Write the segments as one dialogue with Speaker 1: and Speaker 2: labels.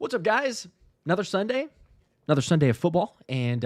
Speaker 1: What's up, guys? Another Sunday of football, and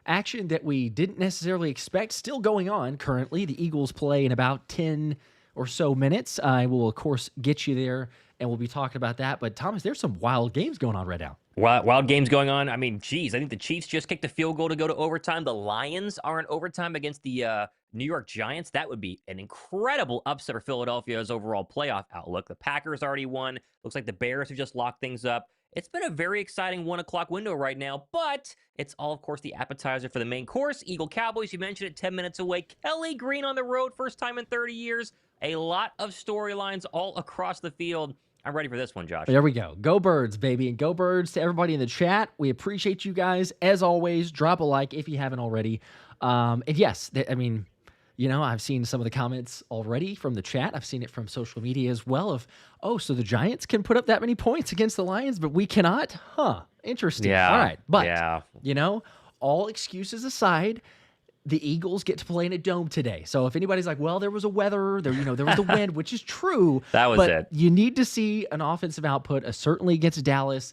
Speaker 1: action that we didn't necessarily expect still going on currently. The Eagles play in about 10 or so minutes. I will, of course, get you there, and we'll be talking about that. But, Thomas, there's some wild games going on right now.
Speaker 2: Wild games going on. I mean, geez, I think the Chiefs just kicked a field goal to go to overtime. The Lions are in overtime against the New York Giants. That would be an incredible upset for Philadelphia's overall playoff outlook. The Packers already won. Looks like the Bears have just locked things up. It's been a very exciting 1 o'clock window right now, but it's all, of course, the appetizer for the main course. Eagle Cowboys, you mentioned it, 10 minutes away. Kelly Green on the road, first time in 30 years. A lot of storylines all across the field. I'm ready for this one, Josh.
Speaker 1: There we go. Go Birds, baby. And go Birds to everybody in the chat. We appreciate you guys. As always, drop a like if you haven't already. And yes, I've seen some of the comments already from the chat. I've seen it from social media as well so the Giants can put up that many points against the Lions, but we cannot? Huh. Interesting.
Speaker 2: Yeah.
Speaker 1: All right. But, all excuses aside, the Eagles get to play in a dome today. So if anybody's like, well, there was a weather, there was the wind, which is true.
Speaker 2: That was it.
Speaker 1: You need to see an offensive output, certainly against Dallas.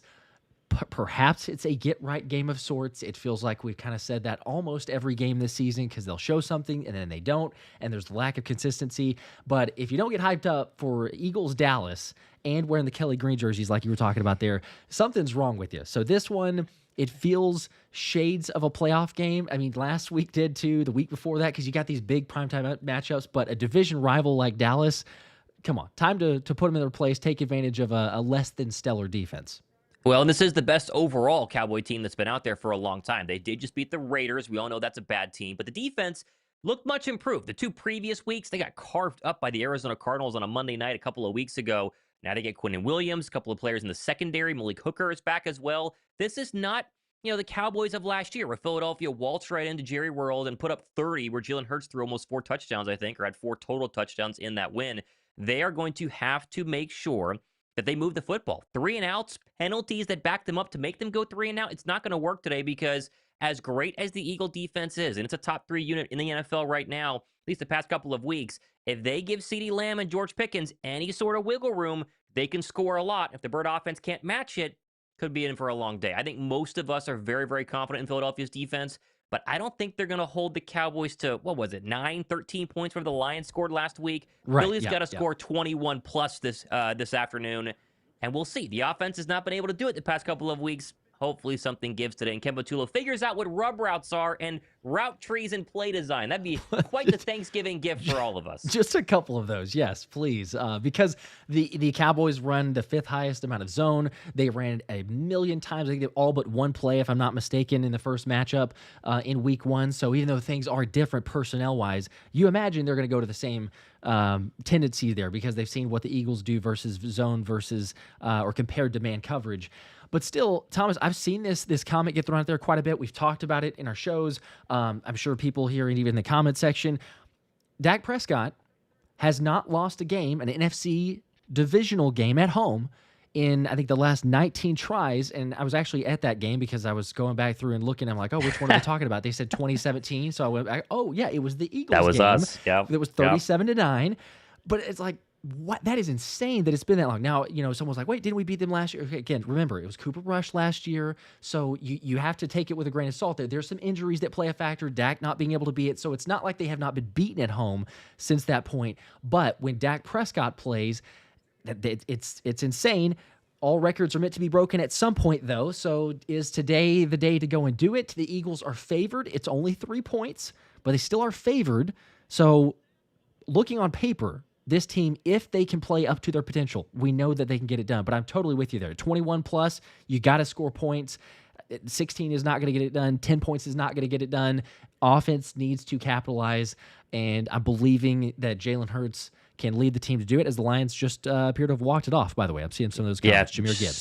Speaker 1: Perhaps it's a get-right game of sorts. It feels like we've kind of said that almost every game this season because they'll show something and then they don't, and there's lack of consistency. But if you don't get hyped up for Eagles-Dallas and wearing the Kelly Green jerseys like you were talking about there, something's wrong with you. So this one, it feels shades of a playoff game. I mean, last week did too, the week before that, because you got these big primetime matchups, but a division rival like Dallas, come on, time to put them in their place, take advantage of a less than stellar defense.
Speaker 2: Well, and this is the best overall Cowboy team that's been out there for a long time. They did just beat the Raiders. We all know that's a bad team, but the defense looked much improved. The 2 previous weeks, they got carved up by the Arizona Cardinals on a Monday night a couple of weeks ago. Now they get Quinnen Williams, a couple of players in the secondary. Malik Hooker is back as well. This is not, the Cowboys of last year where Philadelphia waltzed right into Jerry World and put up 30, where Jalen Hurts threw almost 4 touchdowns, I think, or had 4 total touchdowns in that win. They are going to have to make sure that they move the football. 3-and-outs, penalties that back them up to make them go 3-and-out. It's not going to work today because as great as the Eagle defense is, and it's a top 3 unit in the NFL right now, at least the past couple of weeks, if they give Ceedee Lamb and George Pickens any sort of wiggle room, they can score a lot. If the Bird offense can't match it, could be in for a long day. I think most of us are very, very confident in Philadelphia's defense, but I don't think they're going to hold the Cowboys to, 9, 13 points where the Lions scored last week.
Speaker 1: Right,
Speaker 2: Philly's got to score 21 plus this afternoon, and we'll see. The offense has not been able to do it the past couple of weeks. Hopefully something gives today, and Kemba Tula figures out what rub routes are and route trees and play design. That'd be quite the Thanksgiving gift for all of us.
Speaker 1: Just a couple of those, yes, please. Because the Cowboys run the 5th highest amount of zone. They ran a million times. I think they all but one play, if I'm not mistaken, in the first matchup in week 1. So even though things are different personnel-wise, you imagine they're going to go to the same tendency there because they've seen what the Eagles do versus zone versus or compared to man coverage. But still, Thomas, I've seen this comment get thrown out there quite a bit. We've talked about it in our shows. I'm sure people here and even in the comment section. Dak Prescott has not lost a game, an NFC divisional game at home in, I think, the last 19 tries. And I was actually at that game because I was going back through and looking. I'm like, which one are they talking about? They said 2017. So I went back. Oh, yeah, it was the Eagles game.
Speaker 2: That was us. Yeah.
Speaker 1: It was 37-9. But it's like, what? That is insane that it's been that long. Now, someone's like, wait, didn't we beat them last year? Okay, again, remember, it was Cooper Rush last year, so you have to take it with a grain of salt there. There's some injuries that play a factor, Dak not being able to be it, so it's not like they have not been beaten at home since that point. But when Dak Prescott plays, it's insane. All records are meant to be broken at some point, though, so is today the day to go and do it? The Eagles are favored. It's only 3 points, but they still are favored. So looking on paper, this team, if they can play up to their potential, we know that they can get it done. But I'm totally with you there. 21 plus, you got to score points. 16 is not going to get it done. 10 points is not going to get it done. Offense needs to capitalize, and I'm believing that Jalen Hurts can lead the team to do it, as the Lions just appear to have walked it off, by the way. I'm seeing some of those comments.
Speaker 2: Yeah,
Speaker 1: Jahmyr Gibbs.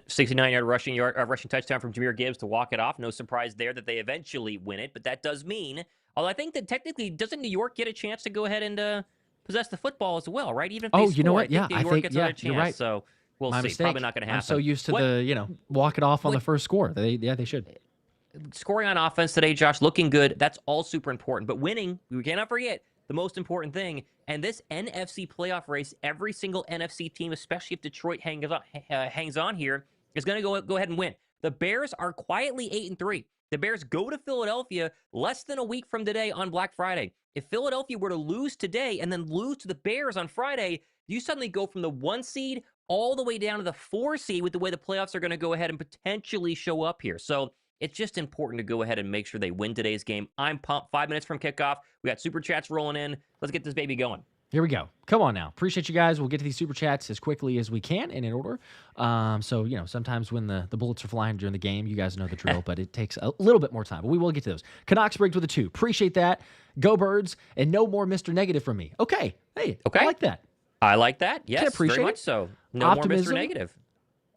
Speaker 2: 69-yard rushing touchdown from Jahmyr Gibbs to walk it off. No surprise there that they eventually win it, but that does mean, although I think that technically, doesn't New York get a chance to go ahead and possess the football as well, right? Even if they
Speaker 1: you know
Speaker 2: score,
Speaker 1: what? Yeah,
Speaker 2: New York gets another chance.
Speaker 1: You're right.
Speaker 2: So we'll
Speaker 1: My
Speaker 2: see.
Speaker 1: mistake.
Speaker 2: Probably not going to happen.
Speaker 1: I'm so used to walk it off on the first score. They should.
Speaker 2: Scoring on offense today, Josh, looking good. That's all super important. But winning, we cannot forget the most important thing. And this NFC playoff race, every single NFC team, especially if Detroit hangs on here, is going to go ahead and win. The Bears are quietly 8-3. The Bears go to Philadelphia less than a week from today on Black Friday. If Philadelphia were to lose today and then lose to the Bears on Friday, you suddenly go from the 1 seed all the way down to the 4 seed with the way the playoffs are going to go ahead and potentially show up here. So it's just important to go ahead and make sure they win today's game. I'm pumped. 5 minutes from kickoff. We got super chats rolling in. Let's get this baby going.
Speaker 1: Here we go. Come on now. Appreciate you guys. We'll get to these super chats as quickly as we can and in order. So, sometimes when the bullets are flying during the game, you guys know the drill, but it takes a little bit more time. But we will get to those. Canucks Briggs with a 2. Appreciate that. Go Birds. And no more Mr. Negative from me. Okay. Hey, okay. I like that.
Speaker 2: I like that. Yes,
Speaker 1: appreciate
Speaker 2: very much so. No
Speaker 1: Optimism.
Speaker 2: more Mr. Negative.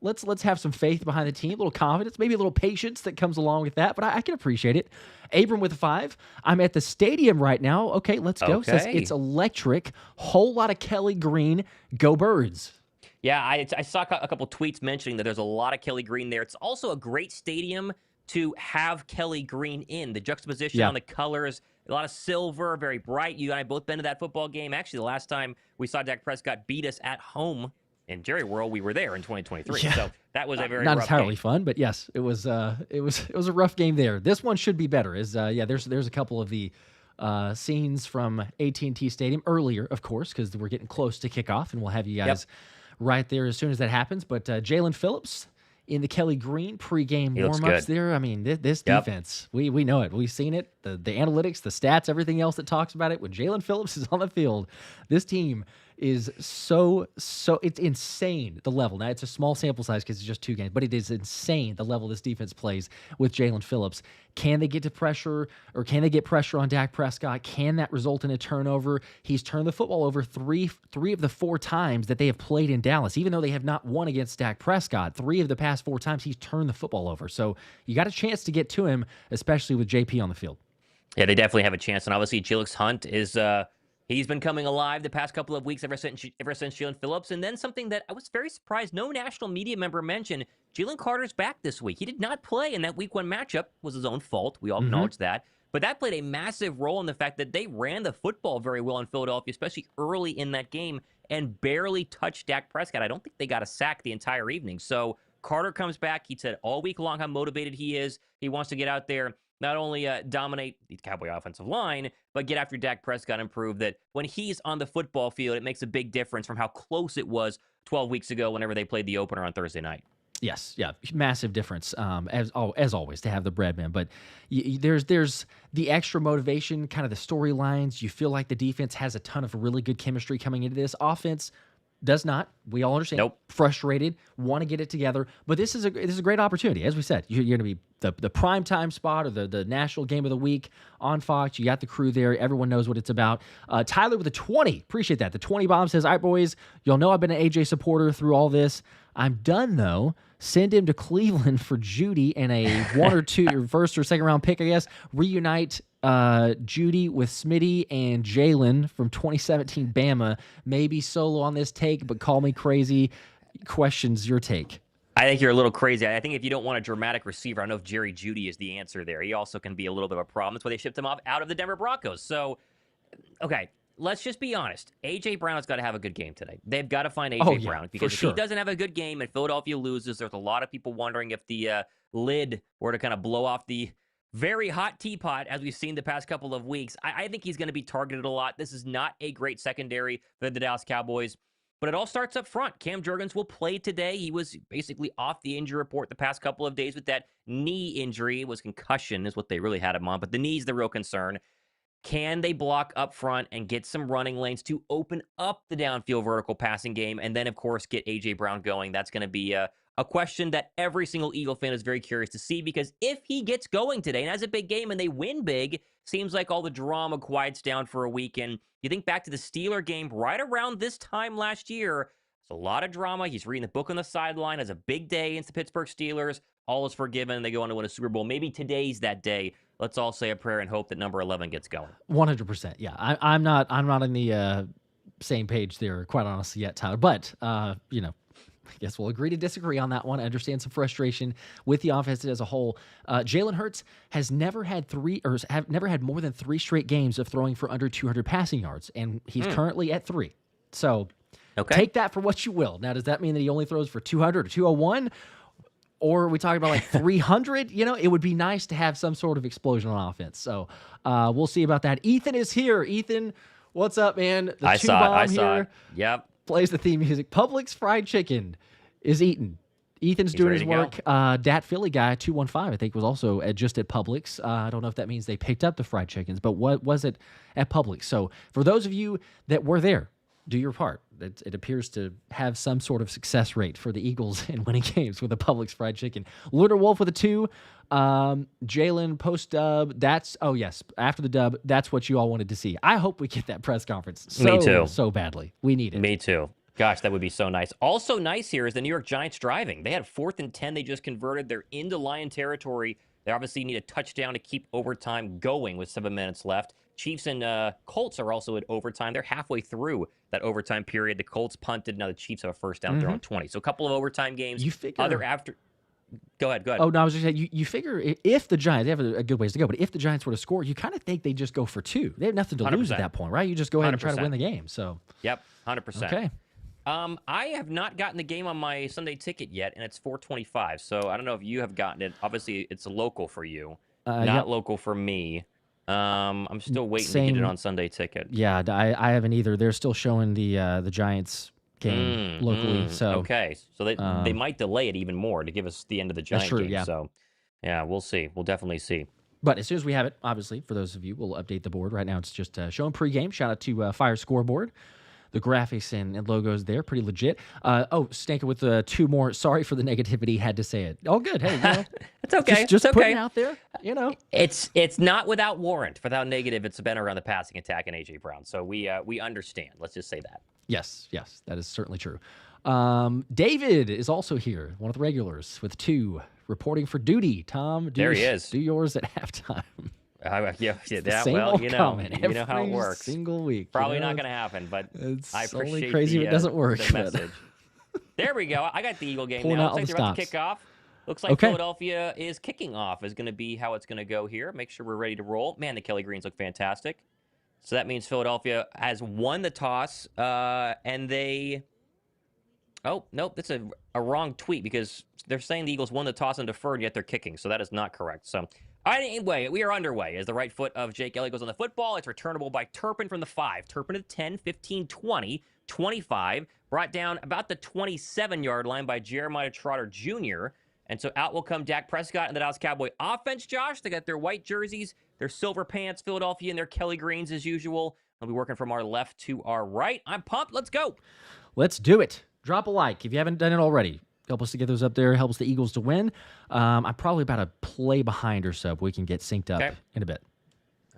Speaker 1: Let's have some faith behind the team, a little confidence, maybe a little patience that comes along with that, but I can appreciate it. Abram with a 5. I'm at the stadium right now. Okay, let's go.
Speaker 2: Okay.
Speaker 1: Says it's electric. Whole lot of Kelly Green. Go Birds.
Speaker 2: Yeah, I saw a couple tweets mentioning that there's a lot of Kelly Green there. It's also a great stadium to have Kelly Green in. The juxtaposition on the colors, a lot of silver, very bright. You and I both been to that football game. Actually, the last time we saw Dak Prescott beat us at home in Jerry World, we were there in 2023. Yeah. So that was a very
Speaker 1: not
Speaker 2: rough
Speaker 1: entirely
Speaker 2: game.
Speaker 1: Fun, but yes, it was a rough game there. This one should be better. There's a couple of the scenes from AT&T Stadium earlier, of course, because we're getting close to kickoff, and we'll have you guys right there as soon as that happens. But Jaelan Phillips in the Kelly Green pregame warm-ups there. I mean, this defense, we know it. We've seen it. The analytics, the stats, everything else that talks about it. When Jaelan Phillips is on the field, this team is so it's insane, the level. Now, it's a small sample size because it's just 2 games, but it is insane the level this defense plays with Jaelan Phillips. Can they get to pressure, or can they get pressure on Dak Prescott? Can that result in a turnover? He's turned the football over three of the 4 times that they have played in Dallas. Even though they have not won against Dak Prescott, 3 of the past 4 times he's turned the football over. So you got a chance to get to him, especially with JP on the field.
Speaker 2: Yeah, they definitely have a chance. And obviously, Jelix Hunt is he's been coming alive the past couple of weeks ever since Jaelan Phillips. And then something that I was very surprised no national media member mentioned, Jalen Carter's back this week. He did not play in that week 1 matchup. It was his own fault. We all acknowledge that. But that played a massive role in the fact that they ran the football very well in Philadelphia, especially early in that game, and barely touched Dak Prescott. I don't think they got a sack the entire evening. So Carter comes back. He said all week long how motivated he is. He wants to get out there, not only dominate the Cowboy offensive line, but get after Dak Prescott and prove that when he's on the football field, it makes a big difference from how close it was 12 weeks ago whenever they played the opener on Thursday night.
Speaker 1: Yes, yeah, massive difference, as always, to have the breadman. But there's the extra motivation, kind of the storylines. You feel like the defense has a ton of really good chemistry coming into this. Offense does not. We all understand.
Speaker 2: Nope.
Speaker 1: Frustrated, want to get it together. But this is a great opportunity. As we said, you're going to be the prime time spot, or the national game of the week on Fox. You got the crew there. Everyone knows what it's about. Tyler with a 20. Appreciate that. The 20 bomb says, all right, boys, you'll know I've been an AJ supporter through all this. I'm done, though. Send him to Cleveland for Judy and a 1 or 2 first or second round pick, I guess. Reunite Judy with Smitty and Jalen from 2017 Bama. Maybe solo on this take, but call me crazy. Questions your take.
Speaker 2: I think you're a little crazy. I think if you don't want a dramatic receiver, I don't know if Jerry Jeudy is the answer there. He also can be a little bit of a problem. That's why they shipped him off out of the Denver Broncos. So, okay, let's just be honest. A.J. Brown's got to have a good game today. They've got to find A.J. Brown. Because if he doesn't have a good game and Philadelphia loses, there's a lot of people wondering if the lid were to kind of blow off the very hot teapot, as we've seen the past couple of weeks. I think he's going to be targeted a lot. This is not a great secondary for the Dallas Cowboys. But it all starts up front. Cam Jurgens will play today. He was basically off the injury report the past couple of days with that knee injury. It was concussion is what they really had him on, but the knee's the real concern. Can they block up front and get some running lanes to open up the downfield vertical passing game? And then, of course, get A.J. Brown going. That's going to be a question that every single Eagle fan is very curious to see, because if he gets going today and has a big game and they win big, seems like all the drama quiets down for a weekend. You think back to the Steeler game right around this time last year. It's a lot of drama. He's reading the book on the sideline as a big day against the Pittsburgh Steelers. All is forgiven. They go on to win a Super Bowl. Maybe today's that day. Let's all say a prayer and hope that number 11 gets going.
Speaker 1: 100%. Yeah, I'm not on the same page there, quite honestly, yet, Tyler. But I guess we'll agree to disagree on that one. I understand some frustration with the offense as a whole. Jalen Hurts has never had never had more than 3 straight games of throwing for under 200 passing yards, and he's currently at 3. So take that for what you will. Now, does that mean that he only throws for 200 or 201? or we talk about like 300, it would be nice to have some sort of explosion on offense. So we'll see about that. Ethan is here. Ethan, what's up, man? The
Speaker 2: I
Speaker 1: two
Speaker 2: saw
Speaker 1: bomb here
Speaker 2: it. Yep.
Speaker 1: plays the theme music. Publix fried chicken is eaten. Ethan's doing his work. Dat Philly guy, 215, I think, was also just at Publix. I don't know if that means they picked up the fried chickens, but what was it at Publix? So for those of you that were there, do your part. It appears to have some sort of success rate for the Eagles in winning games with a Publix fried chicken. Lunar Wolf with a 2. Jaelan post-dub. Yes, after the dub, that's what you all wanted to see. I hope we get that press conference
Speaker 2: Me too.
Speaker 1: So badly. We need it.
Speaker 2: Me too. Gosh, that would be so nice. Also nice here is the New York Giants driving. They had 4th and 10. They just converted. They're into Lion territory. They obviously need a touchdown to keep overtime going with 7 minutes left. Chiefs and Colts are also at overtime. They're halfway through that overtime period. The Colts punted. Now the Chiefs have a first down. They're on 20. So a couple of overtime games.
Speaker 1: You figure...
Speaker 2: Go ahead.
Speaker 1: Oh, no, I was just saying, you figure if the Giants, they have a good ways to go, but if the Giants were to score, you kind of think they just go for 2. They have nothing to
Speaker 2: 100%.
Speaker 1: lose at that point, right? You just go ahead and try to
Speaker 2: 100%.
Speaker 1: win the game. So
Speaker 2: Yep, 100%.
Speaker 1: Okay.
Speaker 2: I have not gotten the game on my Sunday ticket yet, and it's 425. So I don't know if you have gotten it. Obviously, it's local for you, not local for me. I'm still waiting to get it on Sunday ticket.
Speaker 1: Yeah, I haven't either. They're still showing the Giants game locally. So
Speaker 2: okay, so they might delay it even more to give us the end of the Giants game.
Speaker 1: Yeah.
Speaker 2: So yeah, we'll see. We'll definitely see.
Speaker 1: But as soon as we have it, obviously, for those of you, we'll update the board. Right now, it's just showing pregame. Shout out to Fire Scoreboard. The graphics and logos there, pretty legit. Stanker with 2 more. Sorry for the negativity. Had to say it. All good. Hey,
Speaker 2: it's okay.
Speaker 1: Just
Speaker 2: it's
Speaker 1: putting
Speaker 2: okay.
Speaker 1: it out there.
Speaker 2: It's not without warrant. Without negative, it's been around the passing attack and AJ Brown. So we understand. Let's just say that.
Speaker 1: Yes, that is certainly true. David is also here, one of the regulars with 2 reporting for duty. Tom,
Speaker 2: there he is.
Speaker 1: Do yours at halftime.
Speaker 2: Well, you know how it works.
Speaker 1: Single week.
Speaker 2: Probably not going to happen, but I appreciate
Speaker 1: only crazy if it doesn't work.
Speaker 2: The message. There we go. I got the Eagle game
Speaker 1: Pulling
Speaker 2: now.
Speaker 1: out
Speaker 2: Looks like they're about to kick off. Looks like Philadelphia is kicking off. Is going to be how it's going to go here. Make sure we're ready to roll. Man, the Kelly Greens look fantastic. So that means Philadelphia has won the toss, and they... Oh, nope, that's a wrong tweet because they're saying the Eagles won the toss and deferred, yet they're kicking. So that is not correct. So anyway, we are underway as the right foot of Jake Elliott goes on the football. It's returnable by Turpin from the 5. Turpin to 10, 15, 20, 25. Brought down about the 27-yard line by Jeremiah Trotter Jr. And so out will come Dak Prescott and the Dallas Cowboy offense, Josh. They got their white jerseys, their silver pants, Philadelphia, and their Kelly Greens as usual. They'll be working from our left to our right. I'm pumped. Let's go.
Speaker 1: Let's do it. Drop a like if you haven't done it already. Help us to get those up there. Helps the Eagles to win. I'm probably about a play behind or so, but we can get synced up in a bit.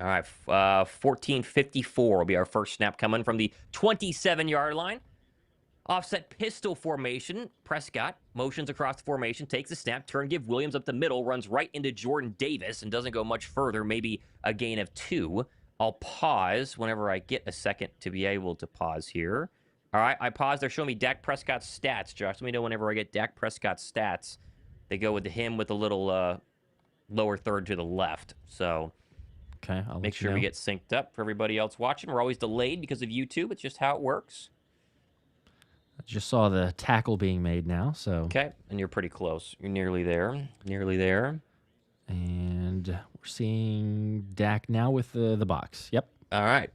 Speaker 2: All right. 14:54 will be our first snap coming from the 27-yard line. Offset pistol formation. Prescott motions across the formation, takes the snap, turn, give Williams up the middle, runs right into Jordan Davis, and doesn't go much further, maybe a gain of 2. I'll pause whenever I get a second to be able to pause here. All right, I paused. They're showing me Dak Prescott's stats, Josh. Let me know whenever I get Dak Prescott's stats. They go with him with a little lower third to the left. So
Speaker 1: I'll
Speaker 2: make sure we get synced up for everybody else watching. We're always delayed because of YouTube. It's just how it works.
Speaker 1: I just saw the tackle being made now. So
Speaker 2: okay, and you're pretty close. You're nearly there. Nearly there.
Speaker 1: And we're seeing Dak now with the box. Yep.
Speaker 2: All right.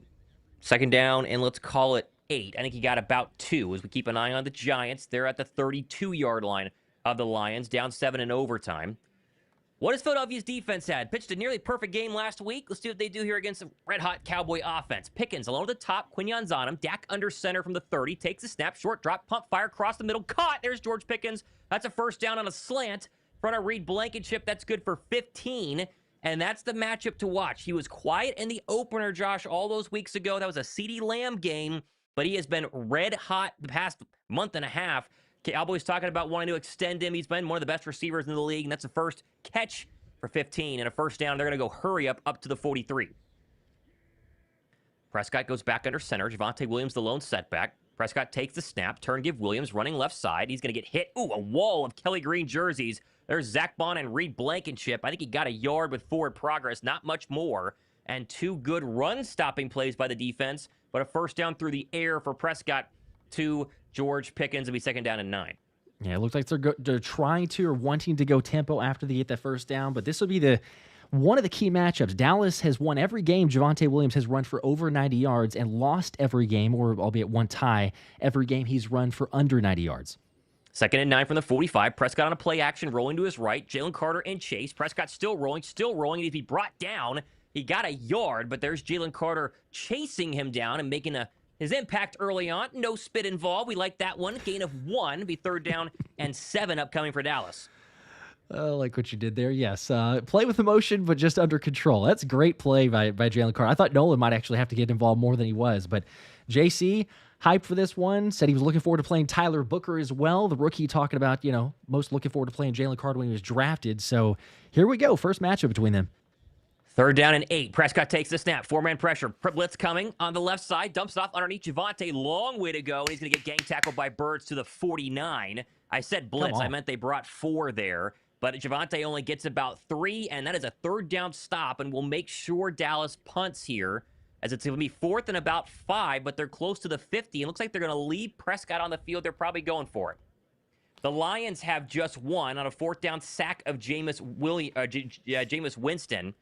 Speaker 2: Second down, and let's call it 8. I think he got about 2 as we keep an eye on the Giants. They're at the 32-yard line of the Lions, down 7 in overtime. What has Philadelphia's defense had? Pitched a nearly perfect game last week. Let's see what they do here against the red-hot Cowboy offense. Pickens alone at the top. Quignon's on him. Dak under center from the 30. Takes a snap. Short drop. Pump fire. Across the middle. Caught. There's George Pickens. That's a first down on a slant. Front of Reed Blankenship. That's good for 15. And that's the matchup to watch. He was quiet in the opener, Josh, all those weeks ago. That was a Ceedee Lamb game. But he has been red hot the past month and a half. Cowboys talking about wanting to extend him. He's been one of the best receivers in the league, and that's the first catch for 15 and a first down. They're going to go hurry up to the 43. Prescott goes back under center. Javonte Williams, the lone setback. Prescott takes the snap. Turn, give Williams, running left side. He's going to get hit. Ooh, a wall of Kelly Green jerseys. There's Zach Bond and Reed Blankenship. I think he got a yard with forward progress, not much more. And 2 good run-stopping plays by the defense, but a first down through the air for Prescott to George Pickens. It'll be second down and 9.
Speaker 1: Yeah, it looks like they're trying to or wanting to go tempo after they get that first down, but this will be one of the key matchups. Dallas has won every game. Javonte Williams has run for over 90 yards and lost every game, or albeit one tie, every game he's run for under 90 yards.
Speaker 2: 2nd and 9 from the 45. Prescott on a play action, rolling to his right. Jalen Carter and Chase. Prescott still rolling. And if he brought down, he got a yard, but there's Jalen Carter chasing him down and making his impact early on. No spit involved. We like that one. Gain of 1. Be 3rd down and 7 upcoming for Dallas.
Speaker 1: Like what you did there, yes. Play with emotion, but just under control. That's a great play by Jalen Carter. I thought Nolan might actually have to get involved more than he was, but JC, hyped for this one, said he was looking forward to playing Tyler Booker as well. The rookie talking about, most looking forward to playing Jalen Carter when he was drafted. So here we go. First matchup between them.
Speaker 2: 3rd down and 8. Prescott takes the snap. 4-man pressure. Blitz coming on the left side. Dumps it off underneath Javonte. Long way to go. And he's going to get gang tackled by Birds to the 49. I said blitz. I meant they brought 4 there. But Javonte only gets about 3, and that is a 3rd down stop. And we'll make sure Dallas punts here, as it's going to be 4th and about 5, but they're close to the 50. It looks like they're going to leave Prescott on the field. They're probably going for it. The Lions have just won on a 4th down sack of Jameis Winston.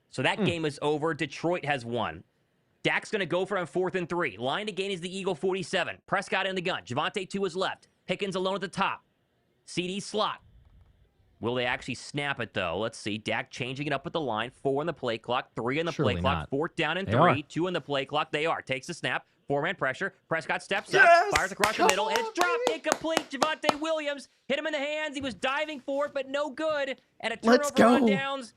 Speaker 2: So that game is over. Detroit has won. Dak's going to go for it on 4th and 3. Line to gain is the Eagle 47. Prescott in the gun. Javonte to his left. Pickens alone at the top. Ceedee slot. Will they actually snap it, though? Let's see. Dak changing it up with the line. 4 on the play clock. 3 on the play clock. 4th down and 3. 2 on the play clock. They are. Takes the snap. 4-man pressure. Prescott steps up. Fires across the middle. And it's dropped. Incomplete. Javonte Williams hit him in the hands. He was diving for it, but no good. And a turnover on downs.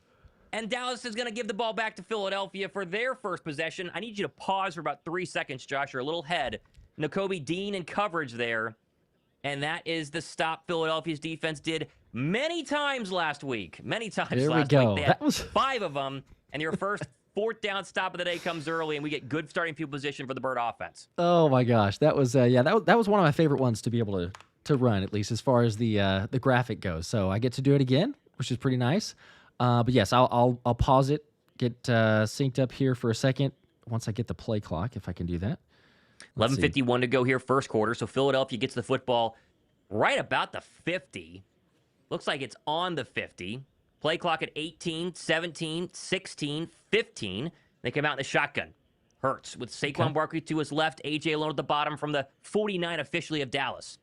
Speaker 2: And Dallas is going to give the ball back to Philadelphia for their first possession. I need you to pause for about 3 seconds, Josh. You're a little head. Nakobe Dean in coverage there. And that is the stop Philadelphia's defense did many times last week. They had 5 of them. And your first 4th down stop of the day comes early, and we get good starting field position for the Bird offense.
Speaker 1: Oh, my gosh. That was that was one of my favorite ones to be able to run, at least as far as the graphic goes. So I get to do it again, which is pretty nice. But yes, I'll pause it, get synced up here for a second once I get the play clock, if I can do that.
Speaker 2: 11:51 to go here, first quarter. So Philadelphia gets the football right about the 50. Looks like it's on the 50. Play clock at 18, 17, 16, 15. They come out in the shotgun. Hurts with Saquon Barkley to his left. AJ alone at the bottom from the 49 officially of Dallas.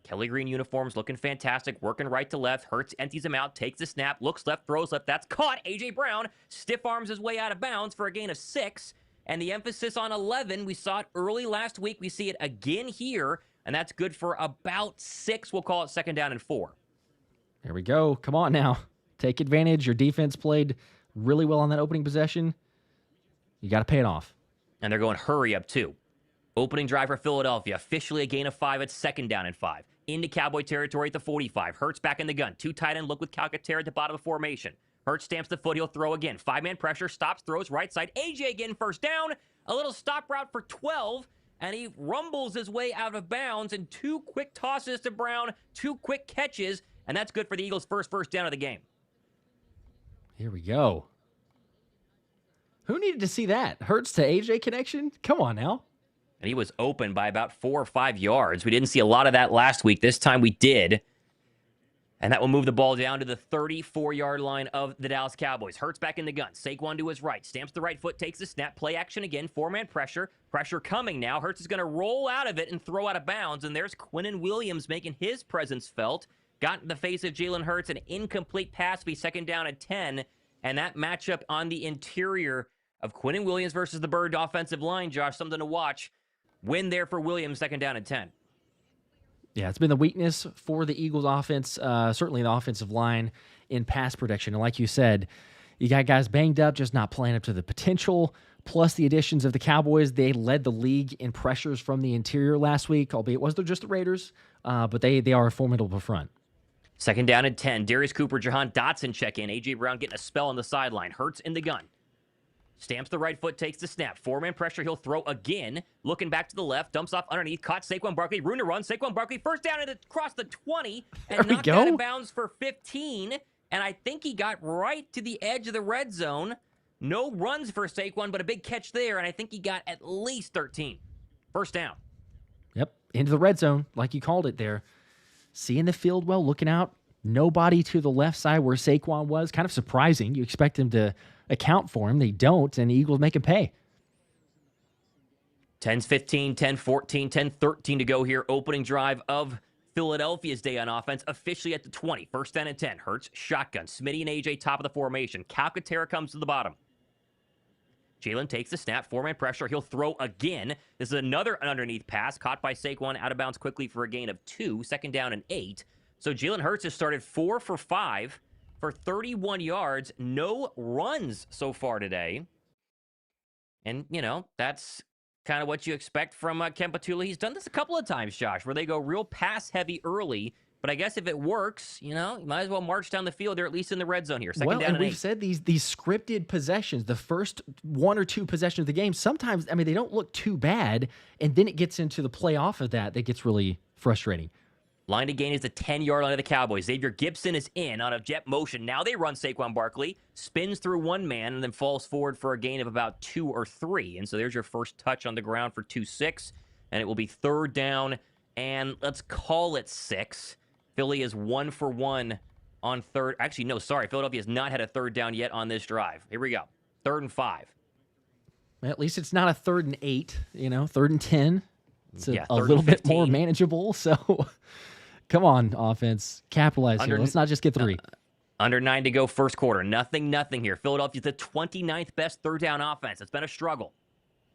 Speaker 2: Kelly green uniforms looking fantastic, working right to left. Hurts empties him out, takes the snap, looks left, throws left. That's caught. A.J. Brown stiff arms his way out of bounds for a gain of 6. And the emphasis on 11, we saw it early last week. We see it again here, and that's good for about 6. We'll call it 2nd down and 4.
Speaker 1: There we go. Come on now. Take advantage. Your defense played really well on that opening possession. You got to pay it off.
Speaker 2: And they're going hurry up, too. Opening drive for Philadelphia. Officially a gain of 5 at 2nd down and 5. Into Cowboy territory at the 45. Hurts back in the gun. 2 tight end look with Calcaterra at the bottom of the formation. Hurts stamps the foot. He'll throw again. 5-man pressure. Stops. Throws right side. AJ again. First down. A little stop route for 12. And he rumbles his way out of bounds. And 2 quick tosses to Brown. 2 quick catches. And that's good for the Eagles' first down of the game.
Speaker 1: Here we go. Who needed to see that? Hurts to AJ connection? Come on now.
Speaker 2: And he was open by about 4 or 5 yards. We didn't see a lot of that last week. This time we did. And that will move the ball down to the 34-yard line of the Dallas Cowboys. Hurts back in the gun. Saquon to his right. Stamps the right foot. Takes the snap. Play action again. 4-man pressure. Pressure coming now. Hurts is going to roll out of it and throw out of bounds. And there's Quinnen Williams making his presence felt. Got in the face of Jalen Hurts. An incomplete pass. Be 2nd down at 10. And that matchup on the interior of Quinnen Williams versus the Bird offensive line, Josh, something to watch. Win there for Williams, 2nd down and 10.
Speaker 1: Yeah, it's been the weakness for the Eagles offense, certainly the offensive line in pass protection. And like you said, you got guys banged up, just not playing up to the potential. Plus the additions of the Cowboys, they led the league in pressures from the interior last week, albeit was just the Raiders, but they are a formidable front.
Speaker 2: 2nd down and 10. Darius Cooper, Jahan Dotson check in. A.J. Brown getting a spell on the sideline. Hurts in the gun. Stamps the right foot, takes the snap. 4-man pressure, he'll throw again. Looking back to the left, dumps off underneath. Caught Saquon Barkley, room to run. Saquon Barkley, first down and across the 20. And knocked out of bounds for 15. And I think he got right to the edge of the red zone. No runs for Saquon, but a big catch there. And I think he got at least 13. First down.
Speaker 1: Yep, into the red zone, like you called it there. seeing the field well, looking out. Nobody to the left side where Saquon was. Kind of surprising. You expect him to account for him. They don't, and the Eagles make him pay.
Speaker 2: 10-15, 10-14, 10-13 to go here. Opening drive of Philadelphia's day on offense, officially at the 20. First down and 10. Hurts, shotgun. Smitty and AJ top of the formation. Calcaterra comes to the bottom. Jalen takes the snap, 4-man pressure. He'll throw again. This is another underneath pass, caught by Saquon, out of bounds quickly for a gain of 2. Second down and 8. So Jalen Hurts has started 4 for 5 for 31 yards. No runs so far today. And, that's kind of what you expect from Ken Patullo. He's done this a couple of times, Josh, where they go real pass-heavy early. But I guess if it works, you might as well march down the field. They're at least in the red zone here. Second down and 8.
Speaker 1: We've said these scripted possessions, the first 1 or 2 possessions of the game, sometimes, they don't look too bad, and then it gets into the play off of that gets really frustrating.
Speaker 2: Line to gain is the 10-yard line of the Cowboys. Xavier Gipson is in on a jet motion. Now they run Saquon Barkley, spins through one man, and then falls forward for a gain of about 2 or 3. And so there's your first touch on the ground for 2-6, and it will be third down, and let's call it 6. Philly is 1 for 1 on third. Actually, no, sorry. Philadelphia has not had a third down yet on this drive. Here we go. 3rd and 5.
Speaker 1: At least it's not a 3rd and 8, 3rd and 10. It's a little bit more manageable, so... Come on, offense. Capitalize here. Let's not just get 3.
Speaker 2: Under 9 to go, first quarter. Nothing here. Philadelphia's the 29th best third down offense. It's been a struggle.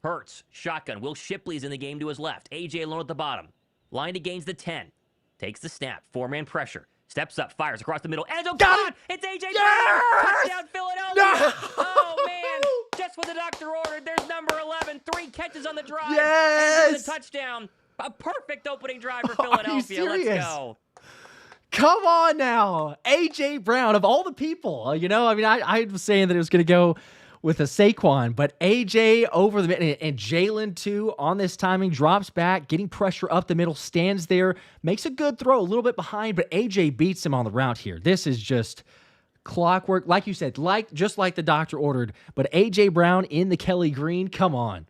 Speaker 2: Hurts, shotgun. Will Shipley's in the game to his left. AJ alone at the bottom. Line to gains the 10. Takes the snap. 4-man pressure. Steps up, fires across the middle. And it's AJ Brown! Touchdown, Philadelphia! No! Oh, man! Just what the doctor ordered. There's number 11. 3 catches on the drive.
Speaker 1: Yes!
Speaker 2: And the touchdown. A perfect opening drive for Philadelphia. Let's go.
Speaker 1: Come on now. A.J. Brown, of all the people, I was saying that it was going to go with a Saquon, but A.J. over the middle, and Jalen, too, on this timing, drops back, getting pressure up the middle, stands there, makes a good throw, a little bit behind, but A.J. beats him on the route here. This is just clockwork, like you said, just like the doctor ordered, but A.J. Brown in the Kelly Green, come on.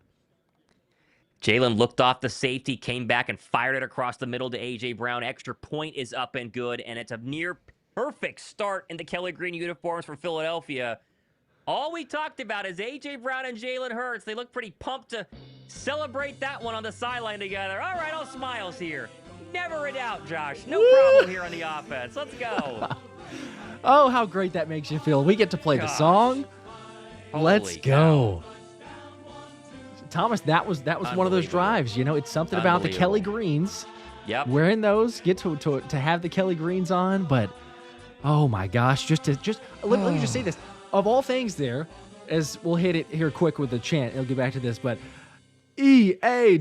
Speaker 2: Jalen looked off the safety, came back and fired it across the middle to A.J. Brown. Extra point is up and good, and it's a near perfect start in the Kelly Green uniforms for Philadelphia. All we talked about is A.J. Brown and Jalen Hurts. They look pretty pumped to celebrate that one on the sideline together. All right, all smiles here. Never a doubt, Josh. No problem here on the offense. Let's go.
Speaker 1: Oh, how great that makes you feel. We get to play the song. Let's go. Thomas, that was one of those drives. It's something about the Kelly Greens.
Speaker 2: Yep.
Speaker 1: Wearing those, get to have the Kelly Greens on, but oh my gosh, let me just say this. Of all things there, as we'll hit it here quick with the chant, I'll get back to this, but EAGLES,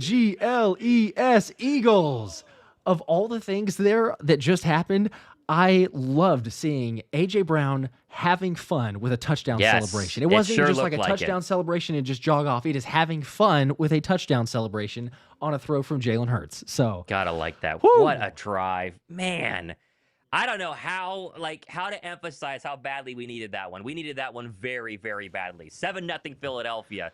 Speaker 1: Eagles. Of all the things there that just happened, I loved seeing A.J. Brown having fun with a touchdown celebration. It wasn't just like a touchdown celebration and just jog off. It is having fun with a touchdown celebration on a throw from Jalen Hurts. So
Speaker 2: gotta like that.
Speaker 1: Woo!
Speaker 2: What a drive. Man, I don't know how to emphasize how badly we needed that one. We needed that one very, very badly. 7-0 Philadelphia.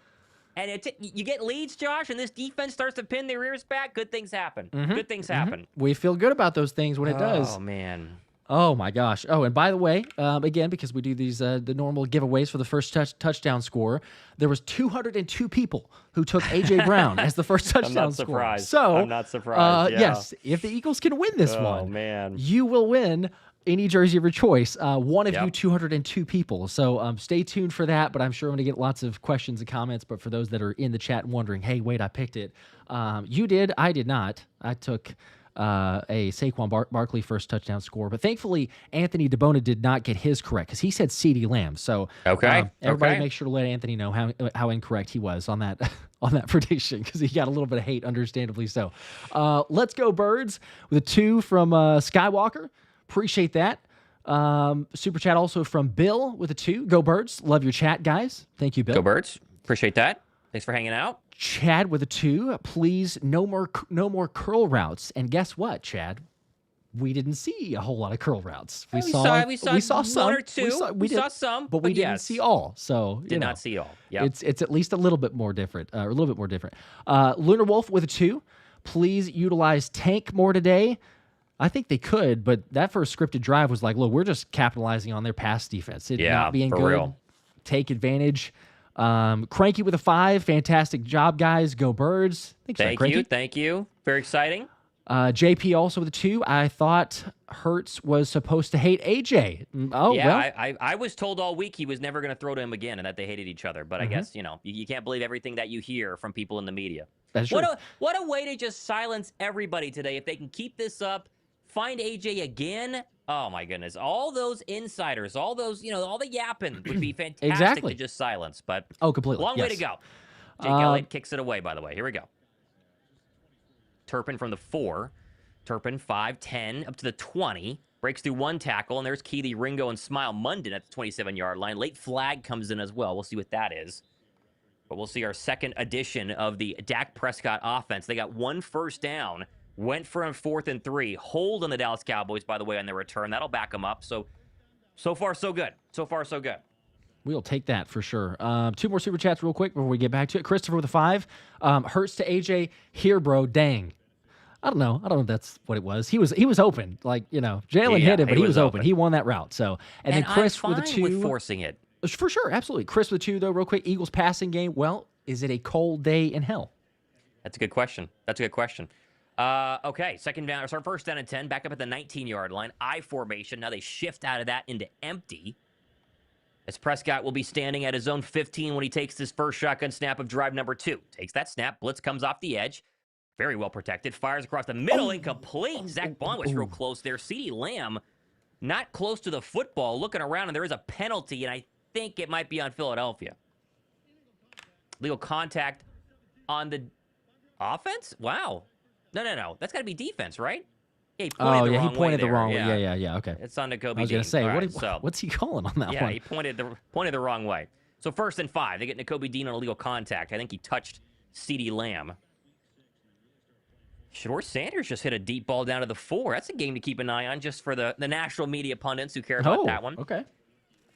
Speaker 2: And you get leads, Josh, and this defense starts to pin their ears back. Good things happen. Good things happen.
Speaker 1: We feel good about those things when it does.
Speaker 2: Oh, man.
Speaker 1: Oh, my gosh. Oh, and by the way, again, because we do these the normal giveaways for the first touchdown score, there was 202 people who took A.J. Brown as the first touchdown score.
Speaker 2: I'm not surprised.
Speaker 1: Yes, if the Eagles can win this one,
Speaker 2: man,
Speaker 1: you will win any jersey of your choice. One of you 202 people. So stay tuned for that, but I'm sure I'm going to get lots of questions and comments. But for those that are in the chat wondering, hey, wait, I picked it. You did. I did not. I took a Saquon Barkley first touchdown score. But thankfully, Anthony DeBona did not get his correct because he said Ceedee Lamb. So everybody make sure to let Anthony know how incorrect he was on that on that prediction because he got a little bit of hate, understandably so. Let's go Birds with a 2 from Skywalker. Appreciate that. Super chat also from Bill with a 2. Go Birds. Love your chat, guys. Thank you, Bill.
Speaker 2: Go Birds. Appreciate that. Thanks for hanging out.
Speaker 1: Chad with a 2. Please, no more curl routes. And guess what, Chad? We didn't see a whole lot of curl routes. We saw some.
Speaker 2: One or two. We saw some,
Speaker 1: but we didn't see all. So
Speaker 2: did not see all. Yeah,
Speaker 1: it's at least a little bit more different. Lunar Wolf with a 2. Please utilize Tank more today. I think they could, but that first scripted drive was like, look, we're just capitalizing on their pass defense. It
Speaker 2: Yeah,
Speaker 1: not being
Speaker 2: for
Speaker 1: good.
Speaker 2: real.
Speaker 1: Take advantage. Cranky with a 5. Fantastic job, guys. Go Birds. Thanks for that, Cranky.
Speaker 2: Thank you. Very exciting.
Speaker 1: JP also with a 2. I thought Hurts was supposed to hate AJ. Oh,
Speaker 2: yeah,
Speaker 1: well.
Speaker 2: I was told all week he was never going to throw to him again and that they hated each other. But I guess, you can't believe everything that you hear from people in the media.
Speaker 1: That's true.
Speaker 2: What a way to just silence everybody today. If they can keep this up, find AJ again. Oh, my goodness. All those insiders, all those, all the yapping would be fantastic to just silence. But
Speaker 1: completely.
Speaker 2: Long way to go. Jake Elliott kicks it away, by the way. Here we go. Turpin from the 4. Turpin, 5, 10, up to the 20. Breaks through one tackle, and there's Keeley, Ringo, and Smile Munden at the 27-yard line. Late flag comes in as well. We'll see what that is. But we'll see our second edition of the Dak Prescott offense. They got 1 first down, went for a 4th and 3. Hold on the Dallas Cowboys, by the way, on their return. That'll back them up. So far, so good. So far, so good.
Speaker 1: We'll take that for sure. 2 more super chats real quick before we get back to it. Christopher with a 5. Hurts to AJ. Here, bro. Dang. I don't know if that's what it was. He was open. Like, Jalen hit him, but he was open. He won that route. So, and then Chris
Speaker 2: I'm fine
Speaker 1: with a 2.
Speaker 2: with forcing it.
Speaker 1: For sure, absolutely. Chris with 2, though, real quick. Eagles passing game. Well, is it a cold day in hell?
Speaker 2: That's a good question. Okay, second down. Sorry, first down and 10. Back up at the 19-yard line. I formation. Now they shift out of that into empty. As Prescott will be standing at his own 15 when he takes his first shotgun snap of drive number 2. Takes that snap. Blitz comes off the edge. Very well protected. Fires across the middle. Incomplete. Zach Bond was real close there. Ceedee Lamb not close to the football. Looking around, and there is a penalty, and I think it might be on Philadelphia. Legal contact on the offense? Wow. No. That's got to be defense, right? Yeah, he pointed the wrong way.
Speaker 1: Yeah, okay.
Speaker 2: It's on Nakobe Dean.
Speaker 1: I was going to say, what's he calling on that one?
Speaker 2: Yeah, he pointed the wrong way. So 1st and 5. They get Nakobe Dean on illegal contact. I think he touched Ceedee Lamb. Shedeur Sanders just hit a deep ball down to the 4. That's a game to keep an eye on just for the national media pundits who care about that one.
Speaker 1: Okay.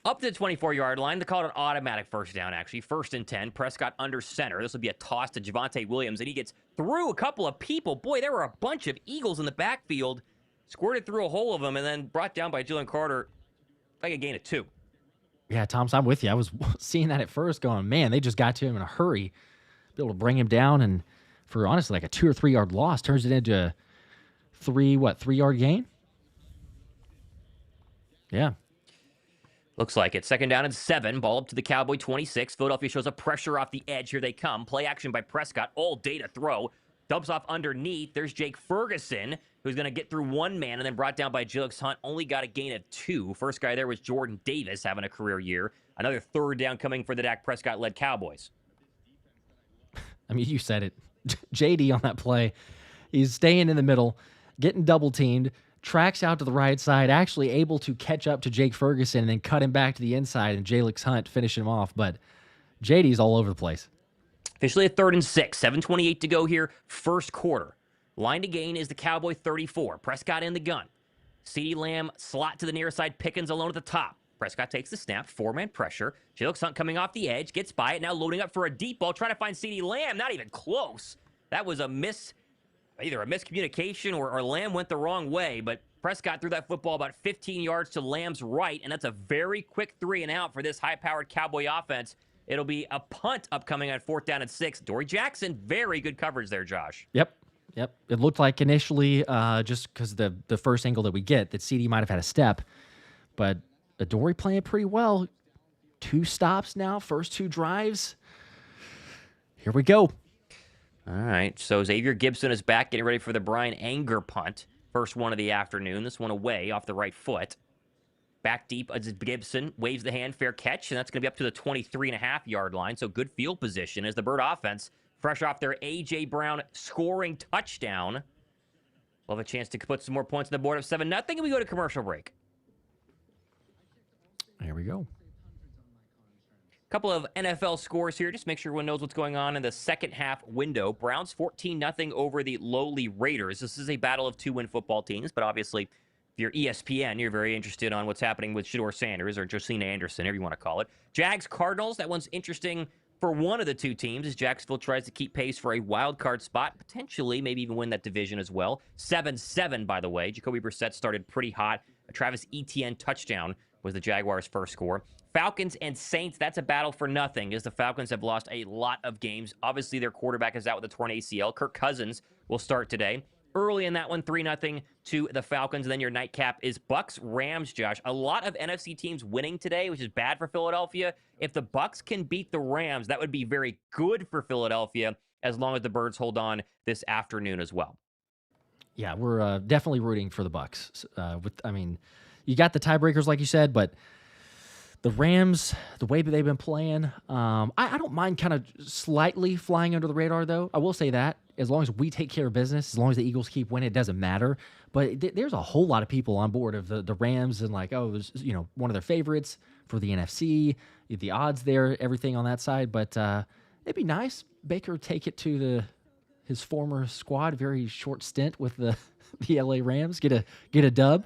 Speaker 2: Up to the 24-yard line. They called it an automatic first down, actually. 1st and 10. Prescott under center. This will be a toss to Javonte Williams, and he gets through a couple of people. Boy, there were a bunch of Eagles in the backfield. Squirted through a hole of them, and then brought down by Jalen Carter. Like a gain of 2.
Speaker 1: Yeah, Thomas, I'm with you. I was seeing that at first going, man, they just got to him in a hurry. Be able to bring him down, and for honestly like a 2 or 3 yard loss, turns it into a 3-yard gain? Yeah.
Speaker 2: Looks like it. 2nd down and 7. Ball up to the Cowboy 26. Philadelphia shows up pressure off the edge. Here they come. Play action by Prescott. All day to throw. Dumps off underneath. There's Jake Ferguson, who's going to get through one man and then brought down by Jilix Hunt. Only got a gain of 2. First guy there was Jordan Davis, having a career year. Another 3rd down coming for the Dak Prescott-led Cowboys.
Speaker 1: I mean, you said it. JD on that play. He's staying in the middle, getting double teamed, tracks out to the right side, actually able to catch up to Jake Ferguson and then cut him back to the inside, and Jalen Hunt finish him off. But JD's all over the place.
Speaker 2: Officially a 3rd and 6. 7:28 to go here. First quarter. Line to gain is the Cowboy 34. Prescott in the gun. Ceedee Lamb slot to the near side. Pickens alone at the top. Prescott takes the snap. 4-man pressure. Jalen Hunt coming off the edge. Gets by it. Now loading up for a deep ball. Trying to find Ceedee Lamb. Not even close. That was either a miscommunication or Lamb went the wrong way. But Prescott threw that football about 15 yards to Lamb's right. And that's a very quick 3 and out for this high-powered Cowboy offense. It'll be a punt upcoming on 4th down and 6. Dory Jackson, very good coverage there, Josh.
Speaker 1: Yep. It looked like initially, just because the first angle that we get, that CD might have had a step. But Adoree playing pretty well. 2 stops now, first 2 drives. Here we go.
Speaker 2: All right, so Xavier Gibson is back, getting ready for the Brian Anger punt. First one of the afternoon. This one away off the right foot. Back deep as Gibson waves the hand, fair catch, and that's going to be up to the 23.5-yard line. So good field position as the Bird offense, fresh off their A.J. Brown scoring touchdown. We'll have a chance to put some more points on the board of 7-0, and we go to commercial break.
Speaker 1: Here we go.
Speaker 2: Couple of NFL scores here. Just make sure everyone knows what's going on in the second half window. Browns 14-0 over the lowly Raiders. This is a battle of 2-win football teams, but obviously, if you're ESPN, you're very interested on what's happening with Shedeur Sanders or Josina Anderson, however you want to call it. Jags Cardinals, that one's interesting. for one of the two teams as Jacksonville tries to keep pace for a wild card spot, potentially maybe even win that division as well. 7-7, by the way. Jacoby Brissett started pretty hot. A Travis Etienne touchdown was the Jaguars' first score. Falcons and Saints, that's a battle for nothing as the Falcons have lost a lot of games. Obviously, their quarterback is out with a torn ACL. Kirk Cousins will start today. Early in that one, 3-0 to the Falcons. And then your nightcap is Bucks-Rams, Josh. A lot of NFC teams winning today, which is bad for Philadelphia. If the Bucks can beat the Rams, that would be very good for Philadelphia as long as the Birds hold on this afternoon as well.
Speaker 1: Yeah, we're definitely rooting for the Bucks. You got the tiebreakers, like you said, but the Rams, the way that they've been playing, I don't mind kind of slightly flying under the radar, though. I will say that. As long as we take care of business, as long as the Eagles keep winning, it doesn't matter. But there's a whole lot of people on board of the Rams and like, oh, it was, one of their favorites for the NFC, the odds there, everything on that side. But it'd be nice. Baker take it to his former squad, very short stint with the LA Rams, get a dub.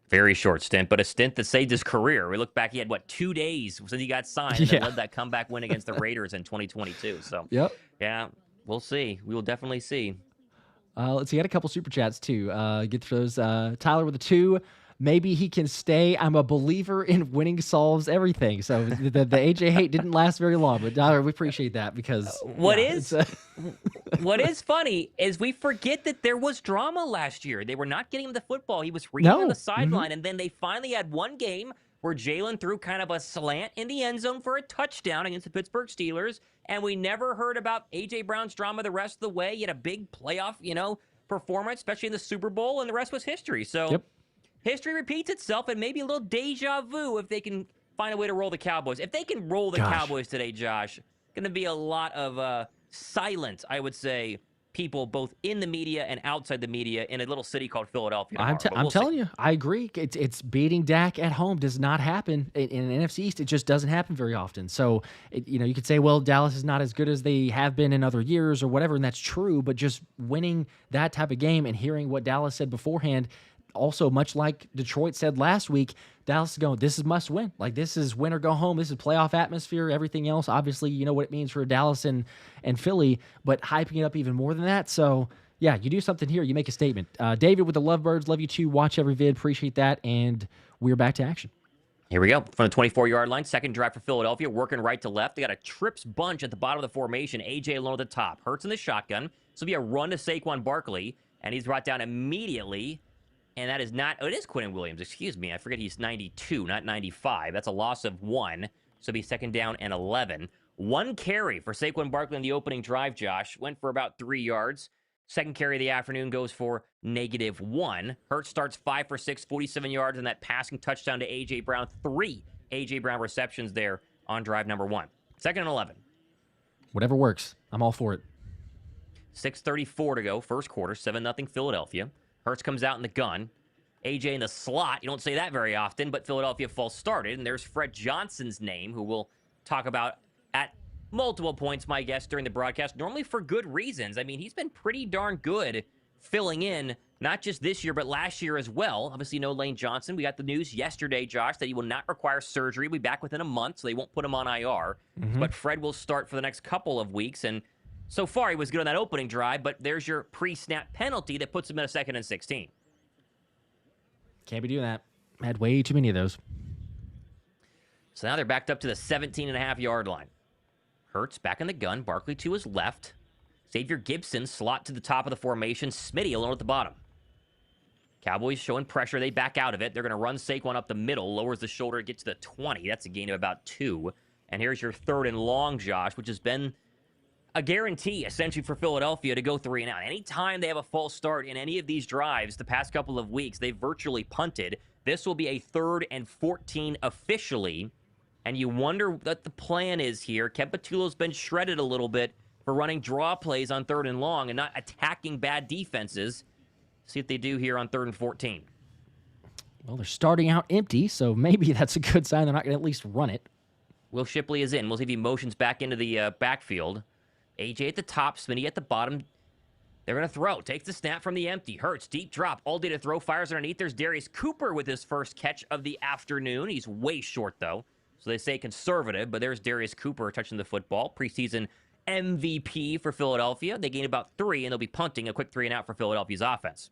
Speaker 2: Very short stint, but a stint that saved his career. We look back, he had, 2 days since he got signed and then led that comeback win against the Raiders in 2022. So, yeah, we'll see. We will definitely see.
Speaker 1: Let's see, I got a couple super chats, too. Get through those. Tyler with a 2. Maybe he can stay. I'm a believer in winning solves everything. So the AJ hate didn't last very long, but Tyler, we appreciate that because
Speaker 2: what is funny is we forget that there was drama last year. They were not getting him the football. He was reading on the sideline, and then they finally had one game where Jaelan threw kind of a slant in the end zone for a touchdown against the Pittsburgh Steelers, and we never heard about A.J. Brown's drama the rest of the way. He had a big playoff, performance, especially in the Super Bowl, and the rest was history. So history repeats itself, and maybe a little deja vu if they can find a way to roll the Cowboys. If they can roll the Cowboys today, Josh, going to be a lot of silent, I would say, people both in the media and outside the media in a little city called Philadelphia.
Speaker 1: I'm telling you, I agree. It's beating Dak at home does not happen in an NFC East. It just doesn't happen very often. So, you could say, well, Dallas is not as good as they have been in other years or whatever, and that's true. But just winning that type of game and hearing what Dallas said beforehand, also much like Detroit said last week, Dallas is going, this is must win. Like, this is win or go home. This is playoff atmosphere. Everything else, obviously, you know what it means for Dallas and Philly, but hyping it up even more than that. So, yeah, you do something here. You make a statement. David with the Lovebirds, love you too. Watch every vid. Appreciate that. And we're back to action.
Speaker 2: Here we go. From the 24-yard line, second drive for Philadelphia, working right to left. They got a trips bunch at the bottom of the formation. A.J. alone at the top. Hurts in the shotgun. So it'll be a run to Saquon Barkley, and he's brought down immediately. And that is not, it is Quinnen Williams, excuse me. I forget he's 92, not 95. That's a loss of 1. So it'll be second down and 11. 1 carry for Saquon Barkley in the opening drive, Josh. Went for about 3 yards. Second carry of the afternoon goes for -1. Hurts starts 5 for 6, 47 yards, and that passing touchdown to A.J. Brown. 3 A.J. Brown receptions there on drive number 1. Second and 11.
Speaker 1: Whatever works. I'm all for it.
Speaker 2: 6:34 to go, first quarter, 7-0 Philadelphia. Hurts comes out in the gun. A.J. in the slot. You don't say that very often, but Philadelphia false started. And there's Fred Johnson's name, who we'll talk about at multiple points, my guess, during the broadcast. Normally for good reasons. I mean, he's been pretty darn good filling in, not just this year, but last year as well. Obviously, no Lane Johnson. We got the news yesterday, Josh, that he will not require surgery. He'll be back within a month, so they won't put him on IR. But Fred will start for the next couple of weeks. And so far, he was good on that opening drive, but there's your pre-snap penalty that puts him in a 2nd and 16.
Speaker 1: Can't be doing that. Had way too many of those.
Speaker 2: So now they're backed up to the 17.5-yard line. Hurts back in the gun. Barkley to his left. Xavier Gibson slot to the top of the formation. Smitty alone at the bottom. Cowboys showing pressure. They back out of it. They're going to run Saquon up the middle. Lowers the shoulder. Gets to the 20. That's a gain of about 2. And here's your 3rd and long, Josh, which has been a guarantee, essentially, for Philadelphia to go 3 and out. Anytime they have a false start in any of these drives the past couple of weeks, they've virtually punted. This will be a 3rd and 14 officially, and you wonder what the plan is here. Ken Patullo's been shredded a little bit for running draw plays on 3rd and long and not attacking bad defenses. See what they do here on 3rd and 14.
Speaker 1: Well, they're starting out empty, so maybe that's a good sign they're not going to at least run it.
Speaker 2: Will Shipley is in. We'll see if he motions back into the backfield. A.J. at the top, Smitty at the bottom. They're going to throw. Takes the snap from the empty. Hurts, deep drop. All day to throw. Fires underneath. There's Darius Cooper with his first catch of the afternoon. He's way short, though. So they say conservative, but there's Darius Cooper touching the football. Preseason MVP for Philadelphia. They gain about 3, and they'll be punting a quick 3 and out for Philadelphia's offense.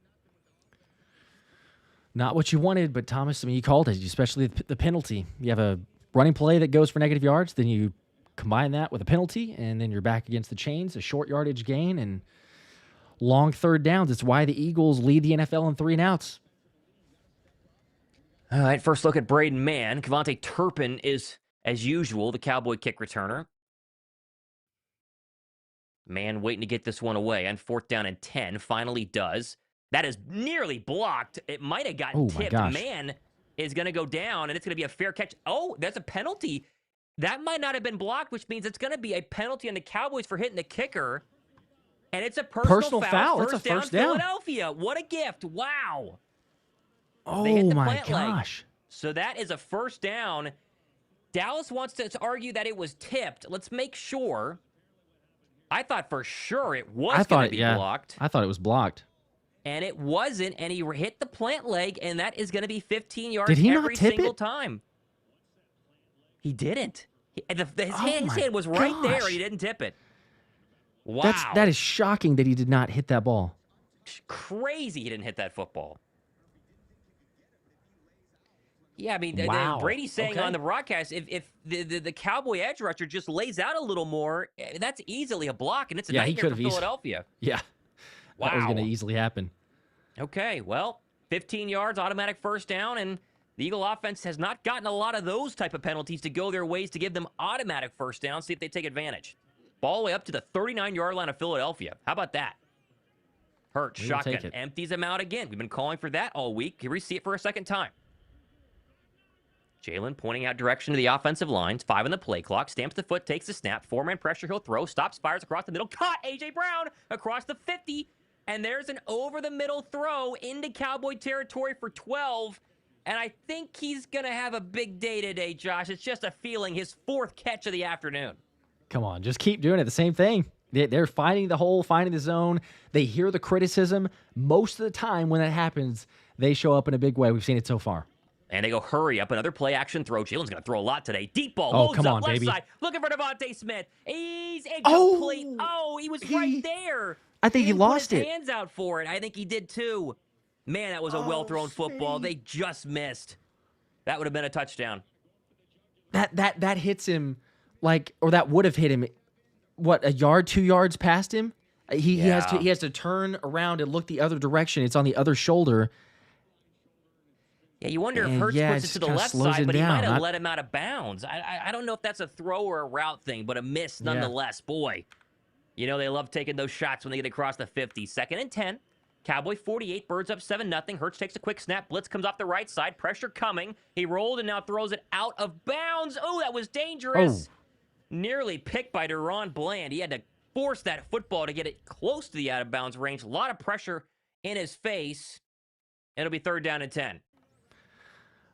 Speaker 1: Not what you wanted, but Thomas, I mean, you called it, especially the penalty. You have a running play that goes for negative yards, then you combine that with a penalty, and then you're back against the chains, a short yardage gain, and long third downs. It's why the Eagles lead the NFL in 3 and outs.
Speaker 2: All right, first look at Braden Mann. Kevontae Turpin is, as usual, the Cowboy kick returner. Mann waiting to get this one away on 4th down and 10. Finally does. That is nearly blocked. It might have gotten tipped. Mann is going to go down, and it's going to be a fair catch. Oh, there's a penalty. That might not have been blocked, which means it's going to be a penalty on the Cowboys for hitting the kicker. And it's a personal foul.
Speaker 1: It's a first down.
Speaker 2: Philadelphia. What a gift. Wow.
Speaker 1: Oh, my gosh.
Speaker 2: So that is a first down. Dallas wants to argue that it was tipped. Let's make sure. I thought for sure it was going to be blocked.
Speaker 1: I thought it was blocked.
Speaker 2: And it wasn't, and he hit the plant leg, and that is going to be 15 yards every single time. He didn't. His hand was right there, and he didn't tip it. Wow.
Speaker 1: That is shocking that he did not hit that ball.
Speaker 2: Crazy he didn't hit that football. Yeah, I mean, Brady's saying on the broadcast, if the Cowboy edge rusher just lays out a little more, that's easily a block, and it's a nightmare for Philadelphia.
Speaker 1: Yeah.
Speaker 2: Wow.
Speaker 1: That was going to easily happen.
Speaker 2: Okay, well, 15 yards, automatic first down, and the Eagle offense has not gotten a lot of those type of penalties to go their ways to give them automatic first down. See if they take advantage. Ball way up to the 39-yard line of Philadelphia. How about that? Hurts, shotgun, empties him out again. We've been calling for that all week. Here we see it for a second time. Jaelan pointing out direction to the offensive lines. 5 on the play clock. Stamps the foot, takes the snap. 4-man pressure, he'll throw. Stops, fires across the middle. Caught A.J. Brown across the 50. And there's an over-the-middle throw into Cowboy territory for 12. And I think he's going to have a big day today, Josh. It's just a feeling. His 4th catch of the afternoon.
Speaker 1: Come on, just keep doing it. The same thing. They're finding the hole, finding the zone. They hear the criticism. Most of the time when that happens, they show up in a big way. We've seen it so far.
Speaker 2: And they go, hurry up, another play-action throw. Jalen's going to throw a lot today. Deep ball, loads up, left side, looking for Devontae Smith. He's incomplete. Oh, he was right there.
Speaker 1: I think he lost
Speaker 2: it. Put his hands out for it. I think he did too. Man, that was a well-thrown football. They just missed. That would have been a touchdown.
Speaker 1: That hits him or that would have hit him, what, a yard, 2 yards past him? He has to turn around and look the other direction. It's on the other shoulder.
Speaker 2: Yeah, you wonder if Hurts puts it to the left side, but he might have let him out of bounds. I don't know if that's a throw or a route thing, but a miss nonetheless. Boy, you know they love taking those shots when they get across the 50. 2nd and 10. Cowboy 48, Birds up 7-0. Hurts takes a quick snap. Blitz comes off the right side. Pressure coming. He rolled and now throws it out of bounds. Oh, that was dangerous. Nearly picked by Deron Bland. He had to force that football to get it close to the out-of-bounds range. A lot of pressure in his face. It'll be 3rd down and 10.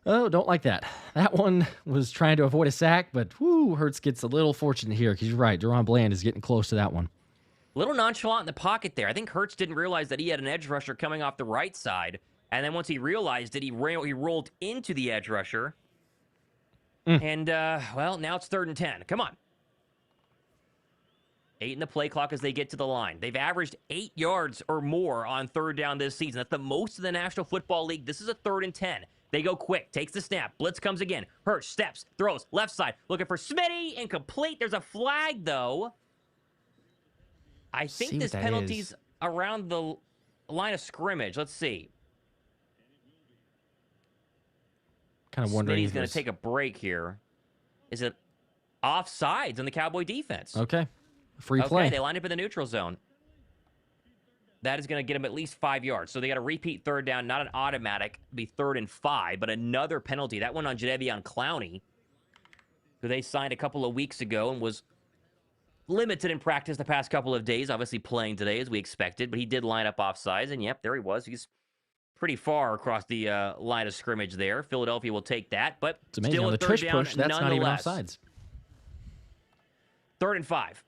Speaker 1: Oh, don't like that. That one was trying to avoid a sack, but Hurts gets a little fortunate here because you're right. Deron Bland is getting close to that one.
Speaker 2: A little nonchalant in the pocket there. I think Hurts didn't realize that he had an edge rusher coming off the right side. And then once he realized it, he rolled into the edge rusher. And, well, now it's 3rd and 10. Come on. 8 in the play clock as they get to the line. They've averaged 8 yards or more on 3rd down this season. That's the most in the National Football League. This is a 3rd and 10. They go quick. Takes the snap. Blitz comes again. Hurts, steps, throws, left side. Looking for Smitty. Incomplete. There's a flag, though. I think this penalty's around the line of scrimmage. Let's see.
Speaker 1: Kind of wondering.
Speaker 2: Smitty's going to take a break here. Is it offsides on the Cowboy defense?
Speaker 1: Okay. Free play.
Speaker 2: Okay, they lined up in the neutral zone. That is going to get them at least 5 yards. So they got a repeat 3rd down, not an automatic. Be 3rd and 5, but another penalty. That one on Jadeveon Clowney, who they signed a couple of weeks ago and was limited in practice the past couple of days. Obviously playing today as we expected, but he did line up offsides, and yep, there he was. He's pretty far across the line of scrimmage there. Philadelphia will take that, but
Speaker 1: it's amazing.
Speaker 2: still
Speaker 1: On
Speaker 2: a
Speaker 1: the
Speaker 2: 3rd
Speaker 1: tush
Speaker 2: down
Speaker 1: push, that's not even offsides.
Speaker 2: 3rd and 5.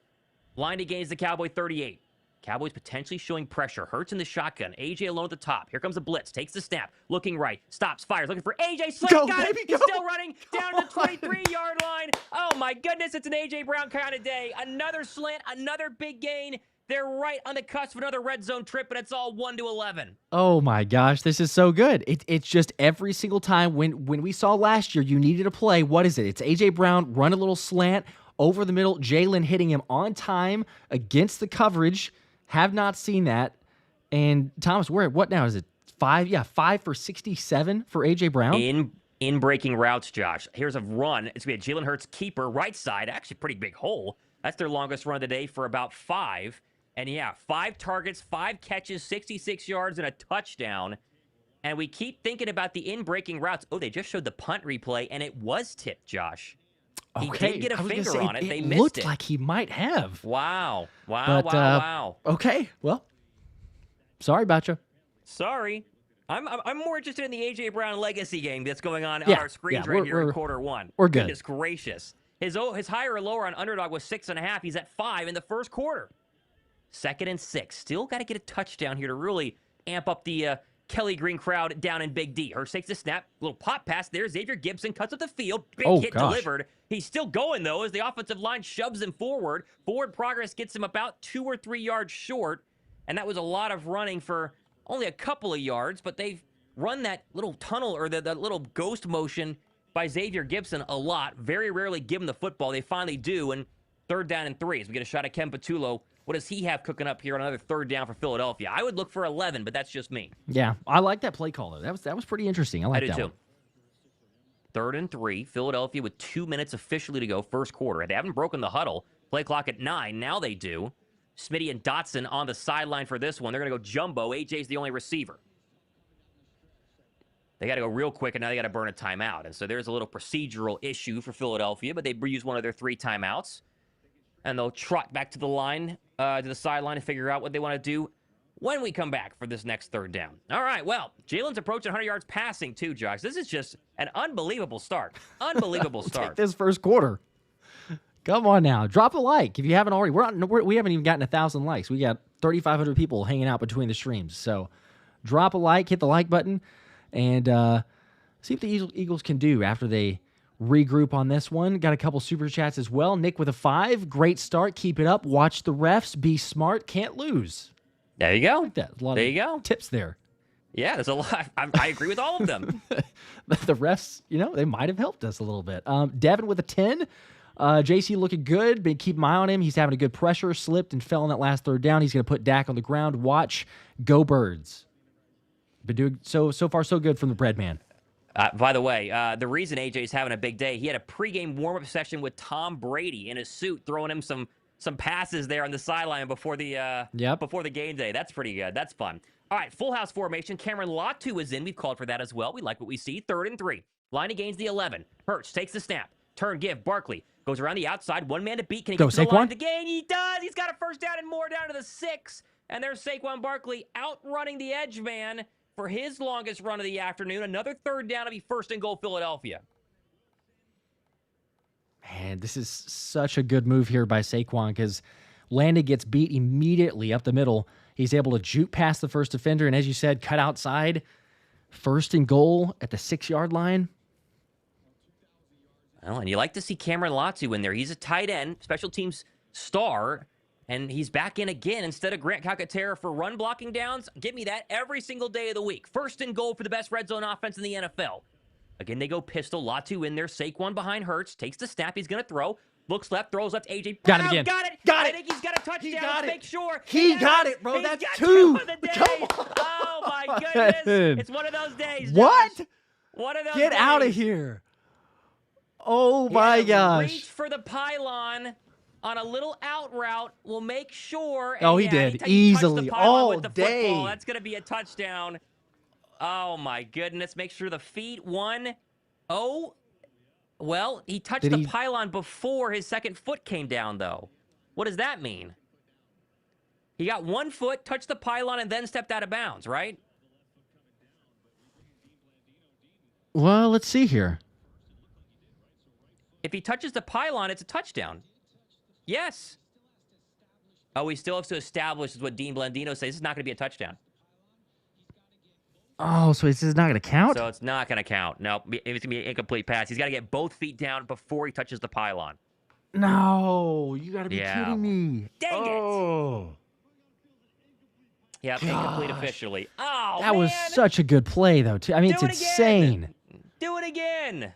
Speaker 2: Line against the Cowboy 38. Cowboys potentially showing pressure. Hurts in the shotgun. AJ alone at the top. Here comes a blitz. Takes the snap. Looking right. Stops. Fires. Looking for AJ. Slant.
Speaker 1: Go,
Speaker 2: Got
Speaker 1: baby,
Speaker 2: it. He's
Speaker 1: go.
Speaker 2: still running down to the 23-yard line. Oh, my goodness. It's an AJ Brown kind of day. Another slant. Another big gain. They're right on the cusp of another red zone trip, and it's all 1-11.
Speaker 1: Oh my gosh, this is so good. It's just every single time when we saw last year you needed a play, what is it? It's A.J. Brown, run a little slant, over the middle, Jalen hitting him on time against the coverage. Have not seen that. And Thomas, we're at what now? Is it 5? Yeah, 5 for 67 for A.J. Brown.
Speaker 2: In breaking routes, Josh. Here's a run. It's going to be a Jalen Hurts keeper, right side. Actually, pretty big hole. That's their longest run of the day for about 5. And yeah, 5 targets, 5 catches, 66 yards, and a touchdown. And we keep thinking about the in-breaking routes. Oh, they just showed the punt replay, and it was tipped, Josh. He did get a finger on it. They missed it.
Speaker 1: Looked like he might have.
Speaker 2: Wow.
Speaker 1: But,
Speaker 2: Wow.
Speaker 1: Okay, well, sorry about you.
Speaker 2: Sorry. I'm more interested in the A.J. Brown legacy game that's going on our screens right here in quarter 1.
Speaker 1: We're good.
Speaker 2: Goodness gracious. His higher or lower on underdog was 6.5. He's at 5 in the first quarter. 2nd and 6. Still got to get a touchdown here to really amp up the Kelly Green crowd down in Big D. Hurts takes the snap. Little pop pass there. Xavier Gibson cuts up the field. Big hit delivered. He's still going, though, as the offensive line shoves him forward. Forward progress gets him about 2 or 3 yards short. And that was a lot of running for only a couple of yards. But they've run that little tunnel or that little ghost motion by Xavier Gibson a lot. Very rarely give him the football. They finally do. And 3rd down and 3 as we get a shot at Ken Patullo. What does he have cooking up here on another 3rd down for Philadelphia? I would look for 11, but that's just me.
Speaker 1: Yeah, I like that play caller. That was pretty interesting. I like that
Speaker 2: too.
Speaker 1: one.
Speaker 2: 3rd and 3. Philadelphia with 2 minutes officially to go first quarter. They haven't broken the huddle. Play clock at 9. Now they do. Smitty and Dotson on the sideline for this one. They're going to go jumbo. AJ's the only receiver. They got to go real quick, and now they got to burn a timeout. And so there's a little procedural issue for Philadelphia, but they use one of their 3 timeouts. And they'll trot back to the line, to the sideline, and figure out what they want to do when we come back for this next 3rd down. All right, well, Jalen's approaching 100 yards passing too, Josh. This is just an unbelievable start. Unbelievable start.
Speaker 1: Take this first quarter. Come on now. Drop a like if you haven't already. We haven't even gotten 1,000 likes. We got 3,500 people hanging out between the streams. So drop a like, hit the like button, and see what the Eagles can do after they regroup on this one. Got a couple super chats as well. Nick with a 5. Great start. Keep it up. Watch the refs. Be smart. Can't lose.
Speaker 2: There you go.
Speaker 1: I like that. A lot
Speaker 2: there
Speaker 1: of
Speaker 2: you go.
Speaker 1: tips there.
Speaker 2: Yeah, there's a lot. I agree with all of them.
Speaker 1: The refs, they might have helped us a little bit. Devin with a 10. JC looking good. Been keep an eye on him. He's having a good pressure. Slipped and fell on that last 3rd down. He's going to put Dak on the ground. Watch. Go Birds. Been doing so far so good from the bread man.
Speaker 2: By the way, the reason AJ's having a big day, he had a pregame warm-up session with Tom Brady in a suit, throwing him some passes there on the sideline before the before the game day. That's pretty good. That's fun. All right, full house formation. Cameron Latu is in. We've called for that as well. We like what we see. 3rd and 3. Line against the 11. Hurts takes the snap. Turn, give. Barkley goes around the outside. 1 man to beat. Can he get to the line to gain? He does. He's got a 1st down and more down to the 6. And there's Saquon Barkley outrunning the edge man for his longest run of the afternoon. Another 3rd down to be 1st and goal Philadelphia.
Speaker 1: Man, this is such a good move here by Saquon because Landon gets beat immediately up the middle. He's able to juke past the first defender, and as you said, cut outside. 1st and goal at the 6-yard line.
Speaker 2: Well, and you like to see Cameron Latu in there. He's a tight end, special teams star, and he's back in again instead of Grant Calcaterra for run blocking downs. Give me that every single day of the week. 1st and goal for the best red zone offense in the NFL. Again, they go pistol. Latu in there. Saquon behind Hurts. Takes the snap. He's going to throw. Looks left. Throws left. AJ.
Speaker 1: Got it again.
Speaker 2: Got it.
Speaker 1: Got it.
Speaker 2: I think he's got a touchdown. Let's make sure.
Speaker 1: He got it, bro.
Speaker 2: He's
Speaker 1: That's
Speaker 2: got
Speaker 1: 2.
Speaker 2: of the day.
Speaker 1: Come on.
Speaker 2: Oh, my goodness. It's one of those days, Josh.
Speaker 1: What?
Speaker 2: One of those
Speaker 1: Get
Speaker 2: days.
Speaker 1: out of here. Oh, my gosh.
Speaker 2: Reach for the pylon on a little out route. We'll make sure.
Speaker 1: Oh, he did. Easily. All day.
Speaker 2: Football. That's going to be a touchdown. Oh, my goodness. Make sure the feet. 1. Oh, well, he touched the pylon before his second foot came down, though. What does that mean? He got 1 foot, touched the pylon, and then stepped out of bounds, right?
Speaker 1: Well, let's see here.
Speaker 2: If he touches the pylon, it's a touchdown. Yes. Oh, we still have to establish, is what Dean Blandino says. This is not going to be a touchdown.
Speaker 1: Oh, so this is not going to count?
Speaker 2: So it's not going to count. No, it's going to be an incomplete pass. He's got to get both feet down before he touches the pylon.
Speaker 1: No, you got to be kidding me.
Speaker 2: Dang it. Yep, incomplete
Speaker 1: Gosh.
Speaker 2: officially. Oh,
Speaker 1: That was such a good play, though, too. I mean, it's
Speaker 2: Do it
Speaker 1: insane.
Speaker 2: again. Do it again.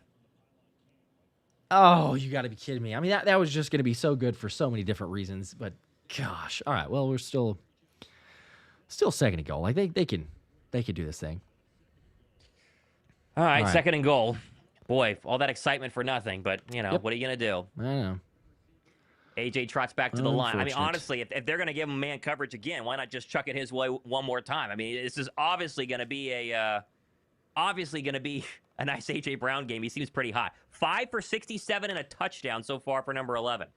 Speaker 1: Oh, you got to be kidding me. I mean, that was just going to be so good for so many different reasons. But, gosh. All right, well, we're still second and goal. Like, they can do this thing.
Speaker 2: All right, second and goal. Boy, all that excitement for nothing. But, what are you going to do?
Speaker 1: I know.
Speaker 2: AJ trots back to the line. I mean, honestly, if they're going to give him man coverage again, why not just chuck it his way one more time? I mean, this is obviously going to be a nice AJ Brown game. He seems pretty hot. 5 for 67 and a touchdown so far for number 11.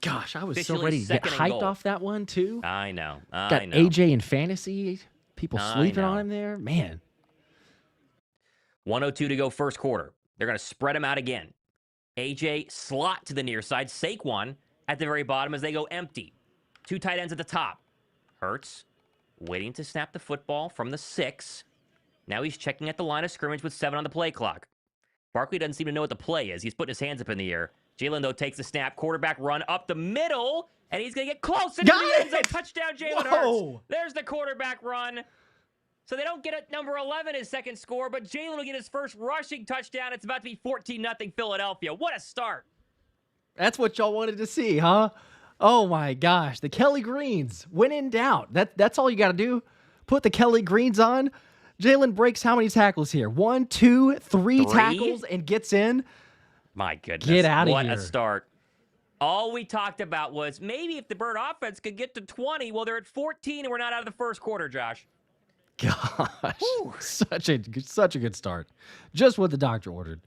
Speaker 1: Gosh, I was
Speaker 2: Officially
Speaker 1: so ready to get
Speaker 2: second and
Speaker 1: hyped
Speaker 2: goal.
Speaker 1: off that one, too.
Speaker 2: I know.
Speaker 1: Got AJ in fantasy. People sleeping on him there. Man.
Speaker 2: 1:02 to go first quarter. They're going to spread him out again. AJ slot to the near side. Saquon at the very bottom as they go empty. 2 tight ends at the top. Hurts waiting to snap the football from the 6. Now he's checking at the line of scrimmage with 7 on the play clock. Barkley doesn't seem to know what the play is. He's putting his hands up in the air. Jalen, though, takes the snap. Quarterback run up the middle, and he's going to get close into the end zone. Touchdown, Jalen Hurts. There's the quarterback run. So they don't get at number 11 his second score, but Jalen will get his first rushing touchdown. It's about to be 14-0 Philadelphia. What a start.
Speaker 1: That's what y'all wanted to see, huh? Oh, my gosh. The Kelly Greens. When in doubt. That's all you got to do. Put the Kelly Greens on. Jalen breaks how many tackles here? 1, 2, 3 tackles and gets in.
Speaker 2: My goodness.
Speaker 1: Get out of here.
Speaker 2: What a start. All we talked about was maybe if the Bird offense could get to 20. Well, they're at 14, and we're not out of the first quarter, Josh.
Speaker 1: Gosh. Whew. Such a good start. Just what the doctor ordered.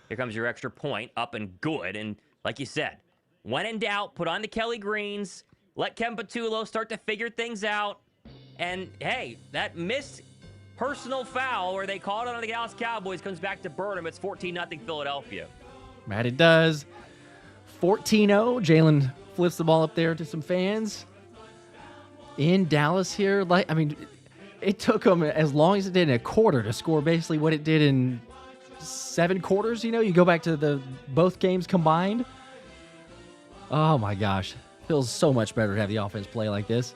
Speaker 2: Here comes your extra point, up and good. And like you said, when in doubt, put on the Kelly Greens. Let Kevin Patullo start to figure things out. And, hey, that missed personal foul where they called it on the Dallas Cowboys comes back to burn them. It's 14-0 Philadelphia.
Speaker 1: Matt, it does. 14-0. Jalen flips the ball up there to some fans. In Dallas here. It took them as long as it did in a quarter to score basically what it did in 7 quarters. You go back to both games combined. Oh, my gosh. Feels so much better to have the offense play like this.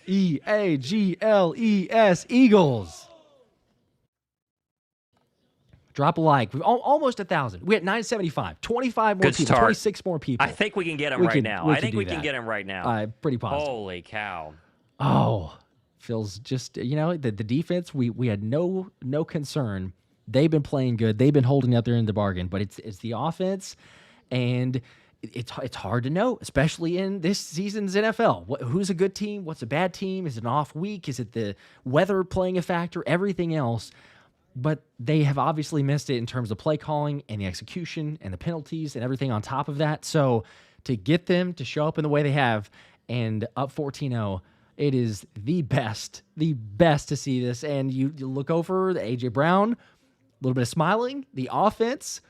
Speaker 1: EAGLES, Eagles. Drop a like. We've almost 1,000. We had 975. 25 more
Speaker 2: Good
Speaker 1: people.
Speaker 2: start.
Speaker 1: 26 more people.
Speaker 2: I think we can get them right now. I think we can get them right now.
Speaker 1: Pretty positive.
Speaker 2: Holy cow.
Speaker 1: Oh, feels just, the defense, we had no concern. They've been playing good. They've been holding out there in the bargain, but it's the offense, and it's hard to know, especially in this season's NFL. Who's a good team? What's a bad team? Is it an off week? Is it the weather playing a factor? Everything else. But they have obviously missed it in terms of play calling and the execution and the penalties and everything on top of that. So to get them to show up in the way they have and up 14-0, it is the best to see this. And you look over the A.J. Brown, a little bit of smiling, the offense,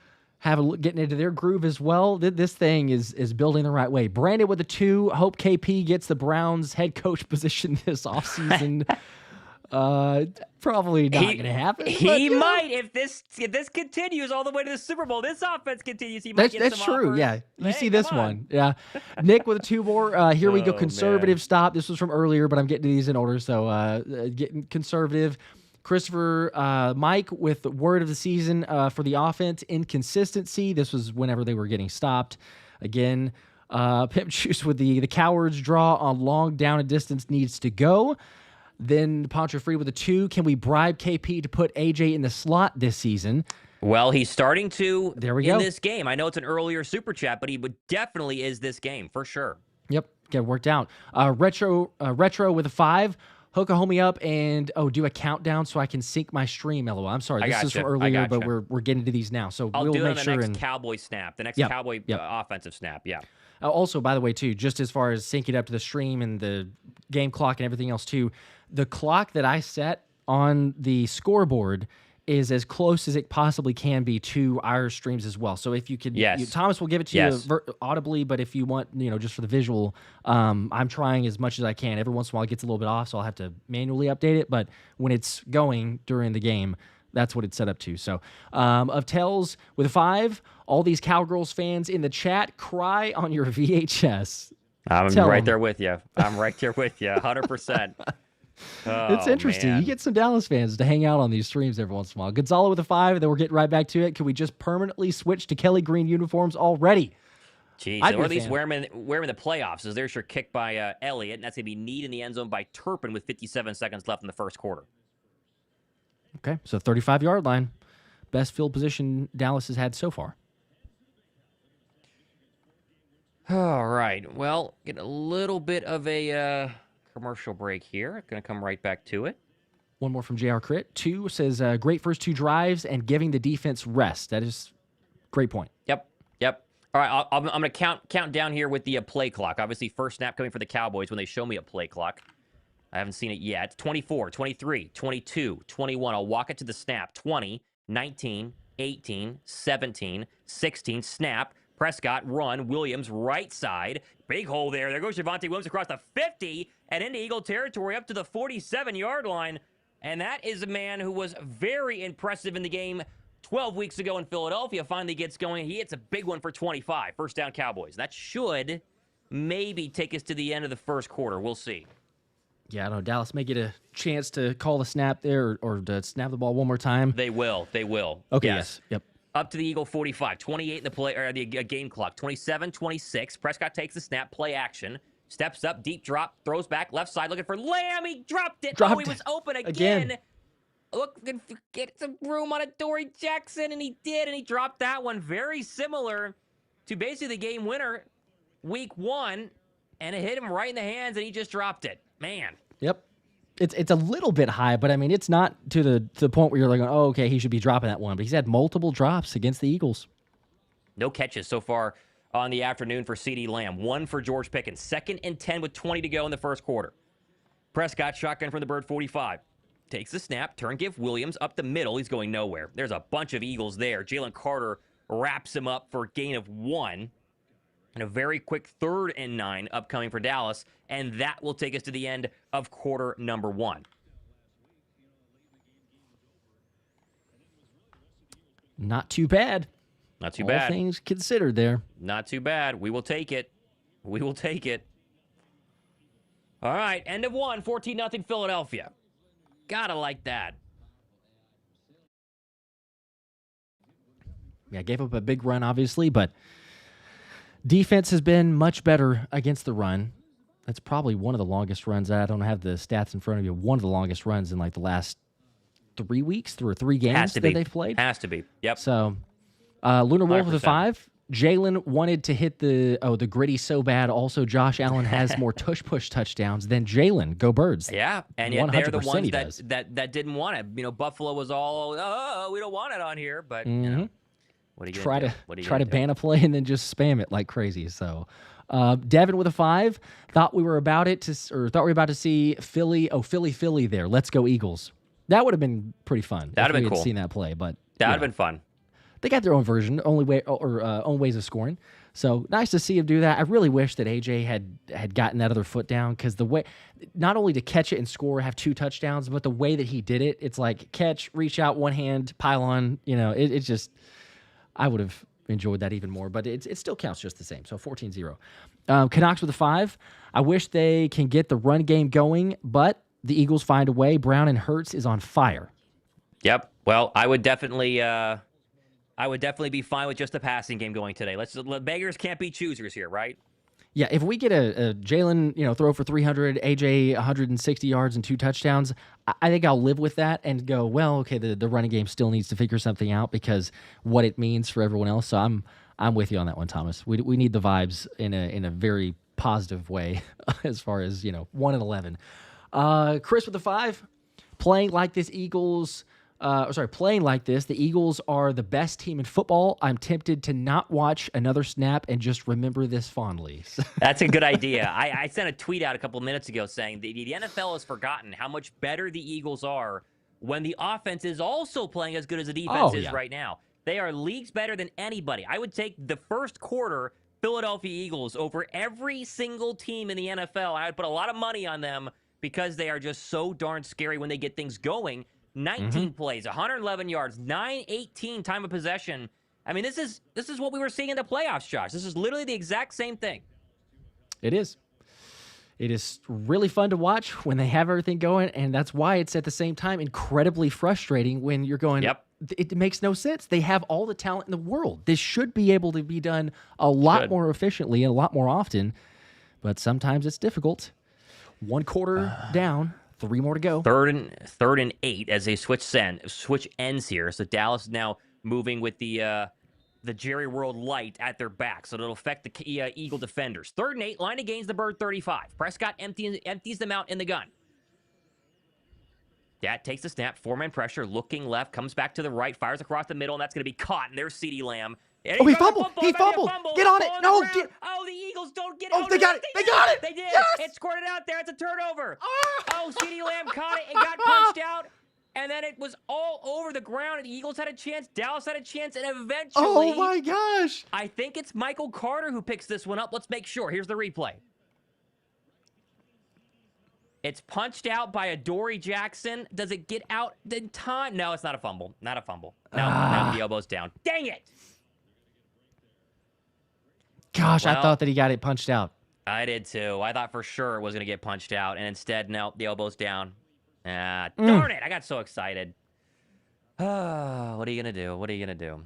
Speaker 1: getting into their groove as well. This thing is building the right way. Brandon with the 2. Hope KP gets the Browns head coach position this offseason. Probably not going to happen.
Speaker 2: He might if this continues all the way to the Super Bowl. This offense continues. He might get some
Speaker 1: That's true.
Speaker 2: offers.
Speaker 1: Yeah, you see this
Speaker 2: come on.
Speaker 1: one. Yeah, Nick with a 2 more. Here we go. Conservative
Speaker 2: man.
Speaker 1: stop. This was from earlier, but I'm getting to these in order. So getting conservative. Christopher, Mike with the word of the season for the offense, inconsistency. This was whenever they were getting stopped. Again, Pimp Juice with the cowards draw on long down and distance needs to go. Then Poncho Free with a 2. Can we bribe KP to put AJ in the slot this season?
Speaker 2: Well, he's starting to
Speaker 1: in
Speaker 2: this game. I know it's an earlier super chat, but he definitely is this game for sure.
Speaker 1: Yep, get worked out. Retro with a 5. Hook a homie up and do a countdown so I can sync my stream. LOL. I'm sorry, this is from earlier, but we're getting to these now. So
Speaker 2: I'll
Speaker 1: we'll
Speaker 2: do it
Speaker 1: make
Speaker 2: on
Speaker 1: sure
Speaker 2: the next Cowboy snap, the next Cowboy offensive snap. Yeah.
Speaker 1: Also, by the way, too, just as far as syncing up to the stream and the game clock and everything else too, the clock that I set on the scoreboard is as close as it possibly can be to our streams as well. So if you could,
Speaker 2: Yes.
Speaker 1: Thomas will give it to
Speaker 2: Yes.
Speaker 1: you audibly, but if you want, just for the visual, I'm trying as much as I can. Every once in a while it gets a little bit off, so I'll have to manually update it. But when it's going during the game, that's what it's set up to. So of Tells with a 5, all these Cowgirls fans in the chat, cry on your VHS.
Speaker 2: I'm
Speaker 1: Tell
Speaker 2: right
Speaker 1: 'em.
Speaker 2: there with you. I'm right there with you, 100%.
Speaker 1: It's interesting.
Speaker 2: Man.
Speaker 1: You get some Dallas fans to hang out on these streams every once in a while. Gonzalo with a 5, and then we're getting right back to it. Can we just permanently switch to Kelly Green uniforms already?
Speaker 2: Jeez,
Speaker 1: I'd
Speaker 2: or
Speaker 1: be
Speaker 2: at
Speaker 1: a
Speaker 2: least
Speaker 1: fan.
Speaker 2: wear him in the playoffs. As there's your kick by Elliott, and that's going to be kneed in the end zone by Turpin with 57 seconds left in the first quarter.
Speaker 1: Okay, so 35-yard line. Best field position Dallas has had so far.
Speaker 2: All right. Well, get a little bit of a commercial break here. Going to come right back to it.
Speaker 1: One more from JR Crit. 2 says, great first 2 drives and giving the defense rest. That is great point.
Speaker 2: Yep. All right, I'm going to count down here with the play clock. Obviously, first snap coming for the Cowboys when they show me a play clock. I haven't seen it yet. 24, 23, 22, 21. I'll walk it to the snap. 20, 19, 18, 17, 16. Snap. Prescott, run. Williams, right side. Big hole there. There goes Javonte Williams across the 50 and into Eagle territory up to the 47-yard line. And that is a man who was very impressive in the game 12 weeks ago in Philadelphia. Finally gets going. He hits a big one for 25. First down Cowboys. That should maybe take us to the end of the first quarter. We'll see.
Speaker 1: Yeah, I don't know. Dallas may get a chance to call the snap there or to snap the ball one more time.
Speaker 2: They will.
Speaker 1: Okay,
Speaker 2: yes.
Speaker 1: Yep.
Speaker 2: Up to the Eagle 45, 28 in the play or the game clock, 27, 26. Prescott takes the snap, play action, steps up, deep drop, throws back, left side looking for Lamb. He dropped it. He was open again. Looking to get some room on a Dory Jackson, and he did, and he dropped that one. Very similar to basically the game winner week 1, and it hit him right in the hands, and he just dropped it. Man.
Speaker 1: Yep. It's a little bit high, but I mean, it's not to the point where you're like, oh, okay, he should be dropping that one. But he's had multiple drops against the Eagles.
Speaker 2: No catches so far on the afternoon for Ceedee Lamb. 1 for George Pickens. 2nd and 10 with 20 to go in the first quarter. Prescott shotgun from the Bird 45. Takes the snap, turn give Williams up the middle. He's going nowhere. There's a bunch of Eagles there. Jalen Carter wraps him up for a gain of 1. And a very quick 3rd and 9 upcoming for Dallas. And that will take us to the end of quarter number 1.
Speaker 1: Not too bad.
Speaker 2: Not too
Speaker 1: All
Speaker 2: bad.
Speaker 1: things considered there.
Speaker 2: Not too bad. We will take it. We will take it. All right, end of 1, 14-0 Philadelphia. Gotta like that.
Speaker 1: Yeah, gave up a big run, obviously, but defense has been much better against the run. That's probably one of the longest runs. I don't have the stats in front of you. One of the longest runs in like the last 3 weeks through 3 games that they've played.
Speaker 2: Has to be. Yep.
Speaker 1: So, Lunar Wolf with a
Speaker 2: 100%.
Speaker 1: 5. Jalen wanted to hit the gritty so bad. Also, Josh Allen has more tush-push touchdowns than Jalen. Go Birds.
Speaker 2: Yeah, and yet they're the
Speaker 1: 100%
Speaker 2: ones
Speaker 1: he does.
Speaker 2: that didn't want it. Buffalo was all, oh, we don't want it on here, but what are you
Speaker 1: Try
Speaker 2: gonna
Speaker 1: to
Speaker 2: do?
Speaker 1: try to ban a play and then just spam it like crazy. So, Devin with a 5. Thought we were about to see Philly. Oh, Philly there. Let's go Eagles. That would have been pretty fun.
Speaker 2: That'd have been
Speaker 1: if we
Speaker 2: cool.
Speaker 1: had seen that play, but
Speaker 2: That'd have been fun.
Speaker 1: they got their own version, own ways of scoring. So nice to see him do that. I really wish that AJ had gotten that other foot down, because the way, not only to catch it and score, have 2 touchdowns, but the way that he did it, it's like catch, reach out, one hand, pile on. It's just, I would have enjoyed that even more, but it still counts just the same. So 14-0. Canucks with a 5. I wish they can get the run game going, but the Eagles find a way. Brown and Hurts is on fire.
Speaker 2: Yep. Well, I would definitely be fine with just the passing game going today. Beggars can't be choosers here, right?
Speaker 1: Yeah, if we get a Jalen, throw for 300, AJ 160 yards and 2 touchdowns, I think I'll live with that and go, well, okay, the running game still needs to figure something out, because what it means for everyone else. So I'm with you on that one, Thomas. We need the vibes in a very positive way as far as 1-11. Chris with the 5, playing like this, the Eagles are the best team in football. I'm tempted to not watch another snap and just remember this fondly.
Speaker 2: That's a good idea. I sent a tweet out a couple of minutes ago saying the NFL has forgotten how much better the Eagles are when the offense is also playing as good as the defense
Speaker 1: Oh,
Speaker 2: is
Speaker 1: yeah.
Speaker 2: right now. They are leagues better than anybody. I would take the first quarter Philadelphia Eagles over every single team in the NFL. I would put a lot of money on them because they are just so darn scary when they get things going. 19 plays, 111 yards, 9-18 time of possession. I mean, this is what we were seeing in the playoffs, Josh. This is literally the exact same thing.
Speaker 1: It is. It is really fun to watch when they have everything going, and that's why it's at the same time incredibly frustrating when you're going,
Speaker 2: Yep.
Speaker 1: It makes no sense. They have all the talent in the world. This should be able to be done a lot more efficiently and a lot more often, but sometimes it's difficult. One quarter down, 3 more to go.
Speaker 2: Third and 8 as they switch ends here. So Dallas now moving with the Jerry World light at their back, so it'll affect the Eagle defenders. 3rd and 8, line of gains the Bird 35. Prescott empties them out in the gun. That takes the snap, 4-man pressure, looking left, comes back to the right, fires across the middle, and that's going to be caught. And there's Ceedee Lamb. And
Speaker 1: he fumbled! He fumbled! Get on it! No!
Speaker 2: Oh, the Eagles don't get it!
Speaker 1: Oh, they got it! They got it!
Speaker 2: They did!
Speaker 1: Yes!
Speaker 2: It squirted out there. It's a turnover. Oh, Ceedee Lamb caught it and got punched out. And then it was all over the ground, and the Eagles had a chance, Dallas had a chance, and eventually...
Speaker 1: Oh, my gosh!
Speaker 2: I think it's Michael Carter who picks this one up. Let's make sure. Here's the replay. It's punched out by Adoree Jackson. Does it get out in time? No, it's not a fumble. Not a fumble. No, now the elbow's down. Dang it!
Speaker 1: Gosh,
Speaker 2: Well,
Speaker 1: I thought that he got it punched out.
Speaker 2: I did too. I thought for sure it was going to get punched out, and instead, no, the elbow's down. Darn it! I got so excited. What are you going to do? What are you going to do?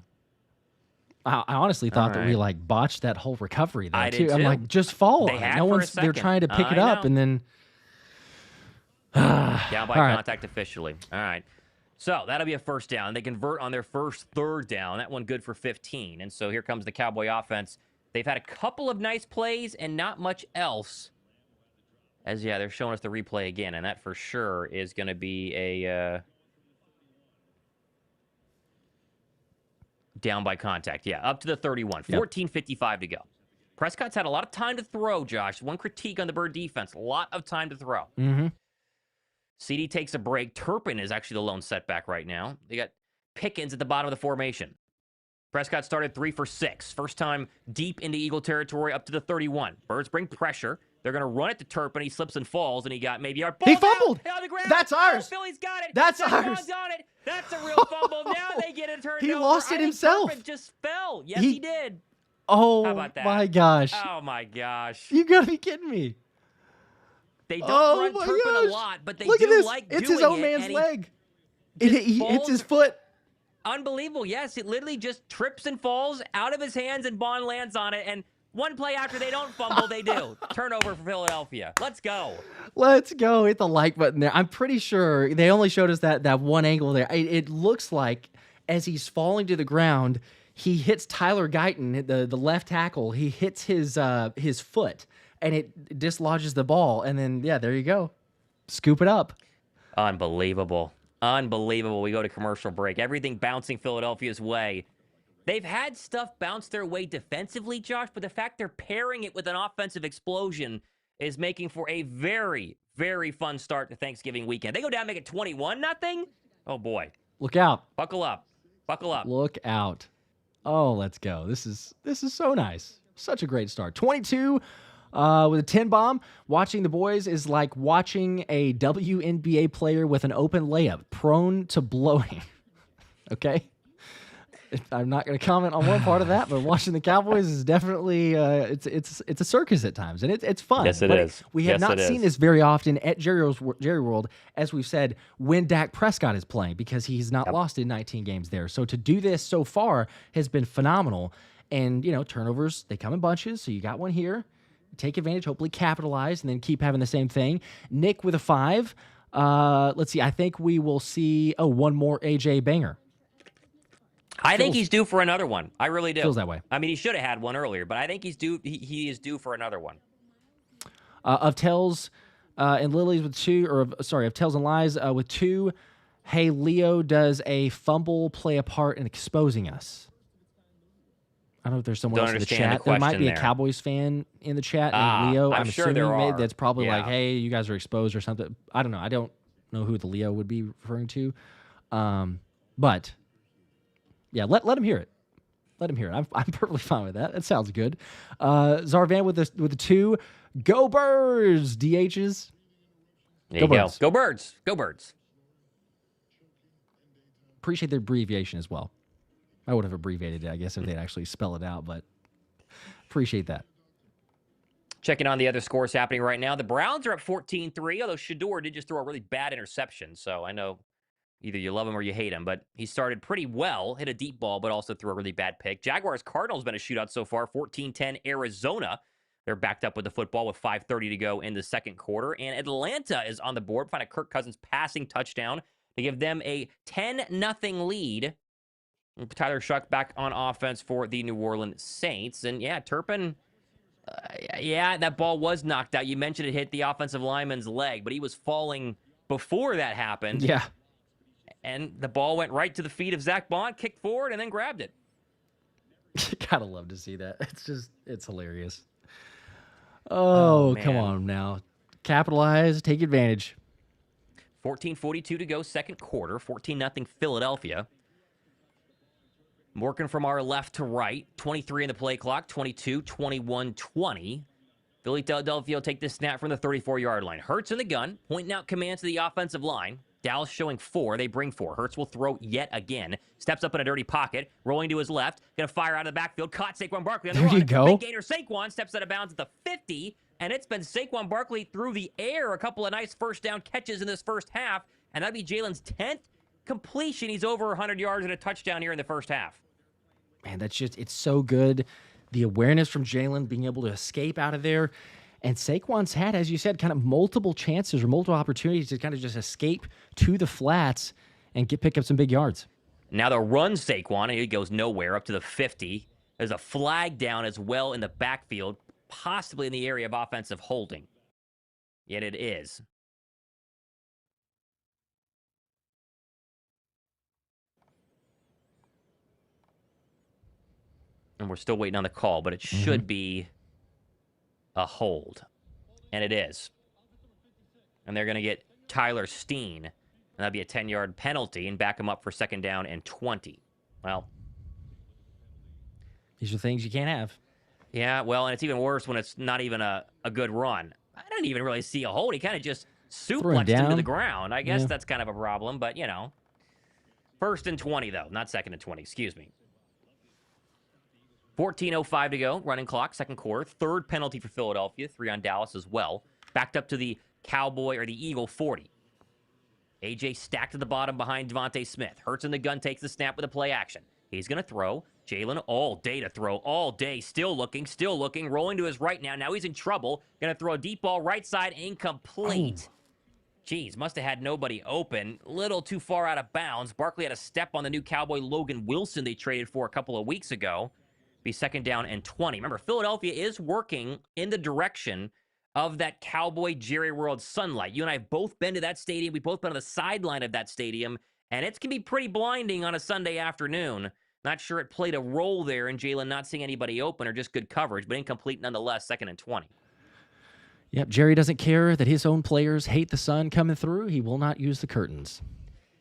Speaker 1: I honestly thought that we
Speaker 2: right.
Speaker 1: botched that whole recovery there,
Speaker 2: I
Speaker 1: too.
Speaker 2: did
Speaker 1: I'm
Speaker 2: too.
Speaker 1: like, just fall
Speaker 2: They
Speaker 1: on
Speaker 2: had
Speaker 1: it. No
Speaker 2: for a
Speaker 1: one's, they're
Speaker 2: second.
Speaker 1: trying to pick it
Speaker 2: I
Speaker 1: up,
Speaker 2: know.
Speaker 1: and then...
Speaker 2: Down by
Speaker 1: All right.
Speaker 2: contact officially. All right. So that'll be a first down. They convert on their first 3rd down. That one good for 15. And so here comes the Cowboy offense. They've had a couple of nice plays and not much else. As, yeah, they're showing us the replay again. And that for sure is going to be a down by contact. Yeah, up to the 31. 14:55 to go. Prescott's had a lot of time to throw, Josh. One critique on the Bird defense. A lot of time to throw.
Speaker 1: Mm-hmm.
Speaker 2: Ceedee takes a break. Turpin is actually the lone setback right now. They got Pickens at the bottom of the formation. Prescott started 3 for 6. First time deep into Eagle territory up to the 31. Birds bring pressure. They're going to run it to Turpin. He slips and falls, and he got maybe our ball.
Speaker 1: He fumbled.
Speaker 2: On the ground.
Speaker 1: That's ours.
Speaker 2: Oh, Philly's got it.
Speaker 1: That's
Speaker 2: Saquon's
Speaker 1: ours.
Speaker 2: on it. That's a real fumble. Now they get it turned
Speaker 1: He
Speaker 2: over.
Speaker 1: lost it
Speaker 2: I think
Speaker 1: himself.
Speaker 2: Turpin just fell. Yes, he did.
Speaker 1: Oh,
Speaker 2: How about that?
Speaker 1: my gosh.
Speaker 2: Oh, my gosh.
Speaker 1: You gotta be kidding me.
Speaker 2: They don't run Turpin a lot, but they
Speaker 1: Look at
Speaker 2: do
Speaker 1: this.
Speaker 2: like
Speaker 1: It's
Speaker 2: doing
Speaker 1: his own
Speaker 2: it,
Speaker 1: man's
Speaker 2: and
Speaker 1: leg.
Speaker 2: he
Speaker 1: He
Speaker 2: just
Speaker 1: hits his
Speaker 2: falls.
Speaker 1: foot.
Speaker 2: Unbelievable. Yes, it literally just trips and falls out of his hands, and Bond lands on it. And one play after they don't fumble, they do. Turnover for Philadelphia. Let's go.
Speaker 1: Let's go. Hit the like button there. I'm pretty sure they only showed us that one angle there. It looks like as he's falling to the ground, he hits Tyler Guyton, the left tackle. He hits his foot, and it dislodges the ball. And then, yeah, there you go. Scoop it up.
Speaker 2: Unbelievable. Unbelievable. We go to commercial break. Everything bouncing Philadelphia's way. They've had stuff bounce their way defensively, Josh, but the fact they're pairing it with an offensive explosion is making for a very, very fun start to Thanksgiving weekend. They go down and make it 21-0. Oh, boy.
Speaker 1: Look out.
Speaker 2: Buckle up. Buckle up.
Speaker 1: Look out. Oh, let's go. This is so nice. Such a great start. 22 with a 10 bomb. Watching the boys is like watching a WNBA player with an open layup, prone to blowing. Okay? I'm not going to comment on one part of that, but watching the Cowboys is definitely it's a circus at times, and it's fun.
Speaker 2: Yes, it
Speaker 1: but
Speaker 2: is.
Speaker 1: We have
Speaker 2: Yes,
Speaker 1: not
Speaker 2: it
Speaker 1: seen
Speaker 2: is.
Speaker 1: this very often at Jerry World, as we've said, when Dak Prescott is playing, because he's not lost in 19 games there. So to do this so far has been phenomenal. And, turnovers, they come in bunches, so you got one here. Take advantage, hopefully capitalize, and then keep having the same thing. Nick with a 5. Let's see. I think we will see, one more AJ banger.
Speaker 2: I think he's due for another one. I really do.
Speaker 1: Feels that way.
Speaker 2: I mean, he should have had one earlier, but I think he's due. He is due for another one.
Speaker 1: Of Tells and Lilies with 2, of Tells and Lies with 2. Hey, Leo, does a fumble play a part in exposing us? I don't know if there's someone
Speaker 2: Don't
Speaker 1: else in the
Speaker 2: understand the
Speaker 1: chat. There might
Speaker 2: question
Speaker 1: be a
Speaker 2: there.
Speaker 1: Cowboys fan in the chat named Leo.
Speaker 2: I'm sure
Speaker 1: assuming
Speaker 2: there are.
Speaker 1: that's probably like,
Speaker 2: Yeah.
Speaker 1: hey, you guys are exposed or something. I don't know. I don't know who the Leo would be referring to. But yeah, let him hear it. Let him hear it. I'm perfectly fine with that. That sounds good. Zarvan with the 2. Go Birds, DHs.
Speaker 2: There you go. Go Birds. Go Birds.
Speaker 1: Appreciate the abbreviation as well. I would have abbreviated it, I guess, if they'd actually spell it out, but appreciate that.
Speaker 2: Checking on the other scores happening right now. The Browns are up 14-3, although Shador did just throw a really bad interception. So I know either you love him or you hate him, but he started pretty well, hit a deep ball, but also threw a really bad pick. Jaguars-Cardinals been a shootout so far, 14-10 Arizona. They're backed up with the football with 5:30 to go in the second quarter. And Atlanta is on the board. Find a Kirk Cousins passing touchdown to give them a 10-0 lead. Tyler Shuck back on offense for the New Orleans Saints. And yeah, Turpin, that ball was knocked out. You mentioned it hit the offensive lineman's leg, but he was falling before that happened.
Speaker 1: Yeah.
Speaker 2: And the ball went right to the feet of Zach Bond, kicked forward, and then grabbed it.
Speaker 1: Gotta love to see that. It's hilarious. Oh come on now. Capitalize, take advantage.
Speaker 2: 14:42 to go, second quarter. 14-0 Philadelphia. Working from our left to right. 23 in the play clock. 22, 21, 20. Philadelphia will take this snap from the 34-yard line. Hurts in the gun, pointing out commands to the offensive line. Dallas showing 4. They bring 4. Hurts will throw yet again. Steps up in a dirty pocket. Rolling to his left. Going to fire out of the backfield. Caught Saquon Barkley on the run.
Speaker 1: There you go.
Speaker 2: Big gainer Saquon steps out of bounds at the 50. And it's been Saquon Barkley through the air. A couple of nice first down catches in this first half. And that'd be Jalen's 10th completion. He's over 100 yards and a touchdown here in the first half.
Speaker 1: Man, it's so good. The awareness from Jaelan being able to escape out of there. And Saquon's had, as you said, kind of multiple chances or multiple opportunities to kind of just escape to the flats and pick up some big yards.
Speaker 2: Now they'll run Saquon, and he goes nowhere up to the 50. There's a flag down as well in the backfield, possibly in the area of offensive holding. Yet it is. And we're still waiting on the call, but it should be a hold. And it is. And they're going to get Tyler Steen. And that'd be a 10-yard penalty and back him up for second down and 20. Well,
Speaker 1: these are things you can't have.
Speaker 2: Yeah, well, and it's even worse when it's not even a good run. I didn't even really see a hold. He kind of just suplexed him to the ground. I guess that's kind of a problem, but, you know. First and 20, though. Not second and 20. Excuse me. 14:05 to go. Running clock, second quarter. Third penalty for Philadelphia. 3 on Dallas as well. Backed up to the Cowboy or the Eagle 40. AJ stacked at the bottom behind Devontae Smith. Hurts in the gun, takes the snap with a play action. He's going to throw. Jaelan all day to throw. All day. Still looking. Rolling to his right now. Now he's in trouble. Going to throw a deep ball right side. Incomplete. Jeez, must have had nobody open. Little too far out of bounds. Barkley had a step on the new Cowboy Logan Wilson they traded for a couple of weeks ago. Be second down and 20. Remember, Philadelphia is working in the direction of that Cowboy Jerry World sunlight. You and I have both been to that stadium. We've both been on the sideline of that stadium, and it can be pretty blinding on a Sunday afternoon. Not sure it played a role there in Jaelan not seeing anybody open or just good coverage, but incomplete nonetheless, second and 20.
Speaker 1: Yep, Jerry doesn't care that his own players hate the sun coming through. He will not use the curtains.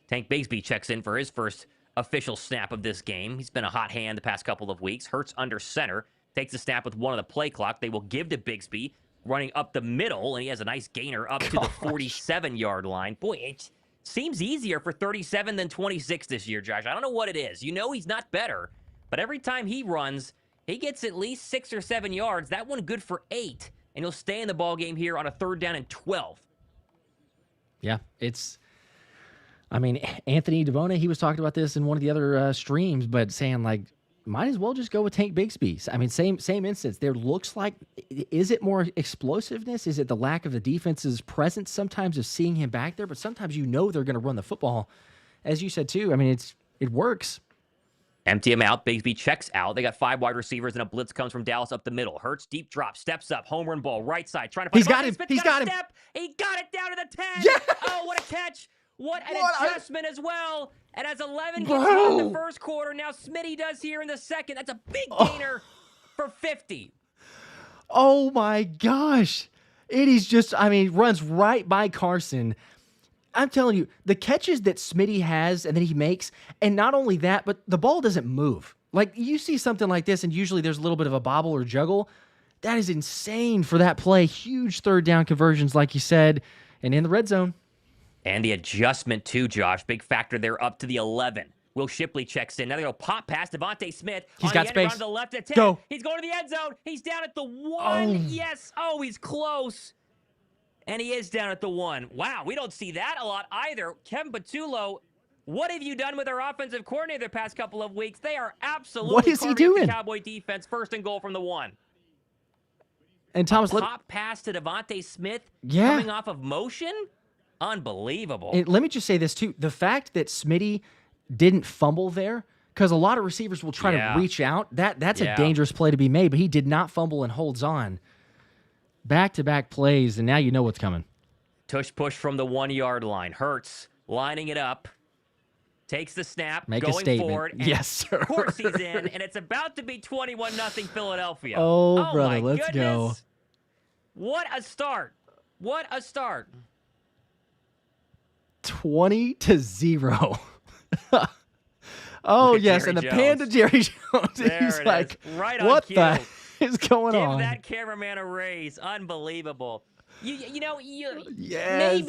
Speaker 2: Tank Bigsby checks in for his first official snap of this game. He's been a hot hand the past couple of weeks. Hurts under center. Takes the snap with one of the play clock. They will give to Bigsby, running up the middle, and he has a nice gainer up to the 47-yard line. Boy, it seems easier for 37 than 26 this year, Josh. I don't know what it is. You know he's not better, but every time he runs, he gets at least 6 or 7 yards. That one good for 8, and he'll stay in the ball game here on a third down and 12.
Speaker 1: Yeah, Anthony DeVona, he was talking about this in one of the other streams, but saying, like, might as well just go with Tank Bigsby. I mean, same instance. There looks like, is it more explosiveness? Is it the lack of the defense's presence sometimes of seeing him back there? But sometimes you know they're going to run the football. As you said, too, I mean, it works.
Speaker 2: Empty him out. Bigsby checks out. They got 5 wide receivers, and a blitz comes from Dallas up the middle. Hurts, deep drop, steps up, home run ball, right side, trying to find
Speaker 1: He's got him. He's got him.
Speaker 2: He got it down to the 10.
Speaker 1: Yes!
Speaker 2: Oh, what a catch. What an adjustment as well. And as 11 gets out in the first quarter, now Smitty does here in the second. That's a big gainer for 50.
Speaker 1: Oh, my gosh. It is just, runs right by Carson. I'm telling you, the catches that Smitty has and that he makes, and not only that, but the ball doesn't move. Like, you see something like this, and usually there's a little bit of a bobble or juggle. That is insane for that play. Huge third down conversions, like you said, and in the red zone.
Speaker 2: And the adjustment, too, Josh. Big factor there up to the 11. Will Shipley checks in. Now they go pop pass. Devontae Smith.
Speaker 1: He's got space.
Speaker 2: To the left at 10.
Speaker 1: Go.
Speaker 2: He's going to the end zone. He's down at the 1.
Speaker 1: Oh.
Speaker 2: Yes. Oh, he's close. And he is down at the 1. Wow, we don't see that a lot either. Kevin Patullo, what have you done with our offensive coordinator the past couple of weeks? They are absolutely
Speaker 1: what is he doing?
Speaker 2: The Cowboy defense, 1st and goal from the 1.
Speaker 1: And Thomas,
Speaker 2: pop pass to Devontae Smith coming off of motion? Unbelievable.
Speaker 1: And let me just say this, too. The fact that Smitty didn't fumble there, because a lot of receivers will try to reach out. That's a dangerous play to be made, but he did not fumble and holds on. Back-to-back plays, and now you know what's coming.
Speaker 2: Tush push from the 1-yard line. Hurts lining it up. Takes the snap.
Speaker 1: Make
Speaker 2: going
Speaker 1: a statement.
Speaker 2: Forward,
Speaker 1: yes, sir.
Speaker 2: Of course he's in, and it's about to be 21-0 Philadelphia.
Speaker 1: Oh brother, let's go.
Speaker 2: What a start. What a start.
Speaker 1: 20-0. Oh, yes, and the Panda Jerry Jones. He's like, what the is going on?
Speaker 2: Give that cameraman a raise. Unbelievable.
Speaker 1: Yes.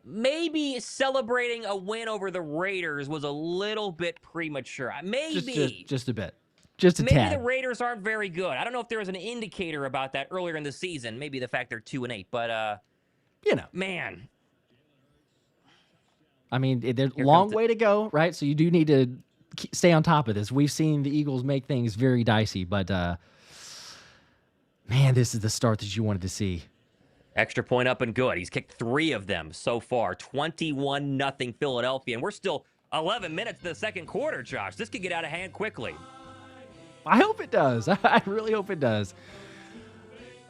Speaker 2: Maybe celebrating a win over the Raiders was a little bit premature. Maybe.
Speaker 1: Just a bit. Just a tad.
Speaker 2: Maybe the Raiders aren't very good. I don't know if there was an indicator about that earlier in the season. Maybe the fact they're 2-8, but man.
Speaker 1: I mean, there's a long way to go, right? So you do need to stay on top of this. We've seen the Eagles make things very dicey, but man, this is the start that you wanted to see.
Speaker 2: Extra point up and good. He's kicked 3 of them so far. 21-0 Philadelphia, and we're still 11 minutes in the second quarter, Josh. This could get out of hand quickly.
Speaker 1: I hope it does. I really hope it does.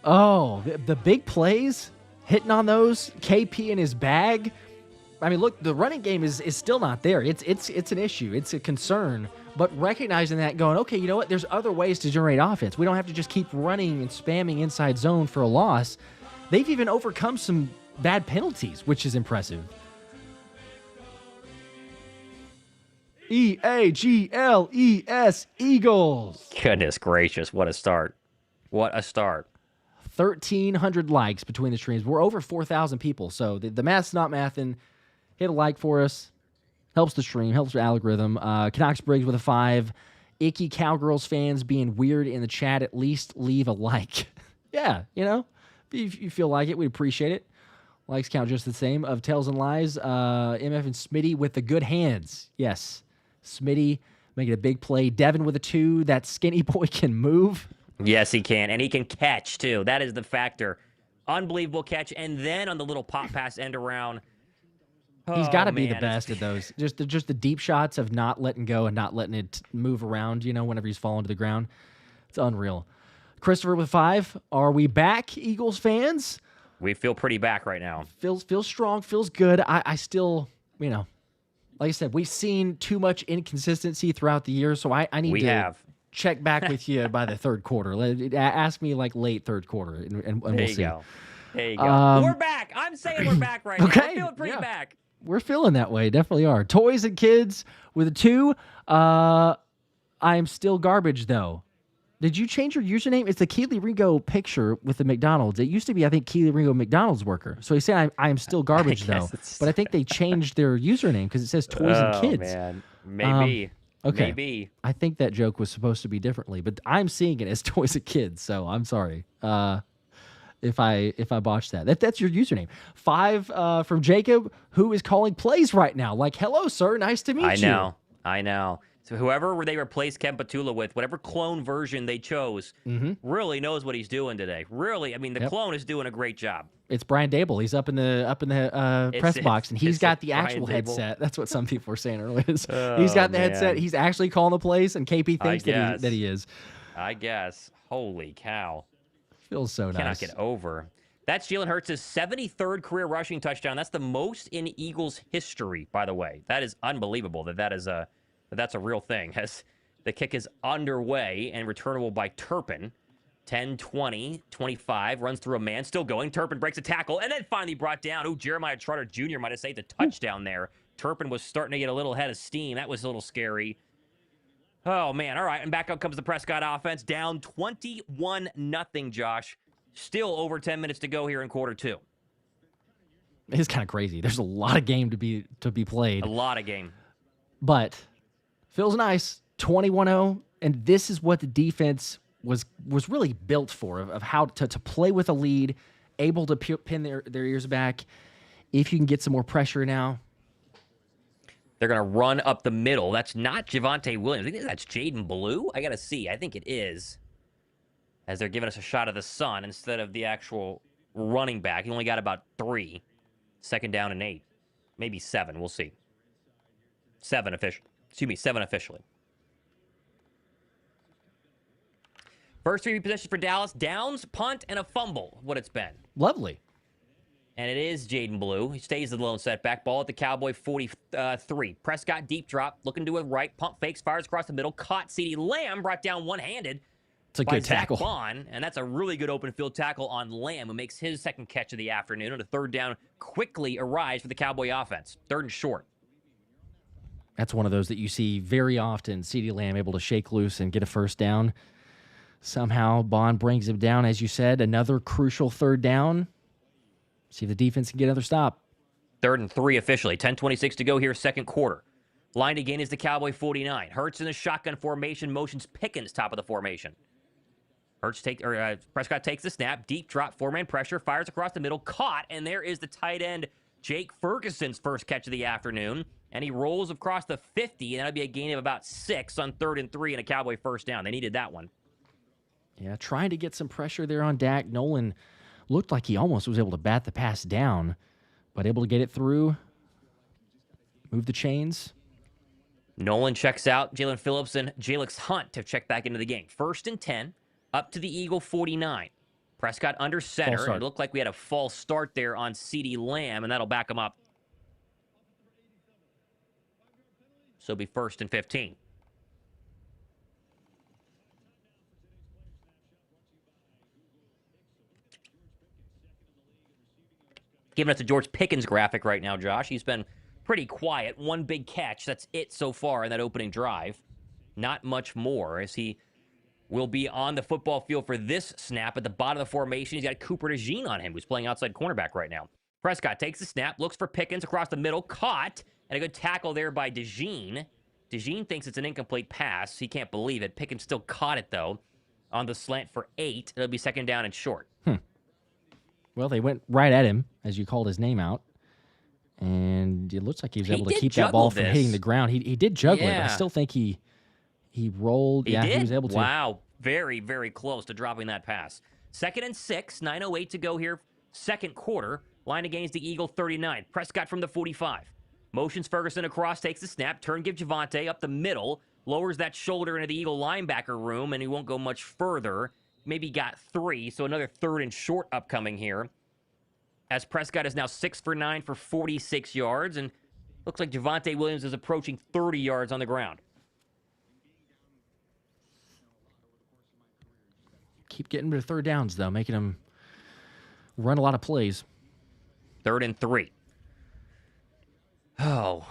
Speaker 1: Oh, the big plays, hitting on those, KP in his bag. I mean, look, the running game is still not there. It's an issue. It's a concern. But recognizing that, going, okay, you know what? There's other ways to generate offense. We don't have to just keep running and spamming inside zone for a loss. They've even overcome some bad penalties, which is impressive. EAGLES, Eagles.
Speaker 2: Goodness gracious, what a start. What a start.
Speaker 1: 1,300 likes between the streams. We're over 4,000 people, so the math's not mathing. Hit a like for us. Helps the stream, helps the algorithm. Canucks Briggs with a 5. Icky Cowgirls fans being weird in the chat, at least leave a like. Yeah, if you feel like it, we appreciate it. Likes count just the same. Of Tales and Lies, MF and Smitty with the good hands. Yes, Smitty making a big play. Devin with a 2. That skinny boy can move.
Speaker 2: Yes, he can, and he can catch, too. That is the factor. Unbelievable catch, and then on the little pop pass end around.
Speaker 1: He's got to be the best at those. Just the deep shots of not letting go and not letting it move around, whenever he's falling to the ground. It's unreal. Christopher with 5. Are we back, Eagles fans?
Speaker 2: We feel pretty back right now.
Speaker 1: Feels strong, feels good. I still, like I said, we've seen too much inconsistency throughout the year, so I need to check back with you by the third quarter. Ask me like late third quarter, and we'll see.
Speaker 2: There you go. We're back. I'm saying we're back right now. We're feeling pretty back.
Speaker 1: We're feeling that way. Definitely are. Toys and Kids with a 2. I am still garbage, though. Did you change your username? It's the Keely Ringo picture with the McDonald's. It used to be, I think, Keely Ringo McDonald's worker. So he said, I am still garbage, though. But I think they changed their username because it says Toys and Kids. Oh, man.
Speaker 2: Maybe.
Speaker 1: Okay.
Speaker 2: Maybe.
Speaker 1: I think that joke was supposed to be differently, but I'm seeing it as Toys and Kids, so I'm sorry if I botched that. That's your username. 5 from Jacob, who is calling plays right now. Like, hello, sir. Nice to meet you.
Speaker 2: I know. So whoever they replaced Ken Patullo with, whatever clone version they chose, really knows what he's doing today. Really, I mean, the clone is doing a great job.
Speaker 1: It's Brian Dable. He's up in the press box, and he's got the actual headset. That's what some people were saying earlier. He's got the headset. He's actually calling the plays, and KP thinks that he is.
Speaker 2: I guess. Holy cow.
Speaker 1: Feels so nice.
Speaker 2: Cannot get over. That's Jalen Hurts' 73rd career rushing touchdown. That's the most in Eagles history, by the way. That is unbelievable that's a real thing. As the kick is underway and returnable by Turpin. 10, 20, 25, runs through a man, still going. Turpin breaks a tackle, and then finally brought down. Ooh, Jeremiah Trotter Jr. might have saved a touchdown there. Turpin was starting to get a little head of steam. That was a little scary. Oh, man. All right, and back up comes the Prescott offense. Down 21-0, Josh. Still over 10 minutes to go here in quarter two.
Speaker 1: It's kind of crazy. There's a lot of game to be played.
Speaker 2: A lot of game.
Speaker 1: But feels nice. 21-0, and this is what the defense was really built for, of how to play with a lead, able to pin their ears back. If you can get some more pressure now.
Speaker 2: They're going to run up the middle. That's not Javonte Williams. I think that's Jaden Blue. I got to see. I think it is. As they're giving us a shot of the sun instead of the actual running back. He only got about 3. 2nd down and 8. Maybe 7. We'll see. 7 officially. First 3 possessions for Dallas. Downs, punt, and a fumble. What it's been.
Speaker 1: Lovely.
Speaker 2: And it is Jaden Blue. He stays the lone setback. Ball at the Cowboy 43. Prescott deep drop. Looking to his right. Pump fakes. Fires across the middle. Caught Ceedee Lamb. Brought down one-handed.
Speaker 1: It's a good tackle.
Speaker 2: Zach Bond, and that's a really good open field tackle on Lamb, who makes his second catch of the afternoon. And a 3rd down quickly arrives for the Cowboy offense. 3rd and short.
Speaker 1: That's one of those that you see very often. Ceedee Lamb able to shake loose and get a 1st down. Somehow Bond brings him down, as you said. Another crucial 3rd down. See if the defense can get another stop.
Speaker 2: 3rd and 3 officially. 10:26 to go here, 2nd quarter. Line again is the Cowboy 49. Hurts in the shotgun formation, motions Pickens top of the formation. Prescott takes the snap, deep drop, 4-man pressure, fires across the middle, caught, and there is the tight end, Jake Ferguson's first catch of the afternoon, and he rolls across the 50, and that'll be a gain of about 6 on 3rd and 3 and a Cowboy 1st down. They needed that one.
Speaker 1: Yeah, trying to get some pressure there on Dak. Nolan looked like he almost was able to bat the pass down, but able to get it through, move the chains.
Speaker 2: Nolan checks out. Jaelan Phillips and Jalix Hunt have checked back into the game. 1st and 10. Up to the Eagle 49. Prescott under center. It looked like we had a false start there on Ceedee Lamb, and that'll back him up. So it'll be 1st and 15. Giving us a George Pickens graphic right now, Josh. He's been pretty quiet. 1 big catch. That's it so far in that opening drive. Not much more as he will be on the football field for this snap at the bottom of the formation. He's got Cooper DeJean on him, who's playing outside cornerback right now. Prescott takes the snap, looks for Pickens across the middle, caught, and a good tackle there by DeJean. DeJean thinks it's an incomplete pass. He can't believe it. Pickens still caught it, though, on the slant for 8. It'll be 2nd down and short.
Speaker 1: Well, they went right at him, as you called his name out. And it looks like he was able to keep that ball from hitting the ground. He did juggle it, but I still think he rolled.
Speaker 2: He
Speaker 1: was able to.
Speaker 2: Wow. Very, very close to dropping that pass. 2nd and 6. 9:08 to go here. 2nd quarter. Line against the Eagle 39. Prescott from the 45. Motions Ferguson across, takes the snap. Turn, give Javonte up the middle. Lowers that shoulder into the Eagle linebacker room, and he won't go much further. Maybe got 3, so another 3rd and short upcoming here. As Prescott is now 6 for 9 for 46 yards, and looks like Javonte Williams is approaching 30 yards on the ground.
Speaker 1: Keep getting to 3rd downs, though, making them run a lot of plays.
Speaker 2: 3rd and 3. Oh,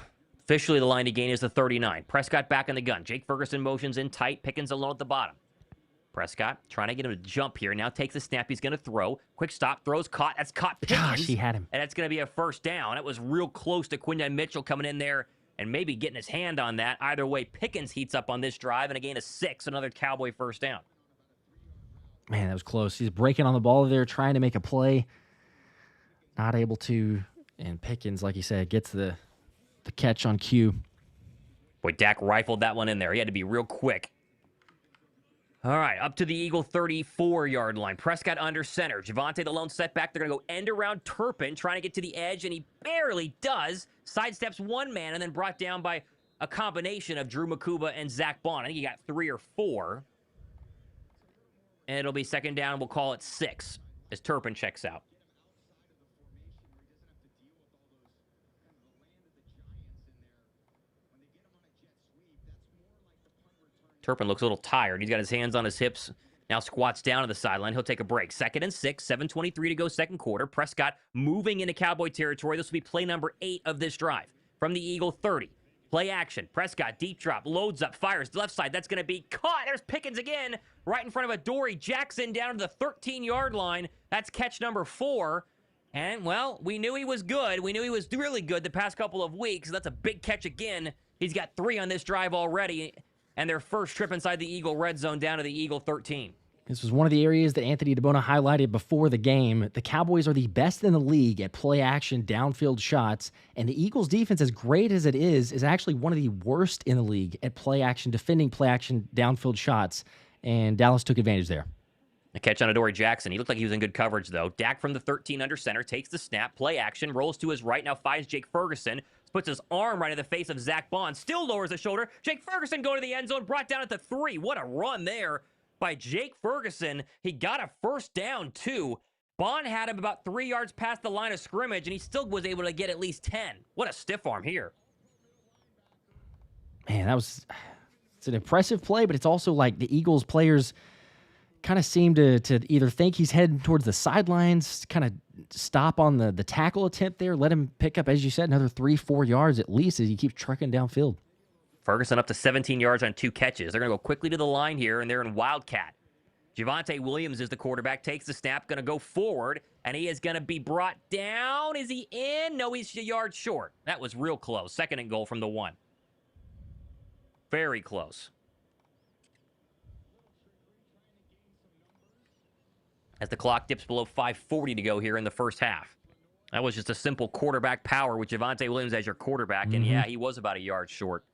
Speaker 2: officially the line to gain is the 39. Prescott back in the gun. Jake Ferguson motions in tight. Pickens alone at the bottom. Prescott trying to get him to jump here. Now takes the snap. He's going to throw. Quick stop. Throws caught. That's caught Pickens.
Speaker 1: Gosh, he had him.
Speaker 2: And that's going to be a 1st down. It was real close to Quinton Mitchell coming in there and maybe getting his hand on that. Either way, Pickens heats up on this drive and a gain of 6. Another Cowboy 1st down.
Speaker 1: Man, that was close. He's breaking on the ball there, trying to make a play. Not able to. And Pickens, like you said, gets the catch on cue.
Speaker 2: Boy, Dak rifled that one in there. He had to be real quick. All right, up to the Eagle 34-yard line. Prescott under center. Javonte the lone setback. They're going to go end around Turpin, trying to get to the edge, and he barely does. Sidesteps 1 man and then brought down by a combination of Drew Makuba and Zach Bond. I think he got 3 or 4. And it'll be 2nd down. We'll call it 6 as Turpin checks out. Turpin looks a little tired. He's got his hands on his hips. Now squats down to the sideline. He'll take a break. 2nd and 6, 7:23 to go second quarter. Prescott moving into Cowboy territory. This will be play number 8 of this drive. From the Eagle 30. Play action. Prescott deep drop. Loads up. Fires left side. That's going to be caught. There's Pickens again. Right in front of Adoree Jackson down to the 13-yard line. That's catch number 4. And, well, we knew he was good. We knew he was really good the past couple of weeks. That's a big catch again. He's got 3 on this drive already. And their first trip inside the Eagle red zone down to the Eagle 13.
Speaker 1: This was one of the areas that Anthony DeBona highlighted before the game. The Cowboys are the best in the league at play-action downfield shots, and the Eagles' defense, as great as it is actually one of the worst in the league at play-action, defending play-action downfield shots, and Dallas took advantage there.
Speaker 2: A catch on Adoree Jackson. He looked like he was in good coverage, though. Dak from the 13 under center, takes the snap, play action, rolls to his right, now finds Jake Ferguson, puts his arm right in the face of Zach Bond, still lowers the shoulder. Jake Ferguson going to the end zone, brought down at the 3. What a run there by Jake Ferguson. He got a first down, too. Bond had him about 3 yards past the line of scrimmage, and he still was able to get at least 10. What a stiff arm here.
Speaker 1: Man, it's an impressive play, but it's also like the Eagles players kind of seem to either think he's heading towards the sidelines, kind of stop on the tackle attempt there, let him pick up, as you said, another 3-4 yards at least as he keeps trucking downfield.
Speaker 2: Ferguson up to 17 yards on 2 catches. They're going to go quickly to the line here, and they're in Wildcat. Javonte Williams is the quarterback, takes the snap, going to go forward, and he is going to be brought down. Is he in? No, he's a yard short. That was real close. 2nd and goal from the 1. Very close. As the clock dips below 5:40 to go here in the first half. That was just a simple quarterback power with Javonte Williams as your quarterback, and yeah, he was about a yard short.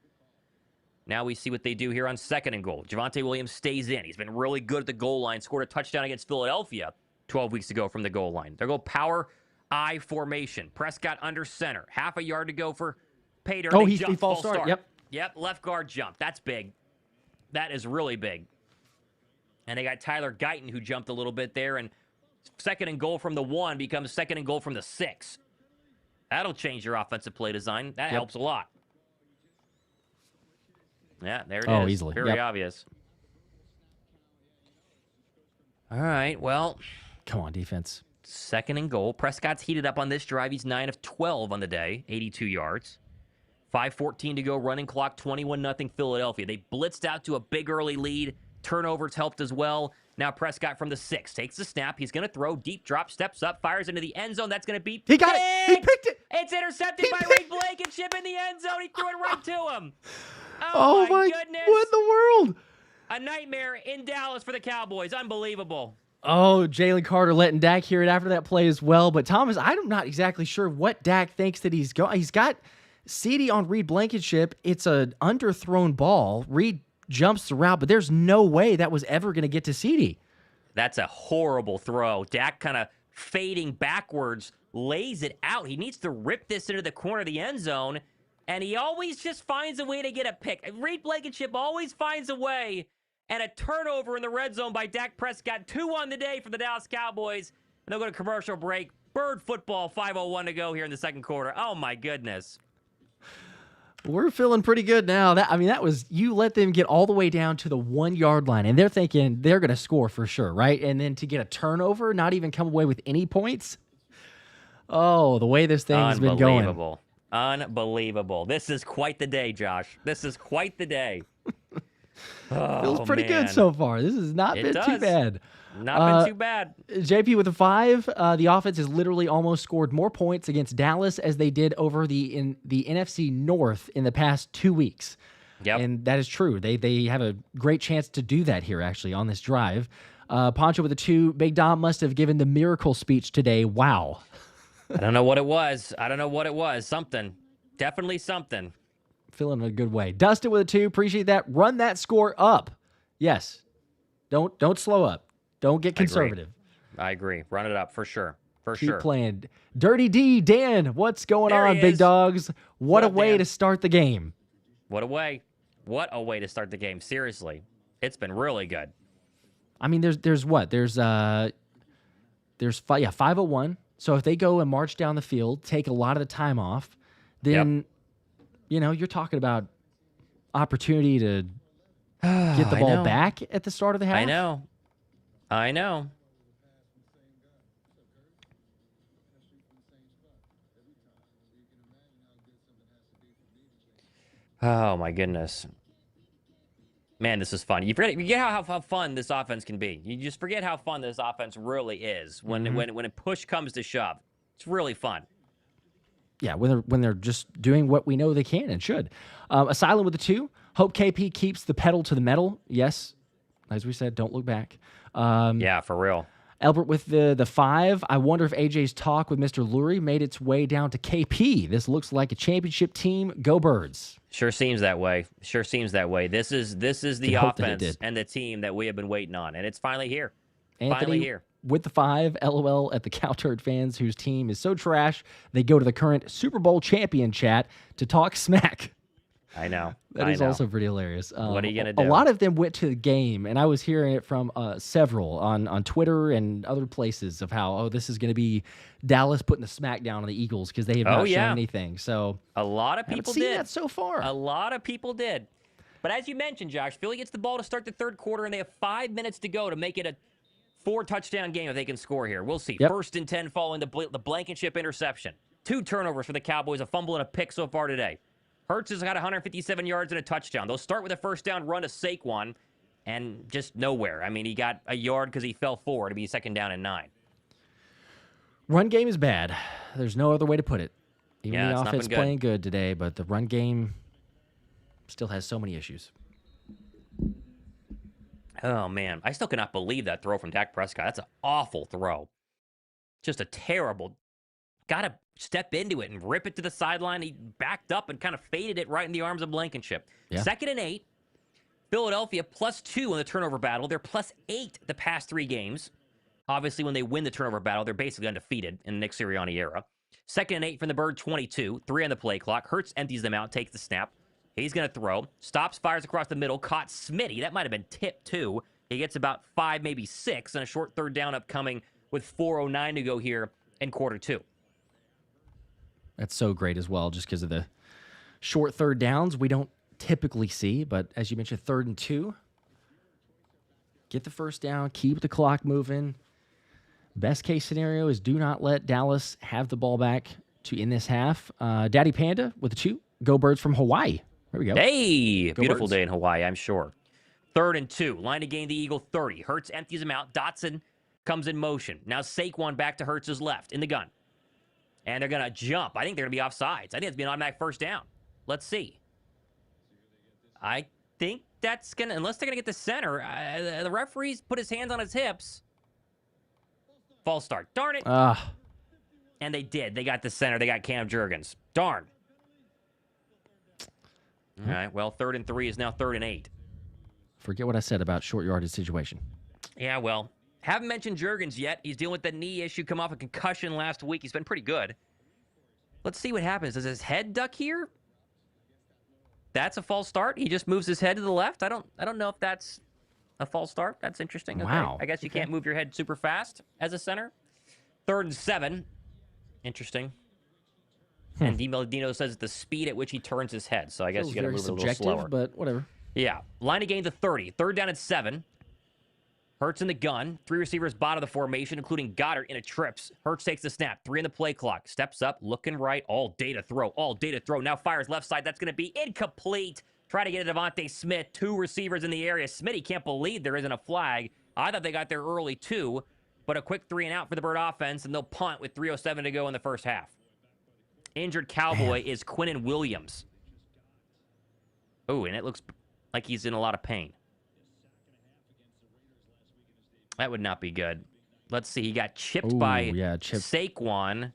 Speaker 2: Now we see what they do here on 2nd and goal. Javonte Williams stays in. He's been really good at the goal line, scored a touchdown against Philadelphia 12 weeks ago from the goal line. They'll go power I formation. Prescott under center. Half a yard to go for Pater.
Speaker 1: Oh, he false start.
Speaker 2: Yep, left guard jump. That's big. That is really big. And they got Tyler Guyton, who jumped a little bit there, and 2nd and goal from the 1 becomes 2nd and goal from the 6. That'll change your offensive play design. That helps a lot. Yeah, there it is.
Speaker 1: Oh, easily.
Speaker 2: Very obvious. All right, well.
Speaker 1: Come on, defense.
Speaker 2: 2nd and goal. Prescott's heated up on this drive. He's 9 of 12 on the day, 82 yards. 5:14 to go, running clock, 21-0 Philadelphia. They blitzed out to a big early lead. Turnovers helped as well. Now Prescott from the 6 takes the snap. He's going to throw, deep drop, steps up, fires into the end zone. That's going to be
Speaker 1: He got it. He picked it.
Speaker 2: It's intercepted by Reed Blankenship in the end zone. He threw it right to him.
Speaker 1: Oh my
Speaker 2: goodness.
Speaker 1: What in the world?
Speaker 2: A nightmare in Dallas for the Cowboys. Unbelievable.
Speaker 1: Oh, Jalen Carter letting Dak hear it after that play as well. But Thomas, I'm not exactly sure what Dak thinks that he's going. He's got Ceedee on Reed Blankenship. It's an underthrown ball. Reed jumps the route, but there's no way that was ever going to get to Ceedee.
Speaker 2: That's a horrible throw. Dak kind of fading backwards, lays it out. He needs to rip this into the corner of the end zone, and he always just finds a way to get a pick. Reed Blankenship always finds a way, and a turnover in the red zone by Dak Prescott. 2 on the day for the Dallas Cowboys, and they'll go to commercial break. Bird football, 5:01 to go here in the second quarter. Oh, my goodness.
Speaker 1: We're feeling pretty good now. That was, you let them get all the way down to the 1 yard line, and they're thinking they're going to score for sure, right? And then to get a turnover, not even come away with any points. Oh, the way this thing's been going.
Speaker 2: Unbelievable. This is quite the day, Josh. This is quite the day.
Speaker 1: Feels pretty good so far. This has not been too bad.
Speaker 2: Not been too bad.
Speaker 1: JP with a 5. The offense has literally almost scored more points against Dallas as they did over in the NFC North in the past 2 weeks.
Speaker 2: Yep.
Speaker 1: And that is true. They have a great chance to do that here, actually, on this drive. Poncho with a 2. Big Dom must have given the miracle speech today. Wow.
Speaker 2: I don't know what it was. Something. Definitely something.
Speaker 1: Feeling in a good way. Dustin with a 2. Appreciate that. Run that score up. Yes. Don't slow up. Don't get conservative.
Speaker 2: I agree. Run it up for sure.
Speaker 1: Keep playing. Dirty D, Dan, what's going on, big dogs? What a way to start the game.
Speaker 2: What a way. What a way to start the game. Seriously. It's been really good.
Speaker 1: I mean, there's what? There's 5:01. So if they go and march down the field, take a lot of the time off, then you're talking about opportunity to get the ball back at the start of the half.
Speaker 2: I know. I know. Oh, my goodness. Man, this is fun. You forget how fun this offense can be. You just forget how fun this offense really is when a push comes to shove. It's really fun.
Speaker 1: Yeah, when they're just doing what we know they can and should. Asylum with the 2. Hope KP keeps the pedal to the metal. Yes, as we said, don't look back.
Speaker 2: Yeah, for real.
Speaker 1: Albert with the 5. I wonder if AJ's talk with Mr. Lurie made its way down to KP. This looks like a championship team. Go Birds.
Speaker 2: Sure seems that way. Sure seems that way. This is the offense and the team that we have been waiting on, and it's finally here.
Speaker 1: Anthony
Speaker 2: finally here.
Speaker 1: With the 5. LOL at the Cowturd fans whose team is so trash they go to the current Super Bowl champion chat to talk smack.
Speaker 2: I know.
Speaker 1: That is also pretty hilarious.
Speaker 2: What are you going to do?
Speaker 1: A lot of them went to the game, and I was hearing it from several on Twitter and other places of how, this is going to be Dallas putting the smack down on the Eagles because they have not shown anything. So
Speaker 2: a lot of people
Speaker 1: did
Speaker 2: that
Speaker 1: so far.
Speaker 2: A lot of people did. But as you mentioned, Josh, Philly gets the ball to start the third quarter, and they have 5 minutes to go to make it a 4-touchdown game if they can score here. We'll see.
Speaker 1: Yep.
Speaker 2: 1st and 10 following the Blankenship interception. 2 turnovers for the Cowboys, a fumble and a pick so far today. Hurts has got 157 yards and a touchdown. They'll start with a first down run to Saquon, and just nowhere. I mean, he got a yard because he fell forward to be 2nd down and 9.
Speaker 1: Run game is bad. There's no other way to put it. Even
Speaker 2: Yeah,
Speaker 1: the
Speaker 2: it's not
Speaker 1: offense
Speaker 2: been good.
Speaker 1: playing good today, but the run game still has so many issues.
Speaker 2: Oh, man. I still cannot believe that throw from Dak Prescott. That's an awful throw. Just a terrible. Got to step into it and rip it to the sideline. He backed up and kind of faded it right in the arms of Blankenship.
Speaker 1: Yeah.
Speaker 2: 2nd and 8. Philadelphia +2 in the turnover battle. They're +8 the past 3 games. Obviously, when they win the turnover battle, they're basically undefeated in the Nick Sirianni era. 2nd and 8 from the Bird, 22. 3 on the play clock. Hurts empties them out, takes the snap. He's going to throw. Stops, fires across the middle. Caught Smitty. That might have been tipped, too. He gets about 5, maybe 6, and a short 3rd down upcoming with 4:09 to go here in quarter 2.
Speaker 1: That's so great as well, just because of the short 3rd downs we don't typically see. But as you mentioned, 3rd and 2. Get the first down. Keep the clock moving. Best case scenario is do not let Dallas have the ball back to end this half. Daddy Panda with the 2. Go Birds from Hawaii. There we go.
Speaker 2: Hey,
Speaker 1: Go
Speaker 2: beautiful
Speaker 1: Birds.
Speaker 2: day in Hawaii, I'm sure. 3rd and 2. Line to gain the Eagle 30. Hurts empties him out. Dotson comes in motion. Now Saquon back to Hurts' left in the gun. And they're going to jump. I think they're going to be offsides. I think it's going to be an automatic first down. Let's see. I think that's going to, unless they're going to get the center, the referee's put his hands on his hips. False start. Darn it. And they did. They got the center. They got Cam Jurgens. Darn. All right. Well, 3rd and 3 is now 3rd and 8.
Speaker 1: Forget what I said about short yardage situation.
Speaker 2: Yeah, well, haven't mentioned Jurgens yet. He's dealing with the knee issue, come off a concussion last week. He's been pretty good. Let's see what happens. Does his head duck here? That's a false start. He just moves his head to the left. I don't know if that's a false start. That's interesting. Okay.
Speaker 1: Wow.
Speaker 2: I guess you can't move your head super fast as a center. 3rd and 7. Interesting. And Dino says the speed at which he turns his head. So I guess
Speaker 1: Feels
Speaker 2: you got to
Speaker 1: very
Speaker 2: move it a little
Speaker 1: subjective,
Speaker 2: slower.
Speaker 1: but whatever.
Speaker 2: Yeah. Line of gain to 30. 3rd down and 7. Hurts in the gun. 3 receivers bottom of the formation, including Goddard in a trips. Hurts takes the snap. 3 in the play clock. Steps up, looking right. All day to throw. All day to throw. Now fires left side. That's going to be incomplete. Try to get to Devontae Smith. 2 receivers in the area. Smitty can't believe there isn't a flag. I thought they got there early too, but a quick 3 and out for the Bird offense, and they'll punt with 3:07 to go in the first half. Injured Cowboy is Quinnen Williams. Oh, and it looks like he's in a lot of pain. That would not be good. Let's see. He got chipped by Saquon,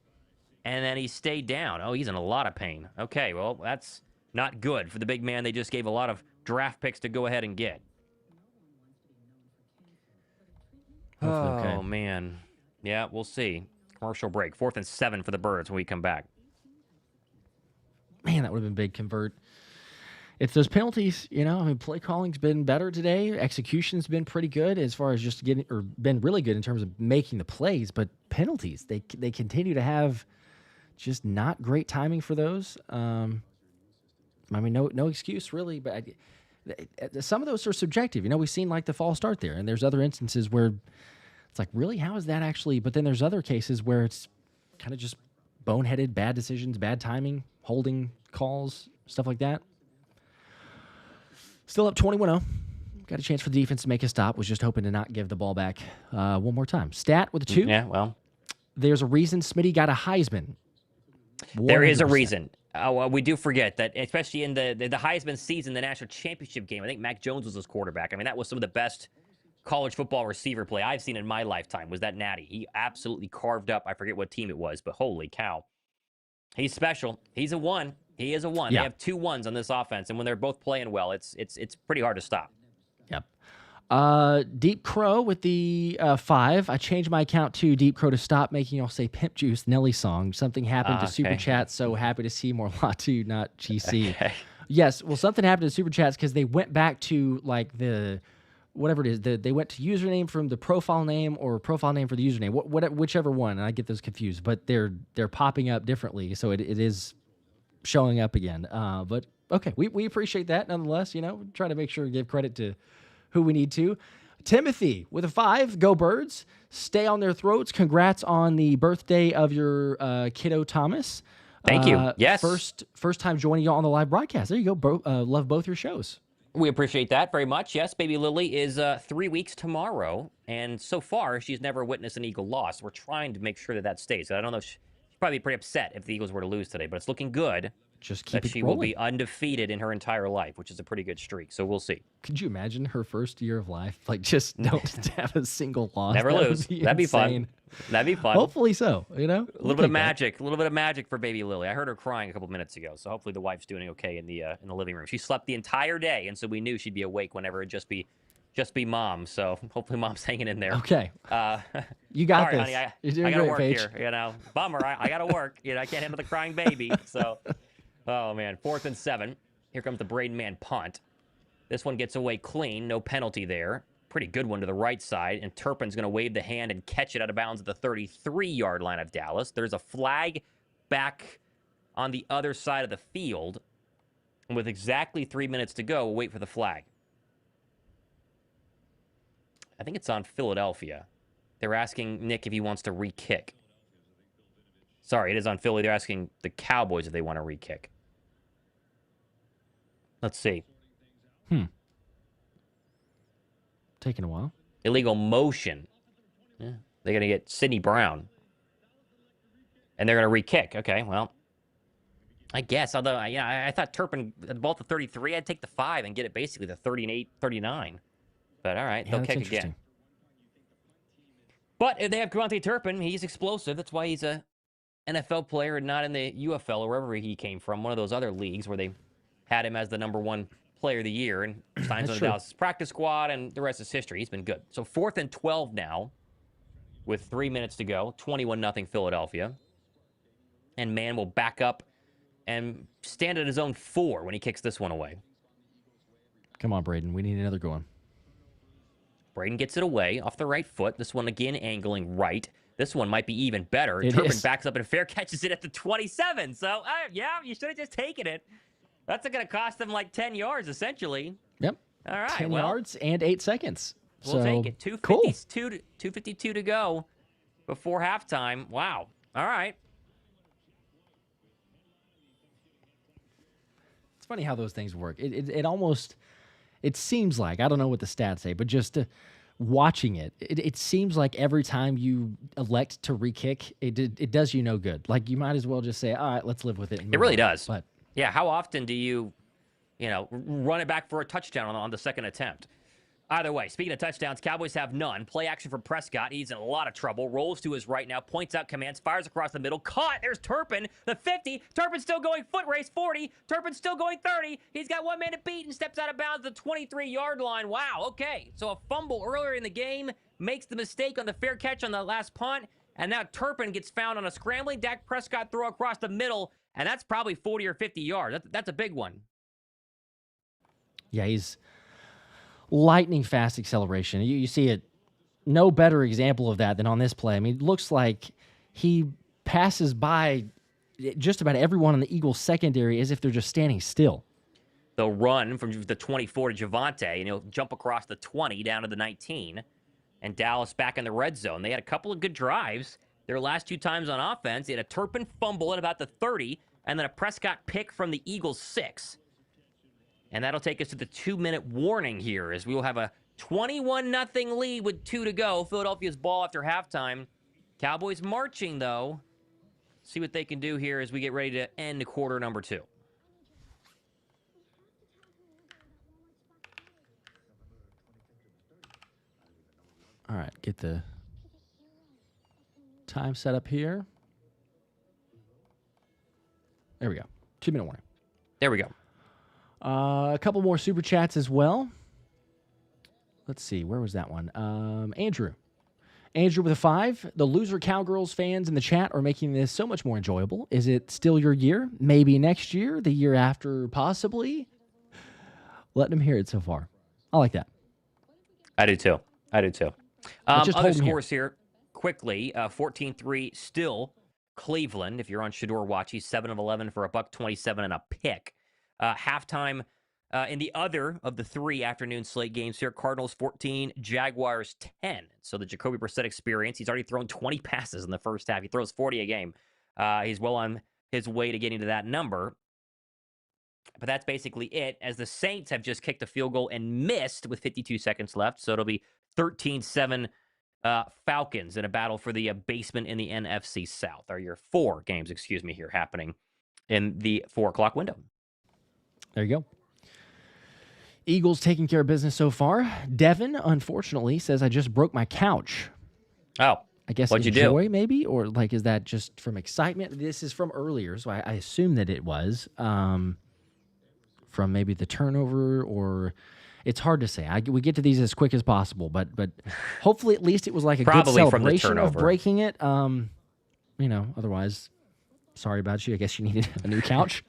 Speaker 2: and then he stayed down. Oh, he's in a lot of pain. Okay, well, that's not good for the big man they just gave a lot of draft picks to go ahead and get. Oh, man. Yeah, we'll see. Commercial break. 4th and 7 for the Birds when we come back.
Speaker 1: Man, that would have been big convert. It's those penalties, I mean, play calling's been better today. Execution's been pretty good as far as just getting, or been really good in terms of making the plays. But penalties, they continue to have just not great timing for those. I mean, no excuse really. But Some of those are subjective. We've seen like the false start there, and there's other instances where it's like, really, how is that actually? But then there's other cases where it's kind of just boneheaded, bad decisions, bad timing, holding calls, stuff like that. Still up 21-0. Got a chance for the defense to make a stop. Was just hoping to not give the ball back one more time. Stat with a 2.
Speaker 2: Yeah, well.
Speaker 1: There's a reason Smitty got a Heisman. 100%.
Speaker 2: There is a reason. We do forget that, especially in the Heisman season, the national championship game, I think Mac Jones was his quarterback. I mean, that was some of the best college football receiver play I've seen in my lifetime, was that Natty. He absolutely carved up. I forget what team it was, but holy cow. He's special. He's a 1. He is a 1.
Speaker 1: Yeah.
Speaker 2: They have 2 1s on this offense, and when they're both playing well, it's pretty hard to stop.
Speaker 1: Yep. Deep Crow with the 5. I changed my account to Deep Crow to stop making y'all say Pimp Juice Nelly song. Something happened to Super Chat. So happy to see more Latu, not GC.
Speaker 2: Okay.
Speaker 1: Yes. Well, something happened to Super Chats because they went back to like the whatever it is. They went to username from the profile name or profile name for the username. Whichever one. And I get those confused, but they're popping up differently. So it is showing up again. But okay, we appreciate that nonetheless. Try to make sure to give credit to who we need to. Timothy with a 5. Go Birds. Stay on their throats. Congrats on the birthday of your kiddo Thomas.
Speaker 2: Thank you. Yes.
Speaker 1: First time joining y'all on the live broadcast. There you go. Love both your shows.
Speaker 2: We appreciate that very much. Yes, baby Lily is 3 weeks tomorrow, and so far she's never witnessed an Eagle loss. We're trying to make sure that stays. I don't know. She's probably pretty upset if the Eagles were to lose today, but it's looking good.
Speaker 1: Just keep
Speaker 2: that
Speaker 1: it
Speaker 2: she
Speaker 1: rolling.
Speaker 2: will be undefeated in her entire life, which is a pretty good streak. So we'll see.
Speaker 1: Could you imagine her first year of life? Like, just don't have a single loss.
Speaker 2: Never lose. That'd be fun. That'd be fun.
Speaker 1: Hopefully so.
Speaker 2: A little bit of magic. A little bit of magic for baby Lily. I heard her crying a couple minutes ago, so hopefully the wife's doing okay in the living room. She slept the entire day, and so we knew she'd be awake whenever it'd just be mom. So hopefully mom's hanging in there.
Speaker 1: Okay. You got
Speaker 2: this.
Speaker 1: Honey,
Speaker 2: I
Speaker 1: You're doing
Speaker 2: gotta
Speaker 1: great,
Speaker 2: work
Speaker 1: Paige.
Speaker 2: here. Bummer. I gotta work. I can't handle the crying baby. So, oh man, 4th and 7. Here comes the Braden Man punt. This one gets away clean. No penalty there. Pretty good one to the right side. And Turpin's going to wave the hand and catch it out of bounds at the 33-yard line of Dallas. There's a flag back on the other side of the field. And with exactly 3 minutes to go, we'll wait for the flag. I think it's on Philadelphia. They're asking Nick if he wants to re-kick. Sorry, it is on Philly. They're asking the Cowboys if they want to re-kick. Let's see.
Speaker 1: Taking a while.
Speaker 2: Illegal motion. Yeah, they're going to get Sidney Brown. And they're going to re-kick. Okay, well, I guess. Although, I thought Turpin, the ball to 33, I'd take the 5 and get it basically the 38, 39. But all right, they'll kick again. But if they have Devontae Turpin, he's explosive. That's why he's a NFL player and not in the UFL or wherever he came from, one of those other leagues where they had him as the number 1 player of the year and signs on the Dallas practice squad, and the rest is history. He's been good. So 4th and 12 now with 3 minutes to go. 21-0 Philadelphia. And Mann will back up and stand at his own 4 when he kicks this one away.
Speaker 1: Come on, Braden. We need another good one.
Speaker 2: Braden gets it away off the right foot. This one again angling right. This one might be even better.
Speaker 1: It
Speaker 2: Turpin
Speaker 1: is.
Speaker 2: backs up and fair catches it at the 27. So, yeah, you should have just taken it. That's going to cost them like 10 yards, essentially.
Speaker 1: Yep.
Speaker 2: All right.
Speaker 1: 10 yards and 8 seconds.
Speaker 2: We'll take it. 2:52 to go before halftime. Wow. All right.
Speaker 1: It's funny how those things work. It almost, it seems like, I don't know what the stats say, but just watching it seems like every time you elect to re-kick, it does you no good. Like, you might as well just say, all right, let's live with it.
Speaker 2: It really does.
Speaker 1: But
Speaker 2: yeah, how often do you run it back for a touchdown on the second attempt? Either way, speaking of touchdowns, Cowboys have none. Play action for Prescott. He's in a lot of trouble. Rolls to his right now. Points out commands. Fires across the middle. Caught. There's Turpin. The 50. Turpin still going foot race. 40. Turpin still going 30. He's got one man to beat and steps out of bounds at the 23-yard line. Wow. Okay. So a fumble earlier in the game. Makes the mistake on the fair catch on the last punt. And now Turpin gets found on a scrambling Dak Prescott throw across the middle. And that's probably 40 or 50 yards. That's a big one.
Speaker 1: yeah, he's lightning fast acceleration. You see it, no better example of that than on this play. I mean, it looks like he passes by just about everyone in the Eagles secondary as if they're just standing still.
Speaker 2: They'll run from the 24 to Javonte, and he'll jump across the 20 down to the 19. And Dallas back in the red zone. They had a couple of good drives. Their last 2 times on offense, they had a Turpin fumble at about the 30, and then a Prescott pick from the Eagles 6. And that'll take us to the 2-minute warning here, as we will have a 21-0 lead with 2 to go. Philadelphia's ball after halftime. Cowboys marching, though. See what they can do here as we get ready to end quarter number 2.
Speaker 1: All right, get the time set up here. There we go. 2-minute warning.
Speaker 2: There we go.
Speaker 1: A couple more super chats as well. Let's see. Where was that one? Andrew with a 5. The loser Cowgirls fans in the chat are making this so much more enjoyable. Is it still your year? Maybe next year? The year after? Possibly? Letting them hear it so far. I like that.
Speaker 2: I do too.
Speaker 1: Just
Speaker 2: Other
Speaker 1: hold 'em
Speaker 2: scores here quickly. 14-3 still Cleveland. If you're on Shador Watch, he's 7 of 11 for a $127 and a pick. Halftime in the other of the 3 afternoon slate games here, Cardinals 14, Jaguars 10. So the Jacoby Brissett experience, he's already thrown 20 passes in the first half. He throws 40 a game. He's well on his way to getting to that number. But that's basically it, as the Saints have just kicked a field goal and missed with 52 seconds left. So it'll be 13-7 Falcons in a battle for the basement in the NFC South. Are your 4 games, here happening in the 4 o'clock window.
Speaker 1: There you go. Eagles taking care of business so far. Devin, unfortunately, says, I just broke my couch.
Speaker 2: Oh,
Speaker 1: I guess
Speaker 2: what'd you
Speaker 1: enjoy,
Speaker 2: do?
Speaker 1: maybe? Or is that just from excitement? This is from earlier, so I assume that it was from maybe the turnover, or it's hard to say. We get to these as quick as possible, but hopefully at least it was like a
Speaker 2: Probably
Speaker 1: good
Speaker 2: from the
Speaker 1: celebration of
Speaker 2: turnover.
Speaker 1: breaking it. Otherwise, sorry about you. I guess you needed a new couch.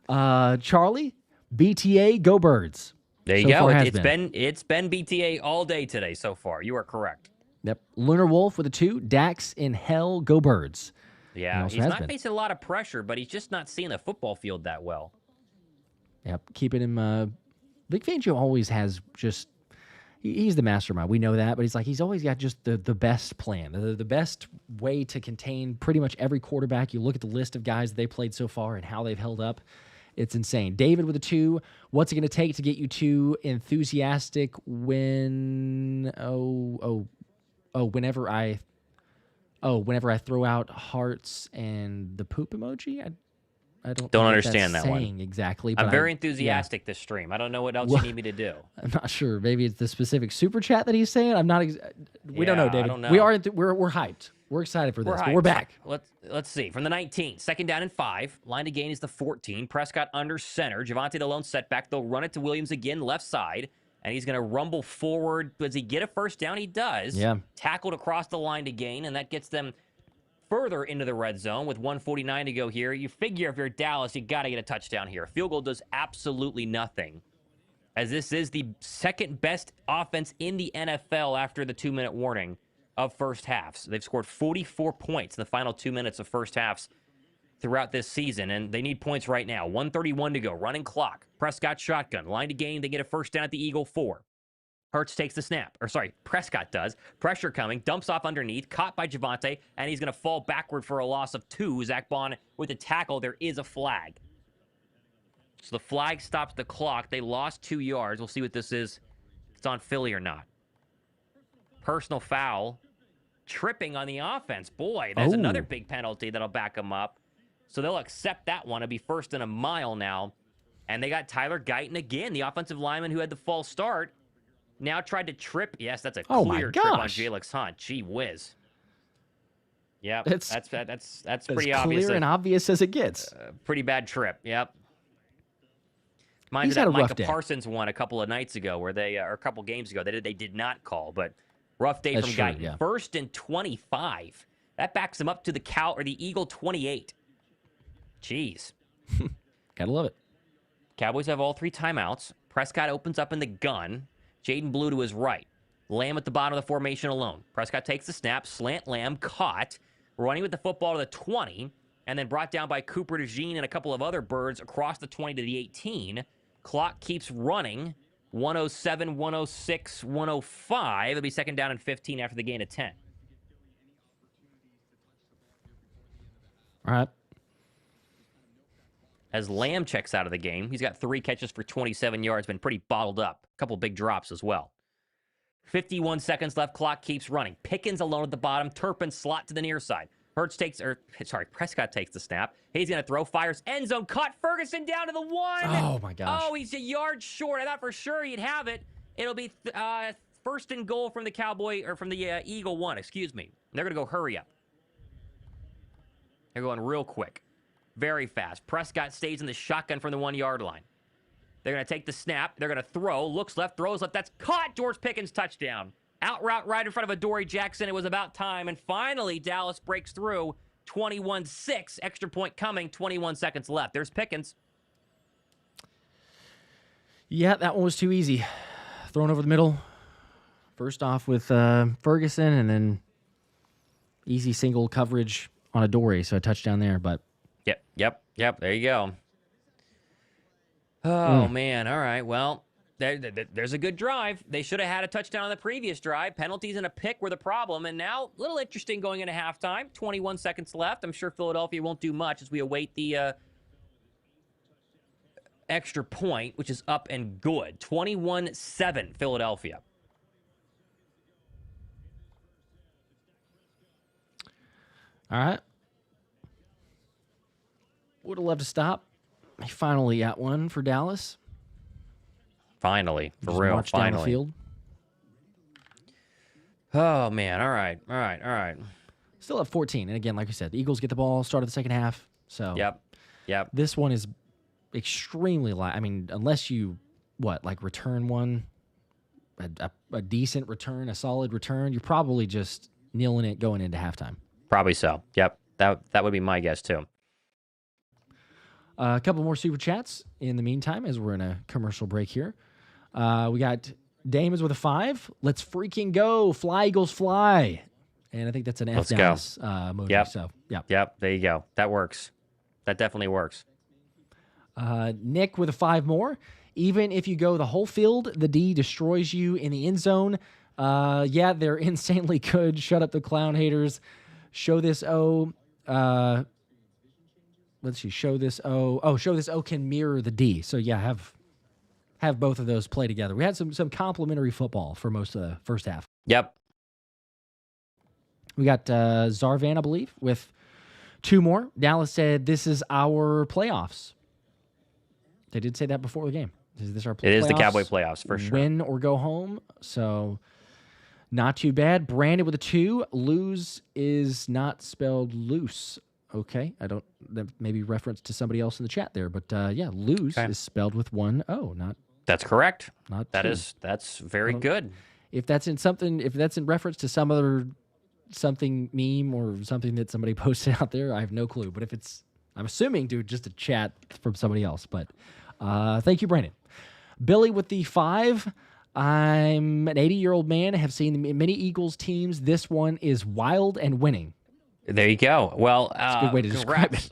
Speaker 1: Charlie, BTA, go Birds.
Speaker 2: There you
Speaker 1: So
Speaker 2: go.
Speaker 1: far
Speaker 2: It's been BTA all day today so far. You are correct.
Speaker 1: Yep. Lunar Wolf with a 2. Dax in hell, go Birds.
Speaker 2: Yeah, he's not facing a lot of pressure, but he's just not seeing the football field that well.
Speaker 1: Yep. Keeping him. Vic Fangio always has just. He's the mastermind. We know that, but he's always got just the best plan, the best way to contain pretty much every quarterback. You look at the list of guys they played so far and how they've held up. It's insane. David with a 2. What's it going to take to get you 2 enthusiastic when? Whenever I throw out hearts and the poop emoji. I don't
Speaker 2: understand that one
Speaker 1: exactly.
Speaker 2: I'm
Speaker 1: But
Speaker 2: very enthusiastic this stream. I don't know what else you need me to do.
Speaker 1: I'm not sure. Maybe it's the specific super chat that he's saying. I'm not. We don't know, David.
Speaker 2: I don't know.
Speaker 1: We are. We're hyped. We're excited for this. But we're back.
Speaker 2: Let's see. From the 19, 2nd down and 5. Line to gain is the 14. Prescott under center. Javonte the lone setback. They'll run it to Williams again, left side. And he's going to rumble forward. Does he get a first down? He does.
Speaker 1: Yeah.
Speaker 2: Tackled across the line to gain, and that gets them further into the red zone with 1:49 to go here. You figure if you're Dallas, you got to get a touchdown here. A field goal does absolutely nothing, as this is the 2nd best offense in the NFL after the 2-minute warning of first halves. They've scored 44 points in the final 2 minutes of first halves throughout this season, and they need points right now. 1:31 to go, running clock. Prescott shotgun, line to gain. They get a first down at the Eagle 4. Hurts takes the snap. Prescott does. Pressure coming. Dumps off underneath. Caught by Javonte. And he's going to fall backward for a loss of 2. Zach Bond with a tackle. There is a flag. So the flag stops the clock. They lost 2 yards. We'll see what this is. If it's on Philly or not. Personal foul. Tripping on the offense. Boy, that's another big penalty that'll back them up. So they'll accept that one. It'll be 1st and a mile now. And they got Tyler Guyton again, the offensive lineman who had the false start. Now tried to trip. Yes, that's a clear trip on Jalen Hunt. Gee whiz. Yep, that's pretty obvious.
Speaker 1: Clear and obvious as it gets.
Speaker 2: Pretty bad trip. Yep. Mind
Speaker 1: He's
Speaker 2: you,
Speaker 1: had
Speaker 2: that
Speaker 1: a rough
Speaker 2: Micah
Speaker 1: day.
Speaker 2: Parsons one a couple of nights ago, or a couple games ago, they did not call, but rough day
Speaker 1: That's
Speaker 2: from
Speaker 1: true,
Speaker 2: Guyton.
Speaker 1: yeah.
Speaker 2: 1st and 25. That backs him up to the Eagle 28. Jeez.
Speaker 1: Gotta love it.
Speaker 2: Cowboys have all 3 timeouts. Prescott opens up in the gun. Jaden Blue to his right. Lamb at the bottom of the formation alone. Prescott takes the snap. Slant Lamb caught. Running with the football to the 20. And then brought down by Cooper DeJean and a couple of other birds across the 20 to the 18. Clock keeps running. 107, 106, 105. It'll be second down and 15 after the gain of 10.
Speaker 1: All right.
Speaker 2: As Lamb checks out of the game, he's got 3 catches for 27 yards, been pretty bottled up. A couple big drops as well. 51 seconds left, clock keeps running. Pickens alone at the bottom, Turpin slot to the near side. Prescott takes the snap. He's going to throw, fires, end zone, caught Ferguson down to the 1.
Speaker 1: Oh, my gosh.
Speaker 2: Oh, he's a yard short. I thought for sure he'd have it. It'll be first and goal from the Eagle 1, excuse me. They're going to go hurry up. They're going real quick. Very fast. Prescott stays in the shotgun from the 1-yard line. They're going to take the snap. They're going to throw. Looks left, throws left. That's caught. George Pickens, touchdown. Out route right in front of Adoree Jackson. It was about time. And finally, Dallas breaks through. 21-6. Extra point coming. 21 seconds left. There's Pickens.
Speaker 1: Yeah, that one was too easy. Thrown over the middle. First off with Ferguson, and then easy single coverage on Adoree. So a touchdown there, but... Yep. There you go.
Speaker 2: Oh, man. All right. Well, there's a good drive. They should have had a touchdown on the previous drive. Penalties and a pick were the problem. And now, a little interesting going into halftime. 21 seconds left. I'm sure Philadelphia won't do much as we await the extra point, which is up and good. 21-7, Philadelphia.
Speaker 1: All right. Would have loved to stop. I finally got one for Dallas.
Speaker 2: Finally. For
Speaker 1: Just
Speaker 2: real.
Speaker 1: march down the
Speaker 2: Finally.
Speaker 1: field.
Speaker 2: Oh, man. All right.
Speaker 1: Still at 14. And again, like I said, the Eagles get the ball, start of the second half. So
Speaker 2: Yep.
Speaker 1: this one is extremely light. I mean, unless you, return one, a decent return, a solid return, you're probably just kneeling it going into halftime.
Speaker 2: Probably so. Yep. That would be my guess, too.
Speaker 1: A couple more super chats in the meantime as we're in a commercial break here. We got Damon's with a 5. Let's freaking go. Fly, Eagles, fly. And I think that's an F Dallas emoji.
Speaker 2: Yep.
Speaker 1: So, yeah.
Speaker 2: Yep. There you go. That works. That definitely works.
Speaker 1: Nick with a 5 more. Even if you go the whole field, the D destroys you in the end zone. Yeah, they're insanely good. Shut up the clown haters. Show this O. Let's see. Show this O. Oh, show this O can mirror the D. So yeah, have both of those play together. We had some complimentary football for most of the first half.
Speaker 2: Yep.
Speaker 1: We got Zarvan, I believe, with 2 more. Dallas said this is our playoffs. They did say that before the game. Is this our playoffs?
Speaker 2: It is the Cowboy playoffs for sure.
Speaker 1: Win or go home. So not too bad. Brandon with a 2. Lose is not spelled loose. Okay, that maybe reference to somebody else in the chat there, but yeah, lose is spelled with 1 O, not.
Speaker 2: That's correct.
Speaker 1: Not
Speaker 2: that's very good.
Speaker 1: If that's in reference to something meme or something that somebody posted out there, I have no clue. But I'm assuming, dude, just a chat from somebody else. But thank you, Brandon. Billy with the 5. I'm an 80-year-old man. I have seen many Eagles teams. This one is wild and winning.
Speaker 2: There you go. Well,
Speaker 1: that's a good way to describe it.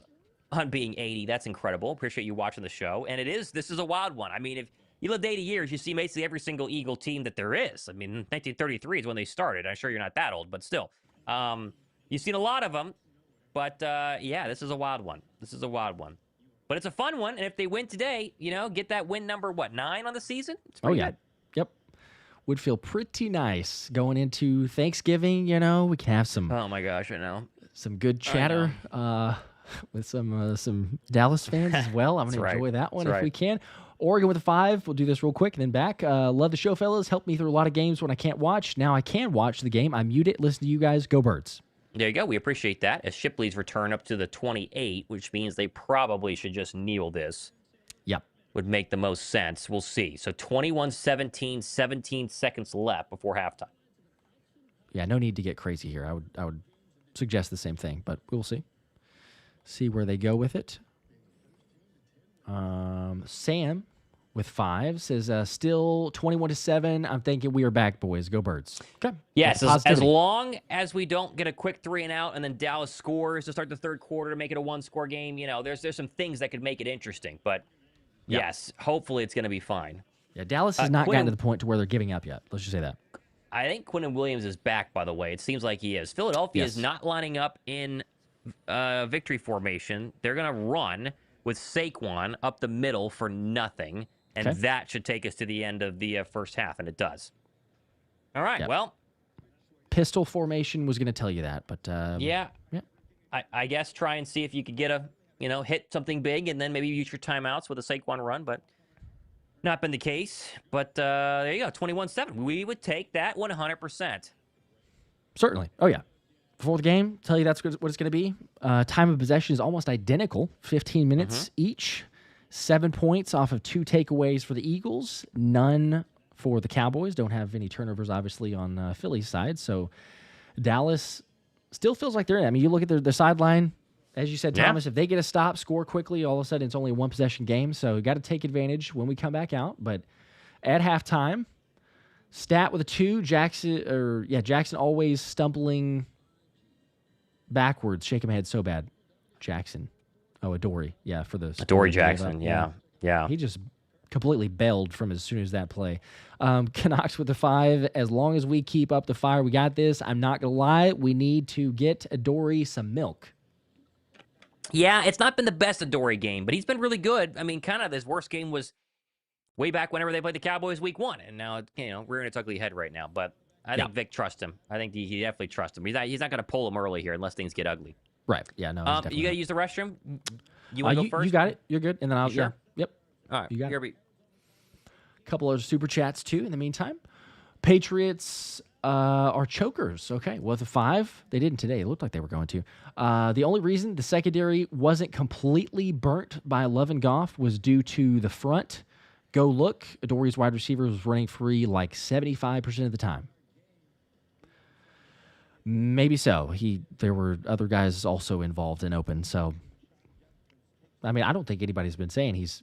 Speaker 2: On being 80, that's incredible. Appreciate you watching the show. And this is a wild one. I mean, if you lived 80 years, you see basically every single Eagle team that there is. I mean, 1933 is when they started. I'm sure you're not that old, but still. You've seen a lot of them. But, yeah, this is a wild one. But it's a fun one. And if they win today, get that win number, 9 on the season? It's pretty good.
Speaker 1: Yep. Would feel pretty nice going into Thanksgiving, we can have some...
Speaker 2: Oh, my gosh, I know.
Speaker 1: Some good chatter with some Dallas fans as well. I'm going to enjoy that one if we can. Oregon with a 5. We'll do this real quick and then back. Love the show, fellas. Helped me through a lot of games when I can't watch. Now I can watch the game. I mute it. Listen to you guys. Go Birds.
Speaker 2: There you go. We appreciate that. As Shipley's return up to the 28, which means they probably should just kneel this.
Speaker 1: Yep.
Speaker 2: Would make the most sense. We'll see. So 21-17, 17 seconds left before halftime.
Speaker 1: Yeah, no need to get crazy here. I would suggest the same thing, but we'll see. See where they go with it. Sam with 5 says, still 21-7. I'm thinking we are back, boys. Go Birds. Okay.
Speaker 2: Yes, as long as we don't get a quick 3 and out and then Dallas scores to start the third quarter to make it a 1-score game, there's some things that could make it interesting. But
Speaker 1: Yeah.
Speaker 2: Yes, hopefully it's going to be fine.
Speaker 1: Yeah, Dallas has not
Speaker 2: Quinn,
Speaker 1: gotten to the point to where they're giving up yet. Let's just say that.
Speaker 2: I think Quinnen Williams is back, by the way. It seems like he is. Philadelphia is
Speaker 1: Yes.
Speaker 2: not lining up in victory formation. They're going to run with Saquon up the middle for nothing, and
Speaker 1: Okay.
Speaker 2: that should take us to the end of the first half, and it does. All right,
Speaker 1: Yep.
Speaker 2: well.
Speaker 1: Pistol formation was going to tell you that, but
Speaker 2: Yeah.
Speaker 1: Yeah.
Speaker 2: I guess try and see if you could get hit something big and then maybe use your timeouts with a Saquon run, but not been the case. But there you go, 21-7. We would take that 100%.
Speaker 1: Certainly. Oh, yeah. Before the game, tell you that's what it's going to be. Time of possession is almost identical, 15 minutes each. 7 points off of 2 takeaways for the Eagles, none for the Cowboys. Don't have any turnovers, obviously, on Philly's side. So Dallas still feels like they're in. I mean, you look at their sideline. As you said,
Speaker 2: Yeah.
Speaker 1: Thomas, if they get a stop, score quickly, all of a sudden it's only a one-possession game. So you got to take advantage when we come back out. But at halftime, stat with a 2, Jackson always stumbling backwards, shaking my head so bad. Jackson. Oh, Adoree. Yeah, for the
Speaker 2: Adoree Jackson, yeah.
Speaker 1: He just completely bailed from as soon as that play. Canucks with the 5. As long as we keep up the fire, we got this. I'm not going to lie. We need to get Adoree some milk.
Speaker 2: Yeah, it's not been the best Adoree game, but he's been really good. I mean, kind of his worst game was way back whenever they played the Cowboys week 1, and now, rearing its ugly head right now. But I think Vic trusts him. I think he definitely trusts him. He's not going to pull him early here unless things get ugly.
Speaker 1: Right. Yeah, no.
Speaker 2: You got to use the restroom? You want to go first?
Speaker 1: You got it. You're good. And then I'll,
Speaker 2: sure?
Speaker 1: Yep.
Speaker 2: All right.
Speaker 1: You got it.
Speaker 2: it.
Speaker 1: A couple of super chats, too, in the meantime. Patriots are chokers. Okay, well, the 5, they didn't today. It looked like they were going to. The only reason the secondary wasn't completely burnt by Love and Goff was due to the front. Go look. Adoree's wide receiver was running free like 75% of the time. Maybe so. There were other guys also involved in open. So, I mean, I don't think anybody's been saying he's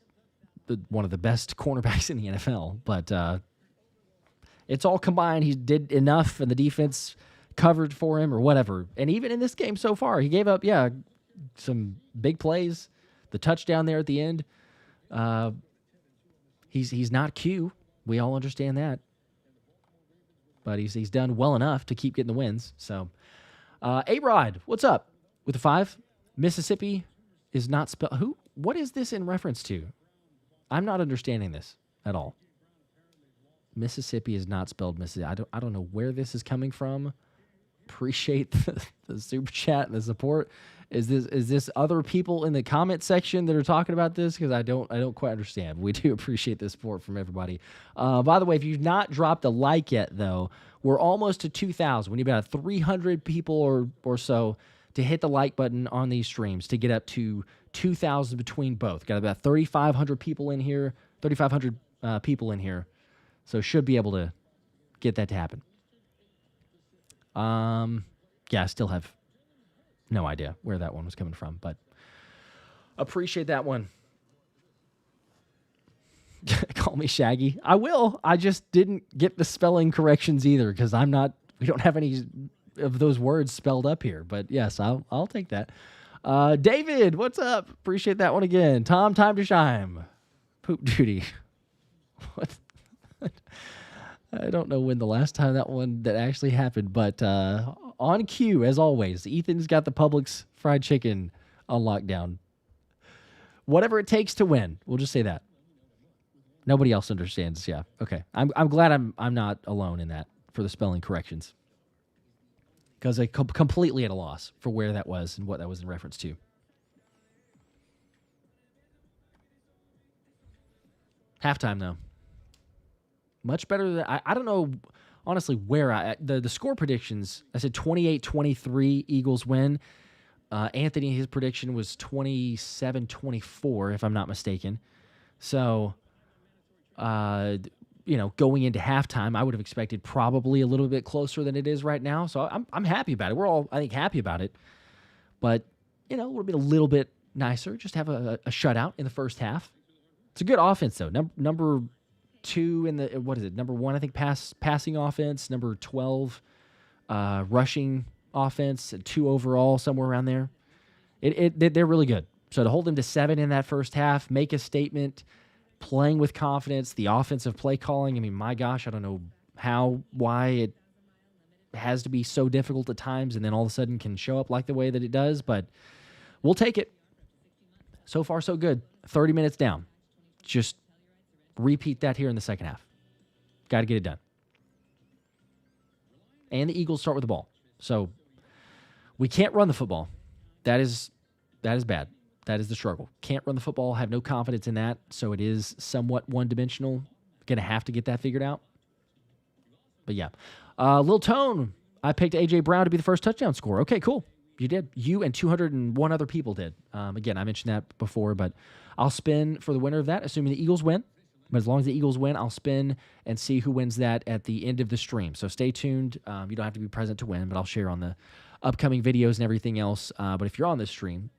Speaker 1: one of the best cornerbacks in the NFL, but it's all combined. He did enough, and the defense covered for him or whatever. And even in this game so far, he gave up, some big plays. The touchdown there at the end. He's not Q. We all understand that. But he's done well enough to keep getting the wins. So, A-Rod, what's up? With the 5, Mississippi is not spelled. Who? What is this in reference to? I'm not understanding this at all. Mississippi is not spelled Mississippi. I don't know where this is coming from. Appreciate the super chat and the support. Is this other people in the comment section that are talking about this? Because I don't quite understand. We do appreciate the support from everybody. By the way, if you've not dropped a like yet, though, we're almost to 2,000. We need about 300 people or so to hit the like button on these streams to get up to 2,000 between both. Got about 3,500 people in here. 3,500 people in here. So should be able to get that to happen. I still have no idea where that one was coming from, but appreciate that one. Call me Shaggy. I will. I just didn't get the spelling corrections either because we don't have any of those words spelled up here, but yes, I'll take that. David, what's up? Appreciate that one again. Tom, time to shine. Poop duty. What? I don't know when the last time that actually happened, but on cue, as always, Ethan's got the Publix fried chicken on lockdown. Whatever it takes to win. We'll just say that. Nobody else understands. Yeah. Okay. I'm glad I'm not alone in that for the spelling corrections. Because I completely at a loss for where that was and what that was in reference to. Halftime, though. Much better than I don't know, honestly, where the score predictions. I said 28-23 Eagles win. Anthony, his prediction was 27-24, if I'm not mistaken. So, going into halftime, I would have expected probably a little bit closer than it is right now. So I'm happy about it. We're all, I think, happy about it. But, it would have been a little bit nicer. Just have a shutout in the first half. It's a good offense, though. Number 2 in the, what is it? Number 1, I think, passing offense. Number 12, rushing offense. 2 overall, somewhere around there. They're really good. So to hold them to 7 in that first half, make a statement, playing with confidence, the offensive play calling. I mean, my gosh, I don't know why it has to be so difficult at times and then all of a sudden can show up like the way that it does, but we'll take it. So far, so good. 30 minutes down. Just repeat that here in the second half. Got to get it done. And the Eagles start with the ball. So we can't run the football. That is bad. That is the struggle. Can't run the football, have no confidence in that, so it is somewhat one-dimensional. Going to have to get that figured out. But yeah. Lil Tone, I picked A.J. Brown to be the first touchdown scorer. Okay, cool. You did. You and 201 other people did. Again, I mentioned that before, but I'll spin for the winner of that, assuming the Eagles win. But as long as the Eagles win, I'll spin and see who wins that at the end of the stream. So stay tuned. You don't have to be present to win, but I'll share on the upcoming videos and everything else. But if you're on this stream,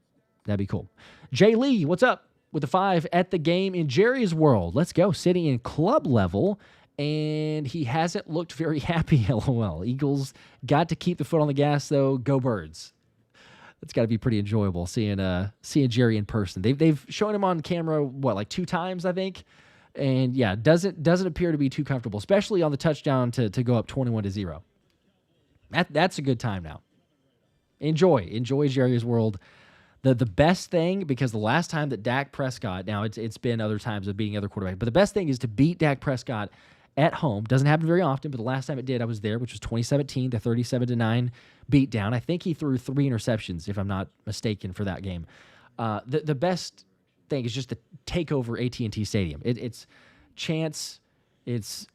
Speaker 1: that'd be cool. Jay Lee, what's up? With the 5 at the game in Jerry's world. Let's go. Sitting in club level, and he hasn't looked very happy, LOL. Eagles got to keep the foot on the gas, though. Go Birds. It's got to be pretty enjoyable seeing Jerry in person. They've shown him on camera, like 2 times, I think. And yeah, doesn't appear to be too comfortable, especially on the touchdown to go up 21-0. That's a good time now. Enjoy Jerry's world. The best thing, because the last time that Dak Prescott, now it's been other times of beating other quarterbacks, but the best thing is to beat Dak Prescott at home. Doesn't happen very often, but the last time it did, I was there, which was 2017, the 37-9 beatdown. I think he threw 3 interceptions, if I'm not mistaken, for that game. The best thing is just to take over AT&T Stadium. It's chance, it's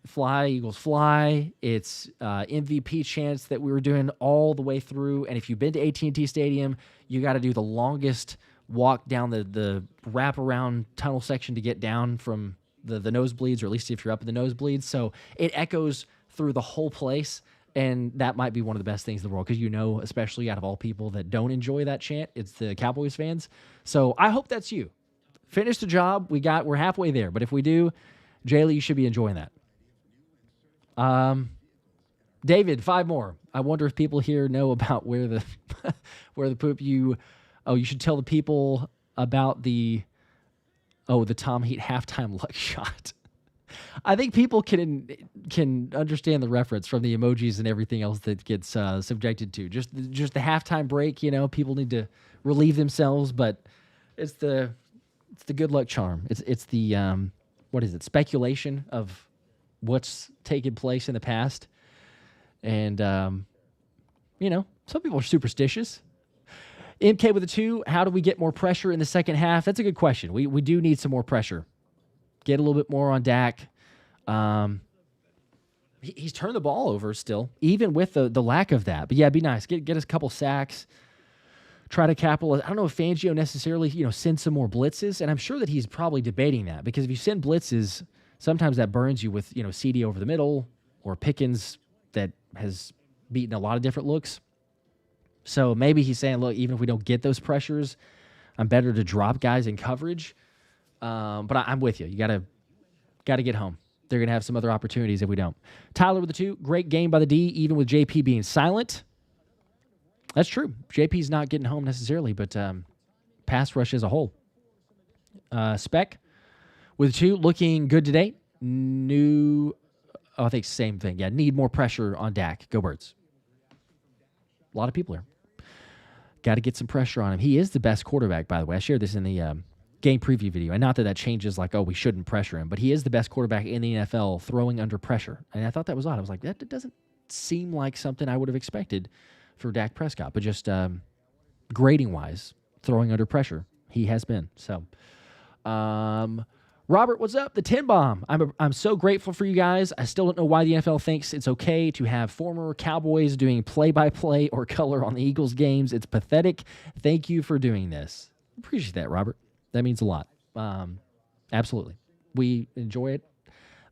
Speaker 1: fly, Eagles fly, it's MVP chance that we were doing all the way through. And if you've been to AT&T Stadium, you got to do the longest walk down the wraparound tunnel section to get down from the nosebleeds, or at least if you're up in the nosebleeds. So it echoes through the whole place, and that might be one of the best things in the world, because especially out of all people that don't enjoy that chant, it's the Cowboys fans. So I hope that's you. Finish the job. We're halfway there, but if we do, Jaylee, you should be enjoying that. David, 5 more. I wonder if people here know about where the poop you should tell the people about the Tom Heat halftime luck shot. I think people can understand the reference from the emojis and everything else that gets subjected to. Just the halftime break, people need to relieve themselves, but it's the good luck charm. It's the what is it? Speculation of what's taken place in the past. And some people are superstitious. MK with a 2, how do we get more pressure in the second half? That's a good question. We do need some more pressure. Get a little bit more on Dak. He's turned the ball over still, even with the lack of that. But yeah, be nice. Get us a couple sacks. Try to capitalize. I don't know if Fangio necessarily, send some more blitzes, and I'm sure that he's probably debating that, because if you send blitzes, sometimes that burns you with, Ceedee over the middle, or Pickens that has beaten a lot of different looks. So maybe he's saying, look, even if we don't get those pressures, I'm better to drop guys in coverage. But I'm with you. You got to get home. They're going to have some other opportunities if we don't. Tyler with the 2, great game by the D, even with JP being silent. That's true. JP's not getting home necessarily, but pass rush as a whole. Spec with 2, looking good today. I think same thing. Yeah, need more pressure on Dak. Go Birds. A lot of people here. Got to get some pressure on him. He is the best quarterback, by the way. I shared this in the game preview video. And not that changes we shouldn't pressure him, but he is the best quarterback in the NFL throwing under pressure. And I thought that was odd. I was like, that doesn't seem like something I would have expected for Dak Prescott. But just grading-wise, throwing under pressure, he has been. So, Robert, what's up? The 10 bomb. I'm so grateful for you guys. I still don't know why the NFL thinks it's okay to have former Cowboys doing play-by-play or color on the Eagles games. It's pathetic. Thank you for doing this. Appreciate that, Robert. That means a lot. Absolutely. We enjoy it.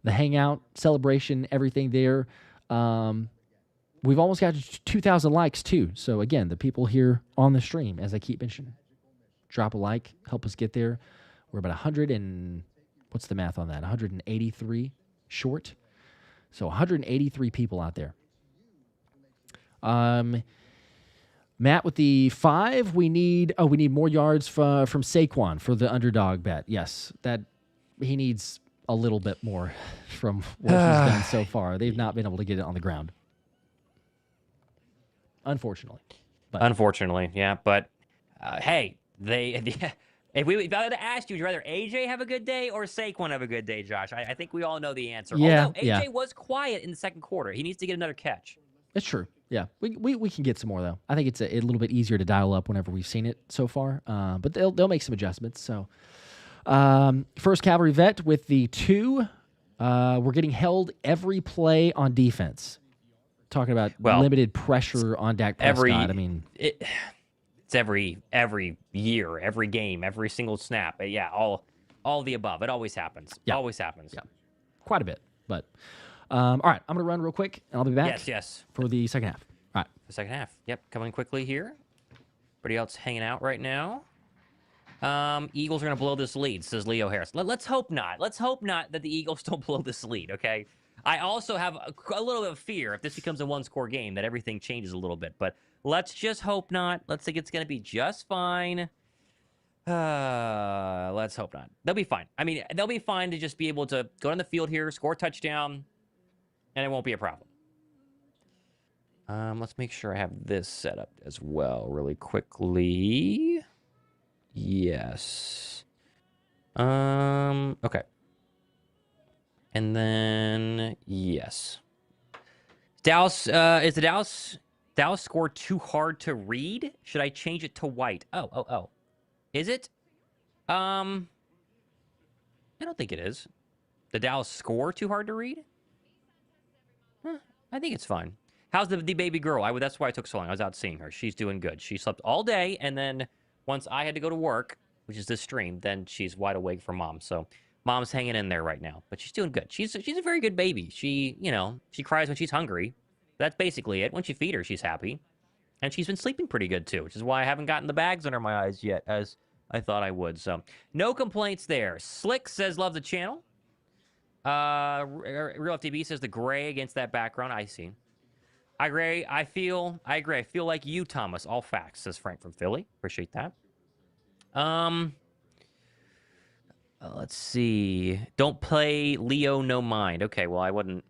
Speaker 1: The hangout, celebration, everything there. We've almost got 2,000 likes, too. So, again, the people here on the stream, as I keep mentioning, drop a like, help us get there. We're about 100 and... what's the math on that? 183 short. So 183 people out there. Matt with the 5. We need more yards from Saquon for the underdog bet. Yes, that he needs a little bit more from what he's done so far. They've not been able to get it on the ground, unfortunately.
Speaker 2: Unfortunately, yeah. But hey, if I had to ask you, would you rather AJ have a good day or Saquon have a good day, Josh? I think we all know the answer.
Speaker 1: Yeah,
Speaker 2: Although AJ was quiet in the second quarter. He needs to get another catch.
Speaker 1: It's true. Yeah, we can get some more though. I think it's a little bit easier to dial up whenever we've seen it so far. But they'll make some adjustments. So, first Cavalry Vet with the 2. We're getting held every play on defense. Talking about limited pressure on Dak Prescott.
Speaker 2: It's every year, every game, every single snap. Yeah, all the above. It always happens.
Speaker 1: Yeah.
Speaker 2: Always happens.
Speaker 1: Yeah, quite a bit. But all right, I'm gonna run real quick, and I'll be back.
Speaker 2: Yes.
Speaker 1: For the second half. All right.
Speaker 2: The second half. Yep, coming quickly here. Everybody else hanging out right now. Eagles are gonna blow this lead, says Leo Harris. Let's hope not. Let's hope not that the Eagles don't blow this lead. Okay. I also have a little bit of fear if this becomes a one-score game that everything changes a little bit. But let's just hope not. Let's think it's going to be just fine. Let's hope not. They'll be fine. I mean, they'll be fine to just be able to go on the field here, score a touchdown, and it won't be a problem. Let's make sure I have this set up as well really quickly. Yes. Okay. And then, yes. Dallas, is the Dallas score too hard to read? Should I change it to white? Oh. Is it? I don't think it is. The Dallas score too hard to read? I think it's fine. How's the baby girl? That's why it took so long. I was out seeing her. She's doing good. She slept all day, and then once I had to go to work, which is this stream, then she's wide awake for mom. So mom's hanging in there right now, but she's doing good. She's a very good baby. She cries when she's hungry. That's basically it. Once you feed her, she's happy. And she's been sleeping pretty good too, which is why I haven't gotten the bags under my eyes yet, as I thought I would. So no complaints there. Slick says love the channel. Real FTB says the gray against that background. I see. I agree. I feel like you, Thomas. All facts, says Frank from Philly. Appreciate that. Let's see. Don't play Leo, no mind. Okay, well, I wasn't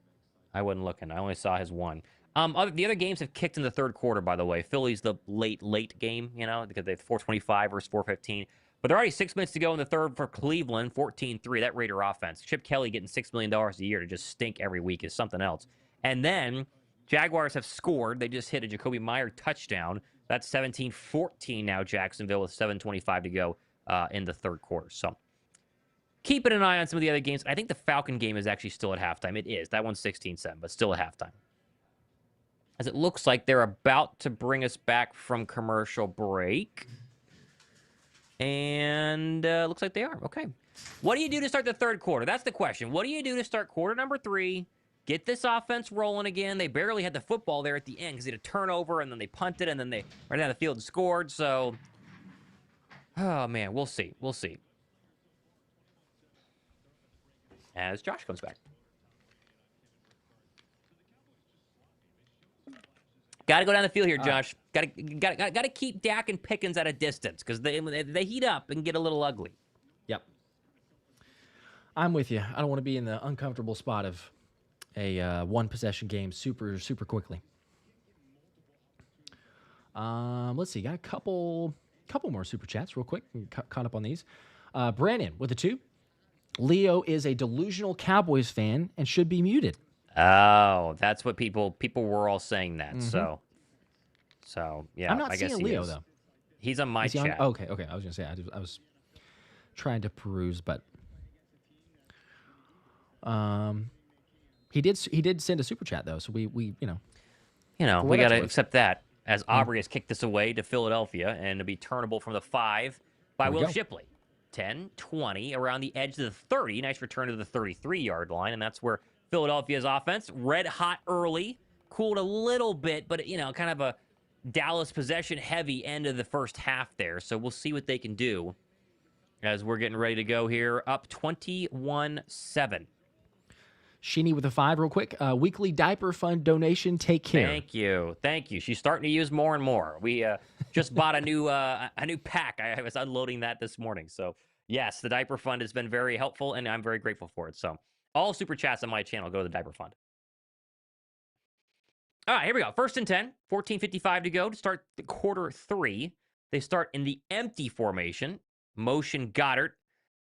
Speaker 2: looking. I only saw his one. The other games have kicked in the third quarter, by the way. Philly's the late game, because they have 4:25 versus 4:15. But there are already 6 minutes to go in the third for Cleveland, 14-3. That Raider offense. Chip Kelly getting $6 million a year to just stink every week is something else. And then Jaguars have scored. They just hit a Jacoby Meyer touchdown. That's 17-14 now, Jacksonville, with 7:25 to go in the third quarter. So keeping an eye on some of the other games. I think the Falcon game is actually still at halftime. It is. That one's 16-7, but still at halftime. As it looks like they're about to bring us back from commercial break. And looks like they are. Okay. What do you do to start the third quarter? That's the question. What do you do to start quarter number 3? Get this offense rolling again. They barely had the football there at the end because they had a turnover, and then they punted, and then they ran down the field and scored. So, oh, man, we'll see. We'll see. As Josh comes back. Got to go down the field here, Josh. Got to keep Dak and Pickens at a distance because they heat up and get a little ugly.
Speaker 1: Yep. I'm with you. I don't want to be in the uncomfortable spot of a one-possession game super quickly. Let's see. Got a couple more super chats real quick. Caught up on these. Brandon with a 2. Leo is a delusional Cowboys fan and should be muted.
Speaker 2: Oh, that's what people were all saying that.
Speaker 1: Mm-hmm.
Speaker 2: So yeah.
Speaker 1: I'm not seeing Leo though.
Speaker 2: He's on my chat.
Speaker 1: Okay. I was gonna say I was trying to peruse, but he did send a super chat though, so we we
Speaker 2: got to accept that as Aubrey has kicked this away to Philadelphia and to be turnable from the 5 by Will Shipley. 10-20 around the edge of the 30. Nice return to the 33-yard line, and that's where Philadelphia's offense, red hot early, cooled a little bit, but, kind of a Dallas possession-heavy end of the first half there. So we'll see what they can do as we're getting ready to go here. Up 21-7.
Speaker 1: Sheeny with a 5 real quick. Weekly diaper fund donation. Take care.
Speaker 2: Thank you. She's starting to use more and more. We just bought a new pack. I was unloading that this morning. So, Yes, the diaper fund has been very helpful, and I'm very grateful for it. So all super chats on my channel go to the diaper fund. All right, here we go. 1st and 10, 14:55 to go to start the quarter 3. They start in the empty formation. Motion Goddard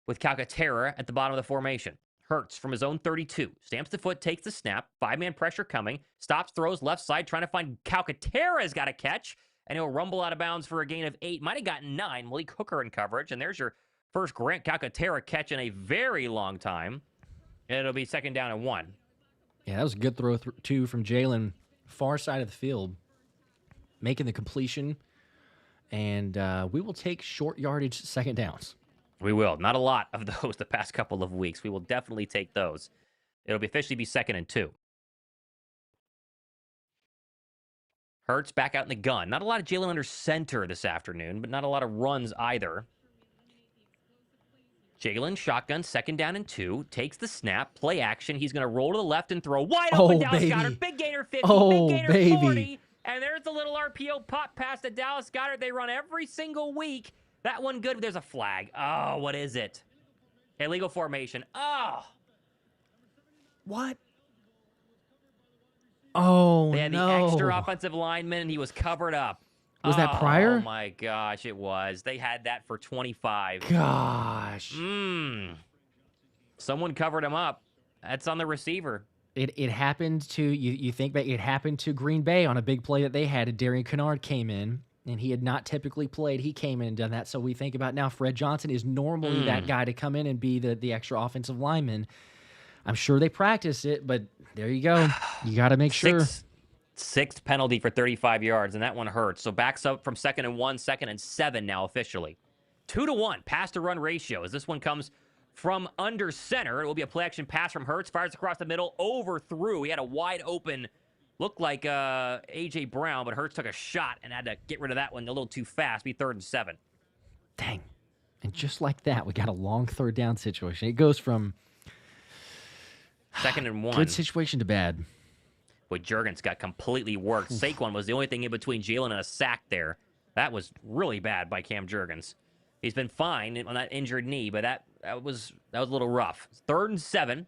Speaker 2: with Calcaterra at the bottom of the formation. Hurts from his own 32. Stamps the foot, takes the snap. 5-man pressure coming. Stops, throws left side, trying to find Calcaterra's got a catch. And he'll rumble out of bounds for a gain of 8. Might have gotten 9. Malik Hooker in coverage. And there's your first Grant Calcaterra catch in a very long time. And it'll be 2nd down and 1.
Speaker 1: Yeah, that was a good throw, too, from Jaelan. Far side of the field, making the completion. And we will take short yardage 2nd downs.
Speaker 2: We will. Not a lot of those the past couple of weeks. We will definitely take those. It'll officially be 2nd and 2. Hurts back out in the gun. Not a lot of Jaelan under center this afternoon, but not a lot of runs either. Jaelan, shotgun, 2nd down and 2. Takes the snap, play action. He's going to roll to the left and throw wide open. Dallas Goedert. Big gainer 50, big gainer 40. And there's the little RPO pop pass to Dallas Goedert. They run every single week. That one good. There's a flag. Oh, what is it? Illegal formation. Oh.
Speaker 1: What? Oh,
Speaker 2: they had the extra offensive lineman, and he was covered up.
Speaker 1: Was that prior?
Speaker 2: Oh, my gosh, it was. They had that for 25.
Speaker 1: Gosh.
Speaker 2: Someone covered him up. That's on the receiver.
Speaker 1: It happened to, you think that it happened to Green Bay on a big play that they had. Darian Kennard came in, and he had not typically played. He came in and done that. So we think about now Fred Johnson is normally that guy to come in and be the extra offensive lineman. I'm sure they practiced it, but there you go. You got to make sure.
Speaker 2: Sixth penalty for 35 yards, and that one hurts. So backs up from 2nd and 1, 2nd and 7 now officially. 2-to-1 pass to run ratio as this one comes from under center. It will be a play action pass from Hurts. Fires across the middle, overthrew. He had a wide open, looked like A.J. Brown, but Hurts took a shot and had to get rid of that one a little too fast. Be 3rd and 7.
Speaker 1: Dang. And just like that, we got a long 3rd down situation. It goes from
Speaker 2: 2nd and 1.
Speaker 1: Good situation to bad.
Speaker 2: Boy, Jurgens got completely worked. Saquon was the only thing in between Jaelan and a sack there. That was really bad by Cam Jurgens. He's been fine on that injured knee, but that was a little rough. 3rd and 7.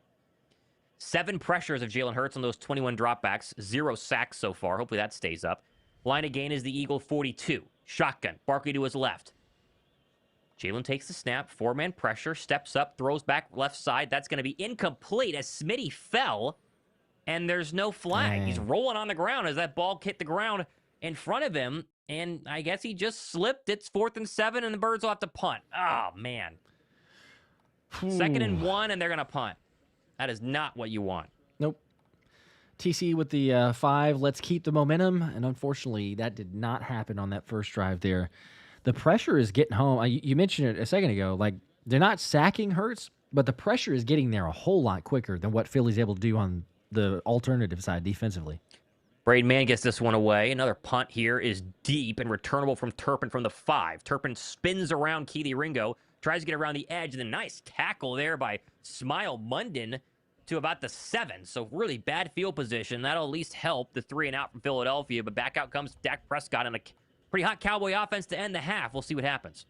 Speaker 2: 7 pressures of Jalen Hurts on those 21 dropbacks. 0 sacks so far. Hopefully that stays up. Line of gain is the Eagle 42. Shotgun. Barkley to his left. Jaelan takes the snap. 4-man pressure. Steps up. Throws back left side. That's going to be incomplete as Smitty fell. And there's no flag. Dang. He's rolling on the ground as that ball hit the ground in front of him. And I guess he just slipped. It's 4th and 7, and the Birds will have to punt. Oh, man. 2nd and 1, and they're going to punt. That is not what you want.
Speaker 1: Nope. TC with the 5. Let's keep the momentum. And unfortunately, that did not happen on that first drive there. The pressure is getting home. You mentioned it a second ago. Like, they're not sacking Hurts, but the pressure is getting there a whole lot quicker than what Philly's able to do on the alternative side defensively.
Speaker 2: Braden Mann gets this one away. Another punt here is deep and returnable from Turpin from the 5. Turpin spins around Keely Ringo, tries to get around the edge, and a nice tackle there by Smile Munden to about the 7. So really bad field position. That'll at least help the 3 and out from Philadelphia, but back out comes Dak Prescott in a pretty hot Cowboy offense to end the half. We'll see what happens.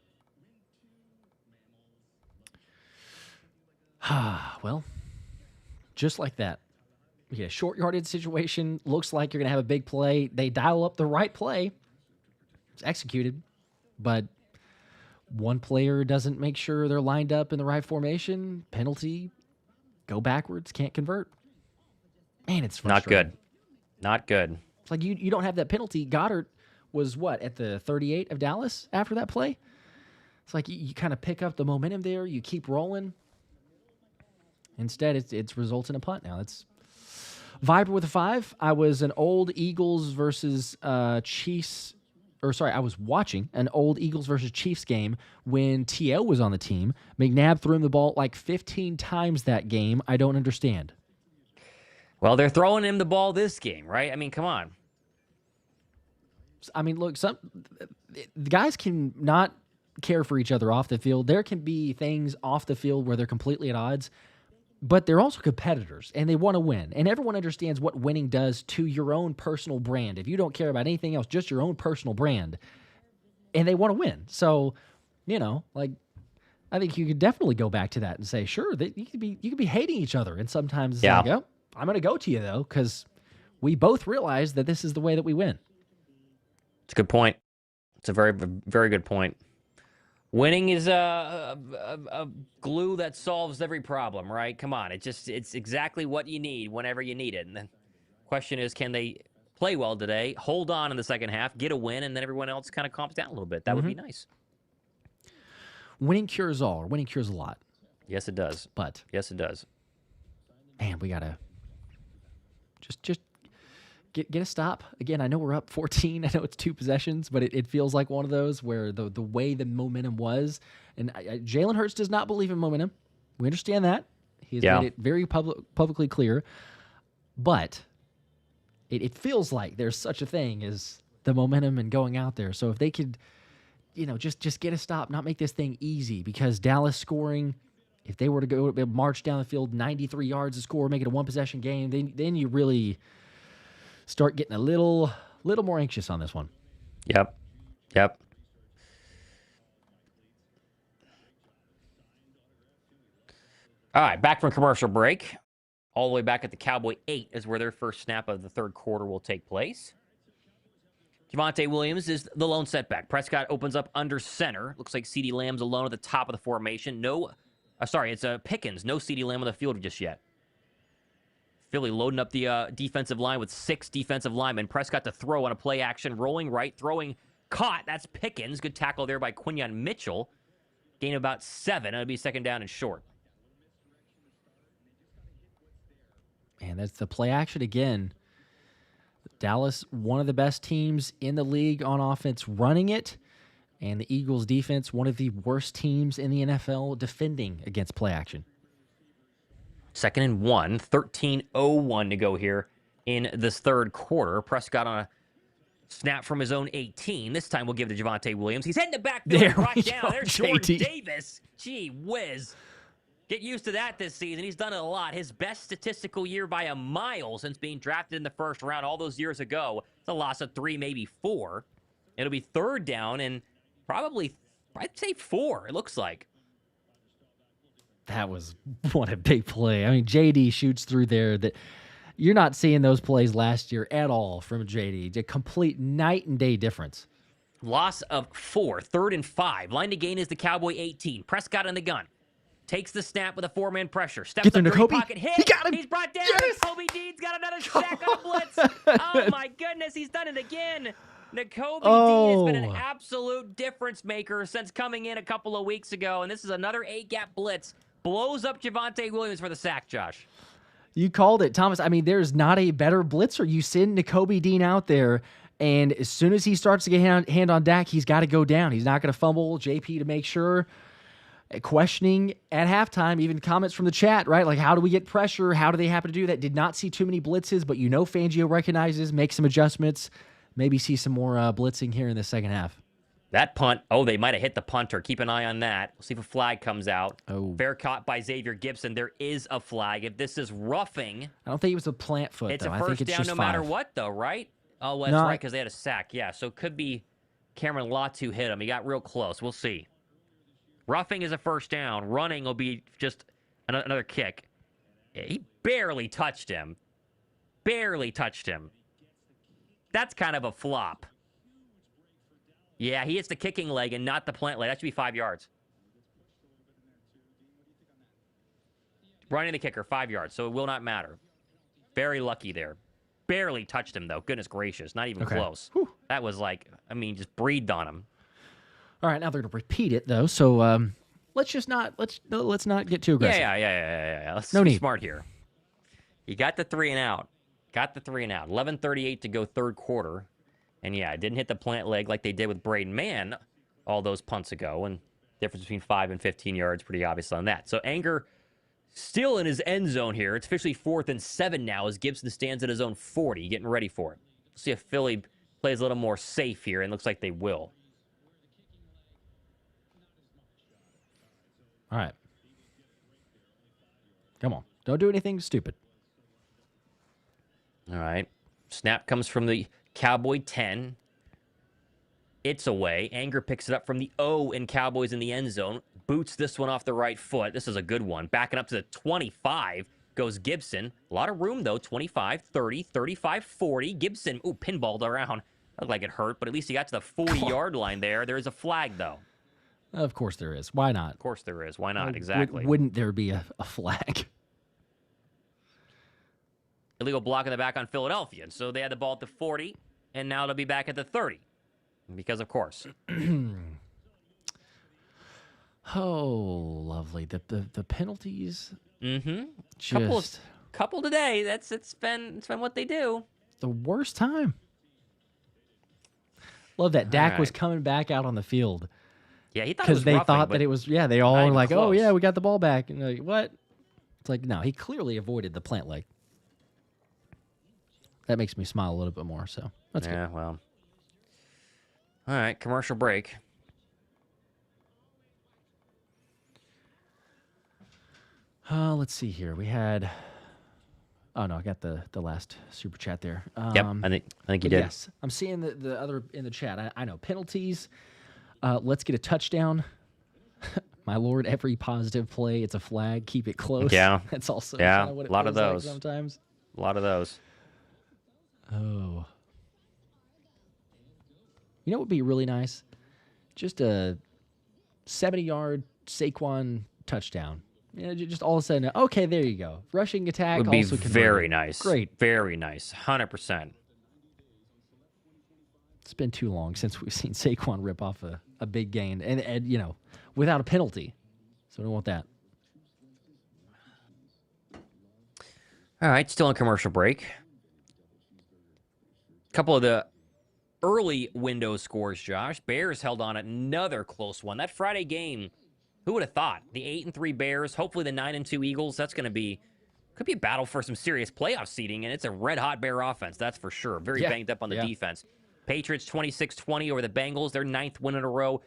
Speaker 1: Well, just like that. Yeah, short yardage situation. Looks like you're going to have a big play. They dial up the right play. It's executed. But one player doesn't make sure they're lined up in the right formation. Penalty. Go backwards. Can't convert. Man, it's frustrating.
Speaker 2: Not good. Not good.
Speaker 1: It's like you don't have that penalty. Goddard was what, at the 38 of Dallas after that play? It's like you kind of pick up the momentum there. You keep rolling. Instead, it's results in a punt now. It's Viper with a 5. I was an old Eagles versus Chiefs, or sorry, I was watching an old Eagles versus Chiefs game when T.O. was on the team. McNabb threw him the ball like 15 times that game. I don't understand.
Speaker 2: Well, they're throwing him the ball this game, right? I mean, come on.
Speaker 1: I mean, look, the guys can not care for each other off the field. There can be things off the field where they're completely at odds. But they're also competitors, and they want to win. And everyone understands what winning does to your own personal brand. If you don't care about anything else, just your own personal brand, and they want to win. So, like, I think you could definitely go back to that and say, sure, that you could be hating each other, and sometimes it's
Speaker 2: Yeah.
Speaker 1: like, oh, I'm going to go to you though, because we both realize that this is the way that we win.
Speaker 2: It's a good point. It's a very, very good point. Winning is a glue that solves every problem, right? Come on, it's exactly what you need whenever you need it. And the question is, can they play well today, hold on in the second half, get a win, and then everyone else kind of calms down a little bit? That would be nice.
Speaker 1: Winning cures all, or winning cures a lot.
Speaker 2: Yes, it does.
Speaker 1: But
Speaker 2: yes, it does.
Speaker 1: Man, we gotta just get a stop. Again, I know we're up 14. I know it's 2 possessions, but it feels like one of those where the way the momentum was, and Jalen Hurts does not believe in momentum. We understand that. He's made it very publicly clear. But it feels like there's such a thing as the momentum and going out there. So if they could, just get a stop, not make this thing easy, because Dallas scoring, if they were to go march down the field 93 yards to score, make it a 1-possession game, then you really start getting a little more anxious on this one.
Speaker 2: Yep. All right, back from commercial break. All the way back at the Cowboy 8 is where their first snap of the third quarter will take place. Javonte Williams is the lone setback. Prescott opens up under center. Looks like Ceedee Lamb's alone at the top of the formation. It's Pickens. No Ceedee Lamb on the field just yet. Philly loading up the defensive line with 6 defensive linemen. Prescott to throw on a play action. Rolling right. Throwing caught. That's Pickens. Good tackle there by Quinyon Mitchell. Gain about 7. It'll be second down and short.
Speaker 1: Man, that's the play action again. Dallas, one of the best teams in the league on offense running it, and the Eagles defense, one of the worst teams in the NFL defending against play action.
Speaker 2: 2nd and 1, 13:01 to go here in this third quarter. Prescott on a snap from his own 18. This time we'll give to Javonte Williams. He's heading the backfield, brought down. There's Jordan Davis. Gee whiz. Get used to that this season. He's done it a lot. His best statistical year by a mile since being drafted in the first round all those years ago. It's a loss of 3, maybe 4. It'll be third down and probably, I'd say 4, it looks like.
Speaker 1: That was what a big play. I mean, JD shoots through there. That you're not seeing those plays last year at all from JD. A complete night and day difference.
Speaker 2: Loss of 4, 3rd and 5. Line to gain is the Cowboy 18. Prescott in the gun. Takes the snap with a 4-man pressure. Steps up to pocket. Hit.
Speaker 1: He got him.
Speaker 2: He's brought down.
Speaker 1: Yes.
Speaker 2: Nakobe Dean's got another sack on a blitz. Oh, my goodness. He's done it again. Nakobe Dean has been an absolute difference maker since coming in a couple of weeks ago. And this is another 8-gap blitz. Blows up Javonte Williams for the sack, Josh.
Speaker 1: You called it, Thomas. I mean, there's not a better blitzer. You send Nakobe Dean out there, and as soon as he starts to get hand on Dak, he's got to go down. He's not going to fumble JP to make sure. Questioning at halftime, even comments from the chat, right? Like, how do we get pressure? How do they happen to do that? Did not see too many blitzes, but Fangio recognizes, makes some adjustments, maybe see some more blitzing here in the second half.
Speaker 2: That punt, they might have hit the punter. Keep an eye on that. We'll see if a flag comes out. Fair caught by Xavier Gibson. There is a flag. If this is roughing.
Speaker 1: I don't think it was a plant foot,
Speaker 2: it's
Speaker 1: though.
Speaker 2: A first
Speaker 1: I think it's
Speaker 2: down
Speaker 1: just
Speaker 2: no
Speaker 1: 5.
Speaker 2: matter what, though, right? Oh, that's right, because they had a sack. Yeah, so it could be Cameron Latu hit him. He got real close. We'll see. Roughing is a first down. Running will be just another kick. He barely touched him. That's kind of a flop. Yeah, he hits the kicking leg and not the plant leg. That should be 5 yards. Running the kicker, 5 yards, so it will not matter. Very lucky there. Barely touched him, though. Goodness gracious. Not even close.
Speaker 1: Whew.
Speaker 2: That was just breathed on him.
Speaker 1: All right, now they're going to repeat it, though, so let's not get too aggressive.
Speaker 2: Yeah. Let's be smart here. You got the 3 and out. 11:38 to go third quarter. And yeah, it didn't hit the plant leg like they did with Braden Mann all those punts ago. And difference between 5 and 15 yards, pretty obvious on that. So Anger still in his end zone here. It's officially 4th and 7 now as Gibson stands at his own 40, getting ready for it. See if Philly plays a little more safe here, and looks like they will.
Speaker 1: All right. Come on. Don't do anything stupid.
Speaker 2: All right. Snap comes from the Cowboy 10. It's away. Anger picks it up from the O in Cowboys in the end zone. boots this one off the right foot. This is a good one. Backing up to the 25 goes Gibson. A lot of room, though. 25, 30, 35, 40. Gibson, pinballed around. Looked like it hurt, but at least he got to the 40-yard line there. There is a flag, though.
Speaker 1: Of course there is. Why not?
Speaker 2: Of course there is. Why not? Exactly.
Speaker 1: Wouldn't there be a flag?
Speaker 2: Illegal block in the back on Philadelphia. And so they had the ball at the 40, and now they'll be back at the 30. Because, of course.
Speaker 1: Oh, lovely. The penalties.
Speaker 2: Mm-hmm.
Speaker 1: Just
Speaker 2: couple today. It's been what they do.
Speaker 1: The worst time. Love that Dak was coming back out on the field.
Speaker 2: Yeah, he thought it was
Speaker 1: because they
Speaker 2: roughing,
Speaker 1: thought that it was. Yeah, they all were like,
Speaker 2: close.
Speaker 1: "Oh yeah, we got the ball back." And like, what? It's like, no, he clearly avoided the plant leg. That makes me smile a little bit more. So that's good.
Speaker 2: Yeah, well. All right, commercial break.
Speaker 1: Let's see here. We had. Oh no, I got the last super chat there.
Speaker 2: Yep, I think you did.
Speaker 1: Yes, I'm seeing the other in the chat. I know penalties. Let's get a touchdown. My lord, every positive play, it's a flag. Keep it close.
Speaker 2: Yeah,
Speaker 1: that's also what it
Speaker 2: a lot of
Speaker 1: feels like
Speaker 2: those.
Speaker 1: sometimes.
Speaker 2: A lot of those.
Speaker 1: Oh, you know what would be really nice? Just a 70-yard Saquon touchdown. You know, just all of a sudden, okay, there you go. Rushing attack
Speaker 2: Would be
Speaker 1: also
Speaker 2: very
Speaker 1: converted.
Speaker 2: nice.
Speaker 1: Great.
Speaker 2: Very nice. 100%.
Speaker 1: It's been too long since we've seen Saquon rip off a big gain and you know, without a penalty. So we don't want that.
Speaker 2: All right, still in commercial break. A couple of the early window scores, Josh. Bears held on another close one. That Friday game, who would have thought? The 8-3 Bears, hopefully the 9-2 Eagles. That's going to be could be a battle for some serious playoff seeding, and it's a red-hot Bear offense, that's for sure. Very banged up on the defense. Patriots 26-20 over the Bengals, their 9th win in a row.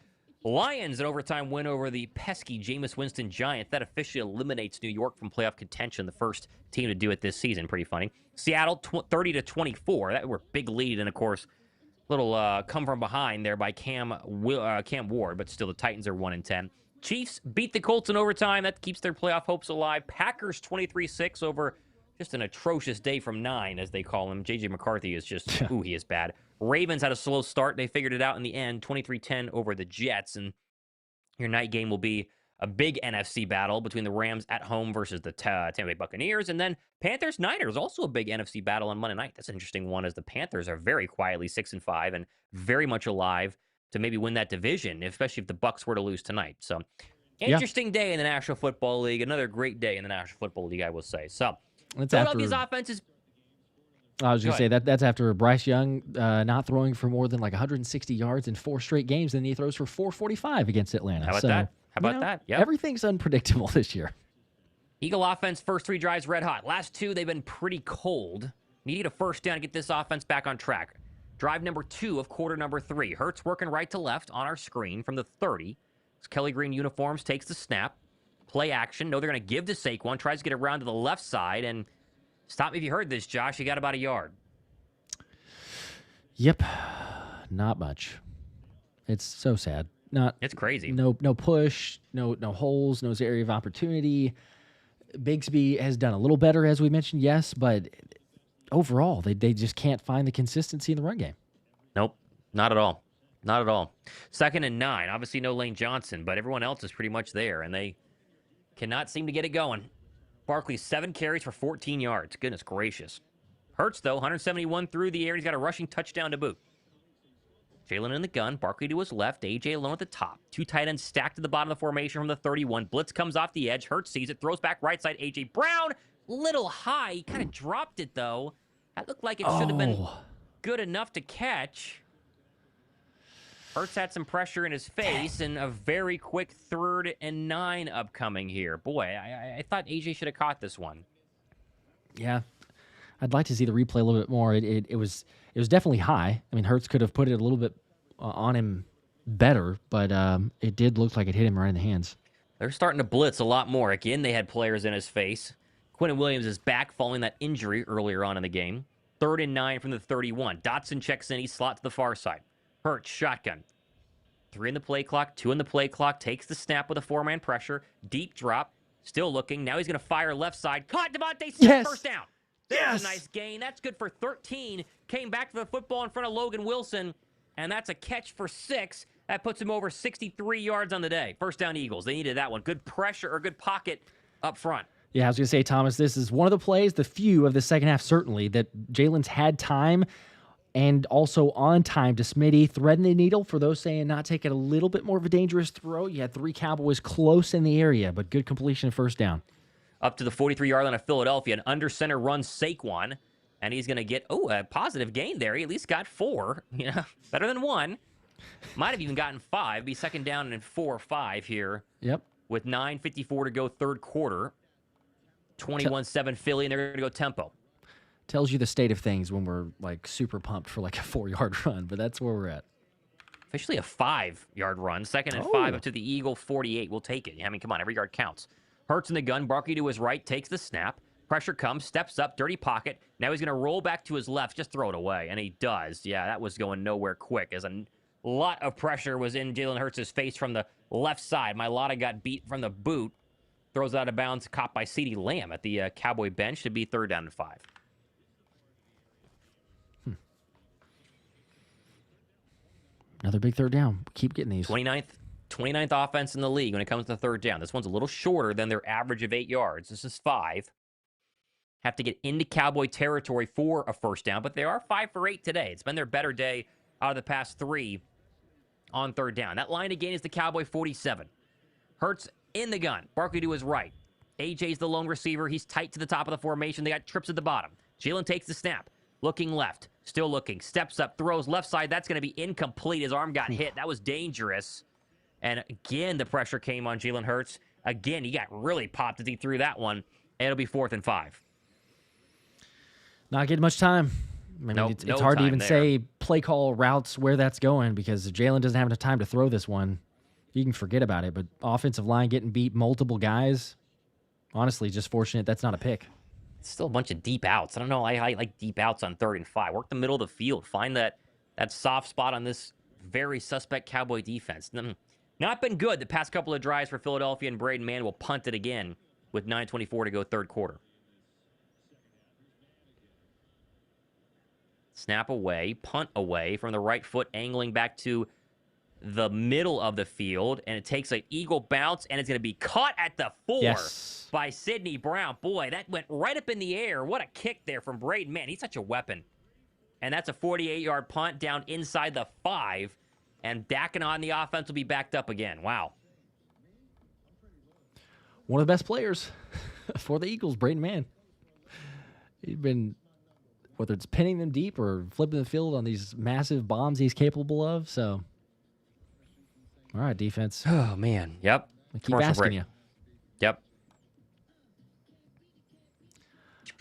Speaker 2: Lions, an overtime win over the pesky Jameis Winston Giants. That officially eliminates New York from playoff contention, the first team to do it this season. Pretty funny. Seattle 30-24. That were big lead, and of course, little come from behind there by Cam Ward, but still the Titans are 1-10. Chiefs beat the Colts in overtime. That keeps their playoff hopes alive. Packers 23-6 over just an atrocious day from 9, as they call him. J.J. McCarthy is just, he is bad. Ravens had a slow start. They figured it out in the end, 23-10 over the Jets. And your night game will be a big NFC battle between the Rams at home versus the Tampa Bay Buccaneers. And then Panthers-Niners, also a big NFC battle on Monday night. That's an interesting one, as the Panthers are very quietly 6-5 and very much alive to maybe win that division, especially if the Bucs were to lose tonight. So, interesting day in the National Football League. Another great day in the National Football League, I will say. So, Philadelphia's offense is...
Speaker 1: I was going to say that's after Bryce Young not throwing for more than like 160 yards in 4 straight games, and he throws for 445 against Atlanta.
Speaker 2: How about that? Yep.
Speaker 1: Everything's unpredictable this year.
Speaker 2: Eagle offense, first 3 drives red hot. Last 2, they've been pretty cold. Need a first down to get this offense back on track. Drive number 2 of quarter number 3. Hurts working right to left on our screen from the 30. As Kelly Green uniforms takes the snap. Play action. No, they're going to give to Saquon. Tries to get around to the left side. And stop me if you heard this, Josh. You got about a yard.
Speaker 1: Yep. Not much. It's so sad.
Speaker 2: It's crazy.
Speaker 1: No push, no holes, no area of opportunity. Bigsby has done a little better, as we mentioned, yes, but overall, they just can't find the consistency in the run game.
Speaker 2: Nope, not at all. Not at all. 2nd and 9. Obviously, no Lane Johnson, but everyone else is pretty much there, and they cannot seem to get it going. Barkley, 7 carries for 14 yards. Goodness gracious. Hurts, though, 171 through the air. He's got a rushing touchdown to boot. Jalen in the gun. Barkley to his left. A.J. alone at the top. 2 tight ends stacked to the bottom of the formation from the 31. Blitz comes off the edge. Hurts sees it. Throws back right side. A.J. Brown. Little high. He kind of dropped it, though. That looked like it should have been good enough to catch. Hurts had some pressure in his face, and a very quick 3rd and 9 upcoming here. Boy, I thought A.J. should have caught this one.
Speaker 1: Yeah. I'd like to see the replay a little bit more. It was definitely high. I mean, Hurts could have put it a little bit on him better, but it did look like it hit him right in the hands.
Speaker 2: They're starting to blitz a lot more. Again, they had players in his face. Quentin Williams is back following that injury earlier on in the game. 3rd and 9 from the 31. Dotson checks in. He slots to the far side. Hurts, shotgun. 3 in the play clock, 2 in the play clock, takes the snap with a 4-man pressure, deep drop, still looking. Now he's going to fire left side. Caught Devontae Smith,
Speaker 1: Yes.
Speaker 2: first down. There's a nice gain. That's good for 13. Came back to the football in front of Logan Wilson, and that's a catch for 6. That puts him over 63 yards on the day. First down Eagles. They needed that one. Good pressure or good pocket up front.
Speaker 1: Yeah, I was going to say, Thomas, this is one of the plays, the few of the second half, certainly, that Jalen's had time and also on time to Smitty, threading the needle. For those saying not taking a little bit more of a dangerous throw, you had 3 Cowboys close in the area, but good completion and first down.
Speaker 2: Up to the 43-yard line of Philadelphia, an under center run Saquon, and he's going to get, a positive gain there. He at least got 4, better than 1. Might have even gotten 5. Be second down and 4 or 5 here.
Speaker 1: Yep.
Speaker 2: With 9:54 to go third quarter. 21-7 Philly, and they're going to go tempo.
Speaker 1: Tells you the state of things when we're super pumped for a 4-yard run, but that's where we're at.
Speaker 2: Officially a 5-yard run. Second and 5 up to the Eagle 48. We'll take it. I mean, come on, every yard counts. Hurts in the gun. Barkley to his right, takes the snap. Pressure comes, steps up, dirty pocket. Now he's going to roll back to his left, just throw it away, and he does. Yeah, that was going nowhere quick as a lot of pressure was in Jalen Hurts' face from the left side. Mailata got beat from the boot. Throws out of bounds, caught by Ceedee Lamb at the Cowboy bench to be third down and 5.
Speaker 1: Another big third down. Keep getting these.
Speaker 2: 29th offense in the league when it comes to third down. This one's a little shorter than their average of 8 yards. This is 5. Have to get into Cowboy territory for a first down, but they are 5 for 8 today. It's been their better day out of the past 3 on third down. That line again is the Cowboy 47. Hurts in the gun. Barkley to his right. AJ's the lone receiver. He's tight to the top of the formation. They got trips at the bottom. Jalen takes the snap. Looking left. Still looking. Steps up. Throws left side. That's going to be incomplete. His arm got hit. That was dangerous. And again, the pressure came on Jalen Hurts. Again, he got really popped as he threw that one. And it'll be 4th and 5.
Speaker 1: Not getting much time. I mean, it's hard to even say play call routes where that's going because if Jalen doesn't have enough time to throw this one, you can forget about it. But offensive line getting beat multiple guys, honestly, just fortunate that's not a pick.
Speaker 2: It's still a bunch of deep outs. I don't know. I like deep outs on 3rd and 5. Work the middle of the field. Find that soft spot on this very suspect Cowboy defense. Not been good the past couple of drives for Philadelphia, and Braden Mann will punt it again with 9:24 to go third quarter. Snap away, punt away from the right foot, angling back to the middle of the field, and it takes an Eagle bounce, and it's going to be caught at the 4 by Sidney Brown. Boy, that went right up in the air. What a kick there from Braden Mann. He's such a weapon. And that's a 48-yard punt down inside the 5, and Dak and on the offense will be backed up again. Wow.
Speaker 1: One of the best players for the Eagles, Braden Mann. He's been, whether it's pinning them deep or flipping the field on these massive bombs he's capable of, so... All right, defense.
Speaker 2: Oh, man. Yep.
Speaker 1: I keep asking you.
Speaker 2: Yep.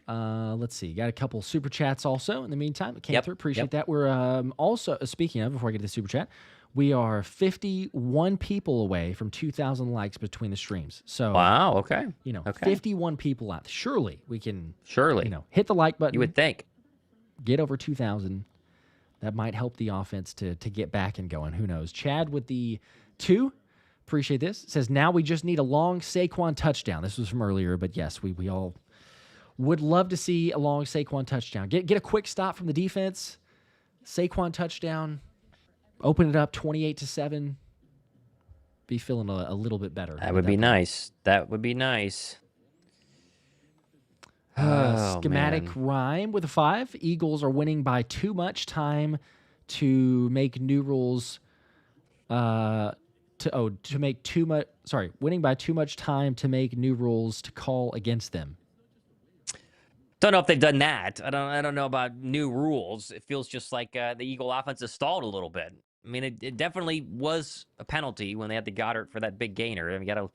Speaker 1: Let's see. Got a couple super chats also in the meantime. It came through. Appreciate that. We're also, speaking of, before I get to the super chat, we are 51 people away from 2,000 likes between the streams. So,
Speaker 2: wow, okay.
Speaker 1: 51 people out. Surely we can, hit the like button.
Speaker 2: You would think.
Speaker 1: Get over 2,000. That might help the offense to get back and going. Who knows? Chad with the 2. Appreciate this. Says, now we just need a long Saquon touchdown. This was from earlier, but yes, we all would love to see a long Saquon touchdown. Get a quick stop from the defense. Saquon touchdown. Open it up 28-7. Be feeling a little bit better.
Speaker 2: That would be nice. That would be nice.
Speaker 1: Schematic rhyme with a 5. Eagles are winning by too much time to make new rules. Winning by too much time to make new rules to call against them.
Speaker 2: Don't know if they've done that. I don't know about new rules. It feels just like the Eagle offense has stalled a little bit. I mean, it definitely was a penalty when they had the Goddard for that big gainer. I mean, you got to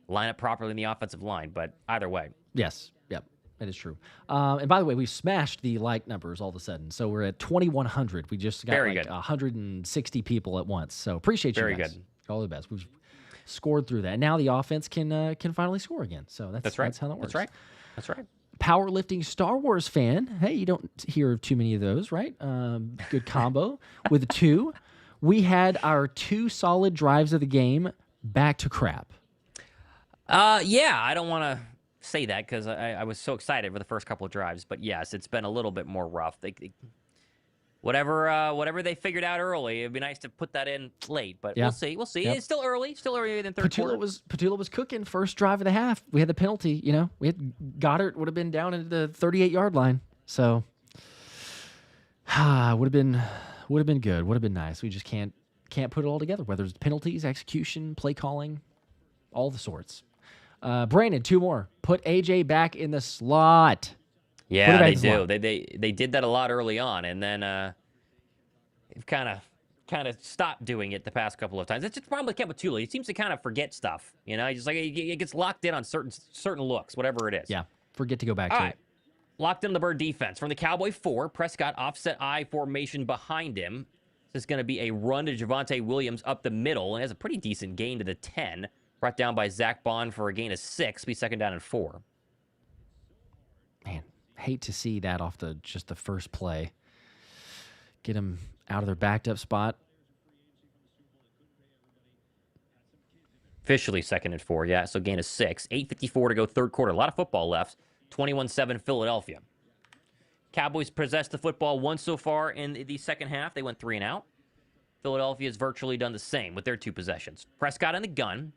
Speaker 2: line up properly in the offensive line, but either way.
Speaker 1: Yes. Yep. That is true. And by the way, we've smashed the like numbers all of a sudden. So we're at 2,100. We just got 160 people at once. So appreciate you guys. Very good. All the best. We've scored through that. Now the offense can finally score again. So that's right. That's how that works.
Speaker 2: That's right.
Speaker 1: Powerlifting Star Wars fan. Hey, you don't hear too many of those, right? Good combo with a 2. we had our 2 solid drives of the game back to crap.
Speaker 2: Yeah, I don't want to say that because I was so excited for the first couple of drives. But yes, it's been a little bit more rough. Whatever they figured out early, it'd be nice to put that in late. But
Speaker 1: Yeah.
Speaker 2: we'll see. We'll see.
Speaker 1: Yep.
Speaker 2: It's still early than third quarter.
Speaker 1: Petula was cooking first drive of the half. We had the penalty. We had Goddard would have been down at the 38-yard line. So would have been good. Would have been nice. We just can't put it all together. Whether it's penalties, execution, play calling, all the sorts. Brandon, 2 more. Put AJ back in the slot.
Speaker 2: Yeah, they do. They did that a lot early on, and then they've kind of stopped doing it the past couple of times. It's just the problem with Kevin Petula. He seems to kind of forget stuff. He's just like he gets locked in on certain looks, whatever it is.
Speaker 1: Yeah, forget to go back to it.
Speaker 2: Locked in the Bird defense. From the Cowboy 4, Prescott offset I formation behind him. This is going to be a run to Javonte Williams up the middle, and has a pretty decent gain to the 10. Brought down by Zach Bond for a gain of 6. Be second down and 4.
Speaker 1: Man, hate to see that off just the first play. Get them out of their backed up spot.
Speaker 2: Officially second and 4, yeah. So gain of 6. 8:54 to go third quarter. A lot of football left. 21-7 Philadelphia. Cowboys possessed the football once so far in the second half. They went 3 and out. Philadelphia has virtually done the same with their 2 possessions. Prescott in the gun.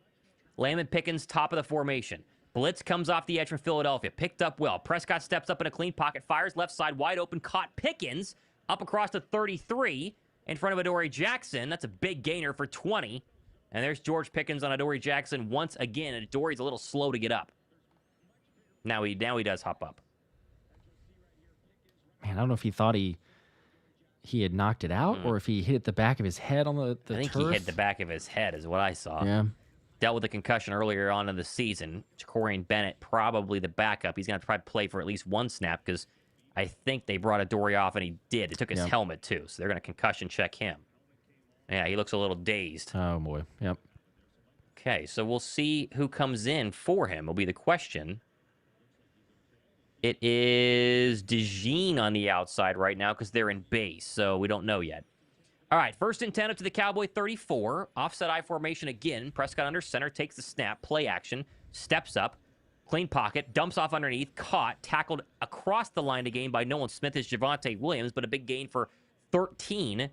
Speaker 2: Lamb and Pickens top of the formation. Blitz comes off the edge from Philadelphia. Picked up well. Prescott steps up in a clean pocket. Fires left side wide open. Caught Pickens up across the 33 in front of Adoree Jackson. That's a big gainer for 20. And there's George Pickens on Adoree Jackson once again. And Adoree's a little slow to get up. Now he does hop up.
Speaker 1: Man, I don't know if he thought he had knocked it out or if he hit the back of his head on the
Speaker 2: I think
Speaker 1: turf.
Speaker 2: he hit the back of his head is what I saw.
Speaker 1: Yeah.
Speaker 2: Dealt with a concussion earlier on in the season. Jacorian Bennett, probably the backup. He's going to probably play for at least 1 snap because I think they brought Adoree off, and he did. They took his helmet, too, so they're going to concussion check him. Yeah, he looks a little dazed.
Speaker 1: Oh, boy. Yep.
Speaker 2: Okay, so we'll see who comes in for him will be the question. It is DeJean on the outside right now because they're in base, so we don't know yet. All right, 1st and 10 up to the Cowboy 34. Offset I formation again. Prescott under center, takes the snap, play action, steps up, clean pocket, dumps off underneath, caught, tackled across the line to gain by Nolan Smith is Javonte Williams, but a big gain for 13.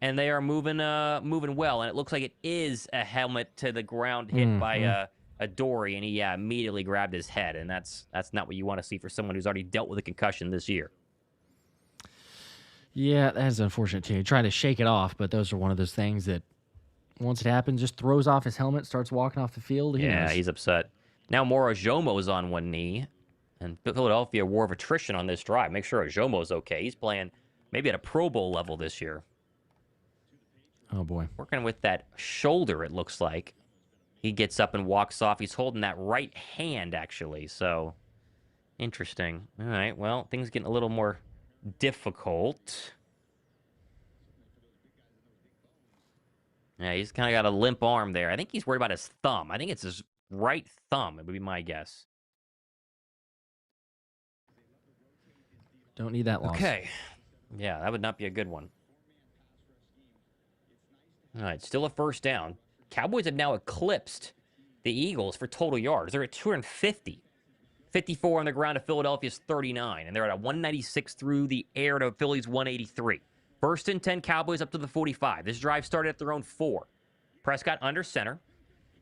Speaker 2: And they are moving well, and it looks like it is a helmet to the ground hit by Adoree, and he immediately grabbed his head, and that's not what you want to see for someone who's already dealt with a concussion this year.
Speaker 1: Yeah, that is unfortunate too. He tried to shake it off, but those are one of those things that once it happens, just throws off his helmet, starts walking off the field.
Speaker 2: He's upset. Now Moro Ojomo is on one knee, and Philadelphia war of attrition on this drive. Make sure Ojomo's okay. He's playing maybe at a Pro Bowl level this year.
Speaker 1: Oh, boy.
Speaker 2: Working with that shoulder, it looks like. He gets up and walks off. He's holding that right hand, actually. So, interesting. All right, well, things getting a little more difficult. Yeah, he's kind of got a limp arm there. I think he's worried about his thumb. I think it's his right thumb. It would be my guess.
Speaker 1: Don't need that loss.
Speaker 2: Okay. Yeah, that would not be a good one. All right, still a first down. Cowboys have now eclipsed the Eagles for total yards. They're at 250. 54 on the ground to Philadelphia's 39, and they're at a 196 through the air to Philly's 183. 1st and 10 Cowboys up to the 45. This drive started at their own 4. Prescott under center.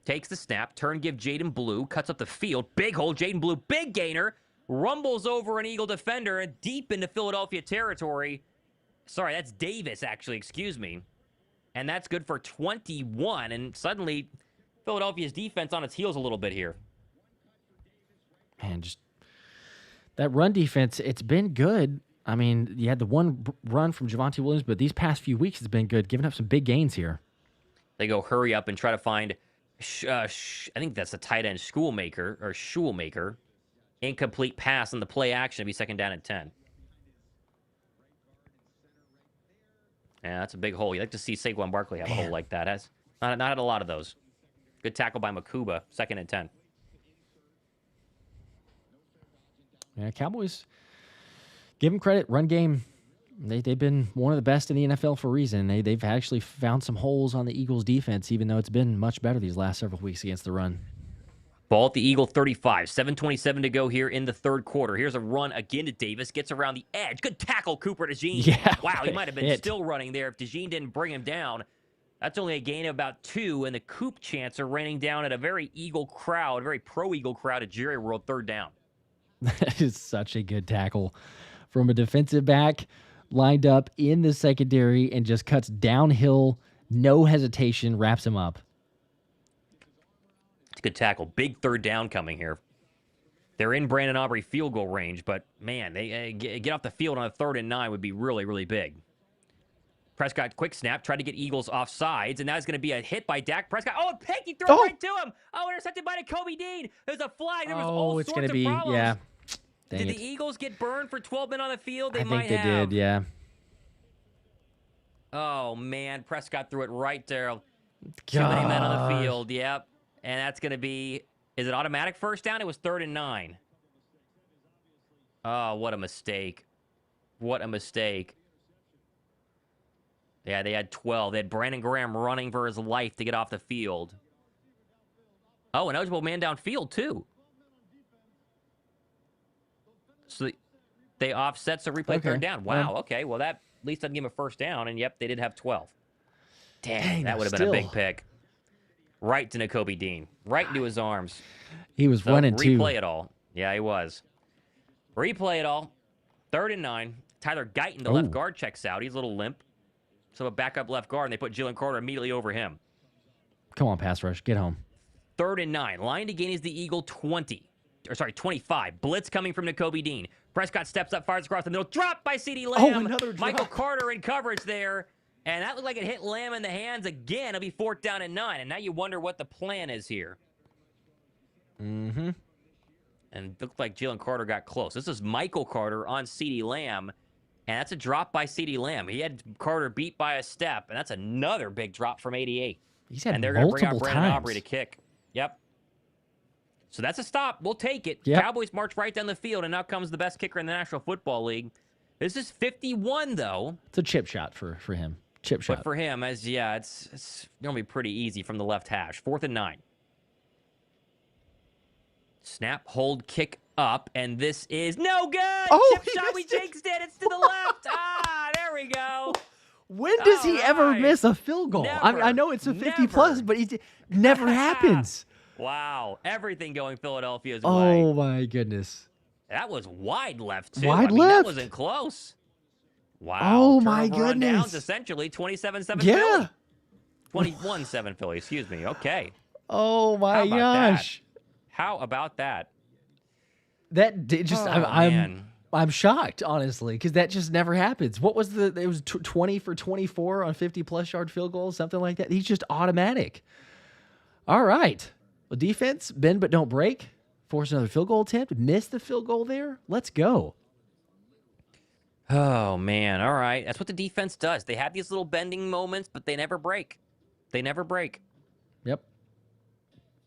Speaker 2: Takes the snap. Turn give Jaden Blue. Cuts up the field. Big hole. Jaden Blue, big gainer. Rumbles over an Eagle defender deep into Philadelphia territory. Sorry, that's Davis, actually. Excuse me. And that's good for 21. And suddenly, Philadelphia's defense on its heels a little bit here.
Speaker 1: Man, just that run defense, it's been good. I mean, you had the one run from Javonte Williams, but these past few weeks it's been good, giving up some big gains here.
Speaker 2: They go hurry up and try to find, I think that's the tight end Schulmaker. Incomplete pass on the play action to be second down at 10. Yeah, that's a big hole. You like to see Saquon Barkley have a hole like that. Has not had a lot of those. Good tackle by Makuba, second and 10.
Speaker 1: Yeah, Cowboys, give them credit. Run game They've been one of the best in the NFL for a reason. They've actually found some holes on the Eagles' defense, even though it's been much better these last several weeks against the run.
Speaker 2: Ball at the Eagle 35. 7:27 to go here in the third quarter. Here's a run again to Davis. Gets around the edge. Good tackle, Cooper DeJean.
Speaker 1: Yeah,
Speaker 2: wow, he might have been still running there if DeJean didn't bring him down. That's only a gain of about 2, and the Coop chants are raining down at a very Eagle crowd, very pro-Eagle crowd at Jerry World, third down.
Speaker 1: That is such a good tackle from a defensive back lined up in the secondary and just cuts downhill, no hesitation, wraps him up.
Speaker 2: It's a good tackle. Big third down coming here. They're in Brandon Aubrey field goal range, but man, they get off the field on a 3rd and 9 would be really, really big. Prescott, quick snap, tried to get Eagles off sides, and that's going to be a hit by Dak Prescott. Oh, a pick! He threw it right to him! Oh, intercepted by Nakobe Dean! There's a flag. There was all sorts of problems.
Speaker 1: Yeah.
Speaker 2: Did the Eagles get burned for 12 men on the field? They
Speaker 1: I
Speaker 2: might
Speaker 1: think they
Speaker 2: have.
Speaker 1: did, yeah.
Speaker 2: Oh, man. Prescott threw it right there. Too many men on the field, yep. And that's going to be, is it automatic first down? It was 3rd and 9. Oh, what a mistake. What a mistake. Yeah, they had 12. They had Brandon Graham running for his life to get off the field. Oh, an eligible man downfield, too. So they offset, so replay 3rd down. Wow, okay. Well, that at least doesn't give him a first down, and yep, they did have 12. Dang, that would have been a big pick. Right to Nakobe Dean. Right into his arms.
Speaker 1: He was running too.
Speaker 2: Replay it all. Yeah, he was. Replay it all. 3rd and 9. Tyler Guyton, the left guard, checks out. He's a little limp. So a backup left guard, and they put Jalen Carter immediately over him.
Speaker 1: Come on, pass rush. Get home.
Speaker 2: 3rd and 9. Line to gain is the Eagle 25. Blitz coming from Nakobe Dean. Prescott steps up, fires across the middle. Drop by Ceedee Lamb.
Speaker 1: Oh, another drop.
Speaker 2: Michael Carter in coverage there. And that looked like it hit Lamb in the hands again. It'll be 4th down and 9. And now you wonder what the plan is here.
Speaker 1: Mm-hmm.
Speaker 2: And it looked like Jalen Carter got close. This is Michael Carter on Ceedee Lamb. And that's a drop by Ceedee Lamb. He had Carter beat by a step. And that's another big drop from 88.
Speaker 1: He's had
Speaker 2: and they're going to bring out
Speaker 1: multiple
Speaker 2: Brandon
Speaker 1: times.
Speaker 2: Aubrey to kick. Yep. So that's a stop. We'll take it.
Speaker 1: Yep.
Speaker 2: Cowboys march right down the field, and now comes the best kicker in the National Football League. This is 51, though.
Speaker 1: It's a chip shot for him. Chip shot.
Speaker 2: But for him, it's going to be pretty easy from the left hash. 4th and 9. Snap, hold, kick up, and this is no good.
Speaker 1: Oh,
Speaker 2: chip shot, we jinxed it. It's to the left. There we go.
Speaker 1: When does he ever miss a field goal? I know it's a 50-plus, but it never happens.
Speaker 2: Wow. Everything going Philadelphia's way.
Speaker 1: Oh, my goodness.
Speaker 2: That was wide left, too.
Speaker 1: Wide
Speaker 2: That
Speaker 1: left?
Speaker 2: wasn't close. Wow.
Speaker 1: Oh, my
Speaker 2: Turnover on downs,
Speaker 1: goodness.
Speaker 2: essentially 27-7
Speaker 1: Yeah.
Speaker 2: Philly. 21-7 Philly, excuse me. Okay.
Speaker 1: Oh, my
Speaker 2: How about
Speaker 1: gosh.
Speaker 2: How about that?
Speaker 1: That did just, I'm shocked, honestly, because that just never happens. What was it was 20 for 24 on 50-plus yard field goals, something like that. He's just automatic. All right. Well, defense, bend but don't break. Force another field goal attempt. Miss the field goal there. Let's go.
Speaker 2: Oh, man. All right. That's what the defense does. They have these little bending moments, but they never break. They never break.
Speaker 1: Yep.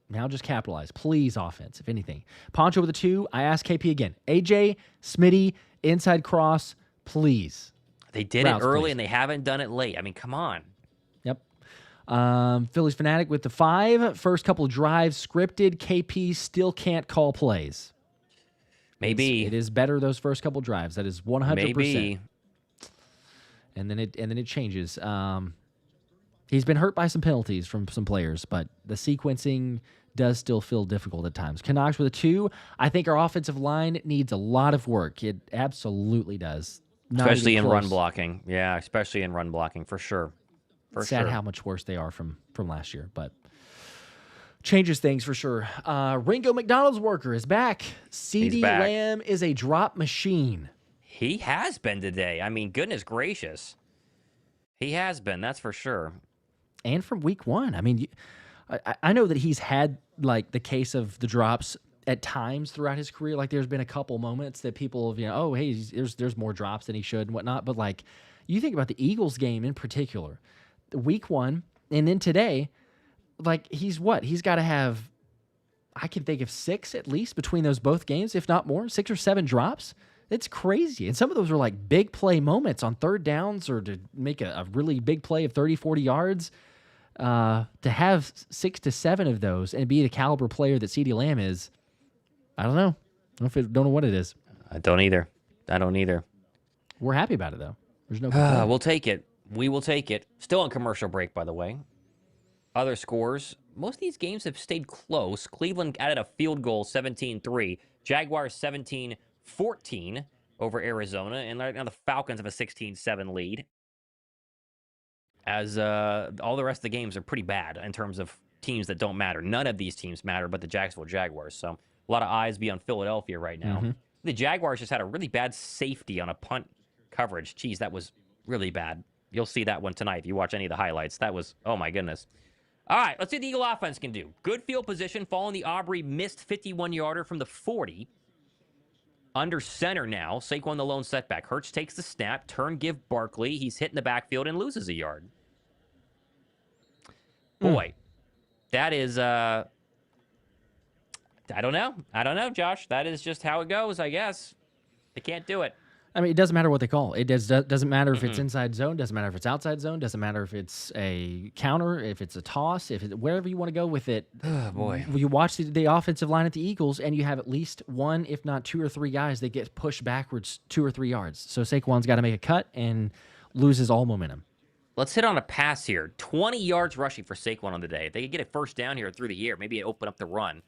Speaker 1: Now just capitalize. Please, offense, if anything. Poncho with a 2. I ask KP again. AJ, Smitty, inside cross, please.
Speaker 2: They did
Speaker 1: Routes,
Speaker 2: it early,
Speaker 1: please.
Speaker 2: and they haven't done it late. I mean, come on.
Speaker 1: Yep. Phillies Fanatic with the 5. First couple drives scripted. KP still can't call plays.
Speaker 2: Maybe.
Speaker 1: It is better those first couple drives. That is 100%.
Speaker 2: Maybe.
Speaker 1: And then it changes. He's been hurt by some penalties from some players, but the sequencing does still feel difficult at times. Canucks with a 2. I think our offensive line needs a lot of work. It absolutely does.
Speaker 2: Especially in run blocking. Yeah, especially in run blocking, for sure.
Speaker 1: Sad how much worse they are from last year, but changes things for sure. Ringo McDonald's worker is back. Ceedee Lamb is a drop machine.
Speaker 2: He has been today. I mean, goodness gracious. He has been, that's for sure.
Speaker 1: And from week 1. I mean, I know that he's had like the case of the drops at times throughout his career. Like there's been a couple moments that people have, oh, hey, there's more drops than he should and whatnot. But like you think about the Eagles game in particular, week 1, and then today, like he's got to have, I can think of 6 at least between those both games, if not more, 6 or 7 drops It's crazy. And some of those are like big play moments on third downs or to make a really big play of 30, 40 yards. To have 6 to 7 of those and be the caliber player that Ceedee Lamb is, I don't know. Don't know what it is.
Speaker 2: I don't either.
Speaker 1: We're happy about it, though. There's no complaint.
Speaker 2: We'll take it. We will take it. Still on commercial break, by the way. Other scores. Most of these games have stayed close. Cleveland added a field goal, 17-3. Jaguars 17-14 over Arizona. And right now the Falcons have a 16-7 lead. As all the rest of the games are pretty bad in terms of teams that don't matter. None of these teams matter but the Jacksonville Jaguars. So a lot of eyes be on Philadelphia right now. Mm-hmm. The Jaguars just had a really bad safety on a punt coverage. Jeez, that was really bad. You'll see that one tonight if you watch any of the highlights. That was, oh my goodness. All right, let's see what the Eagle offense can do. Good field position, following the Aubrey missed 51-yarder from the 40. Under center now. Saquon the lone setback. Hurts takes the snap. Turn give Barkley. He's hit in the backfield and loses a yard. Boy, that is, I don't know, Josh. That is just how it goes, I guess. They can't do it.
Speaker 1: I mean, it doesn't matter what they call it. It doesn't matter if it's inside zone. Doesn't matter if it's outside zone. Doesn't matter if it's a counter, if it's a toss, wherever you want to go with it.
Speaker 2: Oh, boy.
Speaker 1: You watch the offensive line at the Eagles, and you have at least one, if not 2 or 3 guys that get pushed backwards 2 or 3 yards. So Saquon's got to make a cut and loses all momentum.
Speaker 2: Let's hit on a pass here. 20 yards rushing for Saquon on the day. If they could get a first down here through the air, maybe it open up the run.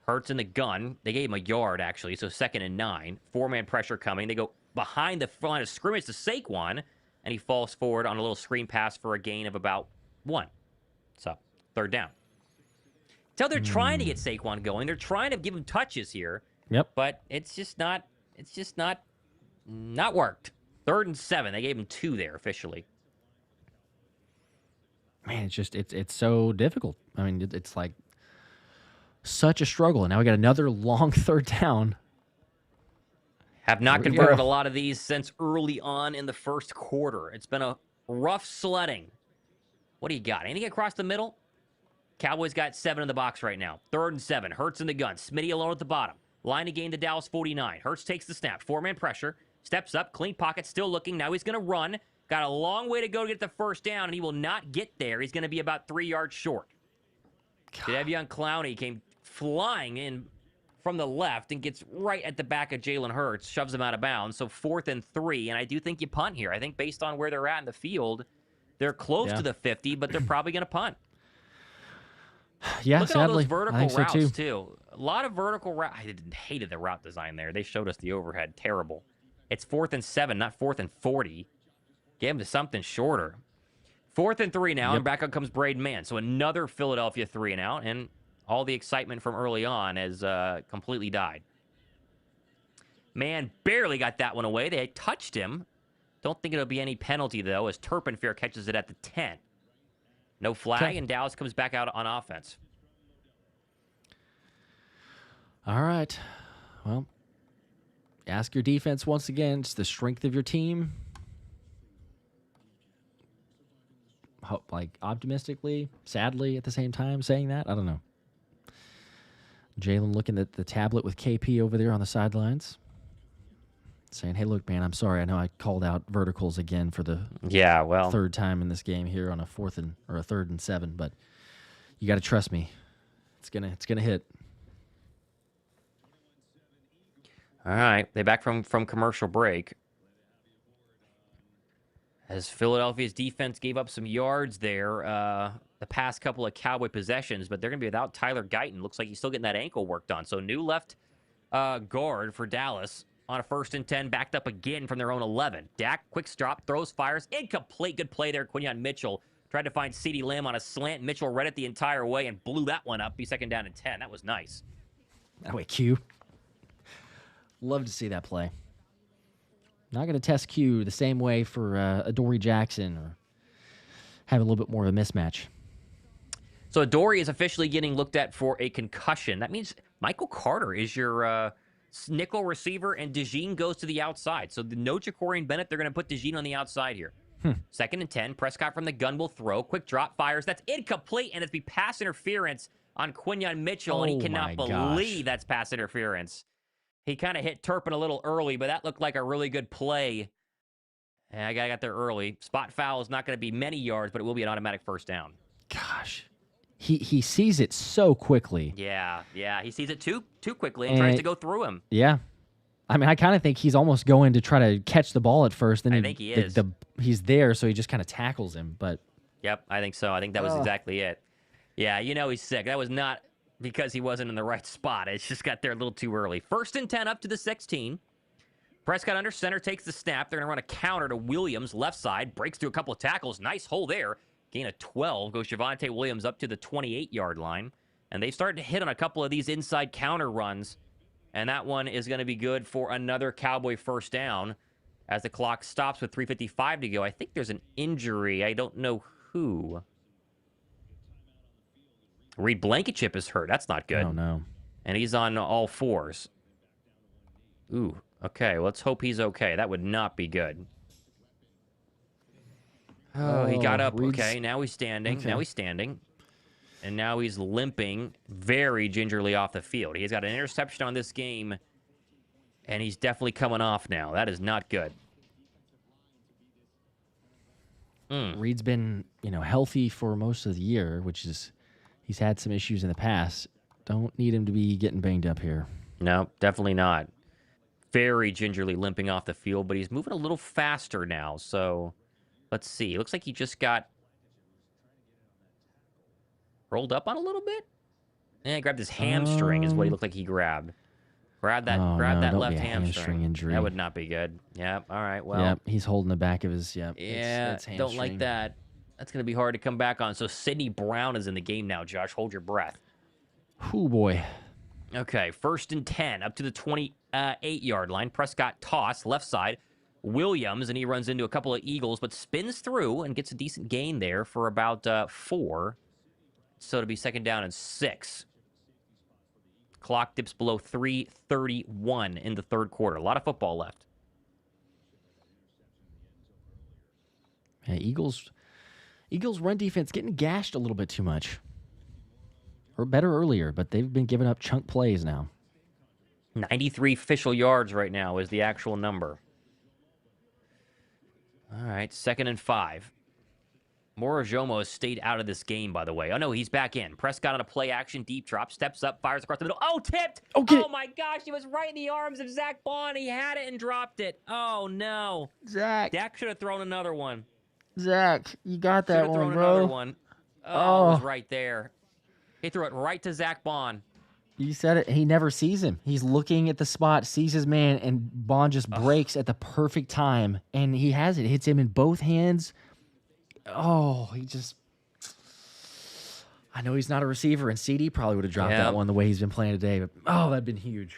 Speaker 2: Hurts in the gun. They gave him a yard, actually, so 2nd and 9. 4-man pressure coming. They go behind the line of scrimmage to Saquon, and he falls forward on a little screen pass for a gain of about 1. So, 3rd down. So they're trying to get Saquon going. They're trying to give him touches here.
Speaker 1: Yep.
Speaker 2: But it's just not worked. 3rd and 7. They gave him 2 there officially.
Speaker 1: Man, it's so difficult. I mean, it's like such a struggle. And now we got another long 3rd down.
Speaker 2: Have not converted a lot of these since early on in the first quarter. It's been a rough sledding. What do you got? Anything across the middle? Cowboys got 7 in the box right now. 3rd and 7. Hurts in the gun. Smitty alone at the bottom. Line to gain to Dallas 49. Hurts takes the snap. 4-man pressure. Steps up. Clean pocket. Still looking. Now he's going to run. Got a long way to go to get the first down, and he will not get there. He's going to be about 3 yards short. Jadeveon Clowney came flying in from the left and gets right at the back of Jalen Hurts, shoves him out of bounds. So 4th and 3, and I do think you punt here. I think based on where they're at in the field, they're close to the 50, but they're probably going to punt.
Speaker 1: Yeah,
Speaker 2: look at
Speaker 1: sadly,
Speaker 2: all those vertical
Speaker 1: so
Speaker 2: routes, too. A lot of vertical routes. I hated the route design there. They showed us the overhead. Terrible. It's 4th and 7, not 4th and 40. Get him to something shorter. 4th and 3 now, and back up comes Braden Mann. So another Philadelphia 3 and out, and all the excitement from early on has completely died. Mann barely got that one away. They touched him. Don't think it'll be any penalty, though, as Turpinfair catches it at the 10. No flag, and Dallas comes back out on offense.
Speaker 1: All right. Well, ask your defense once again. It's the strength of your team. Like optimistically, sadly at the same time saying that. I don't know. Jaelan looking at the tablet with KP over there on the sidelines. Saying, hey, look, man, I'm sorry. I know I called out verticals again for the 3rd time in this game here on a 3rd and 7, but you got to trust me. It's gonna hit.
Speaker 2: All right, they back from commercial break. As Philadelphia's defense gave up some yards there the past couple of Cowboy possessions, but they're going to be without Tyler Guyton. Looks like he's still getting that ankle worked on. So new left guard for Dallas on a 1st and 10, backed up again from their own 11. Dak, quick stop, throws, fires, incomplete. Good play there. Quinyon Mitchell tried to find Ceedee Lamb on a slant. Mitchell read it the entire way and blew that one up. Be 2nd down and 10. That was nice.
Speaker 1: That way, Q. Love to see that play. Not going to test Q the same way for Adoree Jackson or have a little bit more of a mismatch.
Speaker 2: So Adoree is officially getting looked at for a concussion. That means Michael Carter is your nickel receiver, and DeJean goes to the outside. So no Jacorian Bennett. They're going to put DeJean on the outside here. 2nd and 10. Prescott from the gun will throw. Quick drop, fires. That's incomplete, and it's be pass interference on Quinyon Mitchell, and he cannot believe that's pass interference. He kind of hit Turpin a little early, but that looked like a really good play. And I got there early. Spot foul is not going to be many yards, but it will be an automatic first down.
Speaker 1: Gosh. He sees it so quickly.
Speaker 2: Yeah. He sees it too quickly and tries to go through him.
Speaker 1: Yeah. I mean, I kind of think he's almost going to try to catch the ball at first. Then
Speaker 2: I think he is.
Speaker 1: He's there, so he just kind of tackles him. But
Speaker 2: yep, I think so. I think that was exactly it. Yeah, he's sick. That was not because he wasn't in the right spot. It just got there a little too early. 1st and 10 up to the 16. Prescott under center takes the snap. They're going to run a counter to Williams, left side. Breaks through a couple of tackles. Nice hole there. Gain of 12. Goes Javonte Williams up to the 28-yard line. And they've started to hit on a couple of these inside counter runs. And that one is going to be good for another Cowboy first down as the clock stops with 3:55 to go. I think there's an injury. I don't know who. Reed Blankenship is hurt. That's not good.
Speaker 1: Oh, no.
Speaker 2: And he's on all fours. Ooh, okay. Let's hope he's okay. That would not be good. Oh, he got up. Okay, now he's standing.
Speaker 1: Okay.
Speaker 2: Now he's standing. And now he's limping very gingerly off the field. He's got an interception on this game, and he's definitely coming off now. That is not good.
Speaker 1: Reed's been, healthy for most of the year, which is he's had some issues in the past. Don't need him to be getting banged up here.
Speaker 2: No, definitely not. Very gingerly limping off the field, but he's moving a little faster now. So let's see. It looks like he just got rolled up on a little bit. And grabbed his hamstring is what he looked like he grabbed. Grab that left hamstring
Speaker 1: injury.
Speaker 2: That would not be good. Yep. All right. Well.
Speaker 1: Yep. He's holding the back of his. Yep.
Speaker 2: Yeah.
Speaker 1: it's
Speaker 2: don't like that. That's going to be hard to come back on. So Ceedee Brown is in the game now. Josh, hold your breath.
Speaker 1: Oh boy.
Speaker 2: Okay. 1st and 10 up to the 28-yard line. Prescott toss left side. Williams, and he runs into a couple of Eagles, but spins through and gets a decent gain there for about 4. So to be 2nd down and 6. Clock dips below 3:31 in the 3rd quarter. A lot of football left.
Speaker 1: Yeah, Eagles run defense getting gashed a little bit too much. Or better earlier, but they've been giving up chunk plays now.
Speaker 2: 93 official yards right now is the actual number. All right, 2nd and 5. Morojomo has stayed out of this game, by the way. Oh, no, he's back in. Prescott on a play-action deep drop. Steps up, fires across the middle. Oh, tipped! Oh, my gosh, he was right in the arms of Zach Bond. He had it and dropped it. Oh, no.
Speaker 1: Zach.
Speaker 2: Dak should have thrown another one.
Speaker 1: Zach, you got that one, bro.
Speaker 2: Another one. Oh, it was right there. He threw it right to Zach Bond.
Speaker 1: You said it. He never sees him. He's looking at the spot, sees his man, and Bond just breaks at the perfect time. And he has it. Hits him in both hands. Oh, I know he's not a receiver, and Ceedee probably would have dropped that one the way he's been playing today. But, that'd been huge.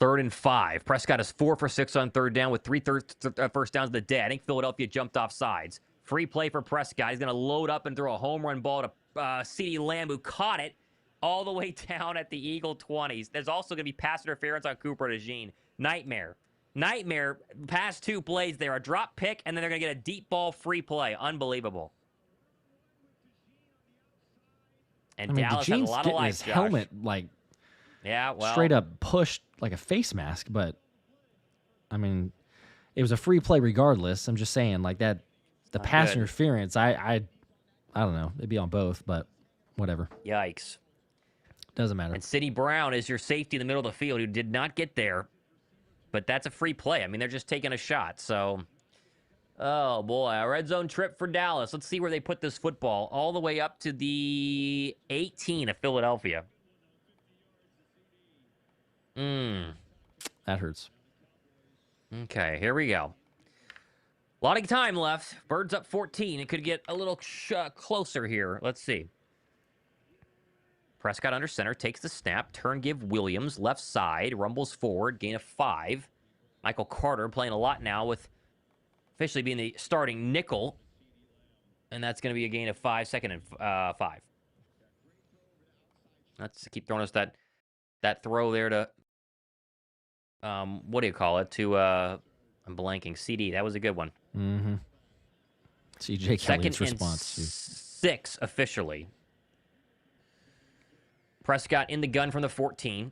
Speaker 2: 3rd and 5. Prescott is 4 for 6 on 3rd down with 3 first downs of the day. I think Philadelphia jumped off sides. Free play for Prescott. He's going to load up and throw a home run ball to Ceedee Lamb, who caught it all the way down at the Eagle 20s. There's also going to be pass interference on Cooper DeJean. Nightmare. Past 2 plays there. A drop pick, and then they're going to get a deep ball free play. Unbelievable. And Dallas has a lot of life,
Speaker 1: his helmet, straight up pushed like a face mask. But, I mean, it was a free play regardless. I'm just saying, the pass interference, I don't know. It'd be on both, but whatever.
Speaker 2: Yikes.
Speaker 1: Doesn't matter.
Speaker 2: And Ceedee Brown is your safety in the middle of the field who did not get there. But that's a free play. I mean, they're just taking a shot. So, oh, boy. A red zone trip for Dallas. Let's see where they put this football. All the way up to the 18 of Philadelphia.
Speaker 1: That hurts.
Speaker 2: Okay, here we go. A lot of time left. Birds up 14. It could get a little closer here. Let's see. Prescott under center, takes the snap, turn give Williams, left side, rumbles forward, gain of 5. Michael Carter playing a lot now with officially being the starting nickel. And that's going to be a gain of 5, 2nd and 5. Let's keep throwing us that throw there to, what do you call it? To, I'm blanking, Ceedee. That was a good one.
Speaker 1: Mm-hmm. CJ Kelly's response.
Speaker 2: 6 officially. Prescott in the gun from the 14.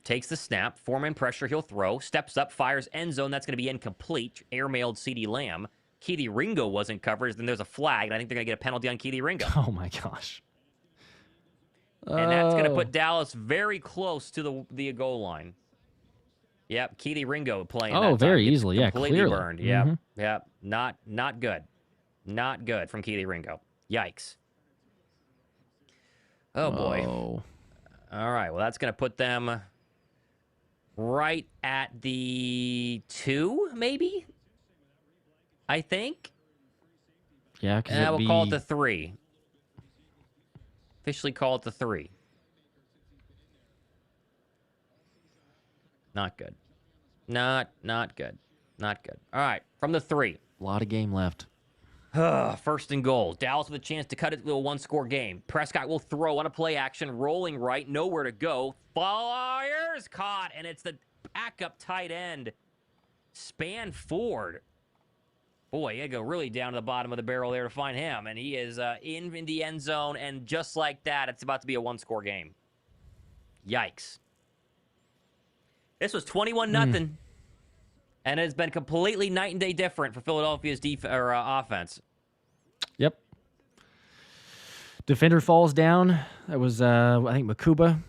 Speaker 2: Takes the snap. Foreman pressure. He'll throw. Steps up. Fires end zone. That's going to be incomplete. Airmailed Ceedee Lamb. Keely Ringo wasn't covered. Then there's a flag, and I think they're going to get a penalty on Keely Ringo.
Speaker 1: Oh, my gosh.
Speaker 2: And that's going to put Dallas very close to the goal line. Yep, Keely Ringo playing that
Speaker 1: very
Speaker 2: time.
Speaker 1: easily. Yeah,
Speaker 2: completely
Speaker 1: clearly.
Speaker 2: burned. Yep, yep. Not good. Not good from Keely Ringo. Yikes. Oh, boy.
Speaker 1: Oh.
Speaker 2: All right, well, that's going to put them right at the 2, maybe? I think.
Speaker 1: Yeah, because
Speaker 2: we'll call it the 3. Officially call it the 3. Not good. Not good. Not good. All right, from the 3.
Speaker 1: A lot of game left.
Speaker 2: First and goal. Dallas with a chance to cut it to a one-score game. Prescott will throw on a play action, rolling right, nowhere to go. Fires caught, and it's the backup tight end, Span Ford. Boy, you got to go really down to the bottom of the barrel there to find him, and he is in the end zone, and just like that, it's about to be a one-score game. Yikes. This was 21-0. And it has been completely night and day different for Philadelphia's offense.
Speaker 1: Yep. Defender falls down. That was, I think, Makuba.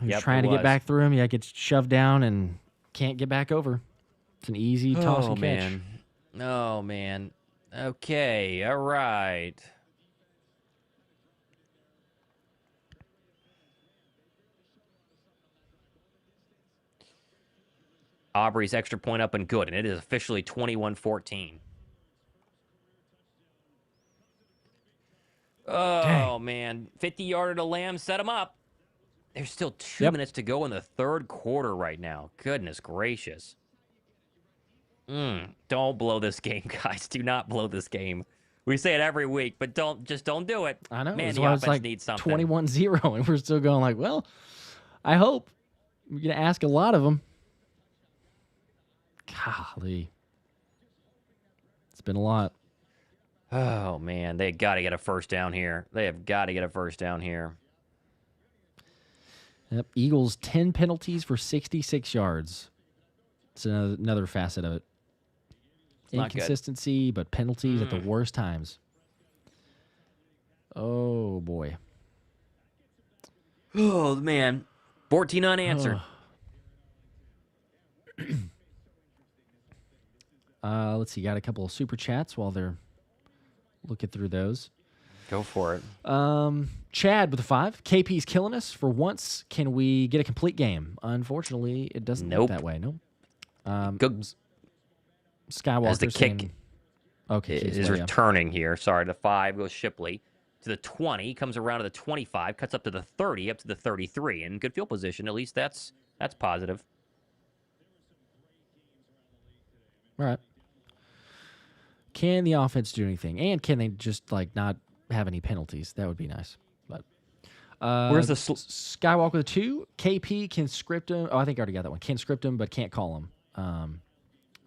Speaker 1: He was trying to get back through him. Yeah, gets shoved down and can't get back over. It's an easy toss and catch.
Speaker 2: Man. Oh, man. Okay, all right. Aubrey's extra point up and good, and it is officially 21-14. Oh, dang. Man. 50-yarder to Lamb, set him up. There's still 2 minutes to go in the third quarter right now. Goodness gracious. Don't blow this game, guys. Do not blow this game. We say it every week, but don't do it.
Speaker 1: I know.
Speaker 2: Man, the offense needs something.
Speaker 1: 21-0, and we're still going like, well, I hope. We're going to ask a lot of them. Golly. It's been a lot.
Speaker 2: Oh, man. They got to get a first down here. They have got to get a first down here.
Speaker 1: Yep. Eagles, 10 penalties for 66 yards. It's another facet of it. Inconsistency, but penalties at the worst times. Oh, boy.
Speaker 2: Oh, man. 14 unanswered.
Speaker 1: Let's see. Got a couple of super chats while they're looking through those.
Speaker 2: Go for it.
Speaker 1: Chad with a 5. KP's killing us. For once, can we get a complete game? Unfortunately, it doesn't look that way. Nope. Skywalker
Speaker 2: as the kick is returning here. Sorry, the 5 goes Shipley to the 20, comes around to the 25, cuts up to the 30, up to the 33, in good field position. At least that's positive.
Speaker 1: All right. Can the offense do anything? And can they just not have any penalties? That would be nice. But
Speaker 2: where's the
Speaker 1: Skywalker with a 2? KP can script him. Oh, I think I already got that one. Can script him, but can't call him.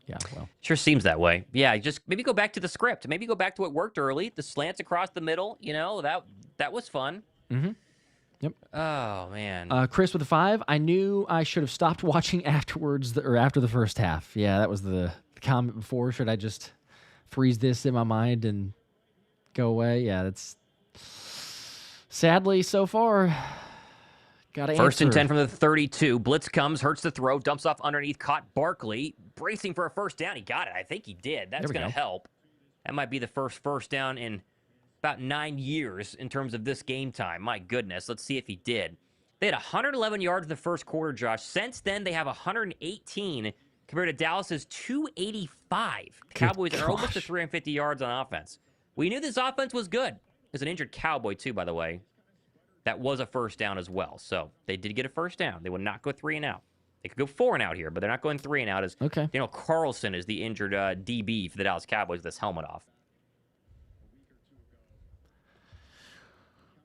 Speaker 1: Yeah, well.
Speaker 2: Sure seems that way. Yeah, just maybe go back to the script. Maybe go back to what worked early. The slants across the middle, that was fun.
Speaker 1: Mm-hmm. Yep.
Speaker 2: Oh, man.
Speaker 1: Chris with a 5. I knew I should have stopped watching afterwards or after the first half. Yeah, that was the comment before. Should I just freeze this in my mind and go away? Yeah, that's sadly so far. Got to
Speaker 2: First and 10 from the 32. Blitz comes, hurts the throw, dumps off underneath, caught Barkley, bracing for a first down. He got it. I think he did. That's going to help. That might be the first down in about 9 years in terms of this game time. My goodness. Let's see if he did. They had 111 yards in the first quarter, Josh. Since then, they have 118 compared to Dallas's 285. Cowboys are almost to 350 yards on offense. We knew this offense was good. There's an injured Cowboy, too, by the way. That was a first down as well. So they did get a first down. They would not go 3 and out. They could go 4 and out here, but they're not going 3 and out. As Carlson is the injured DB for the Dallas Cowboys with his helmet off.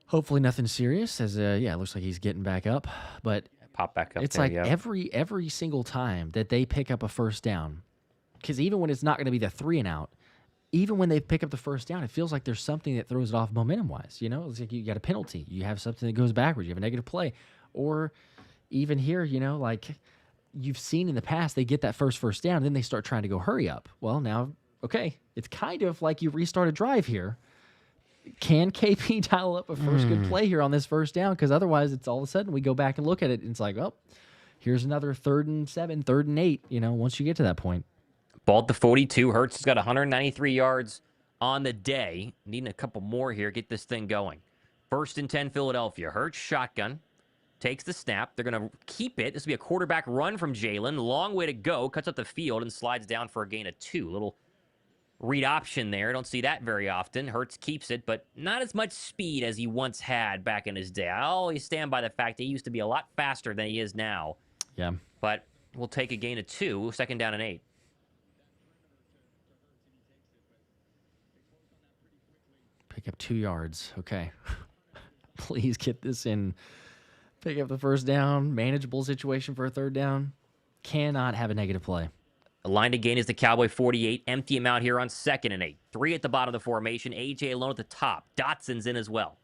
Speaker 1: Hopefully nothing serious. As it looks like he's getting back up. But
Speaker 2: pop back up.
Speaker 1: It's every single time that they pick up a first down, because even when it's not going to be the 3 and out, even when they pick up the first down, it feels like there's something that throws it off momentum-wise. It's like you got a penalty. You have something that goes backwards. You have a negative play. Or even here, like you've seen in the past, they get that first down, then they start trying to go hurry up. Well, now, okay, it's kind of like you restart a drive here. Can KP dial up a first good play here on this first down? Because otherwise, it's all of a sudden we go back and look at it, and it's like, well, here's another 3rd and 7, 3rd and 8, once you get to that point.
Speaker 2: Ball at the 42. Hurts has got 193 yards on the day. Needing a couple more here. Get this thing going. 1st and 10, Philadelphia. Hurts shotgun. Takes the snap. They're going to keep it. This will be a quarterback run from Jaelan. Long way to go. Cuts up the field and slides down for a gain of 2. Little read option there. Don't see that very often. Hurts keeps it, but not as much speed as he once had back in his day. I always stand by the fact that he used to be a lot faster than he is now.
Speaker 1: Yeah.
Speaker 2: But we'll take a gain of 2. 2nd down and 8.
Speaker 1: Pick up 2 yards. Okay. Please get this in. Pick up the first down. Manageable situation for a 3rd down. Cannot have a negative play.
Speaker 2: The line to gain is the Cowboy 48. Empty him out here on 2nd and 8. 3 at the bottom of the formation. AJ alone at the top. Dotson's in as well.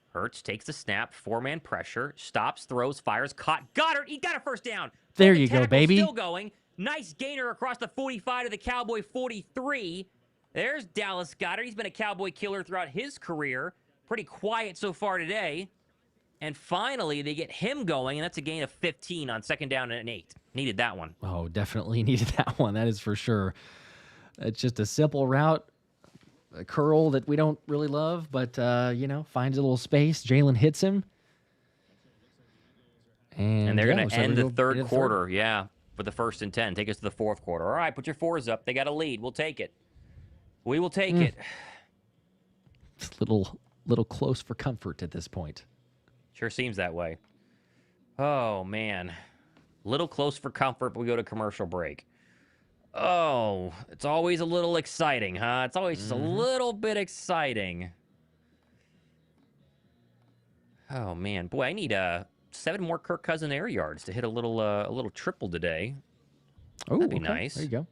Speaker 2: Hurts takes the snap. 4-man pressure. Stops, throws, fires. Caught. Goddard. He got a first down.
Speaker 1: There you go, baby.
Speaker 2: Still going. Nice gainer across the 45 to the Cowboy 43. There's Dallas Goedert. He's been a Cowboy killer throughout his career. Pretty quiet so far today. And finally, they get him going, and that's a gain of 15 on 2nd down and 8. Needed that one.
Speaker 1: Oh, definitely needed that one. That is for sure. It's just a simple route, a curl that we don't really love, but, finds a little space. Jaelan hits him.
Speaker 2: And they're going to end the 3rd quarter, yeah, for the 1st and 10. Take us to the 4th quarter. All right, put your 4s up. They got a lead. We'll take it. We will take it.
Speaker 1: It's a little close for comfort at this point.
Speaker 2: Sure seems that way. Oh, man. Little close for comfort, but we go to commercial break. Oh, it's always a little exciting, huh? It's always just a little bit exciting. Oh, man. Boy, I need 7 more Kirk Cousins air yards to hit a little triple today.
Speaker 1: Oh,
Speaker 2: that'd be nice.
Speaker 1: There you go.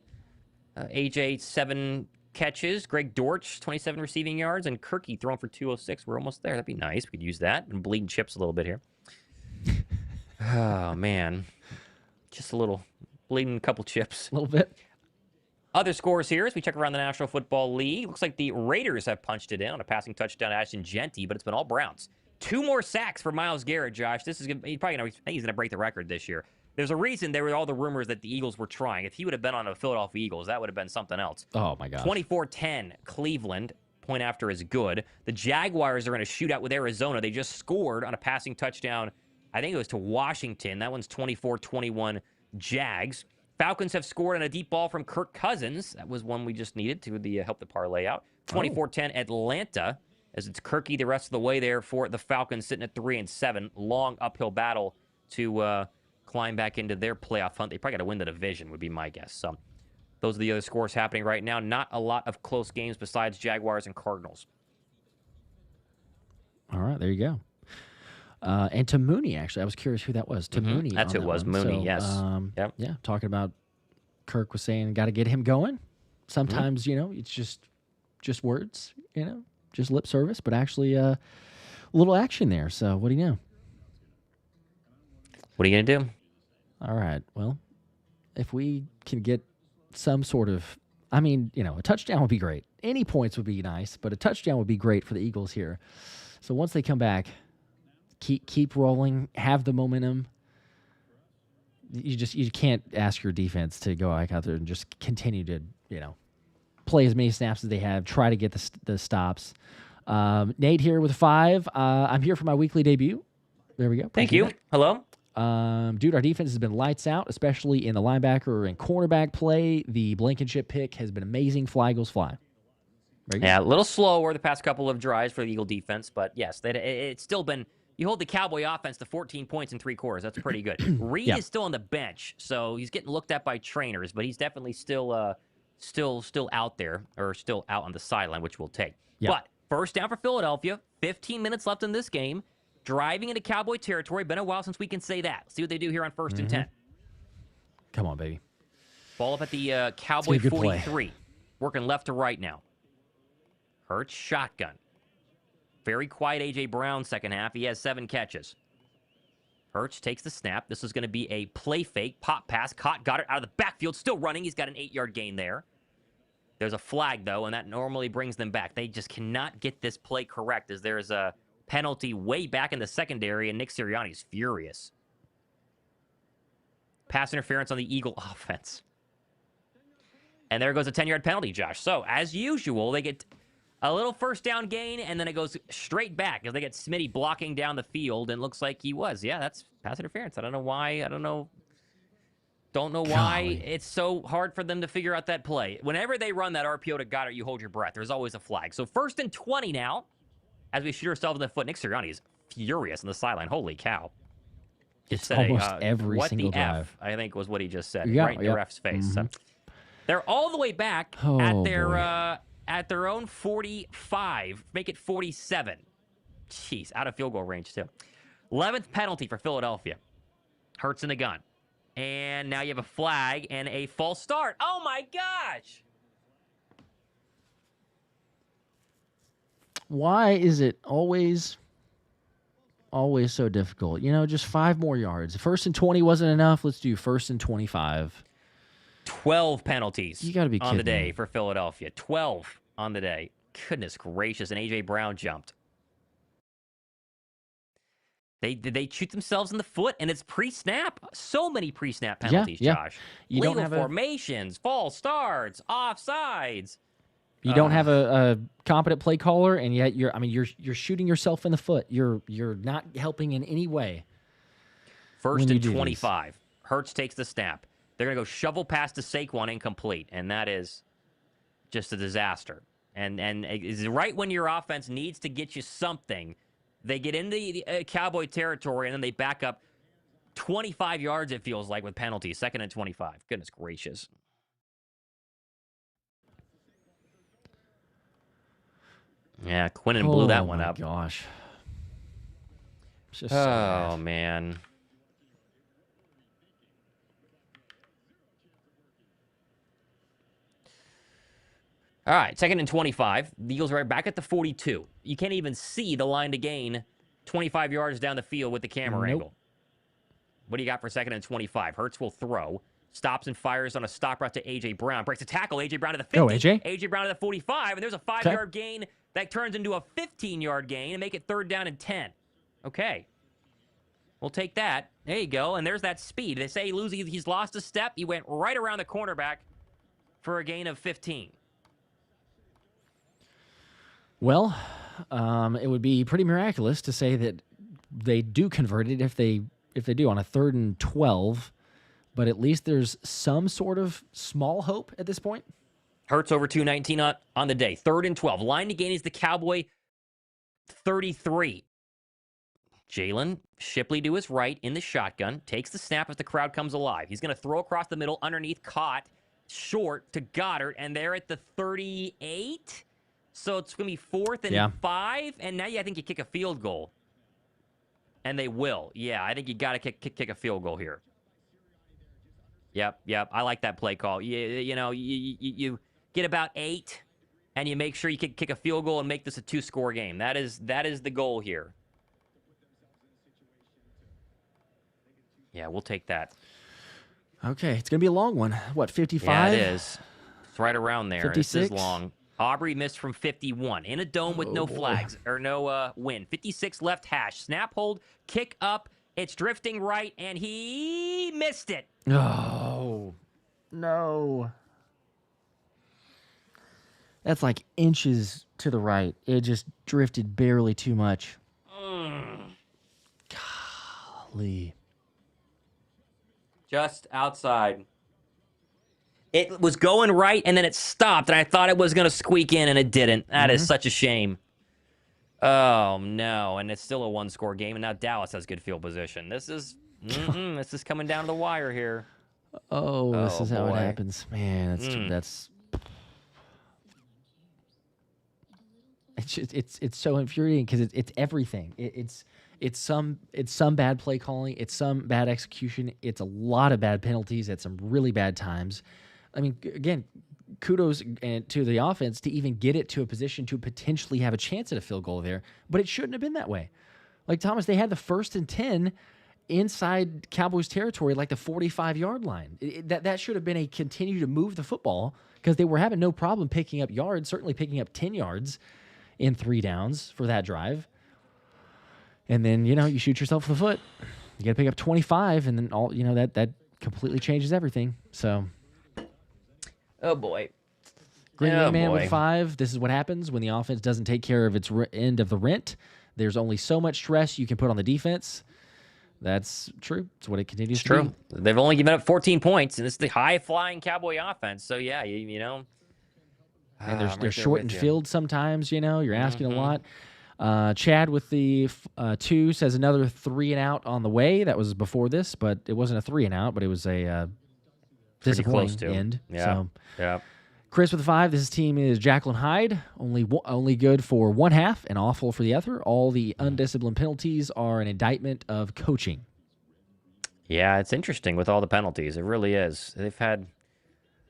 Speaker 2: AJ, 7 catches. Greg Dortch, 27 receiving yards. And Kirky throwing for 206. We're almost there. That'd be nice. We could use that. And bleeding chips a little bit here. Oh, man. Just a little. Bleeding a couple chips.
Speaker 1: A little bit.
Speaker 2: Other scores here as we check around the National Football League. Looks like the Raiders have punched it in on a passing touchdown to Ashton Genty, but it's been all Browns. 2 more sacks for Myles Garrett, Josh. This is he's probably I think he's going to break the record this year. There's a reason there were all the rumors that the Eagles were trying. If he would have been on the Philadelphia Eagles, that would have been something else.
Speaker 1: Oh, my gosh.
Speaker 2: 24-10, Cleveland. Point after is good. The Jaguars are going to shoot out with Arizona. They just scored on a passing touchdown. I think it was to Washington. That one's 24-21, Jags. Falcons have scored on a deep ball from Kirk Cousins. That was one we just needed to help the parlay out. 24-10, Atlanta, as it's Kirky the rest of the way there for the Falcons, sitting at 3-7. Long uphill battle to climb back into their playoff hunt. They probably got to win the division, would be my guess. So those are the other scores happening right now. Not a lot of close games besides Jaguars and Cardinals.
Speaker 1: All right, there you go. And to Mooney, actually, I was curious who that was. To Mooney,
Speaker 2: that's who it was. Mooney, yes. Yep.
Speaker 1: Yeah, talking about Kirk was saying, got to get him going. Sometimes, it's just words, just lip service, but actually a little action there. So what do you know?
Speaker 2: What are you going to do?
Speaker 1: All right. Well, if we can get some sort of, a touchdown would be great. Any points would be nice, but a touchdown would be great for the Eagles here. So once they come back, keep rolling, have the momentum. You can't ask your defense to go out there and just continue to, play as many snaps as they have, try to get the stops. Nate here with 5. I'm here for my weekly debut. There we go.
Speaker 2: Thank you. Hello.
Speaker 1: Dude, our defense has been lights out, especially in the linebacker and cornerback play. The Blankenship pick has been amazing. Fly, Eagles, fly.
Speaker 2: Yeah, a little slower the past couple of drives for the Eagle defense, but yes, it's still been. You hold the Cowboy offense to 14 points in 3 quarters. That's pretty good. Reed is still on the bench, so he's getting looked at by trainers, but he's definitely still out there, or still out on the sideline, which we'll take.
Speaker 1: Yeah.
Speaker 2: But first down for Philadelphia. 15 minutes left in this game. Driving into Cowboy territory. Been a while since we can say that. Let's see what they do here on 1st and 10.
Speaker 1: Come on, baby.
Speaker 2: Ball up at the Cowboy 43.
Speaker 1: Play.
Speaker 2: Working left to right now. Hurts shotgun. Very quiet A.J. Brown second half. He has 7 catches. Hurts takes the snap. This is going to be a play fake, pop pass, caught Goddard out of the backfield, still running. He's got an 8-yard gain there. There's a flag, though, and that normally brings them back. They just cannot get this play correct as there's a penalty way back in the secondary, and Nick Sirianni's furious. Pass interference on the Eagle offense. And there goes a 10-yard penalty, Josh. So, as usual, they get a little first down gain, and then it goes straight back as they get Smitty blocking down the field, and looks like he was. Yeah, that's pass interference. I don't know why. Don't know why it's so hard for them to figure out that play. Whenever they run that RPO to Goddard, you hold your breath. There's always a flag. So 1st and 20 now, as we shoot ourselves in the foot. Nick Sirianni is furious on the sideline. Holy cow.
Speaker 1: It's almost every single drive.
Speaker 2: What the F, I think was what he just said,
Speaker 1: yeah,
Speaker 2: right in the ref's face. So they're all the way back at their own 45. Make it 47. Jeez, out of field goal range, too. 11th penalty for Philadelphia. Hurts in the gun. And now you have a flag and a false start. Oh, my gosh.
Speaker 1: Why is it always so difficult? You know, just 5 more yards. 1st and 20 wasn't enough. Let's do 1st and 25.
Speaker 2: 12 penalties
Speaker 1: you gotta be
Speaker 2: on the
Speaker 1: kidding
Speaker 2: day
Speaker 1: me.
Speaker 2: for Philadelphia. 12 on the day. Goodness gracious. And A.J. Brown jumped. They shoot themselves in the foot, and it's pre-snap. So many pre-snap penalties, Josh.
Speaker 1: You
Speaker 2: Legal
Speaker 1: don't have
Speaker 2: formations, false starts, offsides.
Speaker 1: You don't have a competent play caller, and yet you're shooting yourself in the foot. You're not helping in any way.
Speaker 2: 1st and 25. Hurts takes the snap. They're going to go shovel pass to Saquon, incomplete, and that is just a disaster. And is right when your offense needs to get you something, they get into the Cowboy territory, and then they back up 25 yards, it feels like, with penalties. 2nd and 25. Goodness gracious. Yeah, Quinnen blew that one up.
Speaker 1: Oh, my gosh. It's just
Speaker 2: Oh, man. All right, 2nd and 25. The Eagles are right back at the 42. You can't even see the line to gain 25 yards down the field with the camera angle. What do you got for 2nd and 25? Hurts will throw. Stops and fires on a stop route to A.J. Brown. Breaks a tackle. A.J. Brown to the 50.
Speaker 1: Go, A.J.
Speaker 2: A.J. Brown to the 45. And there's a 5-yard gain that turns into a 15-yard gain and make it 3rd down and 10. Okay. We'll take that. There you go. And there's that speed. They say he's lost a step. He went right around the cornerback for a gain of 15.
Speaker 1: Well, it would be pretty miraculous to say that they do convert it if they do on a 3rd and 12, but at least there's some sort of small hope at this point.
Speaker 2: Hurts over 219 on the day. 3rd and 12. Line to gain is the Cowboy 33. Jalen Shipley to his right in the shotgun. Takes the snap as the crowd comes alive. He's going to throw across the middle, underneath, caught, short to Goddard, and they're at the 38. So it's going to be 4th and 5, and now I think you kick a field goal. And they will. Yeah, I think you got to kick a field goal here. Yep. I like that play call. You get about 8, and you make sure you kick a field goal and make this a 2-score game. That is the goal here. Yeah, we'll take that.
Speaker 1: Okay, it's going to be a long one. What, 55?
Speaker 2: Yeah, it is. It's right around there.
Speaker 1: 56?
Speaker 2: This is long. Aubrey missed from 51 in a dome with no flags or no win. 56 left hash. Snap, hold, kick up. It's drifting right, and he missed it.
Speaker 1: Oh, no. That's like inches to the right. It just drifted barely too much. Golly.
Speaker 2: Just outside. It was going right, and then it stopped, and I thought it was going to squeak in, and it didn't. That is such a shame. Oh, no, and it's still a 1-score game, and now Dallas has good field position. This is this is coming down to the wire here.
Speaker 1: This is how it happens. Man, that's it's so infuriating because it's everything. It's some bad play calling, it's some bad execution, it's a lot of bad penalties at some really bad times. I mean, again, kudos to the offense to even get it to a position to potentially have a chance at a field goal there, but it shouldn't have been that way. Like, Thomas, they had the 1st and 10, inside Cowboys territory, like the 45-yard line. That should have been a continue to move the football because they were having no problem picking up yards, certainly picking up 10 yards in 3 downs for that drive. And then, you shoot yourself in the foot. You got to pick up 25, and then that completely changes everything. So,
Speaker 2: oh boy.
Speaker 1: Green Man with 5. This is what happens when the offense doesn't take care of its end of the rent. There's only so much stress you can put on the defense. That's true. It's what it continues to be.
Speaker 2: They've only given up 14 points, and it's the high-flying Cowboy offense. So, yeah, and
Speaker 1: they're short in field sometimes, you're asking a lot. Chad with the 2 says another 3-and-out on the way. That was before this, but it wasn't a 3-and-out, but it was a disappointing end.
Speaker 2: Yeah. Yeah.
Speaker 1: Chris with the 5. This team is Jaelan Hyde, only good for one half and awful for the other. All the undisciplined penalties are an indictment of coaching.
Speaker 2: Yeah, it's interesting with all the penalties. It really is. They've had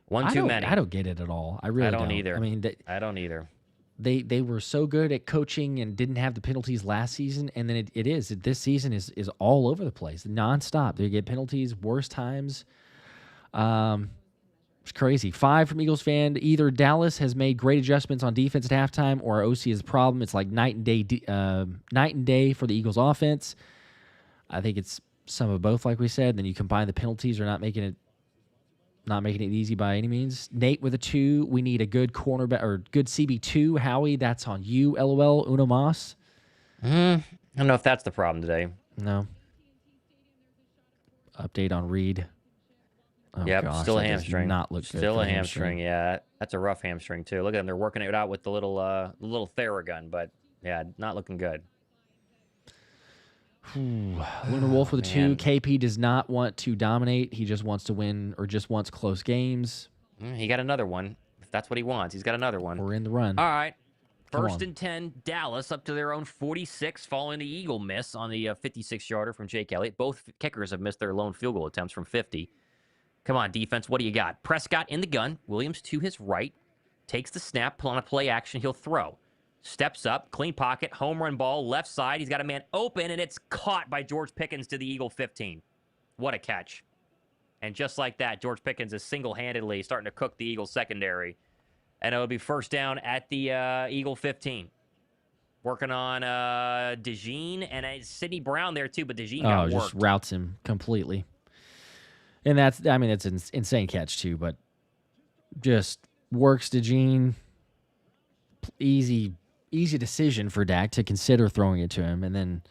Speaker 2: one too many.
Speaker 1: I don't get it at all. I really don't
Speaker 2: either.
Speaker 1: I mean,
Speaker 2: I don't either.
Speaker 1: They were so good at coaching and didn't have the penalties last season, and then this season is all over the place, nonstop. They get penalties, worse times. It's crazy. 5 from Eagles fan. Either Dallas has made great adjustments on defense at halftime, or our OC is a problem. It's like night and day for the Eagles offense. I think it's some of both, like we said. Then you combine the penalties, are not making it easy by any means. Nate with a 2. We need a good cornerback or good CB2. Howie, that's on you. LOL. Uno Mas.
Speaker 2: I don't know if that's the problem today.
Speaker 1: No. Update on Reed. Oh,
Speaker 2: yep,
Speaker 1: gosh,
Speaker 2: still a hamstring.
Speaker 1: Not look good.
Speaker 2: Still a hamstring. Yeah, that's a rough hamstring too. Look at them; they're working it out with the little Theragun, but yeah, not looking good.
Speaker 1: Lunar Wolf with a 2. KP does not want to dominate. He just wants to win or just wants close games.
Speaker 2: He got another one. If that's what he wants, he's got another one.
Speaker 1: We're in the run.
Speaker 2: All right. First and 10, Dallas up to their own 46 following the Eagle miss on the 56-yarder from Jake Elliott. Both kickers have missed their lone field goal attempts from 50. Come on, defense. What do you got? Prescott in the gun. Williams to his right. Takes the snap. On a play action, he'll throw. Steps up. Clean pocket. Home run ball. Left side. He's got a man open, and it's caught by George Pickens to the Eagle 15. What a catch. And just like that, George Pickens is single-handedly starting to cook the Eagles secondary. And it'll be first down at the Eagle 15. Working on DeJean and Sidney Brown there, too, but DeJean got worked.
Speaker 1: Just routes him completely. And it's an insane catch, too, but just works DeJean. Easy decision for Dak to consider throwing it to him, and then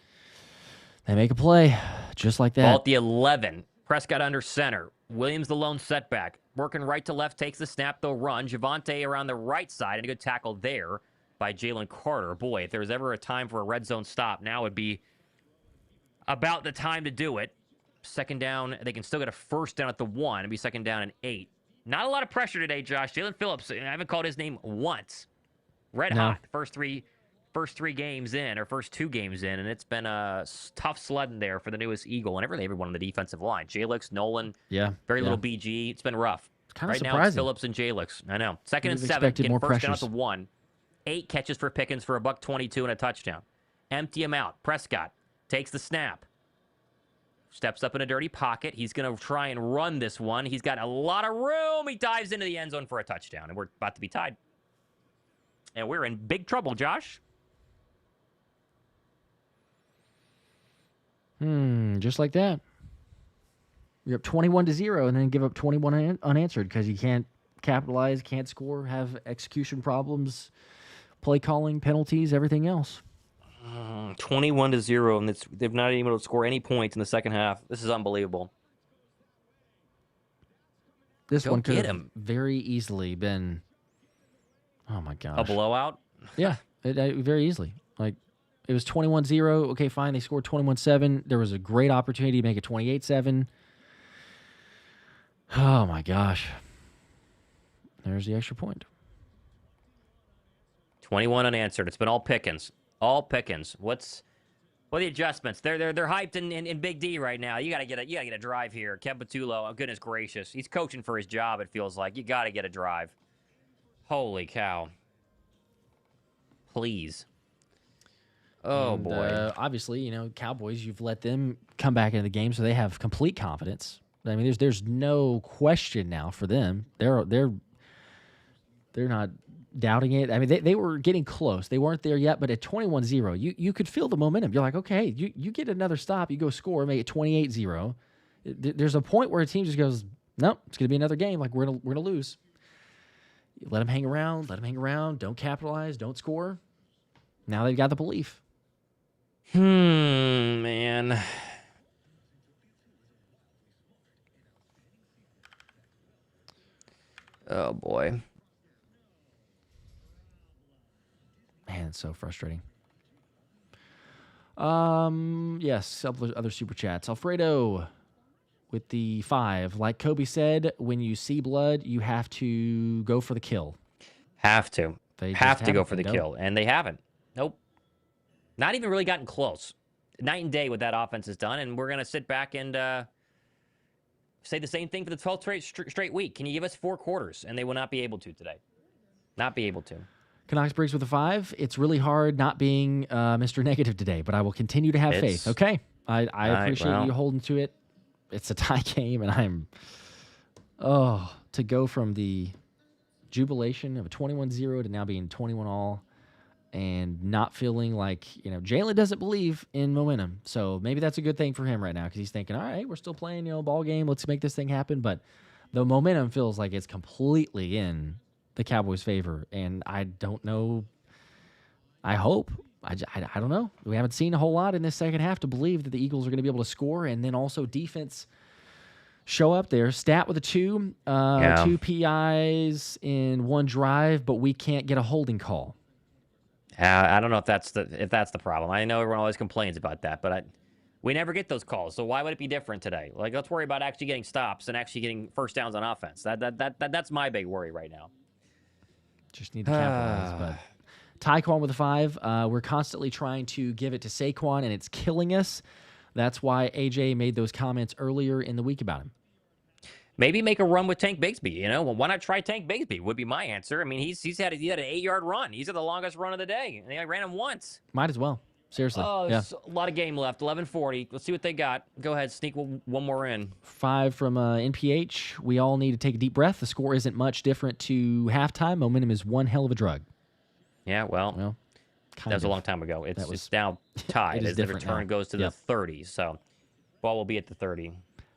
Speaker 1: they make a play just like that.
Speaker 2: Ball at the 11. Prescott under center. Williams the lone setback. Working right to left, takes the snap, they'll run. Javonte around the right side, and a good tackle there by Jalen Carter. Boy, if there was ever a time for a red zone stop, now would be about the time to do it. Second down, they can still get a first down at the 1. It'd be second down and 8. Not a lot of pressure today, Josh. Jaelan Phillips, I haven't called his name once. Red hot. First three games in, or first 2 games in, and it's been a tough sledding there for the newest Eagle and everyone on the defensive line. Jalix, Nolan, very little BG. It's been rough.
Speaker 1: Kind of
Speaker 2: right
Speaker 1: surprising.
Speaker 2: now it's Phillips and Jalix. I know. Second and 7, getting first down at the 1. 8 catches for Pickens for $122 and a touchdown. Empty him out. Prescott takes the snap. Steps up in a dirty pocket. He's going to try and run this one. He's got a lot of room. He dives into the end zone for a touchdown, and we're about to be tied. And we're in big trouble, Josh.
Speaker 1: Just like that. You're up 21-0 and then give up 21 unanswered because you can't capitalize, can't score, have execution problems, play calling, penalties, everything else.
Speaker 2: 21-0, and they've not even able to score any points in the second half. This is unbelievable.
Speaker 1: This one could have very easily been, oh my gosh.
Speaker 2: A blowout?
Speaker 1: Yeah, very easily. Like, it was 21-0. Okay, fine. They scored 21-7. There was a great opportunity to make it 28-7. Oh, my gosh. There's the extra point.
Speaker 2: 21 unanswered. It's been all Pickens. All Pickens. What are the adjustments? They're hyped in Big D right now. You gotta get a drive here. Kev Patullo, oh goodness gracious. He's coaching for his job, it feels like. You gotta get a drive. Holy cow. Please. Oh,
Speaker 1: And
Speaker 2: boy.
Speaker 1: obviously, Cowboys, you've let them come back into the game, so they have complete confidence. I mean, there's no question now for them. They're not doubting it. I mean, they were getting close. They weren't there yet, but at 21-0, you could feel the momentum. You're like, okay, you get another stop, you go score, make it 28-0. There's a point where a team just goes, nope, it's going to be another game. Like, we're gonna lose. You let them hang around. Don't capitalize. Don't score. Now they've got the belief.
Speaker 2: Man. Oh, boy.
Speaker 1: Man, it's so frustrating. Yes, other super chats. Alfredo with the 5. Like Kobe said, when you see blood, you have to go for the kill.
Speaker 2: Have to.
Speaker 1: They
Speaker 2: have
Speaker 1: just
Speaker 2: to go
Speaker 1: haven't.
Speaker 2: for
Speaker 1: They
Speaker 2: the
Speaker 1: don't.
Speaker 2: kill, and they haven't. Nope. Not even really gotten close. Night and day what that offense has done, and we're going to sit back and say the same thing for the 12th straight week. Can you give us 4 quarters? And they will not be able to today. Not be able to.
Speaker 1: Canucks Briggs with a 5. It's really hard not being Mr. Negative today, but I will continue to have faith. Okay. I appreciate you holding to it. It's a tie game, and to go from the jubilation of a 21-0 to now being 21-all and not feeling like, Jaelan doesn't believe in momentum. So maybe that's a good thing for him right now because he's thinking, all right, we're still playing, ball game. Let's make this thing happen. But the momentum feels like it's completely in the Cowboys' favor, and I don't know. I hope. I don't know. We haven't seen a whole lot in this second half to believe that the Eagles are going to be able to score, and then also defense show up there. Stat with a 2, 2 PIs in 1 drive, but we can't get a holding call.
Speaker 2: I don't know if that's the problem. I know everyone always complains about that, but we never get those calls. So why would it be different today? Like, let's worry about actually getting stops and actually getting first downs on offense. That's my big worry right now.
Speaker 1: Just need to capitalize. But Tyquan with a 5. We're constantly trying to give it to Saquon, and it's killing us. That's why AJ made those comments earlier in the week about him.
Speaker 2: Maybe make a run with Tank Bigsby. Well, why not try Tank Bigsby? Would be my answer. I mean, he had an 8-yard run. He's had the longest run of the day, and I ran him once.
Speaker 1: Might as well. Seriously.
Speaker 2: Oh, there's a lot of game left. 11:40. Let's see what they got. Go ahead, sneak one more in.
Speaker 1: 5 from NPH. We all need to take a deep breath. The score isn't much different to halftime. Momentum is one hell of a drug.
Speaker 2: Yeah, well that was a long time ago. It's now tied as the return goes to the 30. So ball will be at the 30.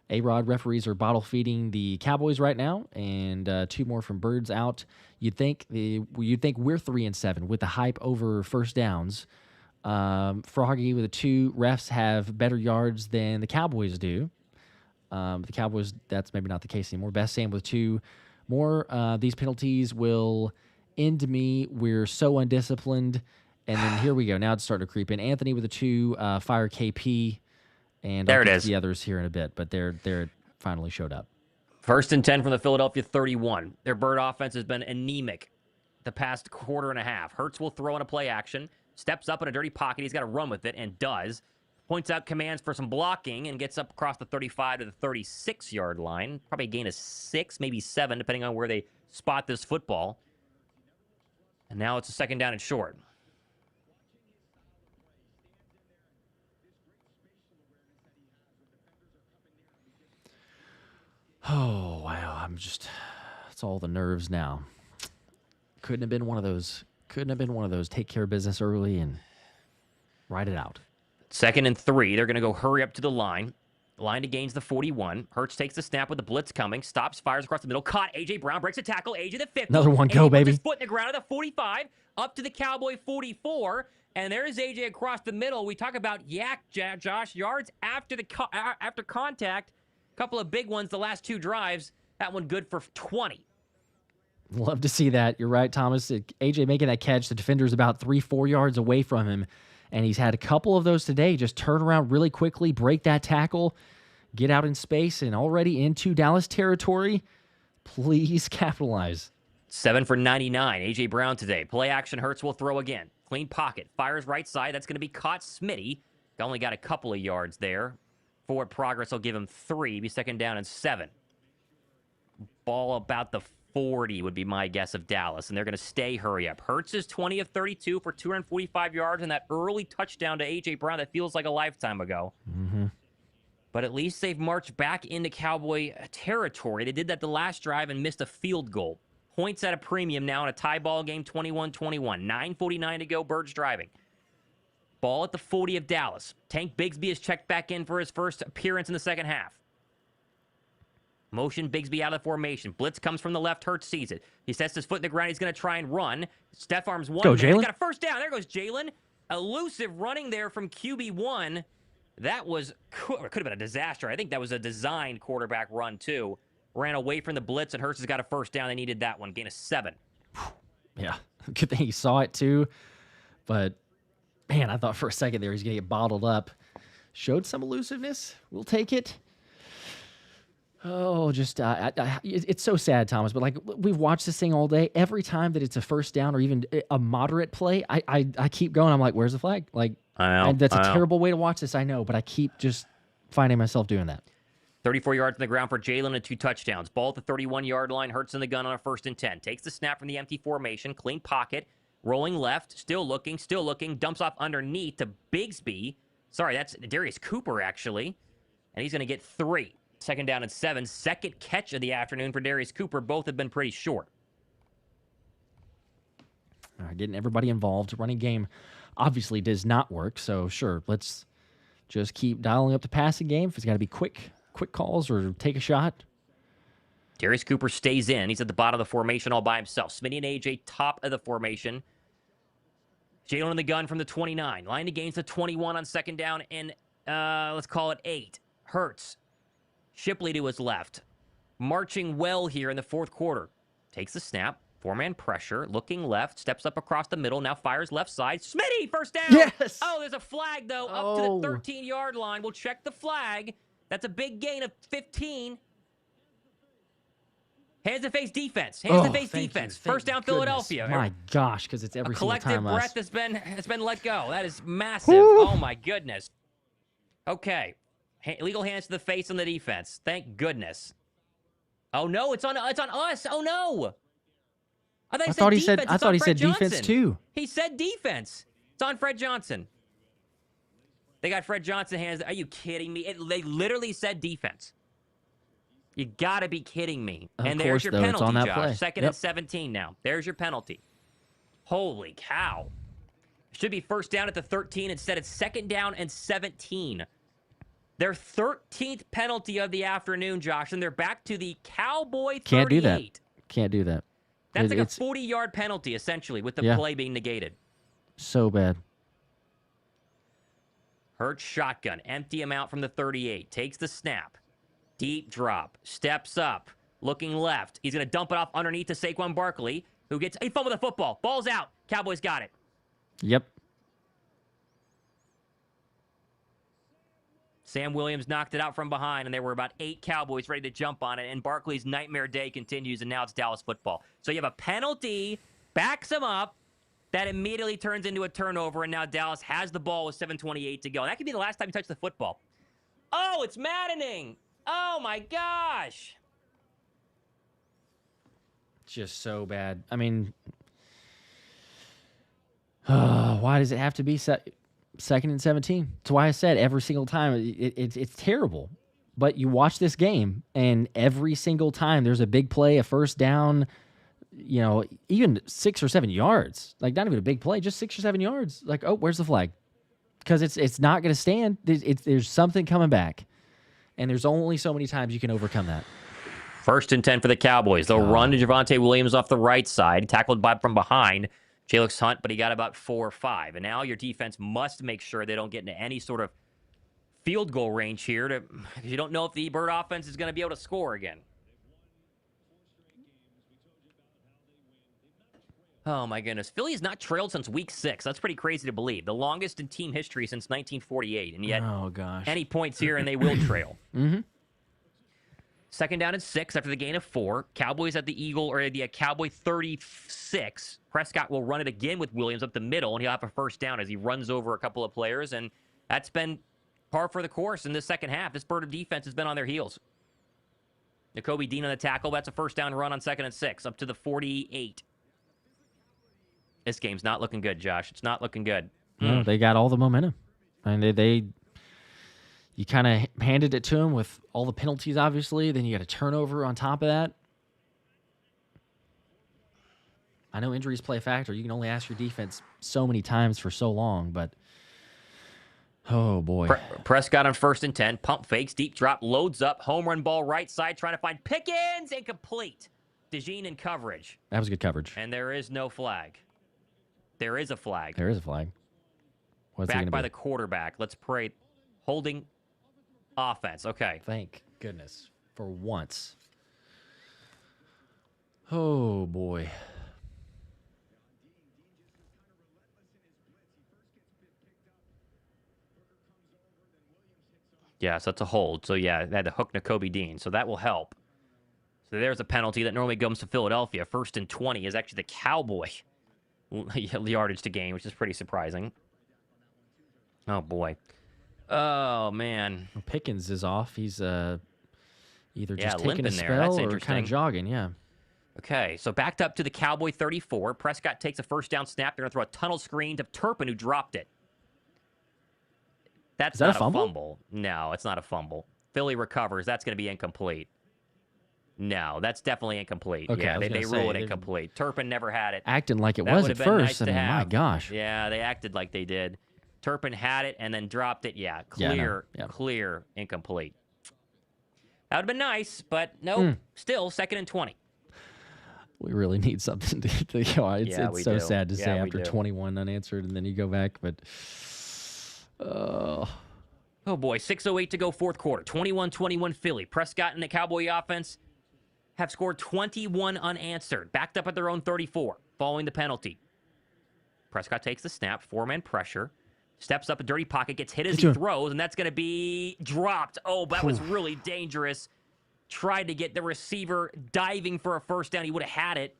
Speaker 1: A-Rod referees are bottle feeding the Cowboys right now, and 2 more from Birds out. You'd think we're 3-7 with the hype over first downs. Froggy with a 2. Refs have better yards than the Cowboys do. The Cowboys, that's maybe not the case anymore. Best Sam with 2 more. These penalties will end me. We're so undisciplined. And then here we go. Now it's starting to creep in. Anthony with a 2. Fire KP. And
Speaker 2: there
Speaker 1: I'll
Speaker 2: it
Speaker 1: get
Speaker 2: is.
Speaker 1: to the others here in a bit, but they're finally showed up.
Speaker 2: 1st and 10 from the Philadelphia 31. Their Bird offense has been anemic the past quarter and a half. Hurts will throw in a play action, steps up in a dirty pocket. He's got to run with it and does. Points out commands for some blocking and gets up across the 35 to the 36-yard line. Probably a gain of 6, maybe 7, depending on where they spot this football. And now it's a 2nd down and short.
Speaker 1: Oh, wow. It's all the nerves now. Couldn't have been one of those take care of business early and ride it out.
Speaker 2: 2nd and 3. They're going to go hurry up to the line. The line to gains the 41. Hurts takes the snap with the blitz coming. Stops, fires across the middle. Caught. A.J. Brown breaks a tackle. A.J. the 50.
Speaker 1: Another one. Go, baby.
Speaker 2: Puts his foot in the ground at the 45. Up to the Cowboy 44. And there's A.J. across the middle. We talk about Josh, yards after contact. Couple of big ones the last 2 drives. That one good for 20.
Speaker 1: Love to see that. You're right, Thomas. AJ making that catch. The defender's about 3-4 yards away from him, and he's had a couple of those today. Just turn around really quickly, break that tackle, get out in space, and already into Dallas territory. Please capitalize.
Speaker 2: 7 for 99. A.J. Brown today. Play action. Hurts will throw again. Clean pocket. Fires right side. That's going to be caught. Smitty only got a couple of yards there. Forward progress will give him 3. Be 2nd down and 7. Ball about the 40 would be my guess of Dallas, and they're going to stay hurry up. Hurts is 20 of 32 for 245 yards and that early touchdown to A.J. Brown that feels like a lifetime ago. But at least they've marched back into Cowboy territory. They did that the last drive and missed a field goal. Points at a premium now in a tie ball game, 21-21. 9:49 to go, Birds driving. Ball at the 40 of Dallas. Tank Bigsby is checked back in for his first appearance in the second half. Motion Bigsby out of the formation. Blitz comes from the left. Hurts sees it. He sets his foot in the ground. He's going to try and run. Steph arms one.
Speaker 1: Go,
Speaker 2: Man.
Speaker 1: Jaelan.
Speaker 2: He's got a first down. There goes Jaelan. Elusive running there from QB1. That could have been a disaster. I think that was a designed quarterback run, too. Ran away from the blitz, and Hurts has got a first down. They needed that one. Gain of 7.
Speaker 1: Yeah, good thing he saw it, too. But, man, I thought for a second there he's going to get bottled up. Showed some elusiveness. We'll take it. Oh, just it's so sad, Thomas. But like we've watched this thing all day. Every time that it's a first down or even a moderate play, I keep going. I'm like, where's the flag? Like, that's a terrible way to watch this. I know, but I keep just finding myself doing that.
Speaker 2: 34 yards on the ground for Jaelan and 2 touchdowns. Ball at the 31-yard line. Hurts in the gun on a 1st and 10. Takes the snap from the empty formation. Clean pocket. Rolling left. Still looking. Dumps off underneath to Bigsby. Sorry, that's Darius Cooper, actually. And he's going to get 3. 2nd down and 7. Second catch of the afternoon for Darius Cooper. Both have been pretty short.
Speaker 1: Getting everybody involved. Running game obviously does not work. So, sure, let's just keep dialing up the passing game. If it's got to be quick calls or take a shot.
Speaker 2: Darius Cooper stays in. He's at the bottom of the formation all by himself. Smitty and AJ top of the formation. Jaelan in the gun from the 29. Line against the 21 on 2nd down and let's call it 8. Hurts. Shipley to his left. Marching well here in the 4th quarter. Takes the snap. 4-man pressure. Looking left. Steps up across the middle. Now fires left side. Smitty, first down.
Speaker 1: Yes.
Speaker 2: Oh, there's a flag, though, up to the 13-yard line. We'll check the flag. That's a big gain of 15. Hands and face defense. Hands and face defense. First down, Philadelphia.
Speaker 1: My gosh, because it's every single time.
Speaker 2: A collective breath has been let go. That is massive. Woo. Oh, my goodness. Okay. Illegal hands to the face on the defense. Thank goodness. Oh no, it's on us. Oh no. I thought he said
Speaker 1: defense too.
Speaker 2: He said defense. It's on Fred Johnson. They got Fred Johnson hands. Are you kidding me? They literally said defense. You got to be kidding me. And there's your penalty,
Speaker 1: on that
Speaker 2: Josh.
Speaker 1: Play.
Speaker 2: 2nd and 17 now. There's your penalty. Holy cow. Should be first down at the 13. Instead, it's 2nd down and 17. Their 13th penalty of the afternoon, Josh, and they're back to the Cowboy 38.
Speaker 1: Can't do that.
Speaker 2: That's like a 40-yard penalty, essentially, with the play being negated.
Speaker 1: So bad.
Speaker 2: Hurts shotgun. Empty him out from the 38. Takes the snap. Deep drop. Steps up. Looking left. He's going to dump it off underneath to Saquon Barkley, who gets a fumble with the football. Ball's out. Cowboys got it.
Speaker 1: Yep.
Speaker 2: Sam Williams knocked it out from behind, and there were about 8 Cowboys ready to jump on it, and Barkley's nightmare day continues, and now it's Dallas football. So you have a penalty, backs him up, that immediately turns into a turnover, and now Dallas has the ball with 7:28 to go. And that could be the last time you touch the football. Oh, it's maddening. Oh, my gosh.
Speaker 1: Just so bad. I mean, why does it have to be 2nd and 17? That's why I said every single time it's terrible. But you watch this game, and every single time there's a big play, a first down, even 6 or 7 yards. Like, not even a big play, just 6 or 7 yards. Like, oh, where's the flag? Because it's not going to stand. There's something coming back. And there's only so many times you can overcome that.
Speaker 2: 1st and 10 for the Cowboys. They'll run to Javonte Williams off the right side, tackled from behind. Jay looks Hunt, but he got about 4 or 5. And now your defense must make sure they don't get into any sort of field goal range here, because you don't know if the Bird offense is going to be able to score again. Oh, my goodness. Philly has not trailed since week 6. That's pretty crazy to believe. The longest in team history since 1948. And yet, any points here, and they will trail. 2nd down and 6 after the gain of 4. Cowboys at the Cowboy 36. Prescott will run it again with Williams up the middle, and he'll have a first down as he runs over a couple of players. And that's been par for the course in the second half. This Bird of defense has been on their heels. Nakobe Dean on the tackle. That's a first down run on 2nd and 6, up to the 48. This game's not looking good, Josh. It's not looking good.
Speaker 1: No, they got all the momentum. I mean, you kind of handed it to them with all the penalties, obviously. Then you got a turnover on top of that. I know injuries play a factor. You can only ask your defense so many times for so long, but oh, boy.
Speaker 2: Prescott on 1st and 10. Pump fakes, deep drop, loads up. Home run ball right side, trying to find Pickens. Incomplete. DeJean in coverage.
Speaker 1: That was good coverage.
Speaker 2: And there is no flag. There is a flag.
Speaker 1: There is a flag. What's
Speaker 2: Backed by the quarterback. Let's pray. Holding offense. Okay.
Speaker 1: Thank goodness. For once. Oh, boy.
Speaker 2: Yeah, so that's a hold. So, yeah, they had to hook Nakobe Dean. So that will help. So there's a penalty that normally comes to Philadelphia. 1st and 20 is actually the Cowboy yardage to gain, which is pretty surprising. Oh, boy. Oh, man.
Speaker 1: Pickens is off. He's either just taking
Speaker 2: limping
Speaker 1: a
Speaker 2: there. That's
Speaker 1: spell or
Speaker 2: interesting.
Speaker 1: kind of jogging, yeah.
Speaker 2: Okay, so backed up to the Cowboy 34. Prescott takes a first down snap. They're going to throw a tunnel screen to Turpin, who dropped it. That's not a fumble? No, it's not a fumble. Philly recovers. That's going to be incomplete. No, that's definitely incomplete.
Speaker 1: Okay,
Speaker 2: yeah, they rule it incomplete. Turpin never had it.
Speaker 1: Acting like it
Speaker 2: That
Speaker 1: was
Speaker 2: would
Speaker 1: at
Speaker 2: have been
Speaker 1: first.
Speaker 2: nice to
Speaker 1: my
Speaker 2: have.
Speaker 1: gosh.
Speaker 2: Yeah, they acted like they did. Turpin had it and then dropped it. Yeah, clear, incomplete. That would have been nice, but no, still 2nd and 20.
Speaker 1: We really need something to go. It's so
Speaker 2: do.
Speaker 1: sad to say
Speaker 2: Yeah, we
Speaker 1: after
Speaker 2: do.
Speaker 1: 21 unanswered, and then you go back, but
Speaker 2: Oh boy, 6:08 to go, 4th quarter. 21-21 Philly. Prescott and the Cowboy offense have scored 21 unanswered, backed up at their own 34, following the penalty. Prescott takes the snap, 4-man pressure, steps up a dirty pocket, gets hit as he throws, and that's going to be dropped. Oh, that was really dangerous. Tried to get the receiver diving for a first down. He would have had it,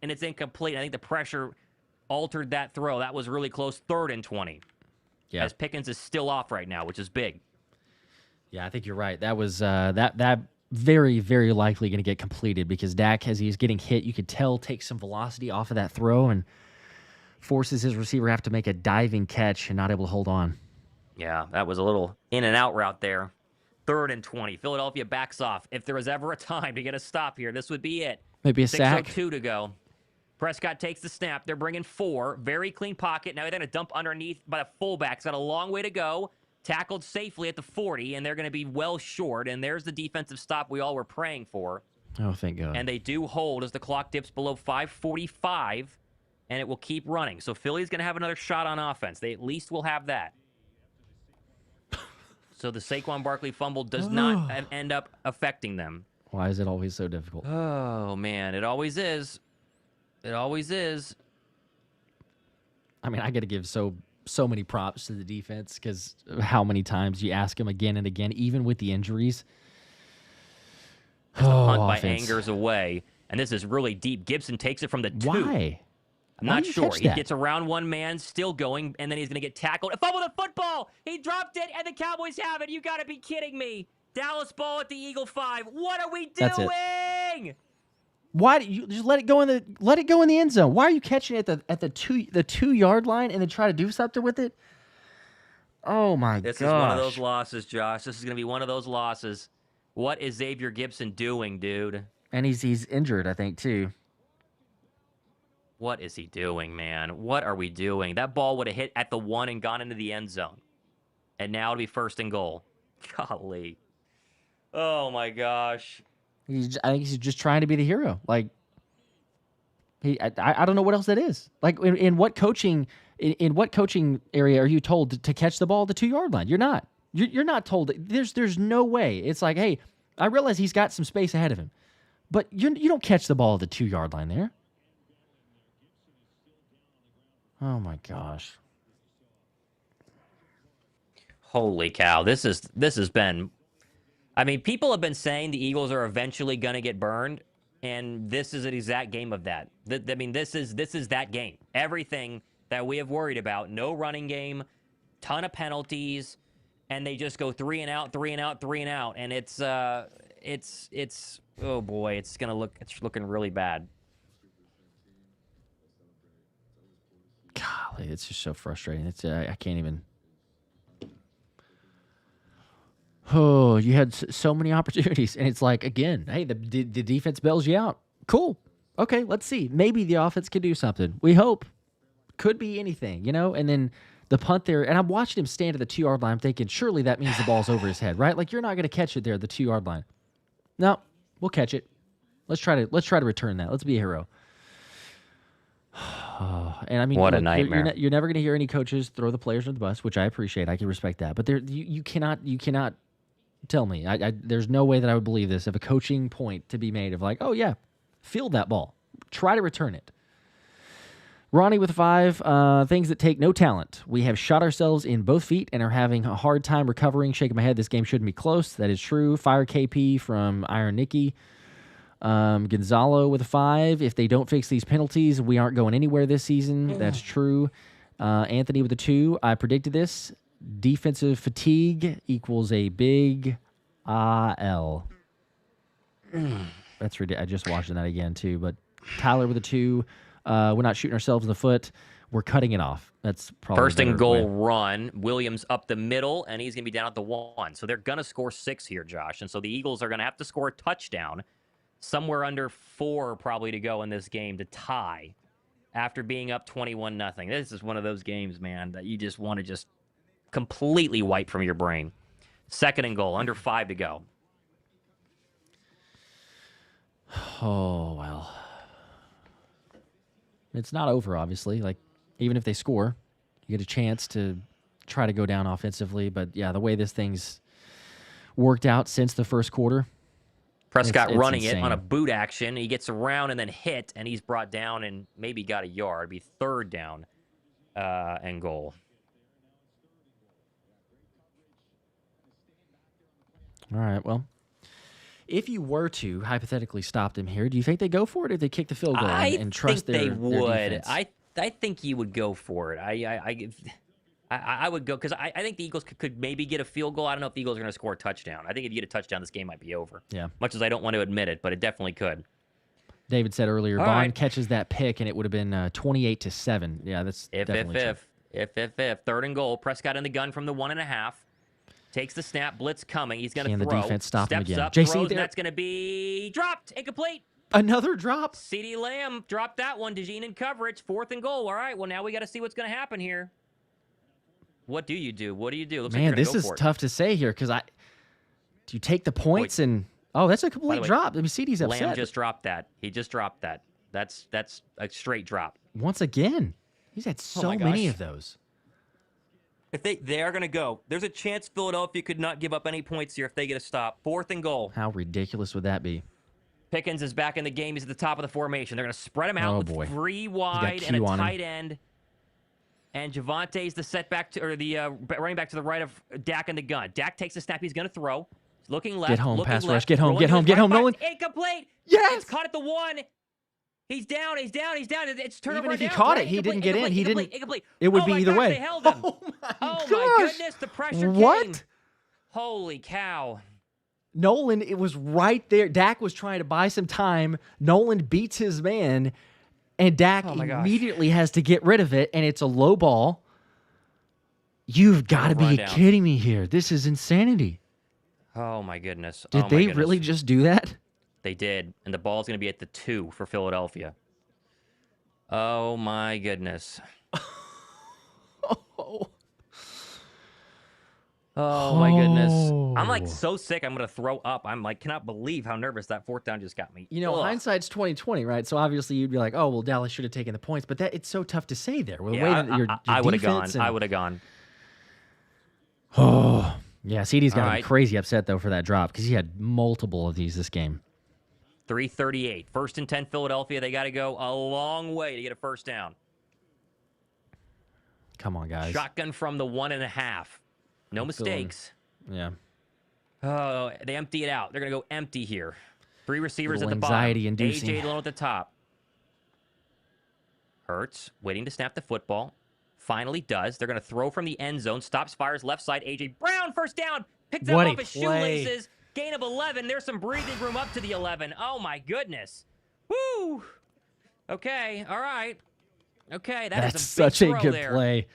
Speaker 2: and it's incomplete. I think the pressure altered that throw. That was really close. 3rd and 20.
Speaker 1: yeah.
Speaker 2: As Pickens is still off right now, which is big.
Speaker 1: Yeah, I think you're right. That was that very, very likely going to get completed because Dak, as he's getting hit, you could tell takes some velocity off of that throw and forces his receiver have to make a diving catch and not able to hold on.
Speaker 2: Yeah, that was a little in and out route there. 3rd and 20. Philadelphia backs off. If there was ever a time to get a stop here, this would be it.
Speaker 1: Maybe a sack.
Speaker 2: 6:02 to go. Prescott takes the snap. They're bringing 4. Very clean pocket. Now they're going to dump underneath by the fullback. It's got a long way to go. Tackled safely at the 40, and they're going to be well short. And there's the defensive stop we all were praying for.
Speaker 1: Oh, thank God.
Speaker 2: And they do hold as the clock dips below 5:45, and it will keep running. So Philly's going to have another shot on offense. They at least will have that. So the Saquon Barkley fumble does not end up affecting them.
Speaker 1: Why is it always so difficult?
Speaker 2: Oh, man. It always is. It always is.
Speaker 1: I mean, I got to give so many props to the defense because how many times you ask them again and again, even with the injuries.
Speaker 2: There's a punt by Angers away, and this is really deep. Gibson takes it from the 2.
Speaker 1: Why?
Speaker 2: I'm not sure. He gets around one man, still going, and then he's going to get tackled. A fumble the football! He dropped it, and the Cowboys have it. You got to be kidding me. Dallas ball at the Eagle 5. What are we doing?
Speaker 1: That's it. Why do you just let it go in the end zone? Why are you catching it at the 2-yard line and then try to do something with it? Oh my gosh.
Speaker 2: This is one of those losses, Josh. This is going to be one of those losses. What is Xavier Gibson doing, dude?
Speaker 1: And he's injured, I think, too.
Speaker 2: What is he doing, man? What are we doing? That ball would have hit at the 1 and gone into the end zone. And now it'll be 1st and goal. Golly. Oh my gosh.
Speaker 1: I think he's just trying to be the hero. Like I don't know what else that is. Like in what coaching area are you told to catch the ball at the 2-yard line? You're not. You're not told. There's no way. It's like, hey, I realize he's got some space ahead of him, but you don't catch the ball at the 2-yard line there. Oh my gosh.
Speaker 2: Holy cow. This has been, I mean, people have been saying the Eagles are eventually going to get burned, and this is an exact game of that. I mean, this is that game. Everything that we have worried about, no running game, ton of penalties, and they just go 3 and out, 3 and out, 3 and out, and it's it's oh boy, it's looking really bad.
Speaker 1: Golly, it's just so frustrating. It's I can't even. Oh, you had so many opportunities, and it's like, again, hey, the defense bails you out. Cool. Okay, let's see. Maybe the offense can do something. We hope. Could be anything, you know? And then the punt there, and I'm watching him stand at the 2-yard line. I'm thinking, surely that means the ball's over his head, right? Like, you're not going to catch it there at the 2-yard line. No, we'll catch it. Let's try to return that. Let's be a hero. And I mean,
Speaker 2: what
Speaker 1: look,
Speaker 2: a nightmare.
Speaker 1: You're never going to hear any coaches throw the players under the bus, which I appreciate. I can respect that. But there, you cannot tell me. There's no way that I would believe this of a coaching point to be made of like, oh yeah, field that ball, try to return it. Ronnie with 5 things that take no talent. We have shot ourselves in both feet and are having a hard time recovering. Shaking my head. This game shouldn't be close. That is true. Fire KP from Iron Nicky. Gonzalo with 5. If they don't fix these penalties, we aren't going anywhere this season. That's true. Anthony with a 2. I predicted this. Defensive fatigue equals a big L. That's ridiculous. I just watched that again, too. But Tyler with a 2. We're not shooting ourselves in the foot. We're cutting it off. That's probably
Speaker 2: first and goal run. Williams up the middle, and he's going to be down at the 1. So they're going to score 6 here, Josh. And so the Eagles are going to have to score a touchdown. Somewhere under 4 probably to go in this game to tie after being up 21-0. This is one of those games, man, that you just want to just completely wipe from your brain. Second and goal, under 5 to go.
Speaker 1: Oh, well. It's not over, obviously. Like, even if they score, you get a chance to try to go down offensively. But, yeah, the way this thing's worked out since the first quarter,
Speaker 2: Prescott
Speaker 1: it's
Speaker 2: running
Speaker 1: insane.
Speaker 2: it on a boot action. He gets around and then hit, and he's brought down and maybe got a yard. It'd be third down and goal.
Speaker 1: All right, well, if you were to hypothetically stop them here, do you think they go for it or they kick the field goal and trust their
Speaker 2: they would.
Speaker 1: Their defense?
Speaker 2: I think you would go for it. I would go because I think the Eagles could maybe get a field goal. I don't know if the Eagles are going to score a touchdown. I think if you get a touchdown, this game might be over.
Speaker 1: Yeah.
Speaker 2: Much as I don't want to admit it, but it definitely could.
Speaker 1: David said earlier, Bond catches that pick, and it would have been 28-7. Yeah, that's definitely true.
Speaker 2: If. Third and goal. Prescott in the gun from the 1.5. Takes the snap. Blitz coming. He's going to throw.
Speaker 1: Can the defense stop him
Speaker 2: Steps
Speaker 1: again?
Speaker 2: up,
Speaker 1: JC
Speaker 2: throws,
Speaker 1: there.
Speaker 2: and that's going to be dropped. Incomplete.
Speaker 1: Another drop.
Speaker 2: Ceedee Lamb dropped that one. DeJean in coverage. Fourth and goal. All right, well, now we got to see what's going to happen here. What do you do? What do you do? Looks
Speaker 1: Man,
Speaker 2: like
Speaker 1: this is tough to say here because do you take the points and that's a complete drop. I mean, Ceedee's upset.
Speaker 2: Lamb just dropped that. He just dropped that. That's a straight drop.
Speaker 1: Once again, he's had so many of those.
Speaker 2: If they are going to go, there's a chance Philadelphia could not give up any points here if they get a stop. Fourth and goal.
Speaker 1: How ridiculous would that be?
Speaker 2: Pickens is back in the game. He's at the top of the formation. They're going to spread him out with 3 wide and a tight end. And Javante's the setback running back to the right of Dak in the gun. Dak takes a snap. He's going to throw. He's looking left.
Speaker 1: Get home, pass rush.
Speaker 2: Left,
Speaker 1: get home, Nolan.
Speaker 2: Incomplete.
Speaker 1: Yes.
Speaker 2: It's caught at the 1. He's down. It's turnover.
Speaker 1: Even if he caught it, he didn't get in. He didn't.
Speaker 2: Incomplete.
Speaker 1: It would be either way.
Speaker 2: They held him.
Speaker 1: Oh
Speaker 2: my goodness, the pressure came. Holy cow.
Speaker 1: Nolan, it was right there. Dak was trying to buy some time. Nolan beats his man, and Dak immediately has to get rid of it, and it's a low ball. You've got to be kidding me here. This is insanity.
Speaker 2: Oh, my goodness.
Speaker 1: Did they really just do that?
Speaker 2: They did, and the ball's going to be at the 2 for Philadelphia. Oh, my goodness. Oh, my goodness. I'm, like, so sick I'm going to throw up. I'm, like, cannot believe how nervous that fourth down just got me.
Speaker 1: You know, hindsight's 20/20, right? So, obviously, you'd be like, oh, well, Dallas should have taken the points. But it's so tough to say there. Well,
Speaker 2: I would have gone. I would have gone.
Speaker 1: Oh, yeah. Ceedee's got to be crazy upset, though, for that drop because he had multiple of these this game.
Speaker 2: 3:38. First and 10, Philadelphia. They got to go a long way to get a first down.
Speaker 1: Come on, guys.
Speaker 2: Shotgun from the 1.5. No mistakes.
Speaker 1: Yeah.
Speaker 2: Oh, they empty it out. They're going to go empty here. 3 receivers at the
Speaker 1: anxiety
Speaker 2: bottom.
Speaker 1: inducing.
Speaker 2: A.J. alone at the top. Hurts waiting to snap the football. Finally does. They're going to throw from the end zone. Stops, fires left side. A.J. Brown, first down. Picks up off his shoelaces. gain of 11. There's some breathing room up to the 11. Oh, my goodness. Woo! Okay, all right. Okay,
Speaker 1: That's
Speaker 2: is a
Speaker 1: such
Speaker 2: big
Speaker 1: a
Speaker 2: throw
Speaker 1: good
Speaker 2: there.
Speaker 1: play.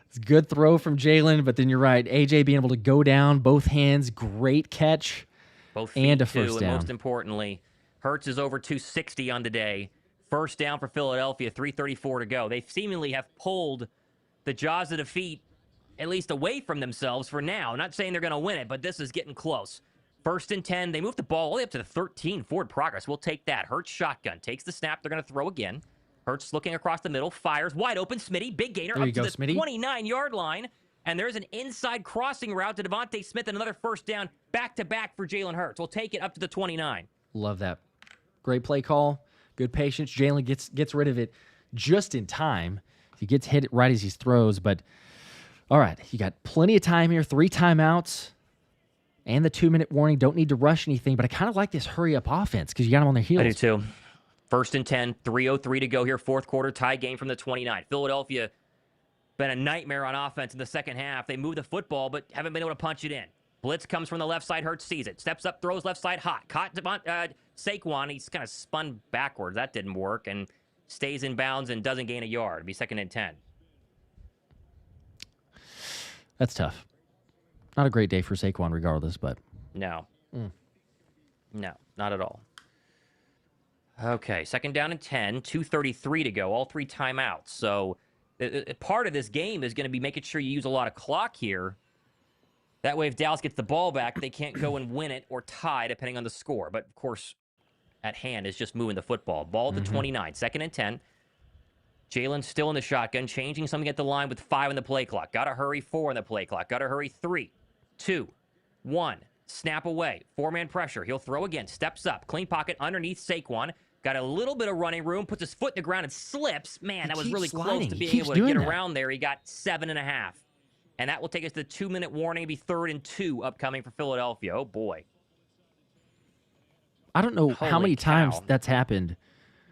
Speaker 1: It's a good throw from Jaelan, but then you're right. AJ being able to go down, both hands, great catch,
Speaker 2: Both feet,
Speaker 1: and a
Speaker 2: too,
Speaker 1: first
Speaker 2: and
Speaker 1: down.
Speaker 2: most importantly, Hurts is over 260 on the day. First down for Philadelphia, 3:34 to go. They seemingly have pulled the jaws of defeat at least away from themselves for now. I'm not saying they're going to win it, but this is getting close. 1st and 10. They move the ball all the way up to the 13. Forward progress. We'll take that. Hurts shotgun. Takes the snap. They're going to throw again. Hurts looking across the middle. Fires. Wide open. Smitty. Big gainer. Up to the 29-yard line. And there's an inside crossing route to Devontae Smith and another first down. Back-to-back for Jalen Hurts. We'll take it up to the 29.
Speaker 1: Love that. Great play call. Good patience. Jaelan gets rid of it just in time. He gets hit right as he throws. But, all right, you got plenty of time here. 3 timeouts. And the 2-minute warning. Don't need to rush anything, but I kind of like this hurry-up offense because you got them on their heels.
Speaker 2: I do too. 1st and 10, 3:03 to go here. 4th quarter, tie game from the 29. Philadelphia been a nightmare on offense in the second half. They move the football, but haven't been able to punch it in. Blitz comes from the left side. Hurts sees it. Steps up, throws left side hot. Caught Saquon. He's kind of spun backwards. That didn't work. And stays in bounds and doesn't gain a yard. It'll be 2nd and 10.
Speaker 1: That's tough. Not a great day for Saquon regardless, but...
Speaker 2: No. No, not at all. Okay, 2nd down and 10, 2:33 to go, all 3 timeouts. So part of this game is going to be making sure you use a lot of clock here. That way, if Dallas gets the ball back, they can't go and win it or tie, depending on the score. But, of course, at hand is just moving the football. Ball to 29, 2nd and 10. Jalen still in the shotgun, changing something at the line with 5 in the play clock. Got to hurry 4 in the play clock. Got to hurry 3, 2, 1. Snap away. 4-man pressure. He'll throw again. Steps up. Clean pocket underneath Saquon. Got a little bit of running room. Puts his foot in the ground and slips. Man, that was really close to being able to get around there. He got 7.5. And that will take us to the 2-minute warning. It'll be 3rd and 2 upcoming for Philadelphia. Oh, boy.
Speaker 1: I don't know how many times that's happened.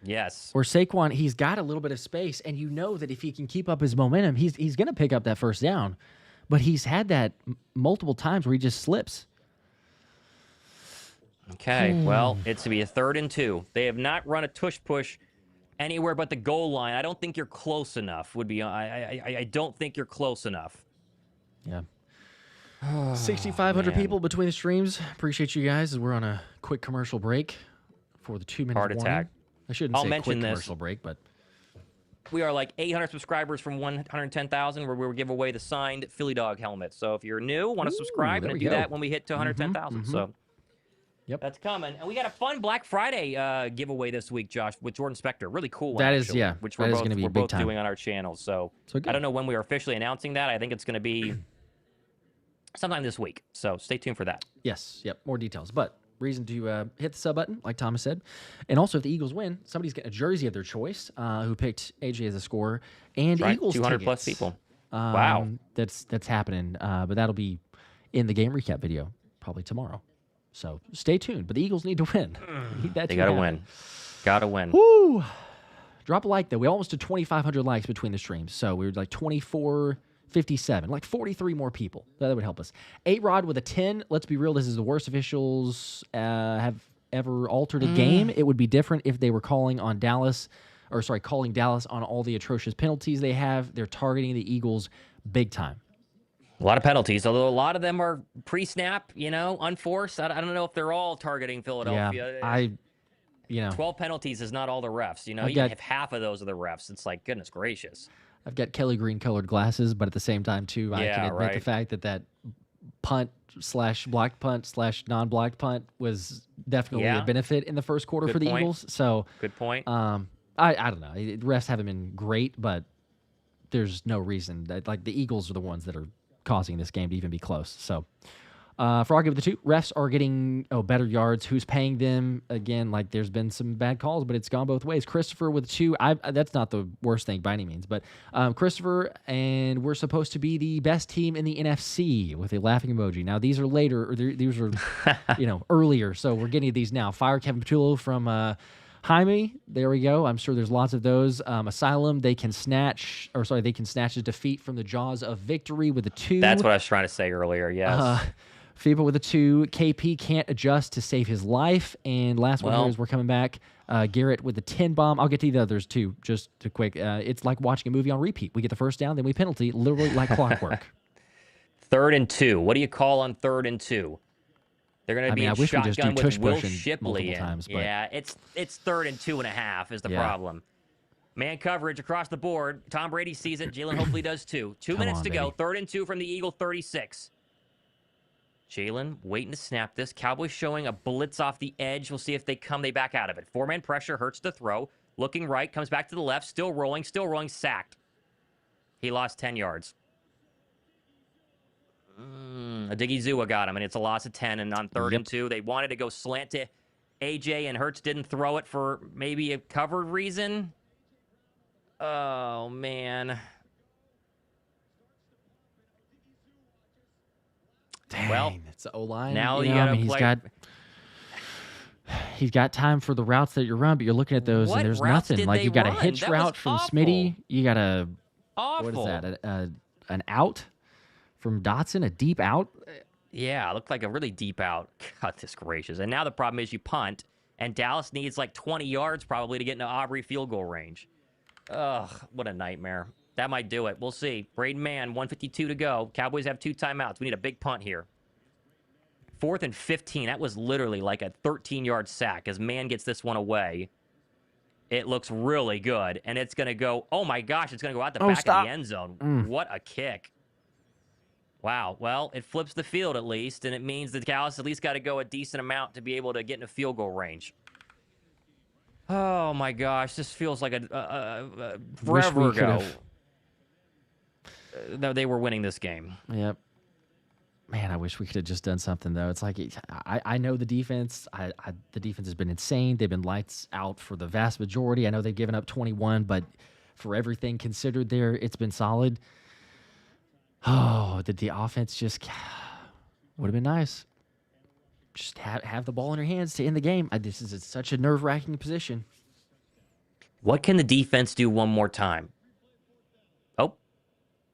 Speaker 2: Yes.
Speaker 1: Where Saquon, he's got a little bit of space, and you know that if he can keep up his momentum, he's going to pick up that first down. But he's had that multiple times where he just slips.
Speaker 2: Okay, well, it's to be a 3rd and 2. They have not run a tush-push anywhere but the goal line. I don't think you're close enough. I don't think you're close enough.
Speaker 1: Yeah. 6,500 people between the streams. Appreciate you guys as we're on a quick commercial break for the 2-minute warning.
Speaker 2: Attack.
Speaker 1: I shouldn't say
Speaker 2: mention
Speaker 1: quick
Speaker 2: this.
Speaker 1: commercial break, but...
Speaker 2: We are like 800 subscribers from 110,000 where we give away the signed Philly Dog helmet. So if you're new, want to subscribe,
Speaker 1: there
Speaker 2: and
Speaker 1: we
Speaker 2: do
Speaker 1: go.
Speaker 2: that when we hit to 110,000. So
Speaker 1: Yep.
Speaker 2: that's coming. And we got a fun Black Friday giveaway this week, Josh, with Jordan Spector. Really cool one,
Speaker 1: That is,
Speaker 2: actually,
Speaker 1: yeah,
Speaker 2: which
Speaker 1: that is gonna be
Speaker 2: we're
Speaker 1: big
Speaker 2: both
Speaker 1: time.
Speaker 2: doing on our channel. So
Speaker 1: good.
Speaker 2: I don't know when we are officially announcing that. I think it's going to be sometime this week. So stay tuned for that.
Speaker 1: Yes, yep, more details. But reason to hit the sub button, like Thomas said. And also, if the Eagles win, somebody's getting a jersey of their choice who picked AJ as a scorer. And
Speaker 2: Right,
Speaker 1: Eagles
Speaker 2: 200-plus
Speaker 1: tickets.
Speaker 2: people. Wow.
Speaker 1: That's happening. But that'll be in the game recap video probably tomorrow. So stay tuned. But the Eagles need to win.
Speaker 2: They got to win. Got to win.
Speaker 1: Woo! Drop a like, though. We almost did 2,500 likes between the streams. So we were like 2,457, like 43 more people. That would help us. A-Rod with a 10. Let's be real. This is the worst officials have ever altered a game. It would be different if they were calling Dallas on all the atrocious penalties they have. They're targeting the Eagles big time.
Speaker 2: A lot of penalties, although a lot of them are pre-snap, unforced. I don't know if they're all targeting Philadelphia.
Speaker 1: Yeah,
Speaker 2: 12 penalties is not all the refs. You have half of those are the refs. It's like, goodness gracious.
Speaker 1: I've got Kelly Green colored glasses, but at the same time, too, I can admit the fact that punt / blocked punt / non-blocked punt was definitely a benefit in the first quarter for the Eagles. So
Speaker 2: good point.
Speaker 1: I don't know. The refs haven't been great, but there's no reason that the Eagles are the ones that are causing this game to even be close. So for argument the two, refs are getting better yards. Who's paying them? Again, there's been some bad calls, but it's gone both ways. Christopher with 2. That's not the worst thing by any means, but Christopher, and we're supposed to be the best team in the NFC with a laughing emoji. Now these are later, or these are earlier, so we're getting to these now. Fire Kevin Patullo from Jaime, there we go. I'm sure there's lots of those. Asylum, they can snatch a defeat from the jaws of victory with a 2.
Speaker 2: That's what I was trying to say earlier, yes.
Speaker 1: FIBA with a 2. KP can't adjust to save his life. And last one here is we're coming back. Garrett with the 10 bomb. I'll get to the others too, just to quick. It's like watching a movie on repeat. We get the first down, then we penalty, literally like clockwork.
Speaker 2: 3rd and 2. What do you call on 3rd and 2? They're going to be in shotgun with Will Shipley in.
Speaker 1: Times, but...
Speaker 2: Yeah, it's 3rd and 2.5 is the problem. Man coverage across the board. Tom Brady sees it. Jalen hopefully does too. 2 minutes to go. 3rd and 2 from the Eagle 36. Jalen waiting to snap this. Cowboys showing a blitz off the edge. We'll see if they back out of it. 4-man pressure hurts the throw. Looking right, comes back to the left. Still rolling, sacked. He lost 10 yards. Diggy got him, and it's a loss of 10. And on 3rd and 2, they wanted to go slant to AJ, and Hurts didn't throw it for maybe a covered reason. Oh, man.
Speaker 1: Dang,
Speaker 2: well,
Speaker 1: it's the O-line.
Speaker 2: Now you gotta play.
Speaker 1: He's got time for the routes that you run, but you're looking at those, and there's nothing. Like, you got a hitch route from Smitty. You got a what is that? An out from Dotson, a deep out.
Speaker 2: Yeah, it looked like a really deep out. Goodness gracious! And now the problem is you punt, and Dallas needs like 20 yards probably to get into Aubrey field goal range. Ugh, what a nightmare. That might do it. We'll see. Braden Mann, 1:52 to go. Cowboys have 2 timeouts. We need a big punt here. 4th and 15. That was literally like a 13-yard sack. As Mann gets this one away, it looks really good. And it's going to go, oh my gosh, it's going to go out the back of the end zone. What a kick. Wow. Well, it flips the field at least, and it means that Dallas at least got to go a decent amount to be able to get in a field goal range. Oh my gosh, this feels like a forever ago. They were winning this game.
Speaker 1: Yep. Man, I wish we could have just done something, though. It's like, I know the defense. The defense has been insane. They've been lights out for the vast majority. I know they've given up 21, but for everything considered there, it's been solid. Oh, did the offense just... Would have been nice. Just have the ball in your hands to end the game. This is such a nerve-wracking position.
Speaker 2: What can the defense do one more time? Oh.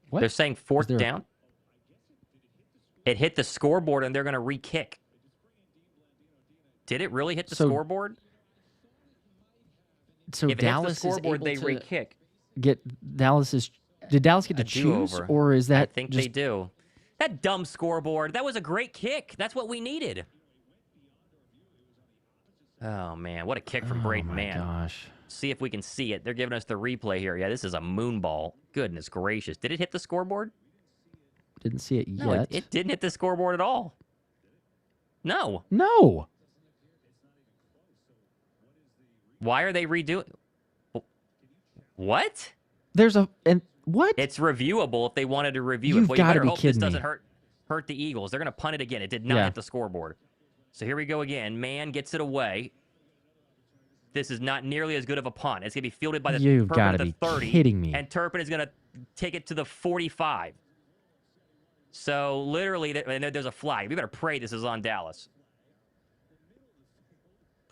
Speaker 2: What? They're saying 4th down. It hit the scoreboard, and they're going to re-kick. Did it really hit the scoreboard?
Speaker 1: So if Dallas
Speaker 2: it hits the scoreboard, they re-kick.
Speaker 1: Did Dallas get to choose, or is that?
Speaker 2: I think they do. That dumb scoreboard. That was a great kick. That's what we needed. Oh man, what a kick from Braden Mann!
Speaker 1: Gosh.
Speaker 2: See if we can see it. They're giving us the replay here. Yeah, this is a moon ball. Goodness gracious! Did it hit the scoreboard?
Speaker 1: Didn't see it yet.
Speaker 2: No, it didn't hit the scoreboard at all. No. Why are they redoing? What?
Speaker 1: What?
Speaker 2: It's reviewable if they wanted to review it.
Speaker 1: You've got to be
Speaker 2: hope
Speaker 1: kidding
Speaker 2: this
Speaker 1: me.
Speaker 2: doesn't hurt the Eagles. They're going to punt it again. It did not hit the scoreboard. So here we go again. Mann gets it away. This is not nearly as good of a punt. It's going to be fielded by the Turpin at the 30.
Speaker 1: Kidding me.
Speaker 2: And Turpin is going to take it to the 45. So literally, there's a flag. We better pray this is on Dallas.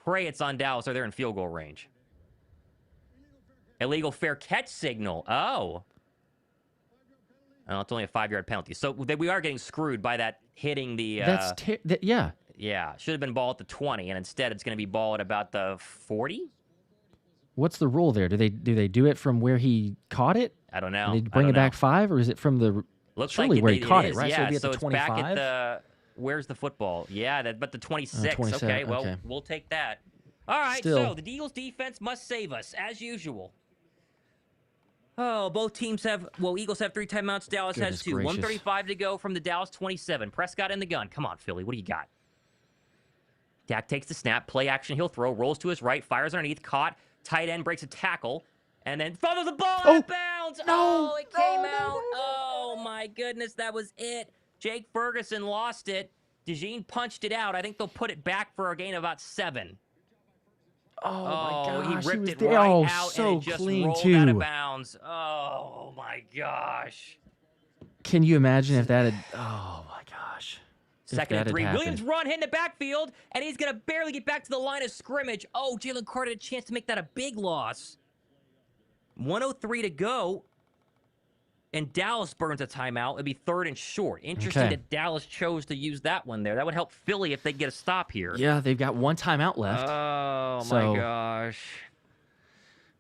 Speaker 2: Pray it's on Dallas or they're in field goal range. Illegal fair catch signal. Oh. It's only a 5-yard penalty. So we are getting screwed by that hitting the...
Speaker 1: yeah.
Speaker 2: Yeah. Should have been ball at the 20, and instead it's going to be ball at about the 40?
Speaker 1: What's the rule there? Do they do it from where he caught it?
Speaker 2: I don't know.
Speaker 1: They bring it back 5, or is it from the...
Speaker 2: Looks
Speaker 1: surely
Speaker 2: like
Speaker 1: where he caught it, right?
Speaker 2: Yeah,
Speaker 1: so it'd be at the 25?
Speaker 2: It's back at the... Where's the football? Yeah, but the 26.
Speaker 1: 27,
Speaker 2: okay, well, we'll take that. All right,
Speaker 1: Still.
Speaker 2: so the Eagles defense must save us, as usual. Oh, both teams have... Well, Eagles have 3 timeouts. Dallas has 2. 1:35 to go from the Dallas 27. Prescott in the gun. Come on, Philly. What do you got? Dak takes the snap. Play action. He'll throw. Rolls to his right. Fires underneath. Caught. Tight end breaks a tackle. And then throws the ball out of bounds. It came out. Oh, my goodness. That was it. Jake Ferguson lost it. DeJean punched it out. I think they'll put it back for a gain of about 7.
Speaker 1: Oh, my gosh.
Speaker 2: He ripped it right out,
Speaker 1: so
Speaker 2: and it just
Speaker 1: clean,
Speaker 2: rolled out of bounds. Oh, my gosh.
Speaker 1: Can you imagine if that had... Oh, my gosh.
Speaker 2: 2nd and 3. Williams run, hit in the backfield, and he's going to barely get back to the line of scrimmage. Oh, Jalen Carter had a chance to make that a big loss. 1:03 to go. and Dallas burns a timeout, it'd be 3rd and short. Interesting
Speaker 1: Okay.
Speaker 2: that Dallas chose to use that one there. That would help Philly if they get a stop here.
Speaker 1: Yeah, they've got one timeout left.
Speaker 2: Oh, my
Speaker 1: So,
Speaker 2: gosh.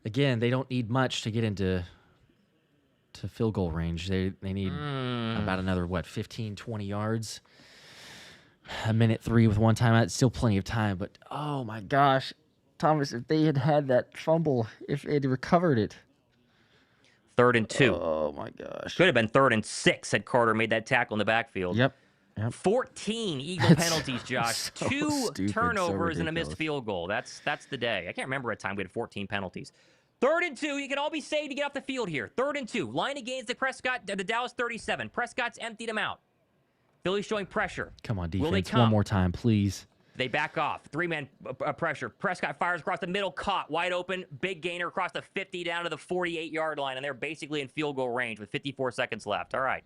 Speaker 1: again, they don't need much to get into field goal range. They need about another, 15, 20 yards. A minute 3 with one timeout. It's still plenty of time, but oh my gosh. Thomas, if they had that fumble, if they had recovered it.
Speaker 2: 3rd and 2.
Speaker 1: Oh my gosh.
Speaker 2: Could have been 3rd and 6 had Carter made that tackle in the backfield.
Speaker 1: Yep.
Speaker 2: 14 Eagle penalties, Josh.
Speaker 1: so
Speaker 2: 2
Speaker 1: stupid,
Speaker 2: turnovers
Speaker 1: so
Speaker 2: and a missed field goal. That's the day. I can't remember a time we had 14 penalties. 3rd and 2. You can all be saved to get off the field here. 3rd and 2. Line against the Dallas 37. Prescott's emptied him out. Philly's showing pressure.
Speaker 1: Come on,
Speaker 2: Will they
Speaker 1: defense.
Speaker 2: come?
Speaker 1: One more time, please.
Speaker 2: They back off. 3-man pressure. Prescott fires across the middle, caught, wide open, big gainer across the 50 down to the 48-yard line, and they're basically in field goal range with 54 seconds left. All right.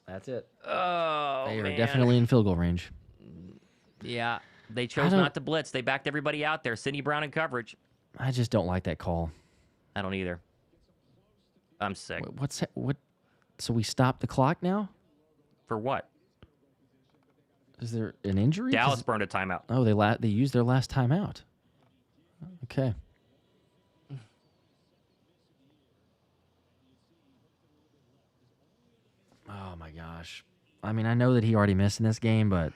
Speaker 1: That's it.
Speaker 2: Oh,
Speaker 1: They are
Speaker 2: man.
Speaker 1: definitely in field goal range.
Speaker 2: Yeah, they chose not to blitz. They backed everybody out there. Sidney Brown in coverage.
Speaker 1: I just don't like that call.
Speaker 2: I don't either. I'm sick.
Speaker 1: What? So we stop the clock now?
Speaker 2: For what?
Speaker 1: Is there an injury?
Speaker 2: Dallas burned a timeout.
Speaker 1: Oh, they used their last timeout. Okay. Oh my gosh. I mean, I know that he already missed in this game, but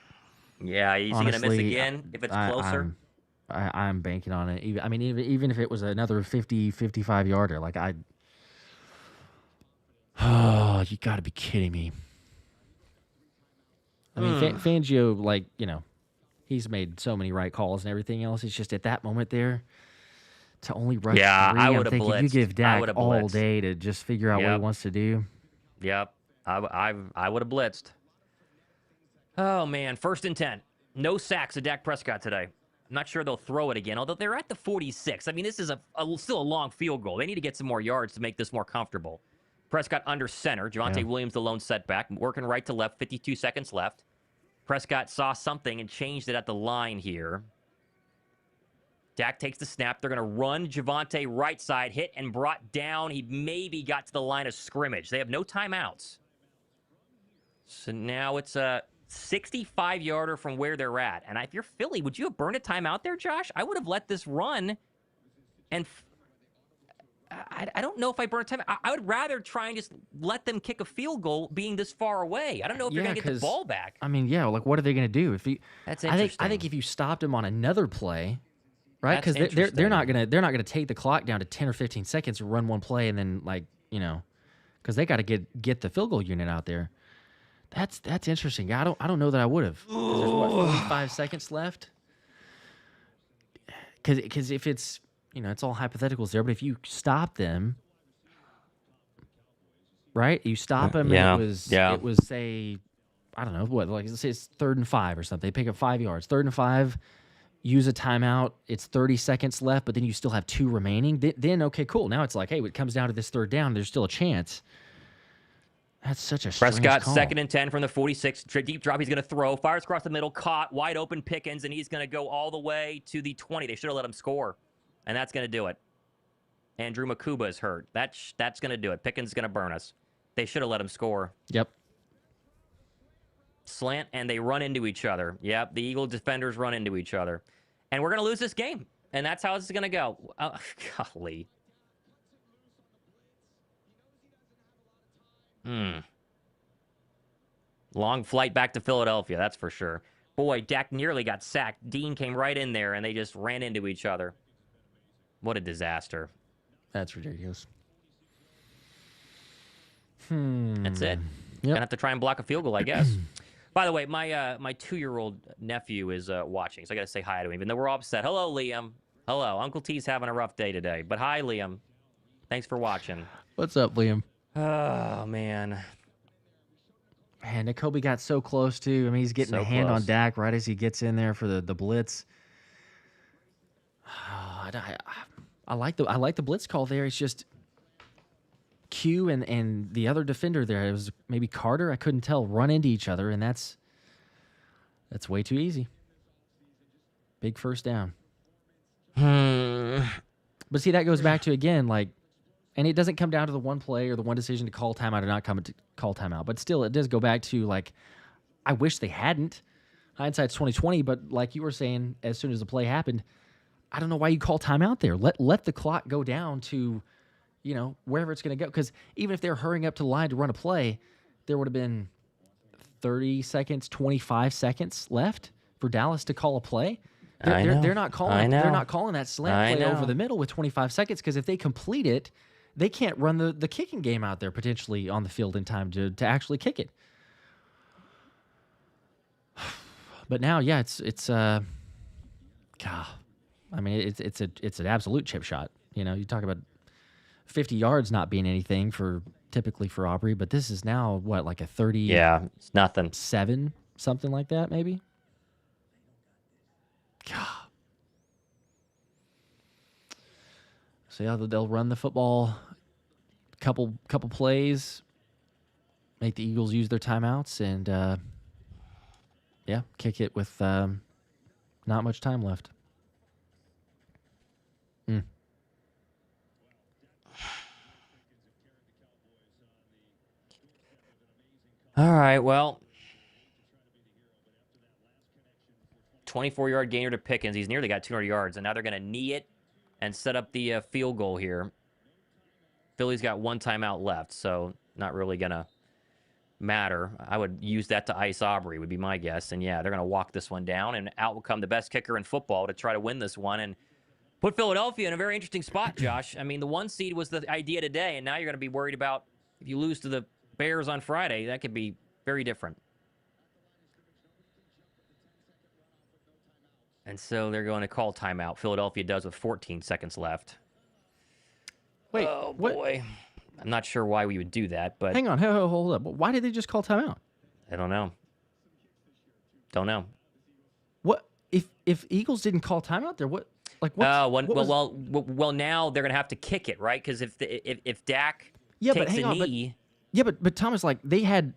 Speaker 2: Yeah, is he going to miss
Speaker 1: honestly,
Speaker 2: again if it's closer?
Speaker 1: I'm banking on it. Even if it was another 50, 55 yarder, like oh, you got to be kidding me. I mean, Fangio, he's made so many right calls and everything else. It's just at that moment there to only rush 3.
Speaker 2: I
Speaker 1: I'm
Speaker 2: would have
Speaker 1: thinking
Speaker 2: blitzed.
Speaker 1: you give Dak all
Speaker 2: blitzed.
Speaker 1: day to just figure out what he
Speaker 2: Yep.
Speaker 1: wants to do.
Speaker 2: Yep. I would have blitzed. Oh, man. 1st and 10. No sacks of Dak Prescott today. I'm not sure they'll throw it again, although they're at the 46. I mean, this is still a long field goal. They need to get some more yards to make this more comfortable. Prescott under center. Javonte Williams, the lone setback. Working right to left. 52 seconds left. Prescott saw something and changed it at the line here. Dak takes the snap. They're going to run Javonte right side. Hit and brought down. He maybe got to the line of scrimmage. They have no timeouts. So now it's a 65-yarder from where they're at. And if you're Philly, would you have burned a timeout there, Josh? I would have let this run. And I don't know if I burn a timeout. I would rather try and just let them kick a field goal being this far away. I don't know if you're going to get the ball back.
Speaker 1: I mean, what are they going to do?
Speaker 2: That's
Speaker 1: I think
Speaker 2: interesting.
Speaker 1: if you stopped him on another play, right?
Speaker 2: That's
Speaker 1: Because they're not gonna take the clock down to 10 or 15 seconds and run one play and then because they got to get the field goal unit out there. That's interesting. I don't know that I would have. There's 45 seconds left. Because if it's it's all hypotheticals there, but if you stop them, right? You stop them.
Speaker 2: Yeah.
Speaker 1: It was say, I don't know what, let's say it's 3rd and 5 or something. They pick up 5 yards. 3rd and 5. Use a timeout. It's 30 seconds left, but then you still have 2 remaining. Then okay, cool. Now it's like, hey, when it comes down to this 3rd down, there's still a chance. That's such a strange
Speaker 2: Prescott,
Speaker 1: call.
Speaker 2: 2nd and 10 from the 46. Deep drop, he's going to throw. Fires across the middle, caught, wide open Pickens, and he's going to go all the way to the 20. They should have let him score, and that's going to do it. Andrew Makuba is hurt. That's going to do it. Pickens is going to burn us. They should have let him score.
Speaker 1: Yep.
Speaker 2: Slant, and they run into each other. Yep, the Eagle defenders run into each other. And we're going to lose this game, and that's how this is going to go. Golly. Long flight back to Philadelphia, that's for sure. Boy, Dak nearly got sacked. Dean came right in there, and they just ran into each other. What a disaster.
Speaker 1: That's ridiculous.
Speaker 2: That's it. Gonna have to try and block a field goal, I guess. By the way, my 2-year-old nephew is watching, so I got to say hi to him, even though we're all upset. Hello, Liam. Hello. Uncle T's having a rough day today, but hi, Liam. Thanks for watching.
Speaker 1: What's up, Liam?
Speaker 2: Oh, man.
Speaker 1: Man, Nakobe got so close, too. I mean, he's getting
Speaker 2: So
Speaker 1: a hand on
Speaker 2: close.
Speaker 1: Dak right as he gets in there for the blitz. I like the blitz call there. It's just Q and the other defender there. It was maybe Carter. I couldn't tell. Run into each other, and that's way too easy. Big 1st down. But see, that goes back to, again, like, And it doesn't come down to the one play or the one decision to call timeout or not call timeout. But still, it does go back to, like, I wish they hadn't. Hindsight's 20/20, but like you were saying, as soon as the play happened, I don't know why you call timeout there. Let the clock go down to, wherever it's going to go. Because even if they're hurrying up to the line to run a play, there would have been 30 seconds, 25 seconds left for Dallas to call a play. They're not calling. They're not calling that slant play over the middle with 25 seconds, because if they complete it, they can't run the kicking game out there potentially on the field in time to actually kick it. But now, yeah, it's God. I mean, it's an absolute chip shot. You talk about 50 yards not being anything typically for Aubrey, but this is now what, like a 30?
Speaker 2: Yeah, it's nothing.
Speaker 1: 7, something like that, maybe. God. So yeah, they'll run the football, couple plays, make the Eagles use their timeouts, and kick it with not much time left.
Speaker 2: All right, well, 24-yard gainer to Pickens. He's nearly got 200 yards, and now they're going to knee it and set up the field goal here. Philly's got one timeout left, so not really going to matter. I would use that to ice Aubrey, would be my guess. And yeah, they're going to walk this one down, and out will come the best kicker in football to try to win this one and put Philadelphia in a very interesting spot, Josh. I mean, the 1 seed was the idea today, and now you're going to be worried about if you lose to the Bears on Friday. That could be very different. And so they're going to call timeout. Philadelphia does with 14 seconds left.
Speaker 1: Wait,
Speaker 2: oh, boy. I'm not sure why we would do that, but...
Speaker 1: Hang on, hold up. Why did they just call timeout?
Speaker 2: I don't know. Don't know.
Speaker 1: What if Eagles didn't call timeout there? What? Like what?
Speaker 2: Well, now they're going to have to kick it, right? Because if Dak takes a knee...
Speaker 1: But Thomas, like, they had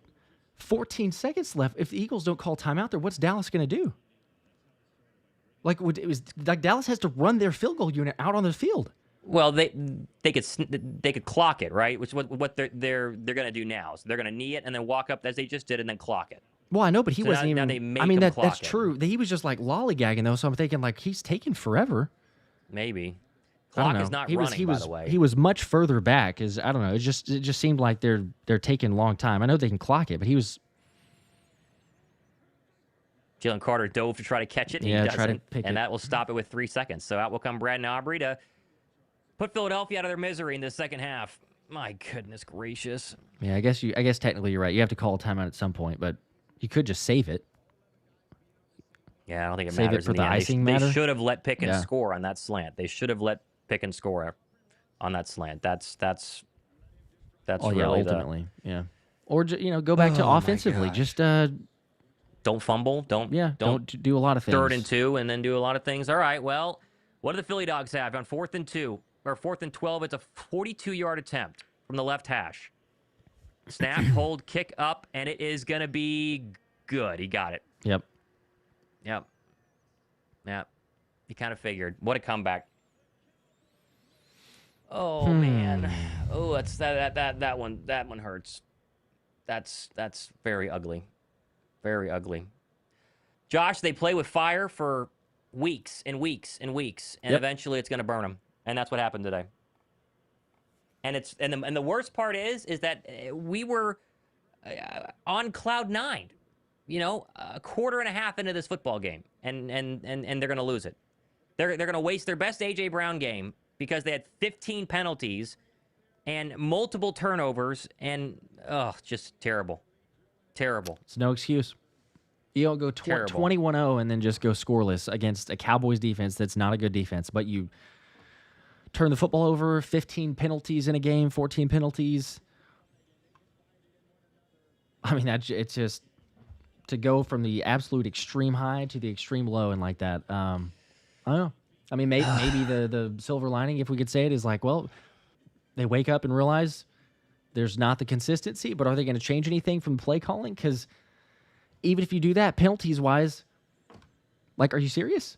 Speaker 1: 14 seconds left. If the Eagles don't call timeout there, what's Dallas going to do? Like, Dallas has to run their field goal unit out on the field.
Speaker 2: Well, they could clock it, right? Which is what they're going to do now. So they're going to knee it and then walk up as they just did and then clock it.
Speaker 1: Well, I know, but he
Speaker 2: so
Speaker 1: wasn't
Speaker 2: now
Speaker 1: even.
Speaker 2: They make
Speaker 1: I mean, that's
Speaker 2: it.
Speaker 1: true. He was just like lollygagging though, so I'm thinking like he's taking forever.
Speaker 2: Maybe. Clock is not running, by the way.
Speaker 1: He was much further back. I don't know. It just seemed like they're taking a long time. I know they can clock it, but he was.
Speaker 2: Jalen Carter dove to try to catch it. And he doesn't, and that will stop it with 3 seconds. So out will come Brandon Aubrey to put Philadelphia out of their misery in the second half. My goodness gracious.
Speaker 1: Yeah, I guess technically you're right. You have to call a timeout at some point, but you could just save it.
Speaker 2: Yeah, I don't think it
Speaker 1: save
Speaker 2: matters.
Speaker 1: It for the icing matter.
Speaker 2: They should have let Pickens score on that slant. They should have let Pickens score on that slant. That's really
Speaker 1: ultimately. Yeah. Or go back to offensively. Just
Speaker 2: don't fumble. Don't
Speaker 1: do a lot of things.
Speaker 2: 3rd and 2, and then do a lot of things. All right. Well, what do the Philly Dogs have on 4th and 2 or 4th and 12? It's a 42-yard attempt from the left hash. Snap, hold, kick up, and it is going to be good. He got it.
Speaker 1: Yep.
Speaker 2: You kind of figured. What a comeback. Oh man. Oh, that one hurts. That's very ugly. Very ugly. Josh, they play with fire for weeks and weeks and weeks, and eventually it's going to burn them. And that's what happened today. And the worst part is that we were on cloud 9. A quarter and a half into this football game, and they're going to lose it. They're going to waste their best A.J. Brown game because they had 15 penalties and multiple turnovers, and just terrible. Terrible.
Speaker 1: It's no excuse. You don't go 21-0 and then just go scoreless against a Cowboys defense that's not a good defense, but you turn the football over, 15 penalties in a game, 14 penalties. I mean, it's just to go from the absolute extreme high to the extreme low and like that. I don't know. I mean, maybe the silver lining, if we could say it, is like, well, they wake up and realize there's not the consistency, but are they going to change anything from play calling? Because even if you do that, penalties-wise, like, are you serious?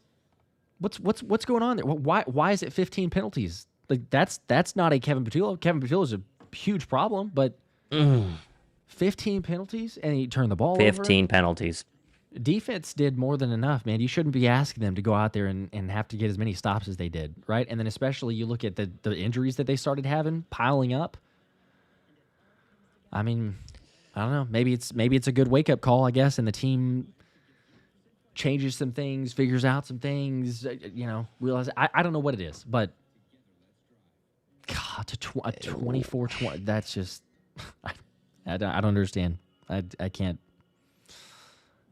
Speaker 1: What's going on there? Why is it 15 penalties? Like that's not a Kevin Patullo. Kevin Patullo is a huge problem, but 15 penalties and he turned the ball over.
Speaker 2: 15 penalties.
Speaker 1: Defense did more than enough, man. You shouldn't be asking them to go out there and have to get as many stops as they did, right? And then especially you look at the injuries that they started having piling up. I mean, I don't know. Maybe it's a good wake-up call, I guess, and the team changes some things, figures out some things, realize I don't know what it is, but God, to 24-20, that's just I don't understand. I can't.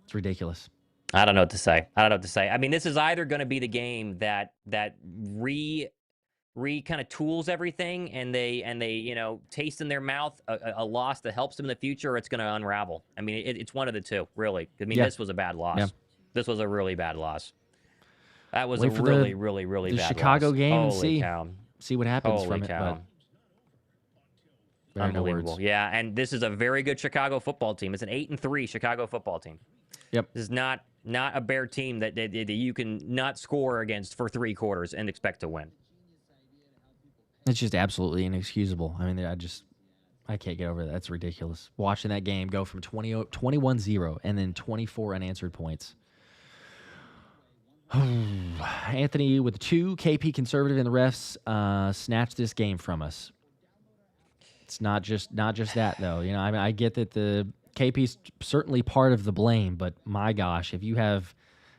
Speaker 1: It's ridiculous.
Speaker 2: I don't know what to say. I mean, this is either going to be the game that re kind of tools everything and they taste in their mouth a loss that helps them in the future, or it's going to unravel. I mean, it's one of the two, really. I mean, This was a bad loss. Yeah. This was a really bad loss. That was really bad loss.
Speaker 1: The Chicago game.
Speaker 2: Holy cow.
Speaker 1: See what happens
Speaker 2: Holy
Speaker 1: from
Speaker 2: cow.
Speaker 1: it.
Speaker 2: Unbelievable. Yeah, and this is a very good Chicago football team. It's an 8-3 Chicago football team.
Speaker 1: Yep.
Speaker 2: This is not a Bear team that you can not score against for 3 quarters and expect to win.
Speaker 1: It's just absolutely inexcusable. I mean, I can't get over that. That's ridiculous. Watching that game go from 21-0 and then 24 unanswered points. Anthony with 2, KP conservative, and the refs snatched this game from us. It's not just that though. I mean, I get that the KP's certainly part of the blame, but my gosh, if you have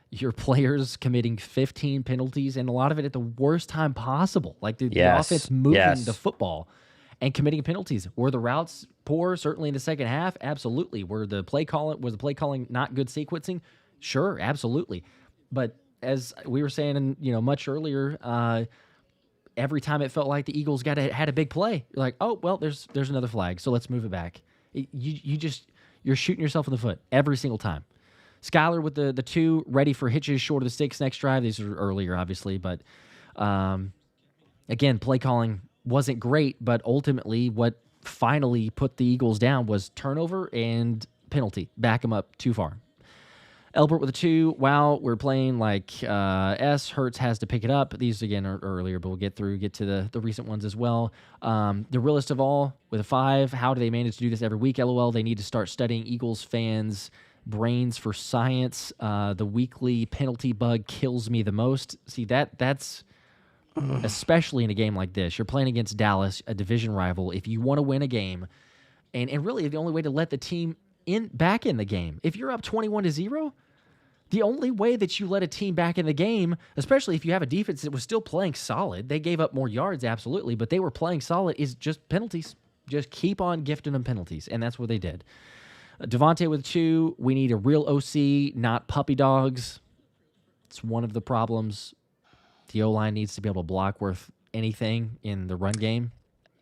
Speaker 1: your players committing 15 penalties and a lot of it at the worst time possible, like the offense moving the football and committing penalties, were the routes poor? Certainly in the second half, absolutely. Was the play calling not good sequencing? Sure, absolutely. But as we were saying, much earlier, every time it felt like the Eagles had a big play, you're like, oh well, there's another flag, so let's move it back. You're shooting yourself in the foot every single time. Skyler with the 2, ready for hitches short of the sticks next drive. These are earlier, obviously, but again, play calling wasn't great, but ultimately what finally put the Eagles down was turnover and penalty. Back them up too far. Elbert with a 2. Wow, we're playing like S. Hurts has to pick it up. These, again, are earlier, but we'll get to the recent ones as well. The realest of all with a 5. How do they manage to do this every week? LOL. They need to start studying Eagles fans' brains for science. The weekly penalty bug kills me the most. See, that's especially in a game like this. You're playing against Dallas, a division rival. If you want to win a game, and really the only way to let the team back in the game, if you're up 21-0, the only way that you let a team back in the game, especially if you have a defense that was still playing solid, they gave up more yards, absolutely, but they were playing solid, is just penalties. Just keep on gifting them penalties, and that's what they did. Devontae with 2. We need a real OC, not puppy dogs. It's one of the problems. The O-line needs to be able to block worth anything in the run game.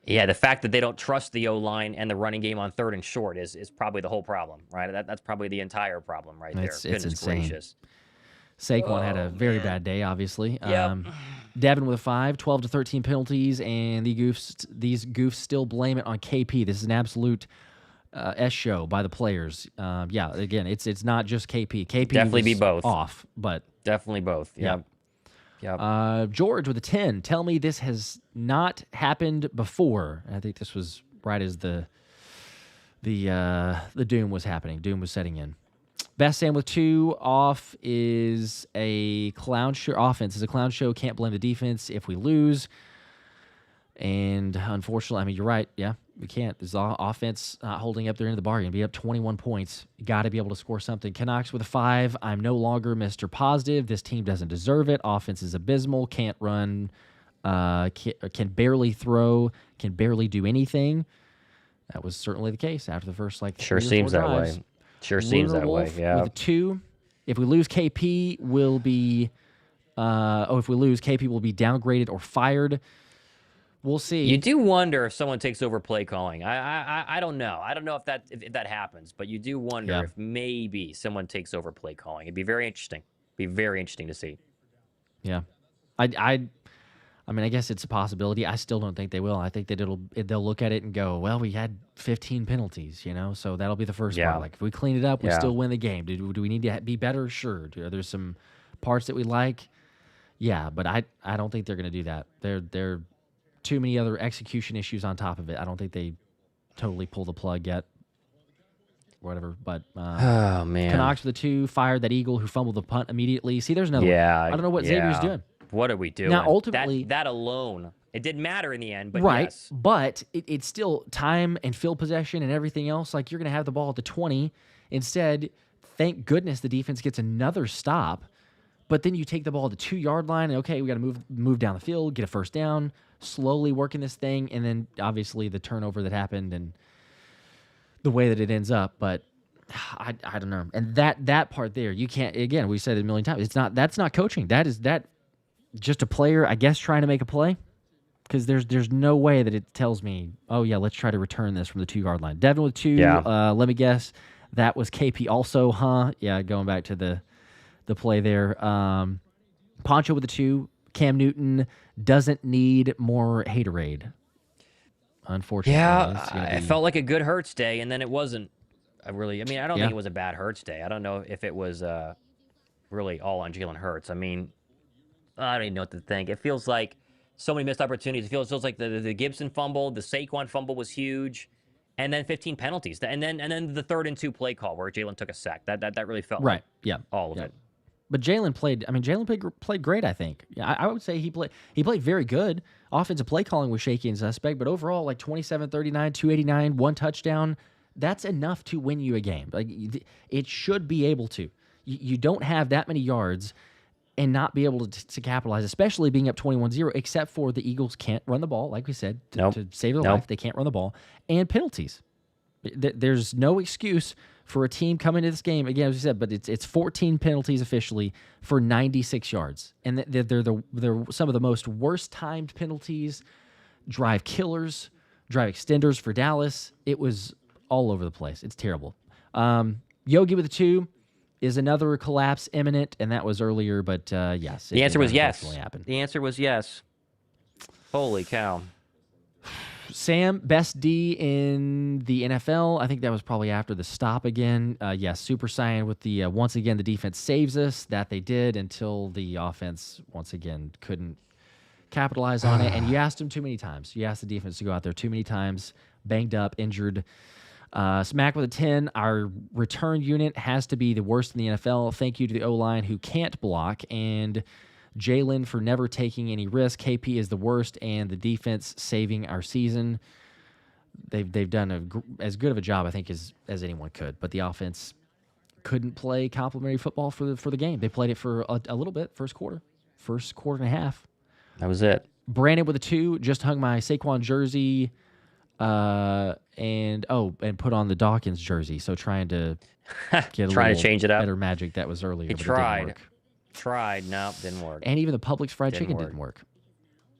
Speaker 2: Yeah, the fact that they don't trust the O-line and the running game on 3rd and short is probably the whole problem, right? That's probably the entire problem right there.
Speaker 1: It's insane.
Speaker 2: Gracious.
Speaker 1: Saquon had a very bad day, obviously.
Speaker 2: Yep.
Speaker 1: Devin with a 5, 12-13 penalties, and these goofs still blame it on KP. This is an absolute S show by the players. Again, it's not just KP. KP
Speaker 2: definitely be both
Speaker 1: off, but
Speaker 2: definitely both. Yep.
Speaker 1: George with a 10. Tell me this has not happened before. I think this was right as the doom was happening. Doom was setting in. Best Sam with 2. Off is a clown show. Offense is a clown show. Can't blame the defense if we lose. And unfortunately, I mean, you're right. Yeah, we can't. This offense not holding up their end of the bargain. Be up 21 points. You got to be able to score something. Canucks with a 5. I'm no longer Mr. Positive. This team doesn't deserve it. Offense is abysmal. Can't run. Can barely throw. Can barely do anything. That was certainly the case after the first
Speaker 2: Sure seems that way. Sure seems that way. Yeah.
Speaker 1: With a 2. If we lose, KP will be. If we lose, KP will be downgraded or fired. We'll see.
Speaker 2: You do wonder if someone takes over play calling. I don't know. I don't know if that happens, but you do wonder if maybe someone takes over play calling. It'd be very interesting. Be very interesting to see.
Speaker 1: Yeah, I mean, I guess it's a possibility. I still don't think they will. I think that they'll look at it and go, well, we had 15 penalties, so that'll be the first part. Like if we clean it up, we still win the game. Do we need to be better? Sure. There's some parts that we like. Yeah, but I don't think they're going to do that. too many other execution issues on top of it. I don't think they totally pull the plug yet. Whatever, but
Speaker 2: Oh man,
Speaker 1: Canucks with the 2 fired that Eagle who fumbled the punt immediately. See, there's another
Speaker 2: yeah,
Speaker 1: one. I don't know what Xavier's doing.
Speaker 2: What are we doing?
Speaker 1: Now, ultimately,
Speaker 2: that alone, it didn't matter in the end. But
Speaker 1: right,
Speaker 2: yes.
Speaker 1: but it's still time and field possession and everything else. Like, you're going to have the ball at the 20. Instead, thank goodness the defense gets another stop. But then you take the ball to the 2-yard line, and okay, we got to move down the field, get a first down, slowly working this thing, and then obviously the turnover that happened and the way that it ends up. But I don't know. And that part there, you can't. Again, we said it a million times. That's not coaching. That just a player, I guess, trying to make a play. Because there's no way that it tells me, oh yeah, let's try to return this from the 2-yard line. Devin with 2.
Speaker 2: Yeah.
Speaker 1: Let me guess, that was KP also, huh? Yeah, going back to the play there. Poncho with the 2. Cam Newton doesn't need more haterade. Unfortunately.
Speaker 2: Yeah, it felt like a good Hurts day, and then it wasn't. I don't think it was a bad Hurts day. I don't know if it was really all on Jalen Hurts. I mean, I don't even know what to think. It feels like so many missed opportunities. It feels like the Gibson fumble, the Saquon fumble was huge, and then 15 penalties, and then the 3rd and 2 play call where Jalen took a sack. That really felt
Speaker 1: right.
Speaker 2: Like all of it.
Speaker 1: But Jalen played great, I think. Yeah, I would say he played very good. Offensive play calling was shaky and suspect, but overall, like 27-39, 289, 1 touchdown, that's enough to win you a game. Like, it should be able to. You don't have that many yards and not be able to capitalize, especially being up 21-0, except for the Eagles can't run the ball, like we said, to save their life. They can't run the ball. And penalties. There's no excuse for a team coming to this game, again, as we said, but it's 14 penalties officially for 96 yards. And they're some of the most worst-timed penalties, drive killers, drive extenders for Dallas. It was all over the place. It's terrible. Yogi with the 2 is another collapse imminent, and that was earlier, but yes.
Speaker 2: The answer was yes.
Speaker 1: Happened.
Speaker 2: The answer was yes. Holy cow.
Speaker 1: Sam, best D in the NFL. I think that was probably after the stop again. Yes, Super Saiyan with the, once again, the defense saves us. That they did until the offense, once again, couldn't capitalize on it. And you asked him too many times. You asked the defense to go out there too many times, banged up, injured. Smack with a 10. Our return unit has to be the worst in the NFL. Thank you to the O-line who can't block, and Jalen for never taking any risk. KP is the worst, and the defense saving our season. They've done as good of a job, I think, as anyone could. But the offense couldn't play complimentary football for the game. They played it for a little bit, first quarter and a half.
Speaker 2: That was it.
Speaker 1: Brandon with a 2. Just hung my Saquon jersey. And put on the Dawkins jersey. So trying to get
Speaker 2: to change it up.
Speaker 1: Better magic that was earlier.
Speaker 2: He
Speaker 1: but
Speaker 2: tried.
Speaker 1: It didn't work.
Speaker 2: Nope, didn't work.
Speaker 1: And even the Publix fried chicken didn't work.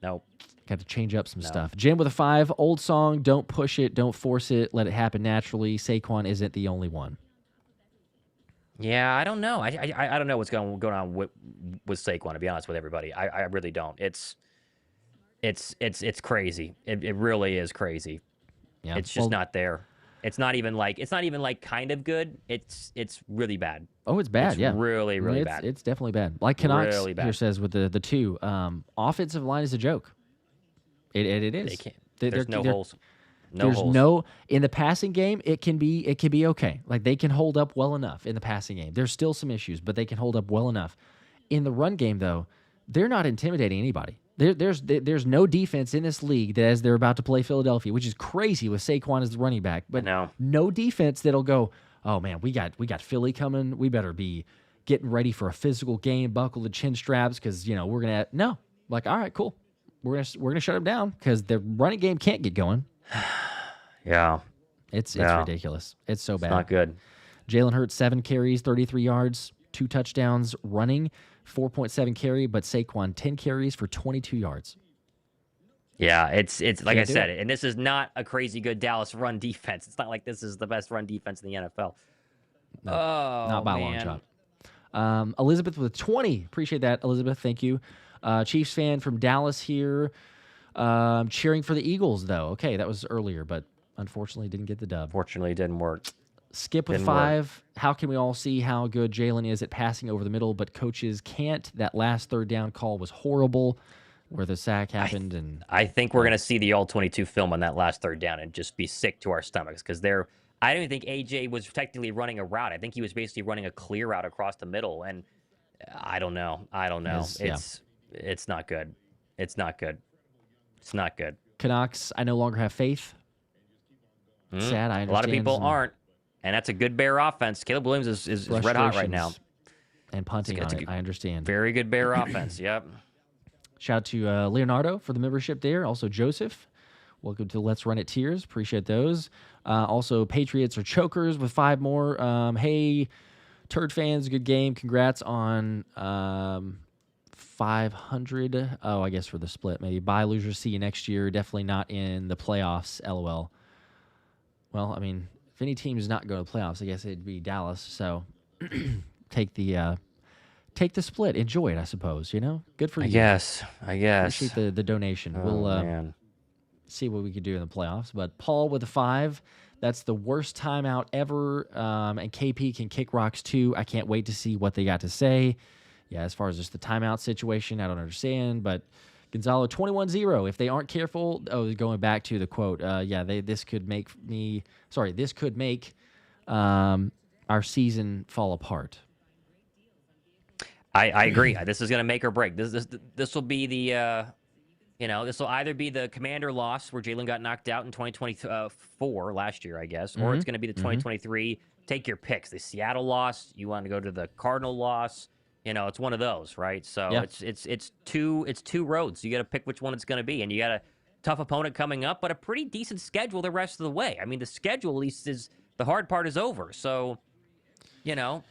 Speaker 2: Nope.
Speaker 1: Got to change up some stuff. Jim with a 5. Old song. Don't push it. Don't force it. Let it happen naturally. Saquon isn't the only one.
Speaker 2: Yeah, I don't know. I don't know what's going on with Saquon. To be honest with everybody, I really don't. It's crazy. It really is crazy. Yeah. It's just not there. It's not even like kind of good. It's really bad.
Speaker 1: Oh, it's bad.
Speaker 2: It's really bad.
Speaker 1: It's definitely bad. Like Canucks
Speaker 2: really bad.
Speaker 1: Here says with the 2, offensive line is a joke. It is.
Speaker 2: They can't. There's no holes.
Speaker 1: In the passing game, it can be okay. Like, they can hold up well enough in the passing game. There's still some issues, but they can hold up well enough. In the run game, though, they're not intimidating anybody. There's no defense in this league that, as they're about to play Philadelphia, which is crazy with Saquon as the running back, but no defense that'll go, oh man, we got Philly coming. We better be getting ready for a physical game, buckle the chin straps, because we're gonna all right, cool. We're gonna shut them down because the running game can't get going.
Speaker 2: Yeah,
Speaker 1: it's ridiculous. It's so bad.
Speaker 2: It's not good.
Speaker 1: Jalen Hurts 7 carries, 33 yards, 2 touchdowns running. 4.7 carry, but Saquon 10 carries for 22 yards.
Speaker 2: Yeah, it's like I said, and this is not a crazy good Dallas run defense. It's not like this is the best run defense in the NFL.
Speaker 1: No, not by a long shot. Elizabeth with a 20. Appreciate that, Elizabeth. Thank you. Chiefs fan from Dallas here. Cheering for the Eagles, though. Okay, that was earlier, but unfortunately didn't get the dub.
Speaker 2: Fortunately, it didn't work.
Speaker 1: Skip with 5. How can we all see how good Jalen is at passing over the middle, but coaches can't? That last third down call was horrible. where the sack happened. And
Speaker 2: I think we're going to see the all-22 film on that last third down and just be sick to our stomachs because I don't even think AJ was technically running a route. I think he was basically running a clear route across the middle, and I don't know. It's not good. It's not good. It's not good.
Speaker 1: Canucks, I no longer have faith. Sad, I understand.
Speaker 2: A lot of people aren't, and that's a good Bear offense. Caleb Williams is red hot right now.
Speaker 1: And punting on it, I understand.
Speaker 2: Very good Bear offense, yep.
Speaker 1: Shout out to Leonardo for the membership there. Also, Joseph, welcome to Let's Run It Tiers. Appreciate those. Also, Patriots are chokers with 5 more. Hey, Turd fans, good game. Congrats on 500. Oh, I guess for the split, maybe. Bye, losers. See you next year. Definitely not in the playoffs, LOL. Well, I mean, if any team is not going to the playoffs, I guess it'd be Dallas. So take the split. Enjoy it, I suppose. Good for you.
Speaker 2: I guess.
Speaker 1: Appreciate the donation.
Speaker 2: Oh,
Speaker 1: we'll see what we can do in the playoffs. But Paul with a 5. That's the worst timeout ever. And KP can kick rocks too. I can't wait to see what they got to say. Yeah, as far as just the timeout situation, I don't understand. But Gonzalo 21-0. If they aren't careful, going back to the quote. This could make our season fall apart.
Speaker 2: I agree. This is going to make or break. This will be the this will either be the Commander loss where Jalen got knocked out in 2024 last year, I guess, or it's going to be the 2023. Take your picks. The Seattle loss. You want to go to the Cardinal loss. It's one of those, right? So it's two roads. You got to pick which one it's going to be, and you got a tough opponent coming up, but a pretty decent schedule the rest of the way. I mean, the schedule at least is the hard part is over. So, now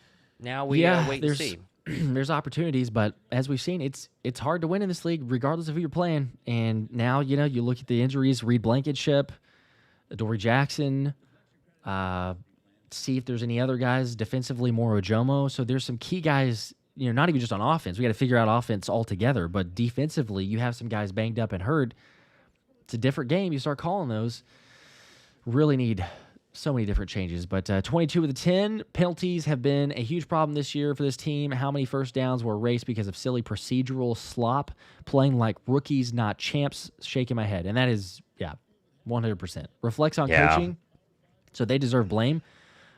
Speaker 2: we wait and see.
Speaker 1: There's opportunities, but as we've seen, it's hard to win in this league, regardless of who you're playing. And now, you look at the injuries: Reed Blankenship, Adoree Jackson. See if there's any other guys defensively, Moro Ojomo. So there's some key guys. Not even just on offense. We got to figure out offense altogether. But defensively, you have some guys banged up and hurt. It's a different game. You start calling those. Really need so many different changes. But 22 of the 10 penalties have been a huge problem this year for this team. How many first downs were erased because of silly procedural slop? Playing like rookies, not champs. Shaking my head. And that is, 100%. Reflects on coaching. So they deserve blame.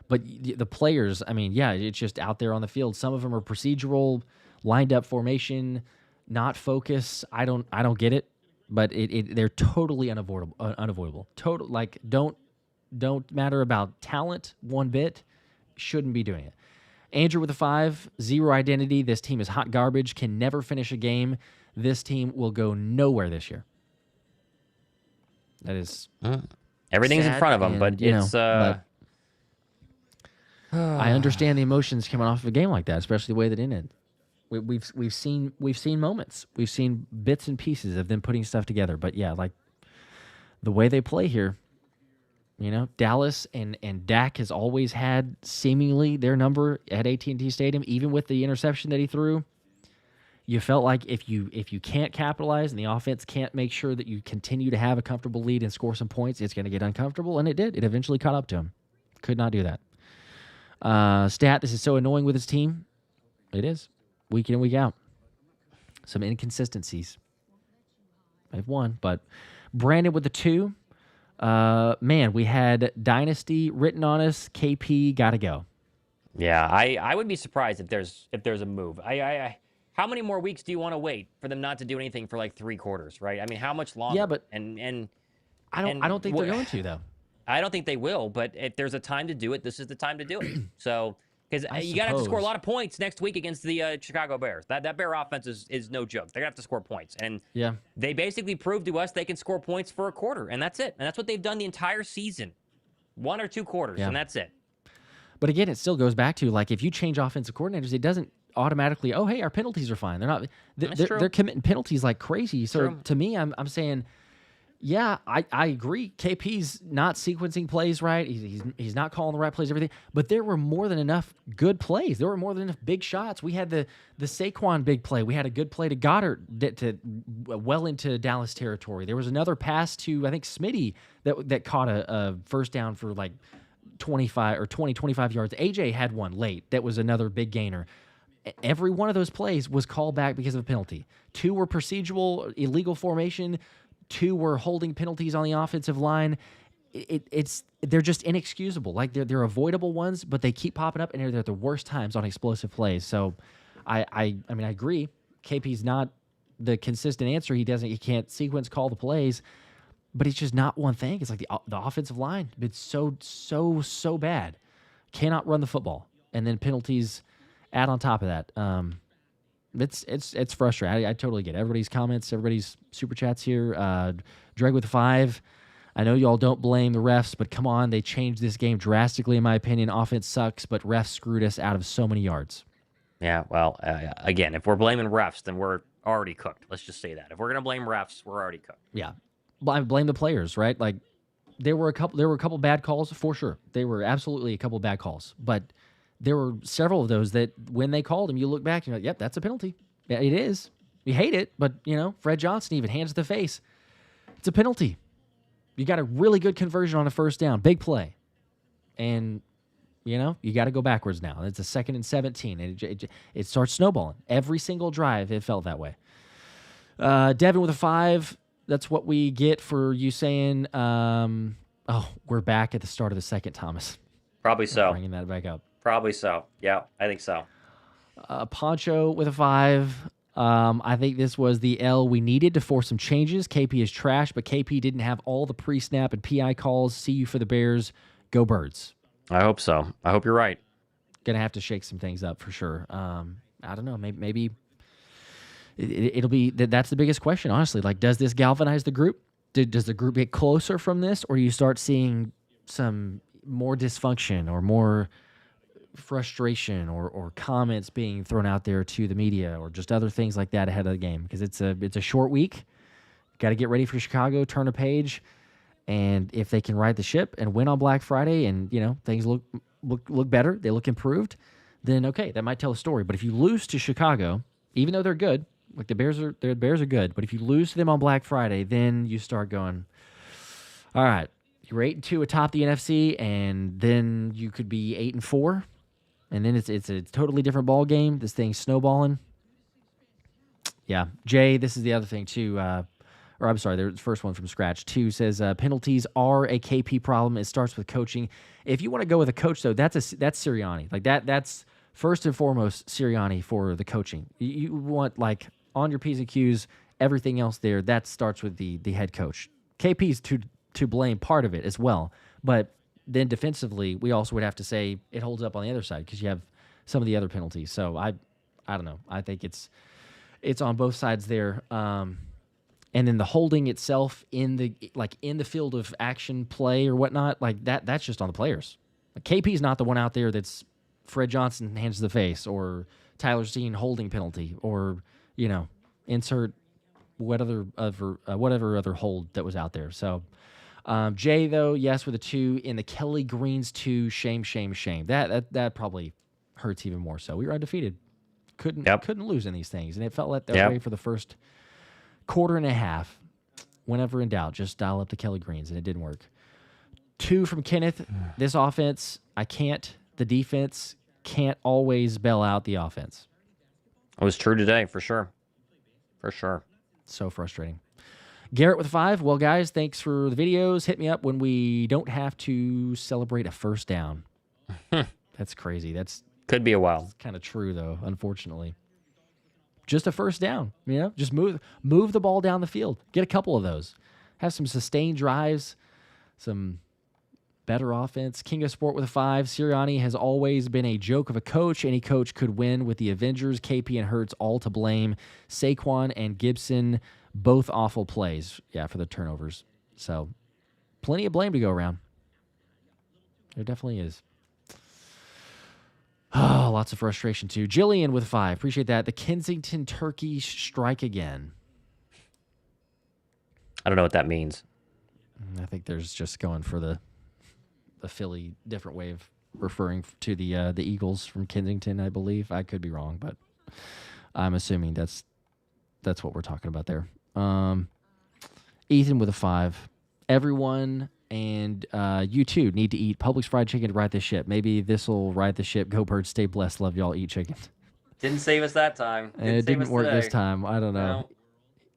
Speaker 1: But the players, it's just out there on the field. Some of them are procedural, lined up formation, not focus. I don't get it, but they're totally unavoidable. Don't matter about talent one bit. Shouldn't be doing it. Andrew with a 5, 0 identity. This team is hot garbage. Can never finish a game. This team will go nowhere this year. That is
Speaker 2: everything's
Speaker 1: sad,
Speaker 2: in front of them, but it's.
Speaker 1: I understand the emotions coming off of a game like that, especially the way that it ended. We've seen moments, we've seen bits and pieces of them putting stuff together. But like the way they play here, Dallas and Dak has always had seemingly their number at AT&T Stadium, even with the interception that he threw. You felt like if you can't capitalize and the offense can't make sure that you continue to have a comfortable lead and score some points, it's going to get uncomfortable, and it did. It eventually caught up to him. Could not do that. This is so annoying with his team. It is. Week in and week out. Some inconsistencies. They've won, but Brandon with the 2. We had Dynasty written on us. KP got to go.
Speaker 2: Yeah, I would be surprised if there's a move. How many more weeks do you want to wait for them not to do anything for like 3 quarters, right? I mean, how much longer?
Speaker 1: Yeah, but I don't think they're going to though.
Speaker 2: I don't think they will, but if there's a time to do it, this is the time to do it. So, because you got to have to score a lot of points next week against the Chicago Bears. That Bear offense is no joke. They're going to have to score points. And they basically proved to us they can score points for a quarter, and that's it. And that's what they've done the entire season. 1 or 2 quarters, and that's it.
Speaker 1: But again, it still goes back to, like, if you change offensive coordinators, it doesn't automatically, oh, hey, our penalties are fine. They're not. They're committing penalties like crazy. So to me, I'm saying, yeah, I agree. KP's not sequencing plays right. He's not calling the right plays, everything. But there were more than enough good plays. There were more than enough big shots. We had the Saquon big play. We had a good play to Goddard well into Dallas territory. There was another pass to, I think, Smitty that caught a first down for like 25 yards. AJ had one late. That was another big gainer. every one of those plays was called back because of a penalty. 2 were procedural, illegal formation. 2 were holding penalties on the offensive line. They're just inexcusable. Like they're avoidable ones, but they keep popping up, and they're at the worst times on explosive plays. So, I mean, I agree. KP's not the consistent answer. He can't sequence call the plays, but it's just not one thing. It's like the offensive line. It's so bad. Cannot run the football, and then penalties add on top of that. It's frustrating. I totally get it. Everybody's comments, everybody's super chats here. Dreg with 5. I know y'all don't blame the refs, but come on, they changed this game drastically, in my opinion. Offense sucks, but refs screwed us out of so many yards.
Speaker 2: Yeah, well, again, if we're blaming refs, then we're already cooked. Let's just say that. If we're gonna blame refs, we're already cooked.
Speaker 1: Yeah, I blame the players, right? Like there were a couple bad calls for sure. They were absolutely a couple bad calls, but there were several of those that when they called them, you look back and you're like, yep, that's a penalty. Yeah, it is. You hate it, but Fred Johnson even hands to the face. It's a penalty. You got a really good conversion on a first down, big play, and you got to go backwards now. It's a 2nd and 17, and it starts snowballing. Every single drive, it felt that way. Devin with a 5. That's what we get for you saying, we're back at the start of the second, Thomas.
Speaker 2: Probably so.
Speaker 1: Bringing that back up.
Speaker 2: Probably so. Yeah, I think so.
Speaker 1: Poncho with a 5. I think this was the L we needed to force some changes. KP is trash, but KP didn't have all the pre-snap and PI calls. See you for the Bears. Go Birds.
Speaker 2: I hope so. I hope you're right.
Speaker 1: Gonna have to shake some things up for sure. I don't know. Maybe it'll be that's the biggest question, honestly. Like, does this galvanize the group? Does the group get closer from this, or do you start seeing some more dysfunction or more frustration or comments being thrown out there to the media or just other things like that ahead of the game? Because it's a short week. Got to get ready for Chicago, turn a page, and if they can right the ship and win on Black Friday and things look better, they look improved, then okay, that might tell a story. But if you lose to Chicago, even though they're good, like the Bears are good, but if you lose to them on Black Friday, then you start going, all right, you're 8-2 atop the NFC, and then you could be 8-4. And then it's a totally different ball game. This thing's snowballing. Yeah. Jay, this is the other thing, too. Or I'm sorry, the first one from scratch, too, says penalties are a KP problem. It starts with coaching. If you want to go with a coach, though, that's Sirianni. Like that's first and foremost Sirianni for the coaching. You want, like, on your P's and Q's, everything else there, that starts with the head coach. KP's to blame part of it as well. But then defensively, we also would have to say it holds up on the other side because you have some of the other penalties. So I don't know. I think it's on both sides there. And then the holding itself in the field of action play or whatnot, like that's just on the players. Like KP's not the one out there that's Fred Johnson hands to the face or Tyler Steen holding penalty or insert whatever other hold that was out there. So. Jay, though, yes, with a 2 in the Kelly Greens 2. Shame. That probably hurts even more. So we were undefeated, couldn't lose in these things, and it felt like that way for the first quarter and a half. Whenever in doubt, just dial up the Kelly Greens, and it didn't work. 2 from Kenneth. This offense, the defense can't always bail out the offense.
Speaker 2: It was true today, for sure. For sure.
Speaker 1: So frustrating. Garrett with 5. Well, guys, thanks for the videos. Hit me up when we don't have to celebrate a first down. That's crazy.
Speaker 2: Could be a while.
Speaker 1: Kind of true, though, unfortunately. Just a first down, Just move the ball down the field. Get a couple of those. Have some sustained drives, some better offense. King of Sport with a 5. Sirianni has always been a joke of a coach. Any coach could win with the Avengers. KP and Hurts all to blame. Saquon and Gibson, both awful plays, for the turnovers. So, plenty of blame to go around. There definitely is. Oh, lots of frustration, too. Jillian with 5. Appreciate that. The Kensington Turkeys strike again.
Speaker 2: I don't know what that means.
Speaker 1: I think there's just going for the Philly different way of referring to the Eagles from Kensington, I believe. I could be wrong, but I'm assuming that's what we're talking about there. Ethan with a 5. Everyone and you too need to eat Publix fried chicken to right this ship. Maybe this will right the ship. Go Birds, stay blessed. Love y'all. Eat chicken.
Speaker 2: Didn't save us that time.
Speaker 1: It
Speaker 2: Save
Speaker 1: didn't
Speaker 2: us
Speaker 1: work
Speaker 2: today.
Speaker 1: this time. I don't know.
Speaker 2: No.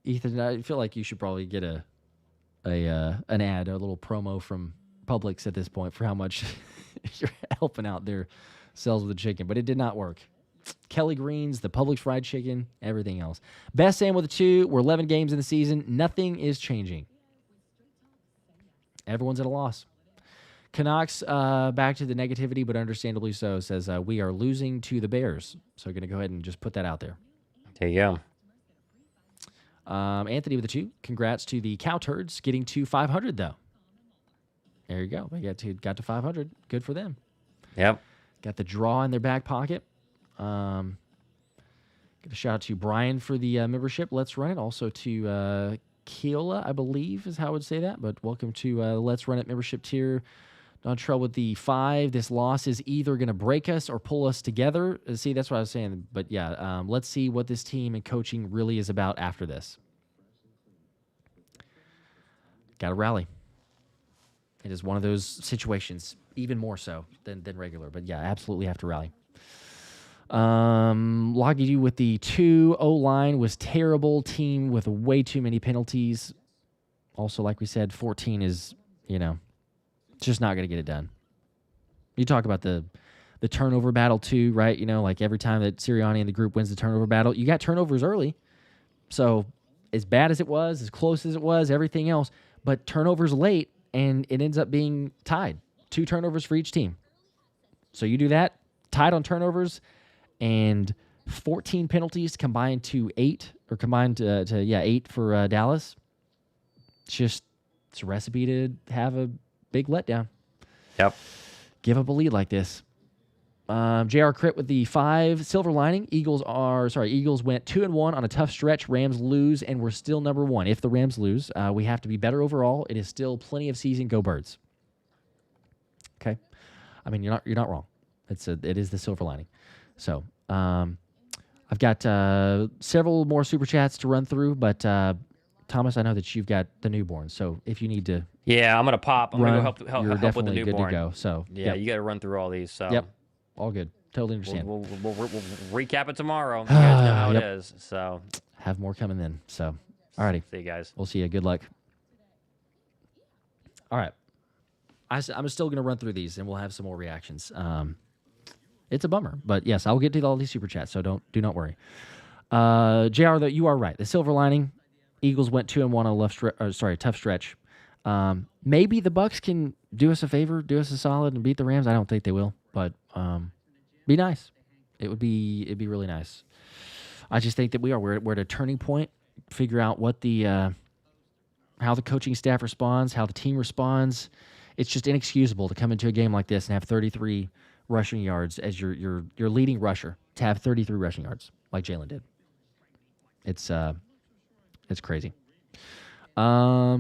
Speaker 1: Ethan, I feel like you should probably get an ad, a little promo from Publix at this point for how much you're helping out their sales with the chicken. But it did not work. Kelly Greens, the Publix fried chicken, everything else. Best Sam with a 2. We're 11 games in the season. Nothing is changing. Everyone's at a loss. Canucks, back to the negativity, but understandably so, says we are losing to the Bears. So going to go ahead and just put that out there.
Speaker 2: There you go.
Speaker 1: Anthony with a 2. Congrats to the Cow Turds getting to 500, though. There you go. They got to 500. Good for them.
Speaker 2: Yep.
Speaker 1: Got the draw in their back pocket. Give a shout out to Brian for the membership. Let's Run It. Also to Keola, I believe is how I would say that. But welcome to Let's Run It membership tier. Don Trell with the 5. This loss is either going to break us or pull us together. See, that's what I was saying. But yeah, let's see what this team and coaching really is about after this. Got to rally. It is one of those situations, even more so than regular. But yeah, absolutely have to rally. Loggy you with the 2. O-line was terrible. Team with way too many penalties. Also, like we said, 14 is, just not going to get it done. You talk about the turnover battle too, right? Like every time that Sirianni and the group wins the turnover battle, you got turnovers early. So as bad as it was, as close as it was, everything else, but turnovers late, and it ends up being tied. 2 turnovers for each team. So you do that, tied on turnovers, and 14 penalties combined to 8, or combined to 8 for Dallas. It's a recipe to have a big letdown.
Speaker 2: Yep.
Speaker 1: Give up a lead like this. JR Crit with the 5. Silver lining. Eagles went 2-1 on a tough stretch. Rams lose, and we're still number 1. If the Rams lose, we have to be better overall. It is still plenty of season. Go Birds. Okay. I mean, you're not wrong. It is the silver lining. So I've got several more super chats to run through, but Thomas, I know that you've got the newborn, so if you need to,
Speaker 2: yeah, I'm gonna pop. I'm gonna go help with the
Speaker 1: definitely
Speaker 2: newborn.
Speaker 1: good to go. So
Speaker 2: yeah, you got to run through all these. So
Speaker 1: yep, all good. Totally understand.
Speaker 2: We'll recap it tomorrow. You guys know how it is. So
Speaker 1: have more coming then. So alrighty,
Speaker 2: see you guys.
Speaker 1: We'll see you. Good luck. All right, I'm still gonna run through these, and we'll have some more reactions. It's a bummer, but yes, I'll get to all these super chats. So do not worry. JR, though, you are right. The silver lining. Eagles went 2-1 on a tough stretch. Maybe the Bucs can do us a favor, do us a solid, and beat the Rams. I don't think they will, but be nice. It'd be really nice. I just think that we're at a turning point. Figure out what how the coaching staff responds, how the team responds. It's just inexcusable to come into a game like this and have 33 rushing yards as your leading rusher, to have 33 rushing yards like Jaelan did. It's crazy.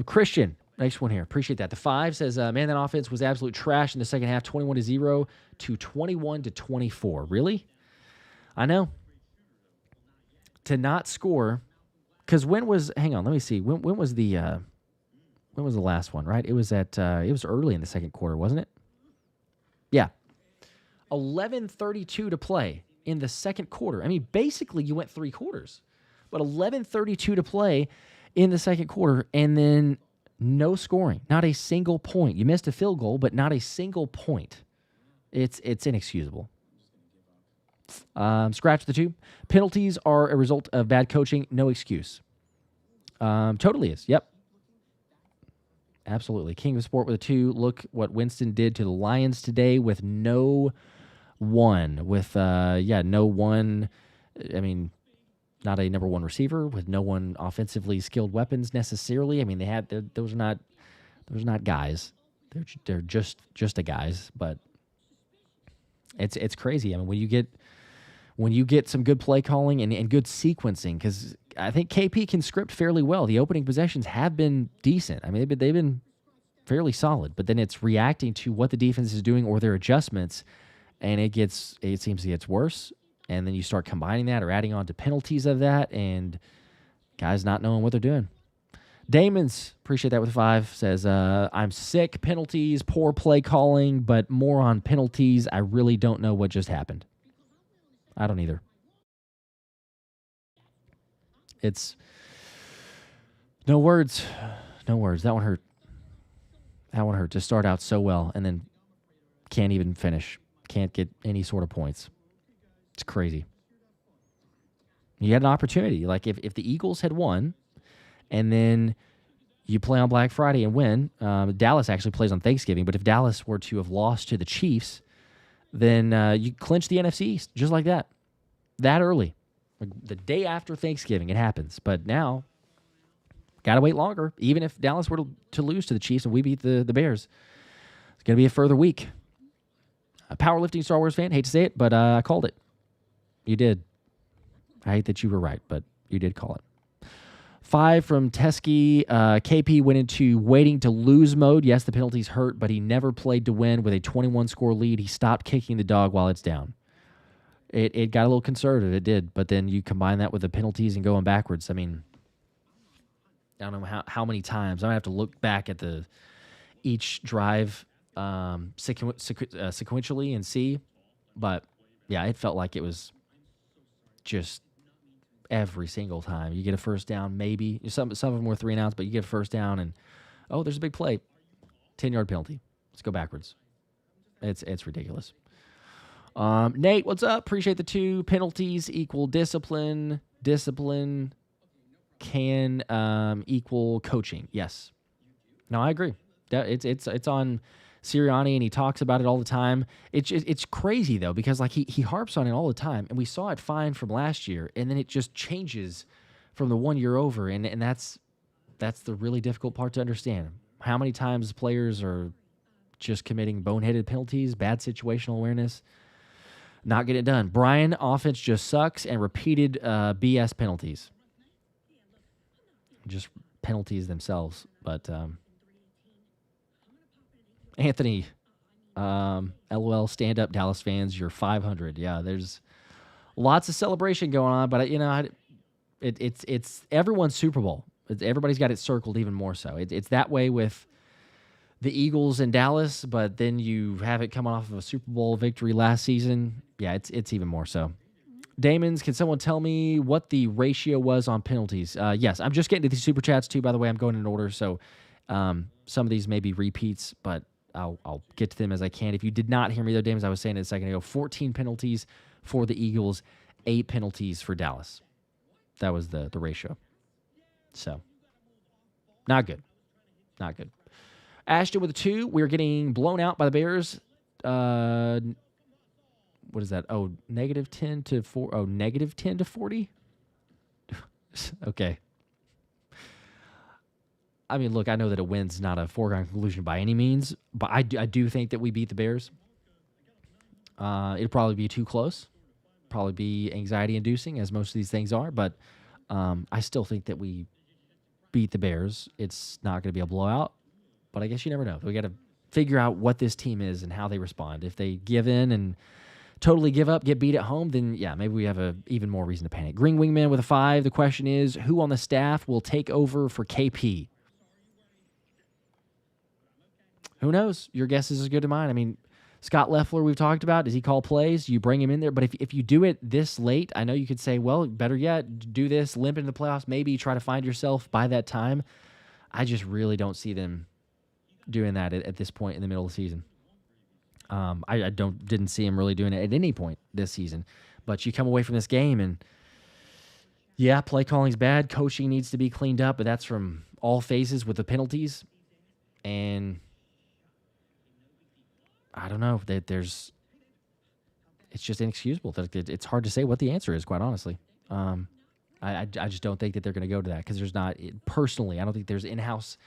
Speaker 1: Christian, next one here. Appreciate that. The 5 says, man, that offense was absolute trash in the second half, 21-0 to 21-24. Really? I know. To not score, because hang on, let me see. When was the last one, right? It was it was early in the second quarter, wasn't it? Yeah. 11:32 to play in the second quarter. I mean, basically you went 3 quarters. But 11:32 to play in the second quarter, and then no scoring, not a single point. You missed a field goal, but not a single point. It's inexcusable. Scratch the 2. Penalties are a result of bad coaching. No excuse. Totally is. Yep. Absolutely. King of Sport with a 2. Look what Winston did to the Lions today with no one. No one. I mean, not a number 1 receiver, with no one offensively skilled weapons necessarily. I mean, those are not guys. They're just a guys, but it's crazy. I mean, when you get some good play calling and good sequencing, because I think KP can script fairly well. The opening possessions have been decent. I mean, they've been fairly solid, but then it's reacting to what the defense is doing or their adjustments, and it seems to get worse. And then you start combining that or adding on to penalties of that, and guys not knowing what they're doing. Damon's, appreciate that with 5, says, I'm sick, penalties, poor play calling, but more on penalties. I really don't know what just happened. I don't either. It's no words. No words. That one hurt. That one hurt to start out so well and then can't even finish. Can't get any sort of points. It's crazy. You had an opportunity. Like if the Eagles had won and then you play on Black Friday and win, Dallas actually plays on Thanksgiving, but if Dallas were to have lost to the Chiefs, then you clinch the NFC East just like that. That early. Like the day after Thanksgiving, it happens. But now, got to wait longer. Even if Dallas were to lose to the Chiefs and we beat the Bears, it's going to be a further week. A powerlifting Star Wars fan, hate to say it, but I called it. You did. I hate that you were right, but you did call it. 5 from Teskey. KP went into waiting to lose mode. Yes, the penalties hurt, but he never played to win with a 21-score lead. He stopped kicking the dog while it's down. It got a little conservative. It did, but then you combine that with the penalties and going backwards. I mean, I don't know how many times. I'm going to have to look back at each drive sequentially and see. But, yeah, it felt like it was just every single time. You get a first down, maybe. Some of them were 3 and outs, but you get a first down and, oh, there's a big play. 10-yard penalty. Let's go backwards. It's ridiculous. Nate, what's up? Appreciate the 2. Penalties equal discipline. Discipline can equal coaching. Yes. No, I agree. It's on Sirianni, and he talks about it all the time. It's crazy, though, because like he harps on it all the time, and we saw it fine from last year, and then it just changes from the 1 year over, and that's the really difficult part to understand. How many times players are just committing boneheaded penalties, bad situational awareness, not getting it done. Brian, offense just sucks, and repeated BS penalties. Just penalties themselves, but Anthony, LOL, stand up, Dallas fans. You're 500. Yeah, there's lots of celebration going on, but it's everyone's Super Bowl. Everybody's got it circled even more so. It's that way with the Eagles and Dallas, but then you have it coming off of a Super Bowl victory last season. Yeah, it's even more so. Damons, can someone tell me what the ratio was on penalties? Yes, I'm just getting to these super chats too. By the way, I'm going in order, so some of these may be repeats, but I'll get to them as I can. If you did not hear me though, Damons, I was saying it a second ago, 14 penalties for the Eagles, 8 penalties for Dallas. That was the ratio. So, not good. Not good. Ashton with a 2. We're getting blown out by the Bears. What is that? Oh, -10 to 4. Oh, -10 to 40? Okay. I mean, look, I know that a win's not a foregone conclusion by any means, but I do think that we beat the Bears. It'll probably be too close. Probably be anxiety-inducing, as most of these things are, but I still think that we beat the Bears. It's not going to be a blowout, but I guess you never know. We got to figure out what this team is and how they respond. If they give in and totally give up, get beat at home, then yeah, maybe we have a even more reason to panic. Green Wingman with a 5. The question is, who on the staff will take over for KP? Who knows? Your guess is as good as mine. I mean, Scott Loeffler, we've talked about. Does he call plays? You bring him in there. But if you do it this late, I know you could say, well, better yet, do this, limp into the playoffs, maybe try to find yourself by that time. I just really don't see them doing that at this point in the middle of the season. I didn't see him really doing it at any point this season. But you come away from this game and, yeah, play calling's bad. Coaching needs to be cleaned up, but that's from all phases with the penalties. And I don't know. It's just inexcusable. It's hard to say what the answer is, quite honestly. I just don't think that they're going to go to that because there's not, personally, I don't think there's an in-house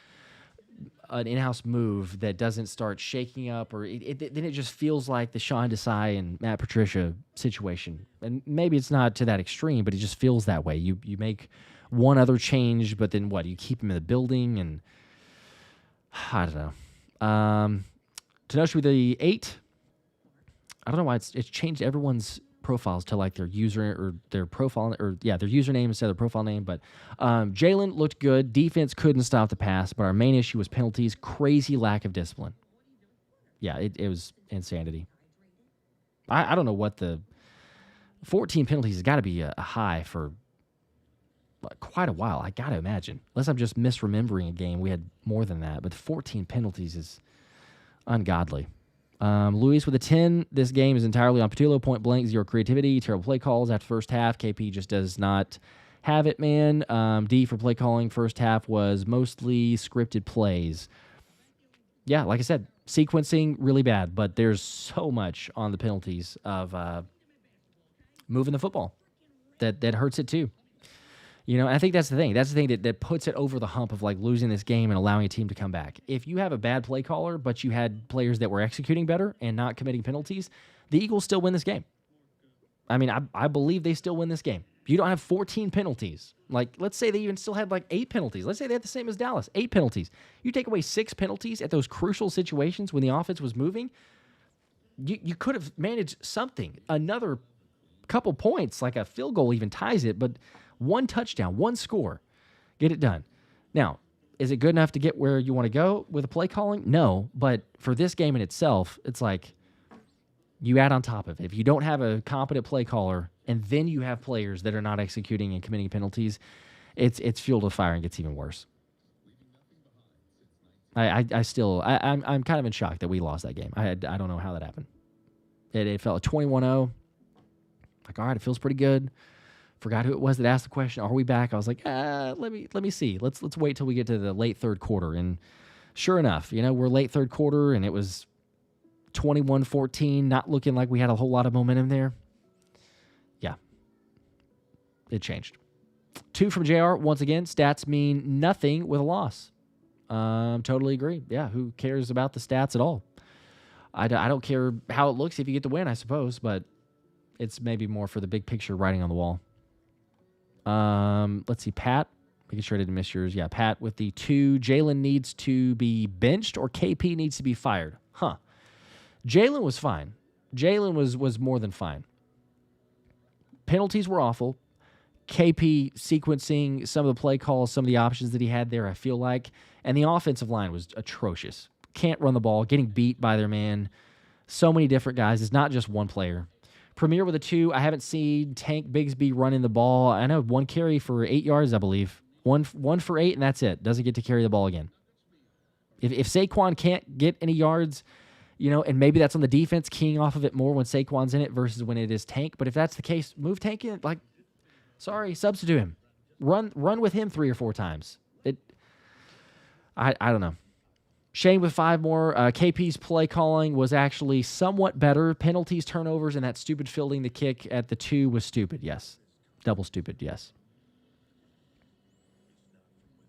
Speaker 1: move that doesn't start shaking up, or then it just feels like the Sean Desai and Matt Patricia situation. And maybe it's not to that extreme, but it just feels that way. You make one other change, but then what? You keep them in the building, and I don't know. Tenoshi with the 8. I don't know why it's changed everyone's profiles to like their user or their profile or their username instead of their profile name. But Jaelan looked good. Defense couldn't stop the pass, but our main issue was penalties. Crazy lack of discipline. Yeah, it was insanity. I don't know what the 14 penalties has got to be a high for quite a while. I got to imagine. Unless I'm just misremembering a game. We had more than that. But 14 penalties is ungodly. Luis with a 10. This game is entirely on Patillo. Point blank, zero creativity. Terrible play calls after first half. KP just does not have it, man. D for play calling. First half was mostly scripted plays. Yeah, like I said, sequencing, really bad. But there's so much on the penalties of moving the football that hurts it too. You know, I think that's the thing. That's the thing that puts it over the hump of like losing this game and allowing a team to come back. If you have a bad play caller, but you had players that were executing better and not committing penalties, the Eagles still win this game. I mean, I believe they still win this game. You don't have 14 penalties. Like, let's say they even still had like 8 penalties. Let's say they had the same as Dallas, 8 penalties. You take away 6 penalties at those crucial situations when the offense was moving, you could have managed something. Another couple points, like a field goal even ties it, but one touchdown, one score, get it done. Now, is it good enough to get where you want to go with a play calling? No, but for this game in itself, it's like you add on top of it. If you don't have a competent play caller and then you have players that are not executing and committing penalties, it's fuel to the fire and gets even worse. I'm kind of in shock that we lost that game. I don't know how that happened. It felt like 21-0. Like, all right, it feels pretty good. Forgot who it was that asked the question, are we back? I was like, let me see. Let's wait till we get to the late third quarter. And sure enough, we're late third quarter, and it was 21-14, not looking like we had a whole lot of momentum there. Yeah, it changed. 2 from JR. Once again, stats mean nothing with a loss. Totally agree. Yeah, who cares about the stats at all? I don't care how it looks if you get the win, I suppose, but it's maybe more for the big picture writing on the wall. Let's see, Pat. Making sure I didn't miss yours. Yeah, Pat with the 2. Jaelan needs to be benched or KP needs to be fired. Huh. Jaelan was fine. Jaelan was more than fine. Penalties were awful. KP sequencing some of the play calls, some of the options that he had there, I feel like. And the offensive line was atrocious. Can't run the ball, getting beat by their man. So many different guys. It's not just one player. Premier with a 2. I haven't seen Tank Bigsby running the ball. I know 1 carry for 8 yards, I believe. One for 8, and that's it. Doesn't get to carry the ball again. If Saquon can't get any yards, and maybe that's on the defense keying off of it more when Saquon's in it versus when it is Tank. But if that's the case, move Tank in. Like, sorry, substitute him. Run with him 3 or 4 times. I don't know. Shane with 5 more. KP's play calling was actually somewhat better. Penalties, turnovers, and that stupid fielding the kick at the 2 was stupid, yes. Double stupid, yes.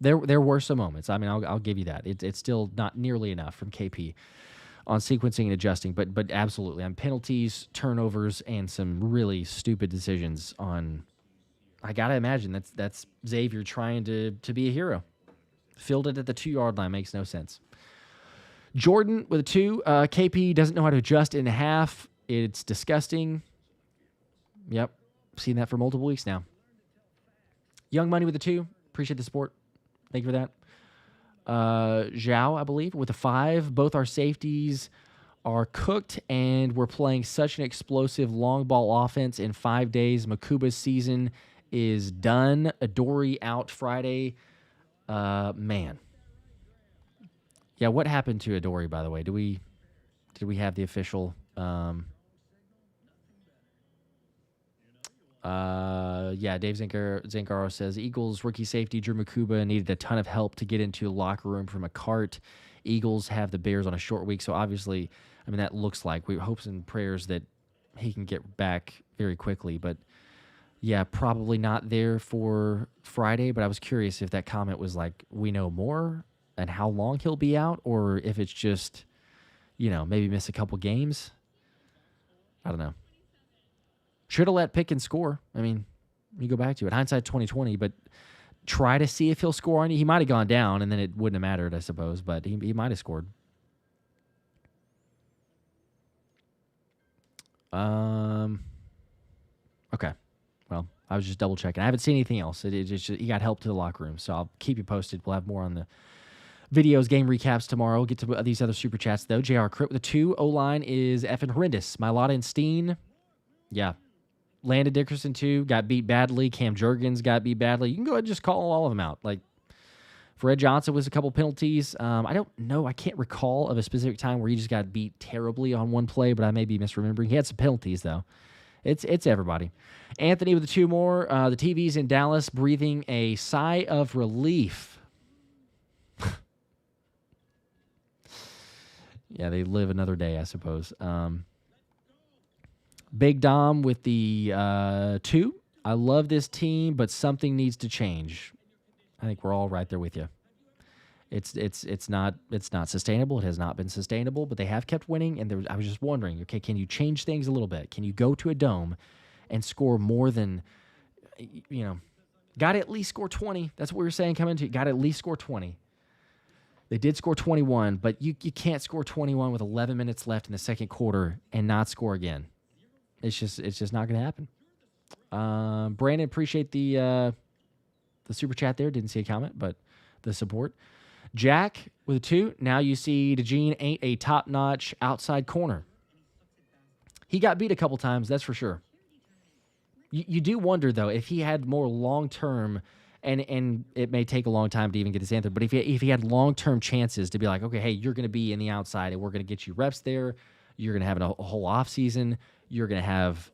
Speaker 1: There were some moments. I mean, I'll give you that. It's still not nearly enough from KP on sequencing and adjusting, but absolutely. On penalties, turnovers, and some really stupid decisions on... I got to imagine that's Xavier trying to be a hero. Fielded at the 2-yard line makes no sense. Jordan with a 2. KP doesn't know how to adjust in half. It's disgusting. Yep. Seen that for multiple weeks now. Young Money with a 2. Appreciate the support. Thank you for that. Zhao, I believe, with a 5. Both our safeties are cooked, and we're playing such an explosive long ball offense in 5 days. Makuba's season is done. Adoree out Friday. Man. Yeah, what happened to Adoree, by the way? Did we have the official? Dave Zancaro says Eagles rookie safety Drew Makuba needed a ton of help to get into the locker room from a cart. Eagles have the Bears on a short week, so obviously, I mean, that looks like we hopes and prayers that he can get back very quickly. But yeah, probably not there for Friday. But I was curious if that comment was like, we know more and how long he'll be out, or if it's just, maybe miss a couple games. I don't know. Should have let Pickens score. I mean, you go back to it. Hindsight 2020, but try to see if he'll score on you. He might have gone down, and then it wouldn't have mattered, I suppose, but he might have scored. Okay. Well, I was just double checking. I haven't seen anything else. He got help to the locker room, so I'll keep you posted. We'll have more on the videos, game recaps tomorrow. We'll get to these other super chats, though. JR Crit with a 2. O-line is effing horrendous. Mailata and Steen. Yeah. Landon Dickerson, too, got beat badly. Cam Jurgens got beat badly. You can go ahead and just call all of them out. Like, Fred Johnson was a couple penalties. I don't know. I can't recall of a specific time where he just got beat terribly on one play, but I may be misremembering. He had some penalties, though. It's everybody. Anthony with the 2 more. The TVs in Dallas breathing a sigh of relief. Yeah, they live another day, I suppose. Big Dom with the 2. I love this team, but something needs to change. I think we're all right there with you. It's not sustainable. It has not been sustainable, but they have kept winning. And I was just wondering, okay, can you change things a little bit? Can you go to a dome and score more than, got to at least score 20? That's what we were saying coming into. Got to at least score 20. They did score 21, but you can't score 21 with 11 minutes left in the second quarter and not score again. It's just not going to happen. Brandon, appreciate the super chat there. Didn't see a comment, but the support. Jack with a 2. Now you see DeGene ain't a top-notch outside corner. He got beat a couple times, that's for sure. You do wonder, though, if he had more long-term, and it may take a long time to even get this answer, but if he had long-term chances to be like, okay, hey, you're going to be in the outside, and we're going to get you reps there. You're going to have a whole offseason. You're going to have,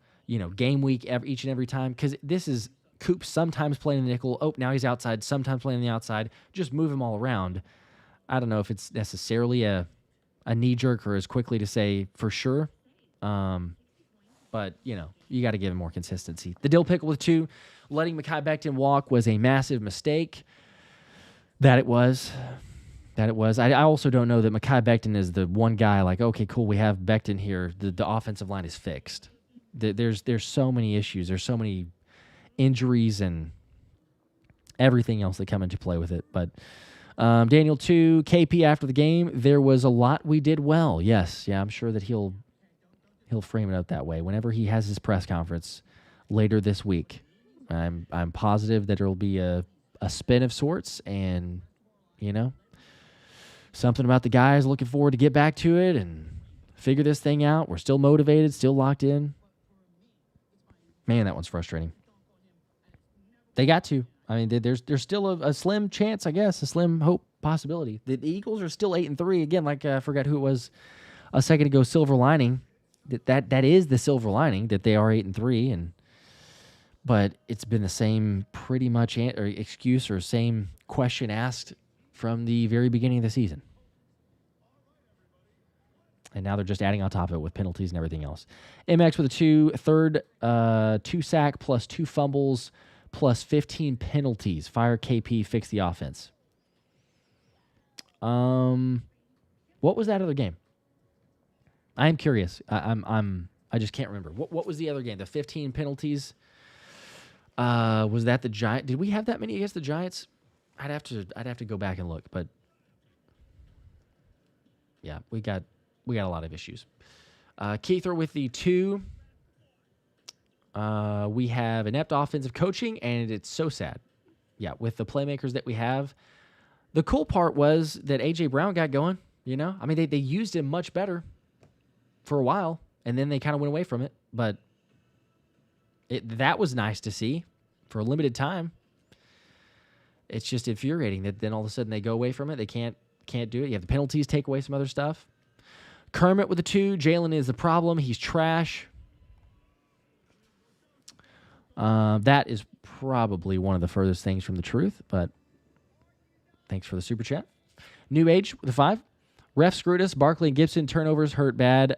Speaker 1: game week each and every time. Because this is Coop sometimes playing the nickel. Oh, now he's outside. Sometimes playing the outside. Just move him all around. I don't know if it's necessarily a knee-jerk or as quickly to say for sure. But, you got to give him more consistency. The dill pickle with 2. Letting Mekhi Becton walk was a massive mistake. That it was. I also don't know that Mekhi Becton is the one guy like, okay, cool, we have Becton here. The offensive line is fixed. There's so many issues. There's so many injuries and everything else that come into play with it. But Daniel 2, KP after the game, there was a lot we did well. Yes, yeah, I'm sure that he'll frame it out that way. Whenever he has his press conference later this week, I'm positive that it'll be a spin of sorts, and something about the guys looking forward to get back to it and figure this thing out. We're still motivated, still locked in. Man, that one's frustrating. They got to. I mean, there's still a slim chance, I guess, a slim hope possibility. The Eagles are still 8-3. Again, like I forgot who it was a second ago, silver lining. That is the silver lining, that they are 8-3, but it's been the same pretty much excuse or same question asked from the very beginning of the season. And now they're just adding on top of it with penalties and everything else. MX with a 2, third, 2 sack plus 2 fumbles plus 15 penalties. Fire KP, fix the offense. What was that other game? I'm curious. I just can't remember. What was the other game? The 15 penalties. Was that the Giants? Did we have that many against the Giants? I'd have to go back and look, but yeah, we got a lot of issues. Keither with the 2. We have inept offensive coaching, and it's so sad. Yeah, with the playmakers that we have. The cool part was that A.J. Brown got going, I mean, they used him much better for a while, and then they kind of went away from it. But that was nice to see for a limited time. It's just infuriating that then all of a sudden they go away from it. They can't do it. You have the penalties take away some other stuff. Kermit with a 2. Jaelan is the problem. He's trash. That is probably one of the furthest things from the truth, but thanks for the super chat. New Age with a 5. Ref screwed us. Barkley and Gibson turnovers hurt bad.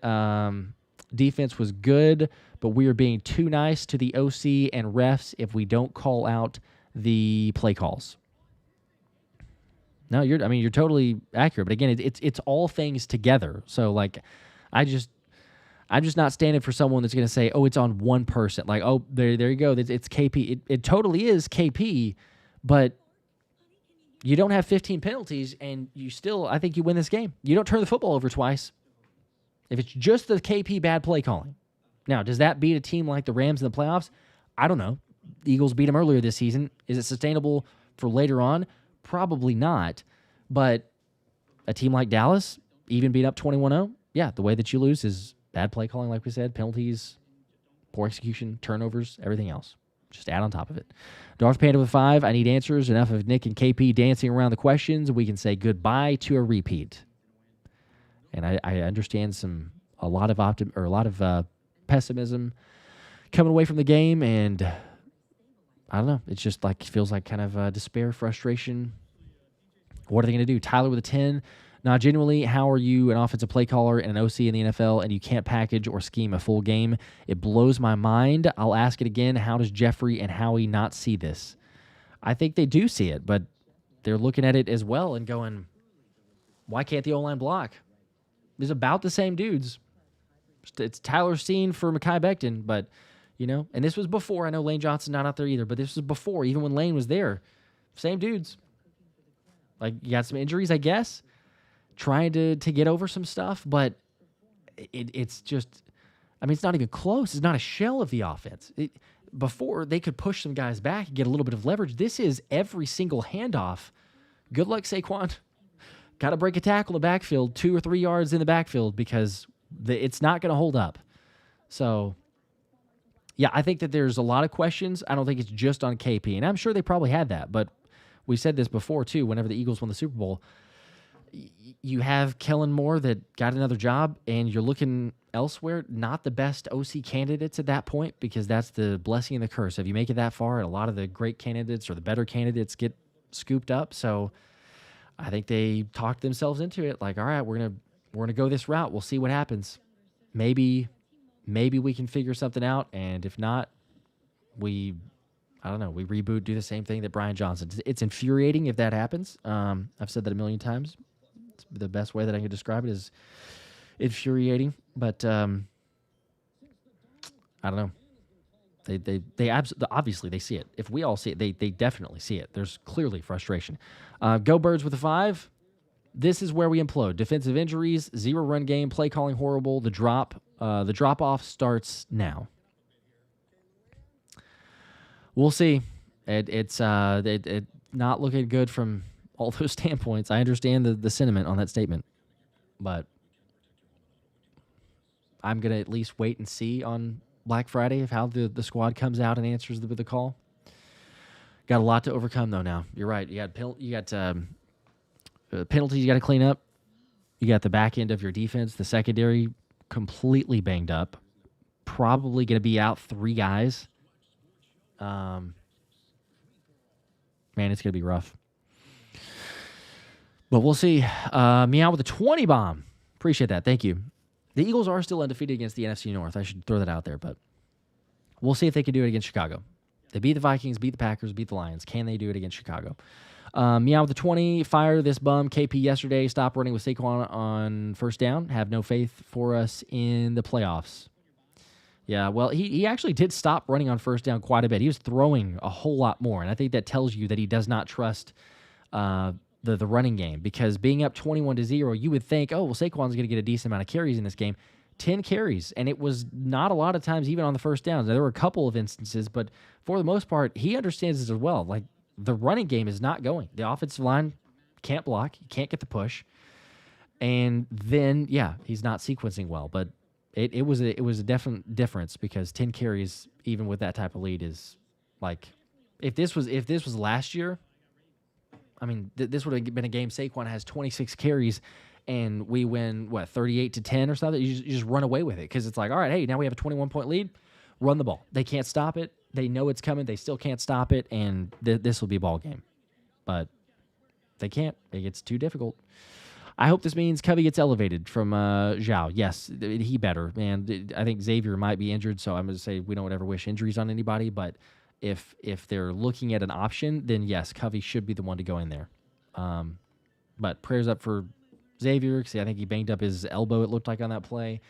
Speaker 1: Defense was good, but we are being too nice to the OC and refs if we don't call out the play calls. No, you're totally accurate. But again, it's all things together. So I'm just not standing for someone that's going to say, oh, it's on one person. Like, oh, there you go. It's KP. It totally is KP, but you don't have 15 penalties, and I think you win this game. You don't turn the football over twice. If it's just the KP bad play calling. Now, does that beat a team like the Rams in the playoffs? I don't know. The Eagles beat them earlier this season. Is it sustainable for later on? Probably not. But a team like Dallas, even beat up 21-0, yeah, the way that you lose is bad play calling, like we said, penalties, Poor execution, turnovers, everything else. Just add on top of it. Darth Panda with 5. I need answers. Enough of Nick and KP dancing around the questions. We can say goodbye to a repeat. And I understand a lot of pessimism coming away from the game, and I don't know. It's just like feels like kind of despair, frustration. What are they going to do? Tyler with a 10. Now, genuinely, how are you an offensive play caller and an OC in the NFL, and you can't package or scheme a full game? It blows my mind. I'll ask it again. How does Jeffrey and Howie not see this? I think they do see it, but they're looking at it as well and going, why can't the O-line block? It's about the same dudes. It's Tyler Steen for Mekhi Becton, but, and this was before. I know Lane Johnson's not out there either, but this was before, even when Lane was there. Same dudes. Like, you got some injuries, I guess, trying to get over some stuff, but it's just, it's not even close. It's not a shell of the offense. Before, they could push some guys back and get a little bit of leverage. This is every single handoff. Good luck, Saquon. Got to break a tackle in the backfield, 2 or 3 yards in the backfield, because it's not going to hold up. So, yeah, I think that there's a lot of questions. I don't think it's just on KP, and I'm sure they probably had that, but we said this before, too, whenever the Eagles won the Super Bowl. You have Kellen Moore that got another job, and you're looking elsewhere. Not the best OC candidates at that point, because that's the blessing and the curse. If you make it that far, a lot of the great candidates or the better candidates get scooped up. So I think they talked themselves into it. Like, all right, we're gonna go this route. We'll see what happens. Maybe we can figure something out, and if not, we reboot, do the same thing that Brian Johnson. It's infuriating if that happens. I've said that a million times. It's the best way that I can describe it is infuriating. But I don't know. They obviously they see it. If we all see it, they definitely see it. There's clearly frustration. Go Birds with a 5. This is where we implode. Defensive injuries, 0 run game, play calling horrible. The drop off starts now. We'll see. It's not looking good from all those standpoints. I understand the sentiment on that statement, but I'm going to at least wait and see on Black Friday of how the squad comes out and answers the call. Got a lot to overcome, though, now. You're right. You got penalties you got to clean up. You got the back end of your defense, the secondary, completely banged up. Probably going to be out 3 guys. Man, it's going to be rough. But we'll see. Meow with a 20 bomb. Appreciate that. Thank you. The Eagles are still undefeated against the NFC North. I should throw that out there, but we'll see if they can do it against Chicago. They beat the Vikings, beat the Packers, beat the Lions. Can they do it against Chicago? Meow with the 20. Fire this bum. KP yesterday. Stop running with Saquon on first down. Have no faith for us in the playoffs. Yeah, well, he actually did stop running on first down quite a bit. He was throwing a whole lot more, and I think that tells you that he does not trust the running game, because being up 21-0, you would think, oh, well, Saquon's going to get a decent amount of carries in this game. 10 carries, and it was not a lot of times even on the first downs. Now, there were a couple of instances, but for the most part, he understands this as well. Like, the running game is not going. The offensive line can't block. You can't get the push. And then, yeah, he's not sequencing well, but it was a definite difference, because 10 carries, even with that type of lead, is like, if this was last year, I mean, this would have been a game Saquon has 26 carries and we win, 38-10 or something? You just run away with it, because it's like, all right, hey, now we have a 21-point lead. Run the ball. They can't stop it. They know it's coming. They still can't stop it, and this will be a ball game. But they can't. It's too difficult. I hope this means Covey gets elevated from Zhao. Yes, he better, man. I think Xavier might be injured, so I'm going to say we don't ever wish injuries on anybody, but if they're looking at an option, then yes, Covey should be the one to go in there. But prayers up for Xavier, because I think he banged up his elbow, it looked like, on that play.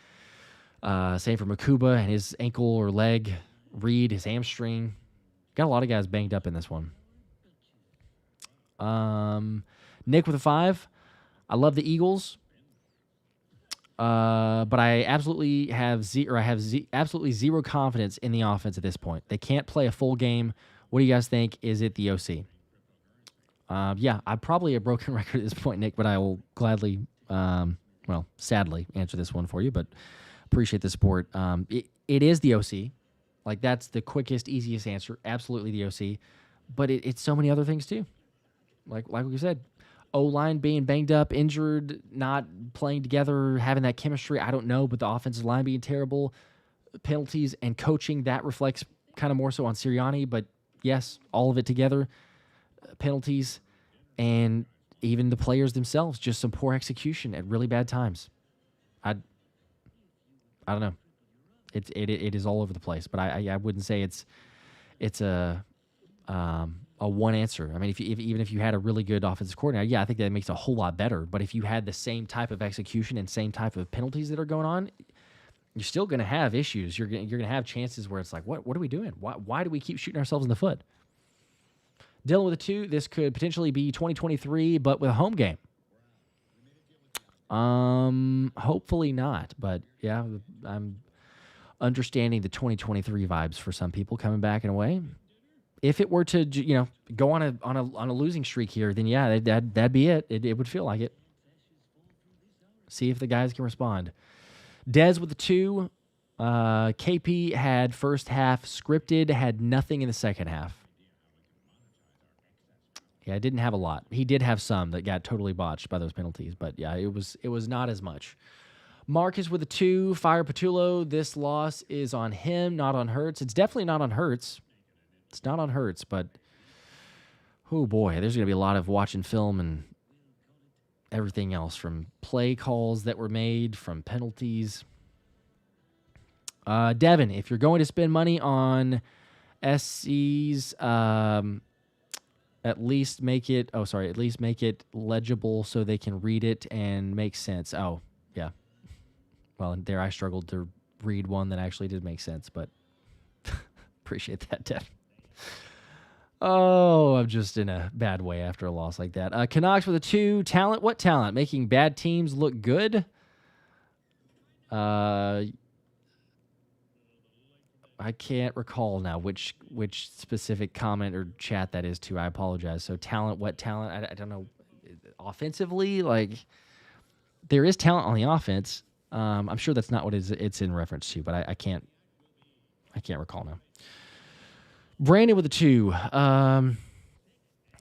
Speaker 1: Same for Makuba and his ankle or leg. Reed, his hamstring. Got a lot of guys banged up in this one. Nick with a 5. I love the Eagles, but I absolutely have absolutely zero confidence in the offense at this point. They can't play a full game. What do you guys think? Is it the OC? Yeah, I'm probably a broken record at this point, Nick, but I will gladly, sadly, answer this one for you, but appreciate the support. It is the OC. Like, that's the quickest, easiest answer. Absolutely the OC. But it's so many other things, too. Like we said, O-line being banged up, injured, not playing together, having that chemistry, I don't know. But the offensive line being terrible, penalties, and coaching, that reflects kind of more so on Sirianni. But, yes, all of it together, penalties, and even the players themselves, just some poor execution at really bad times. I don't know. It is all over the place, but I wouldn't say it's a one answer. I mean, even if you had a really good offensive coordinator, yeah, I think that makes it a whole lot better. But if you had the same type of execution and same type of penalties that are going on, you're still going to have issues. You're going to have chances where it's like, what are we doing? Why do we keep shooting ourselves in the foot? Dealing with a 2, this could potentially be 2023, but with a home game. Hopefully not, but yeah, I'm understanding the 2023 vibes for some people coming back in a way. If it were to, go on a losing streak here, then yeah, that'd be it. It would feel like it. See if the guys can respond. Dez with the 2. KP had first half scripted, had nothing in the second half. Yeah, it didn't have a lot. He did have some that got totally botched by those penalties, but yeah, it was not as much. Marcus with a 2. Fire Patullo. This loss is on him, not on Hurts. It's definitely not on Hurts. It's not on Hurts, but oh boy, there's going to be a lot of watching film and everything else, from play calls that were made, from penalties. Devin, if you're going to spend money on SCs, at least make it legible so they can read it and make sense. Oh, yeah. Well, there I struggled to read one that actually did make sense, but appreciate that, Devin. Oh, I'm just in a bad way after a loss like that. Canucks with a 2. Talent. What talent? Making bad teams look good? I can't recall now which specific comment or chat that is to. I apologize. So talent, what talent? I don't know. Offensively, like, there is talent on the offense. I'm sure that's not what it's in reference to, but I can't recall now. Brandon with a 2.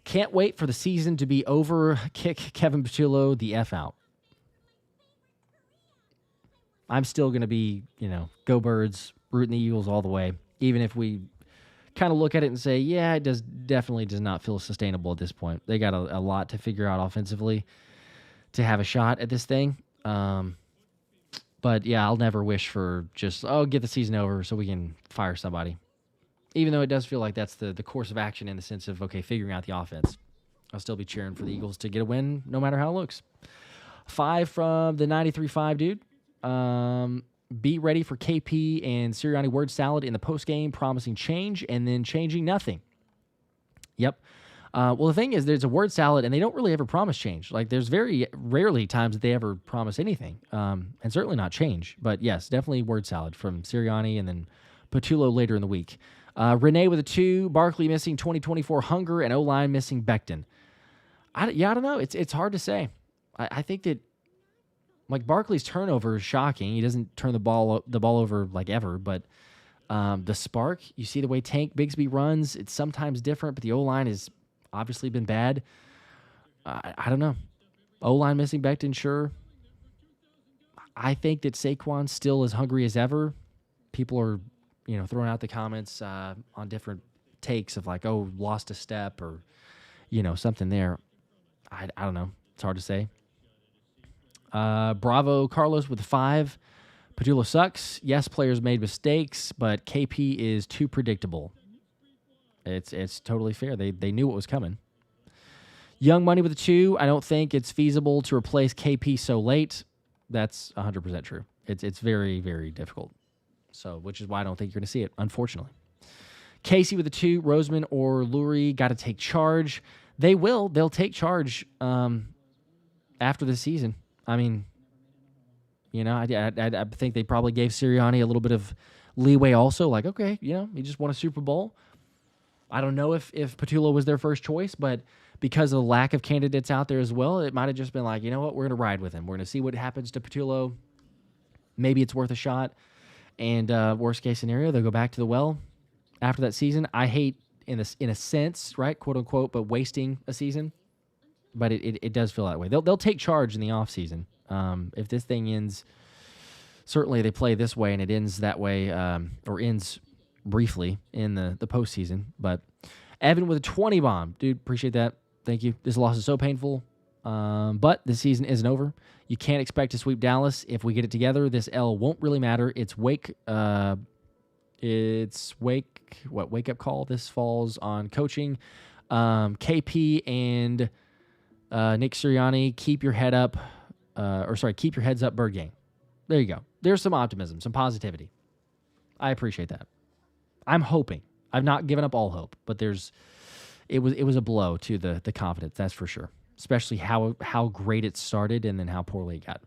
Speaker 1: Can't wait for the season to be over. Kick Kevin Patullo the F out. I'm still going to be, go Birds, rooting the Eagles all the way, even if we kind of look at it and say, yeah, it definitely does not feel sustainable at this point. They got a lot to figure out offensively to have a shot at this thing. But yeah, I'll never wish for just, get the season over so we can fire somebody. Even though it does feel like that's the course of action in the sense of, okay, figuring out the offense. I'll still be cheering for the Eagles to get a win no matter how it looks. 5 from the 93.5 dude. Be ready for KP and Sirianni word salad in the postgame, promising change and then changing nothing. Yep. Well, the thing is, there's a word salad, and they don't really ever promise change. Like, there's very rarely times that they ever promise anything, and certainly not change. But yes, definitely word salad from Sirianni and then Patullo later in the week. Renee with a 2. Barkley missing 2024 hunger and O-line missing Becton. I don't know. It's hard to say. I think that, like, Barkley's turnover is shocking. He doesn't turn the ball over like ever, but the spark, you see the way Tank Bigsby runs, it's sometimes different, but the O-line has obviously been bad. I don't know. O-line missing Becton, sure. I think that Saquon's still as hungry as ever. People are, throwing out the comments on different takes of like, oh, lost a step or, something there. I don't know. It's hard to say. Bravo Carlos with a 5. Patullo sucks. Yes, players made mistakes, but KP is too predictable. It's totally fair. They knew what was coming. Young Money with a 2. I don't think it's feasible to replace KP so late. That's 100% true. It's very, very difficult. So, which is why I don't think you're going to see it, unfortunately. Casey with a 2. Roseman or Lurie got to take charge. They will. They'll take charge after the season. I mean, I think they probably gave Sirianni a little bit of leeway also. Like, okay, he just won a Super Bowl. I don't know if Patullo was their first choice, but because of the lack of candidates out there as well, it might have just been like, you know what, we're going to ride with him. We're going to see what happens to Patullo. Maybe it's worth a shot. And worst case scenario, they'll go back to the well after that season. I hate, in a sense, right, quote unquote, but wasting a season. But it does feel that way. They'll take charge in the offseason. If this thing ends, certainly they play this way and it ends that way, or ends briefly in the postseason. But Evan with a 20 bomb. Dude, appreciate that. Thank you. This loss is so painful. But the season isn't over. You can't expect to sweep Dallas. If we get it together, this L won't really matter. It's wake up call. This falls on coaching. KP and Nick Sirianni, keep your head up. Keep your heads up, bird gang. There you go. There's some optimism, some positivity. I appreciate that. I'm hoping. I've not given up all hope, but it was a blow to the confidence, that's for sure. Especially how great it started and then how poorly it got.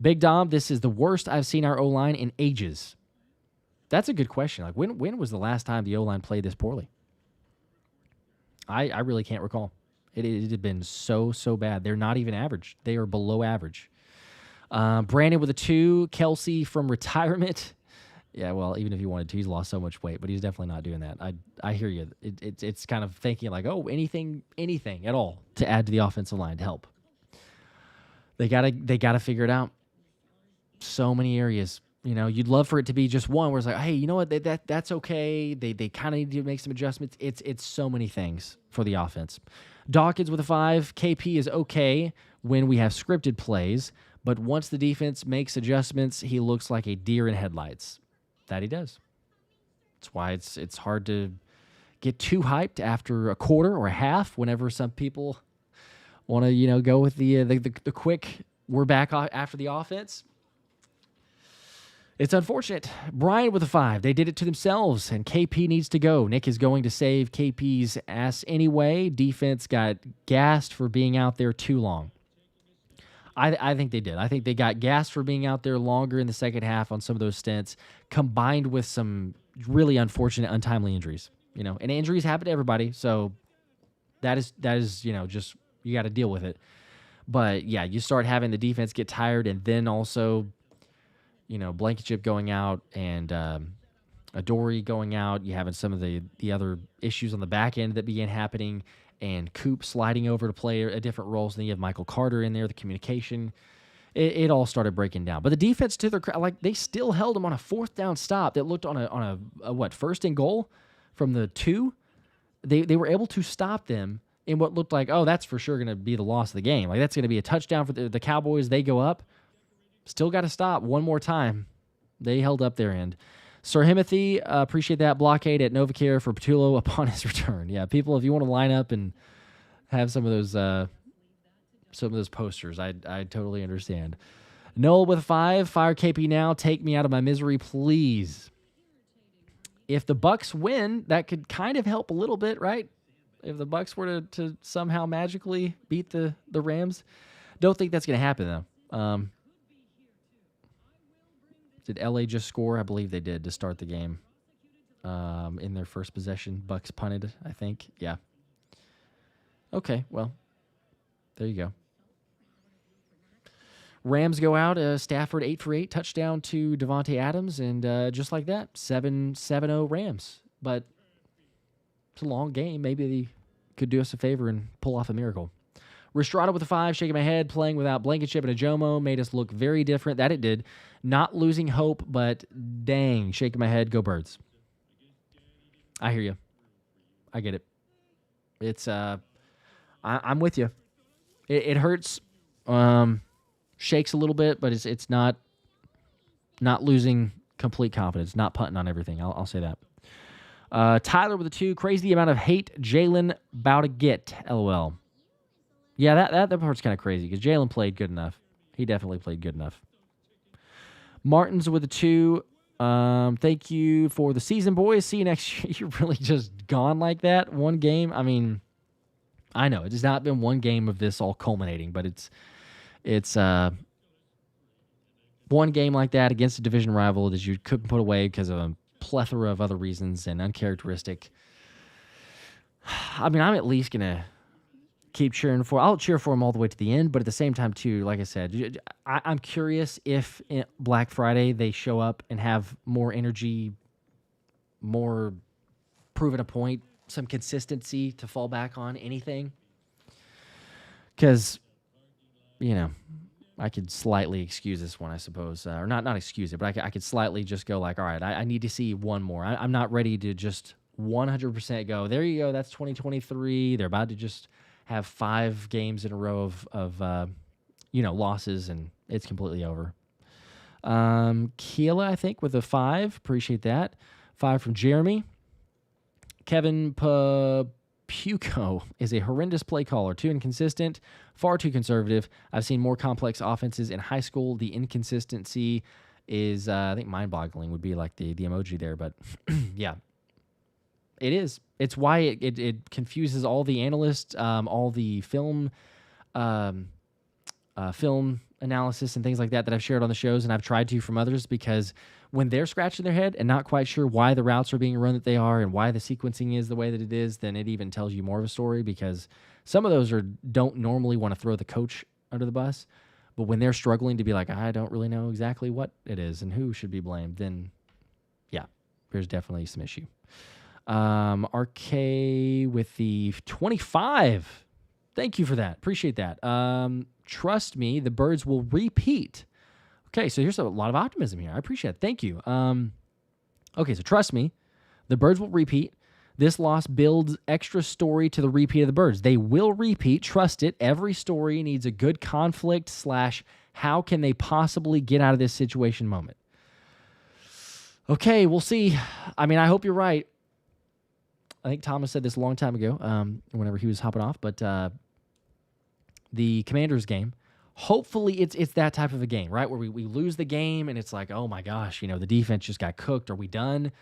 Speaker 1: Big Dom, this is the worst I've seen our O-line in ages. That's a good question. Like when was the last time the O-line played this poorly? I really can't recall. It had been so bad. They're not even average. They are below average. Brandon with a 2. Kelsey from retirement. Yeah, well, even if he wanted to, he's lost so much weight, but he's definitely not doing that. I hear you. It's kind of thinking like, oh, anything at all to add to the offensive line to help. They gotta figure it out. So many areas. You know, you'd love for it to be just one where it's like, hey, you know what, that's okay. They kind of need to make some adjustments. It's so many things for the offense. Dawkins with a 5. KP is okay when we have scripted plays, but once the defense makes adjustments, he looks like a deer in headlights. That he does. That's why it's hard to get too hyped after a quarter or a half. Whenever some people want to go with the quick, we're back after the offense. It's unfortunate. Brian with a 5. They did it to themselves, and KP needs to go. Nick is going to save KP's ass anyway. Defense got gassed for being out there too long. I think they did. I think they got gassed for being out there longer in the second half on some of those stints, combined with some really unfortunate, untimely injuries. And injuries happen to everybody, so that is just you got to deal with it. But yeah, you start having the defense get tired, and then also, Blankenship going out and Adoree going out. You having some of the other issues on the back end that began happening. And Coop sliding over to play a different role. So then you have Michael Carter in there, the communication. It all started breaking down. But the defense, to their they still held them on a 4th down stop that looked on a first and goal from the 2. They were able to stop them in what looked like, oh, that's for sure going to be the loss of the game. Like, that's going to be a touchdown for the Cowboys. They go up. Still got to stop one more time. They held up their end. Sir Himothy, appreciate that blockade at Novacare for Patullo upon his return. Yeah, people, if you want to line up and have some of those posters, I totally understand. Noel with a 5, fire KP now, take me out of my misery, please. If the Bucks win, that could kind of help a little bit, right? If the Bucks were to somehow magically beat the Rams, don't think that's going to happen though. Did LA just score? I believe they did to start the game. In their first possession, Bucks punted, I think. Yeah. Okay, well, there you go. Rams go out. Stafford 8 for 8, touchdown to Devontae Adams, and just like that, 7-0 Rams. But it's a long game. Maybe they could do us a favor and pull off a miracle. Restrada with a 5, shaking my head, playing without Blankenship and Ajomo, made us look very different. That it did. Not losing hope, but dang, shaking my head, go Birds. I hear you. I get it. It's, I'm with you. It hurts, shakes a little bit, but it's not losing complete confidence, not punting on everything. I'll say that. Tyler with a 2, crazy amount of hate Jalen about to get, LOL. Yeah, that part's kind of crazy because Jalen played good enough. He definitely played good enough. Martin's with a 2. Thank you for the season, boys. See you next year. You're really just gone like that. One game. I mean, I know it has not been one game of this all culminating, but it's one game like that against a division rival that you couldn't put away because of a plethora of other reasons and uncharacteristic. I mean, I'm at least gonna keep cheering for. I'll cheer for them all the way to the end, but at the same time, too, like I said, I'm curious if Black Friday they show up and have more energy, more proving a point, some consistency to fall back on, anything. Because, I could slightly excuse this one, I suppose. Or not excuse it, but I could slightly just go like, all right, I need to see one more. I'm not ready to just 100% go, there you go, that's 2023. They're about to just have 5 games in a row of losses, and it's completely over. Keela, I think, with a 5. Appreciate that. 5 from Jeremy. Kevin Puco is a horrendous play caller. Too inconsistent, far too conservative. I've seen more complex offenses in high school. The inconsistency is, I think, mind-boggling would be like the emoji there. But, yeah, it is. It's why it confuses all the analysts, all the film analysis and things like that I've shared on the shows, and I've tried to from others, because when they're scratching their head and not quite sure why the routes are being run that they are and why the sequencing is the way that it is, then it even tells you more of a story, because some of those don't normally want to throw the coach under the bus. But when they're struggling to be like, I don't really know exactly what it is and who should be blamed, then, yeah, there's definitely some issue. RK with the 25. Thank you for that. Appreciate that. Trust me, the Birds will repeat. Okay, so here's a lot of optimism here. I appreciate it. Thank you. Okay, so trust me, the Birds will repeat. This loss builds extra story to the repeat of the Birds. They will repeat. Trust it. Every story needs a good conflict / how can they possibly get out of this situation moment. Okay, we'll see. I mean, I hope you're right. I think Thomas said this a long time ago, whenever he was hopping off, but the Commanders game, hopefully it's that type of a game, right, where we lose the game and it's like, oh my gosh, the defense just got cooked. Are we done?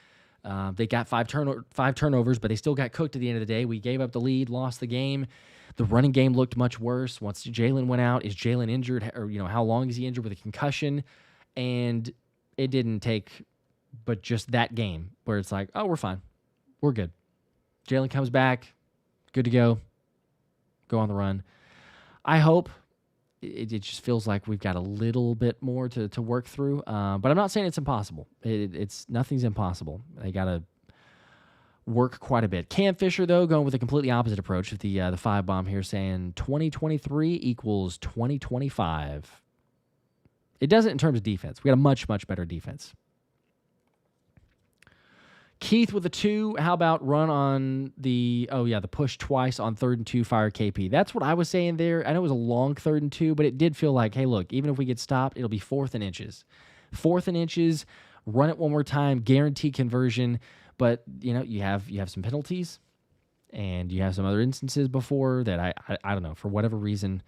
Speaker 1: They got 5 turnovers, but they still got cooked at the end of the day. We gave up the lead, lost the game. The running game looked much worse. Once Jalen went out, is Jalen injured? Or, how long is he injured with a concussion? And it didn't take but just that game where it's like, oh, we're fine. We're good. Jalen comes back, good to go on the run. I hope it just feels like we've got a little bit more to work through, but I'm not saying it's impossible. Nothing's impossible. They got to work quite a bit. Cam Fisher, though, going with a completely opposite approach with the 5 bomb here, saying 2023 equals 2025. It doesn't in terms of defense. We got a much, much better defense. Keith with a 2. How about run on the push twice on 3rd and 2, fire KP? That's what I was saying there. I know it was a long 3rd and 2, but it did feel like, hey, look, even if we get stopped, it'll be 4th and inches. 4th and inches, run it one more time, guarantee conversion. But, you have some penalties, and you have some other instances before that I don't know, for whatever reason,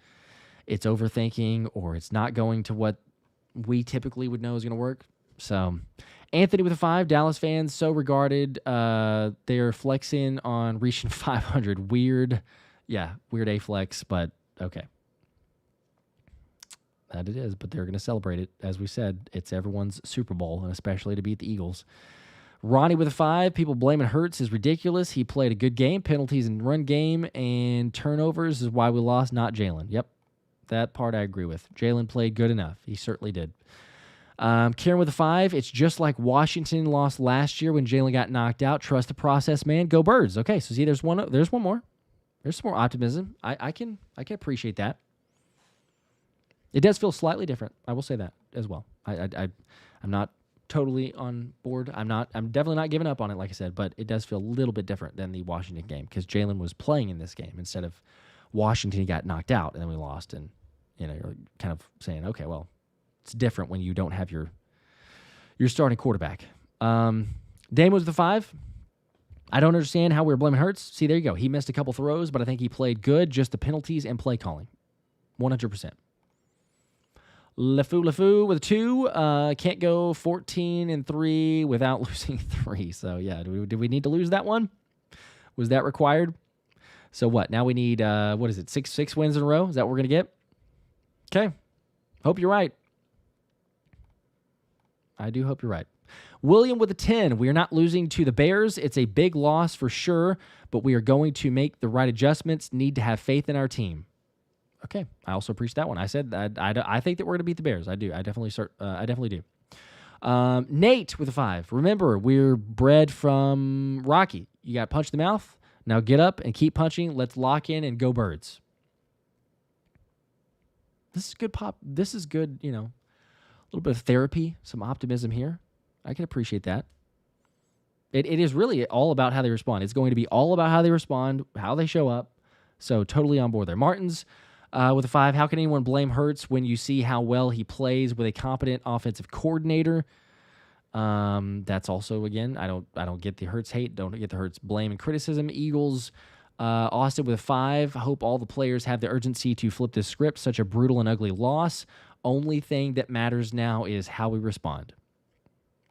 Speaker 1: it's overthinking or it's not going to what we typically would know is going to work. So Anthony with a 5. Dallas fans so regarded. They're flexing on reaching 500. Weird A flex, but okay. That it is, but they're going to celebrate it. As we said, it's everyone's Super Bowl, and especially to beat the Eagles. Ronnie with a 5. People blaming Hurts is ridiculous. He played a good game. Penalties in run game and turnovers is why we lost, not Jalen. Yep, that part I agree with. Jalen played good enough. He certainly did. Karen with a 5. It's just like Washington lost last year when Jalen got knocked out. Trust the process, man. Go Birds. Okay, so see, there's one more. There's some more optimism. I can appreciate that. It does feel slightly different. I will say that as well. I'm not totally on board. I'm definitely not giving up on it, like I said, but it does feel a little bit different than the Washington game because Jalen was playing in this game instead of Washington. He got knocked out and then we lost, and you're kind of saying, okay, well, it's different when you don't have your starting quarterback. Dame was the 5. I don't understand how we were blaming Hurts. See, there you go. He missed a couple throws, but I think he played good. Just the penalties and play calling, 100%. LeFou with a 2. Can't go 14-3 without losing 3. So, yeah, do we need to lose that one? Was that required? So, what? Now we need, 6 wins in a row? Is that what we're going to get? Okay. Hope you're right. I do hope you're right. William with a 10. We are not losing to the Bears. It's a big loss for sure, but we are going to make the right adjustments. Need to have faith in our team. Okay, I also preached that one. I said I think that we're going to beat the Bears. I do. I definitely do. Nate with a 5. Remember, we're bred from Rocky. You got punched in the mouth. Now get up and keep punching. Let's lock in and go Birds. This is good pop. This is good, a little bit of therapy, some optimism here. I can appreciate that. It is really all about how they respond. It's going to be all about how they respond, how they show up. So totally on board there. Martin's with a 5. How can anyone blame Hurts when you see how well he plays with a competent offensive coordinator? That's also, again, I don't get the Hurts hate, don't get the Hurts blame and criticism. Eagles, Austin with a 5. I hope all the players have the urgency to flip this script. Such a brutal and ugly loss. Only thing that matters now is how we respond.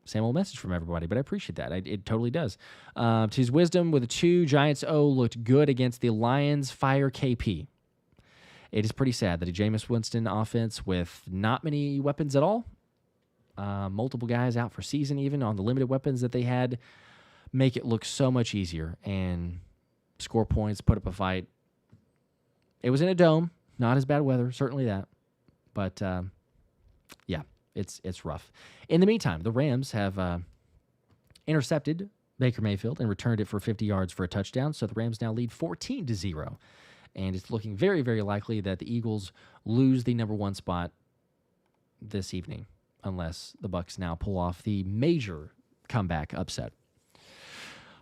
Speaker 1: Same old message from everybody, but I appreciate that. It totally does. To his wisdom with a 2, Giants looked good against the Lions. Fire KP. It is pretty sad that a Jameis Winston offense with not many weapons at all, multiple guys out for season even on the limited weapons that they had, make it look so much easier and score points, put up a fight. It was in a dome, not as bad weather, certainly that. But, yeah, it's rough. In the meantime, the Rams have intercepted Baker Mayfield and returned it for 50 yards for a touchdown, so the Rams now lead 14-0. And it's looking very, very likely that the Eagles lose the number 1 spot this evening, unless the Bucs now pull off the major comeback upset.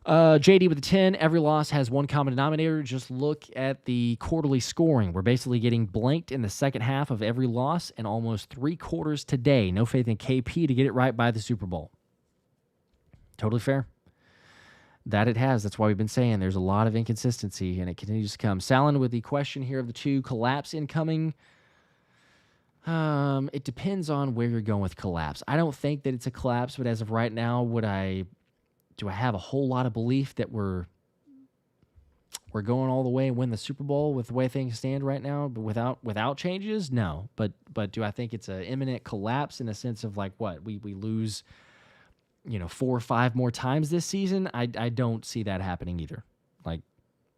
Speaker 1: JD with a 10. Every loss has one common denominator. Just look at the quarterly scoring. We're basically getting blanked in the second half of every loss and almost 3 quarters today. No faith in KP to get it right by the Super Bowl. Totally fair. That it has. That's why we've been saying there's a lot of inconsistency, and it continues to come. Salin with the question here of the 2, collapse incoming. It depends on where you're going with collapse. I don't think that it's a collapse, but as of right now, do I have a whole lot of belief that we're going all the way and win the Super Bowl with the way things stand right now, but without changes? No. But do I think it's an imminent collapse in the sense of like what? We lose 4 or 5 more times this season? I don't see that happening either. Like,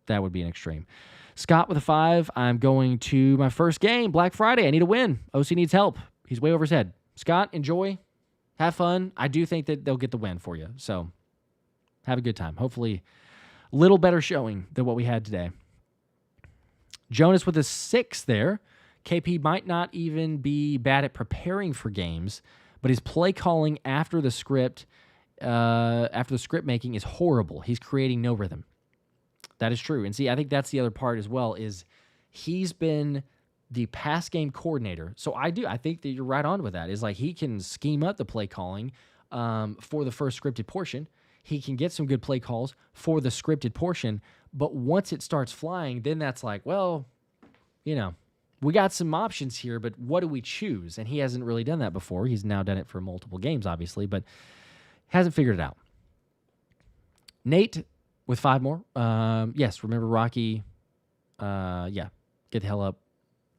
Speaker 1: that would be an extreme. Scott with a 5. I'm going to my first game, Black Friday. I need a win. OC needs help. He's way over his head. Scott, enjoy. Have fun. I do think that they'll get the win for you. So, have a good time. Hopefully, a little better showing than what we had today. Jonas with a 6 there. KP might not even be bad at preparing for games, but his play calling after the script making is horrible. He's creating no rhythm. That is true. And see, I think that's the other part as well, is he's been the pass game coordinator. So I think that you're right on with that. Is like he can scheme up the play calling for the first scripted portion. He can get some good play calls for the scripted portion. But once it starts flying, then that's like, well, we got some options here, but what do we choose? And he hasn't really done that before. He's now done it for multiple games, obviously, but hasn't figured it out. Nate with 5 more. Yes, remember Rocky. Get the hell up,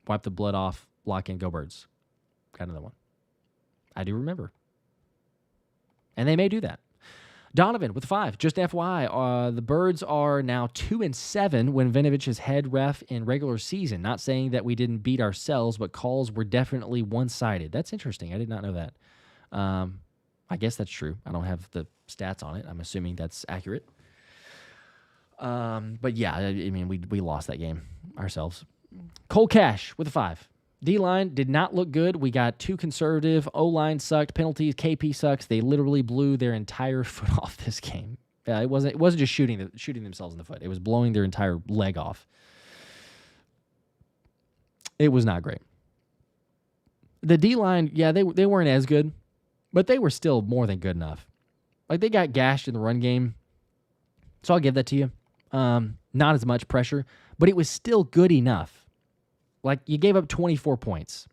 Speaker 1: wipe the blood off, lock in, go Birds. Got another one. I do remember. And they may do that. Donovan with 5. Just FYI, the Birds are now 2-7 when Vinovich's head ref in regular season. Not saying that we didn't beat ourselves, but calls were definitely one-sided. That's interesting. I did not know that. I guess that's true. I don't have the stats on it. I'm assuming that's accurate. But yeah, I mean, we lost that game ourselves. Cole Cash with a 5. D-line did not look good. We got too conservative. O-line sucked. Penalties. KP sucks. They literally blew their entire foot off this game. It wasn't just shooting themselves in the foot. It was blowing their entire leg off. It was not great. The D-line, yeah, they weren't as good, but they were still more than good enough. Like, they got gashed in the run game, so I'll give that to you. Not as much pressure, but it was still good enough. Like, you gave up 24 points.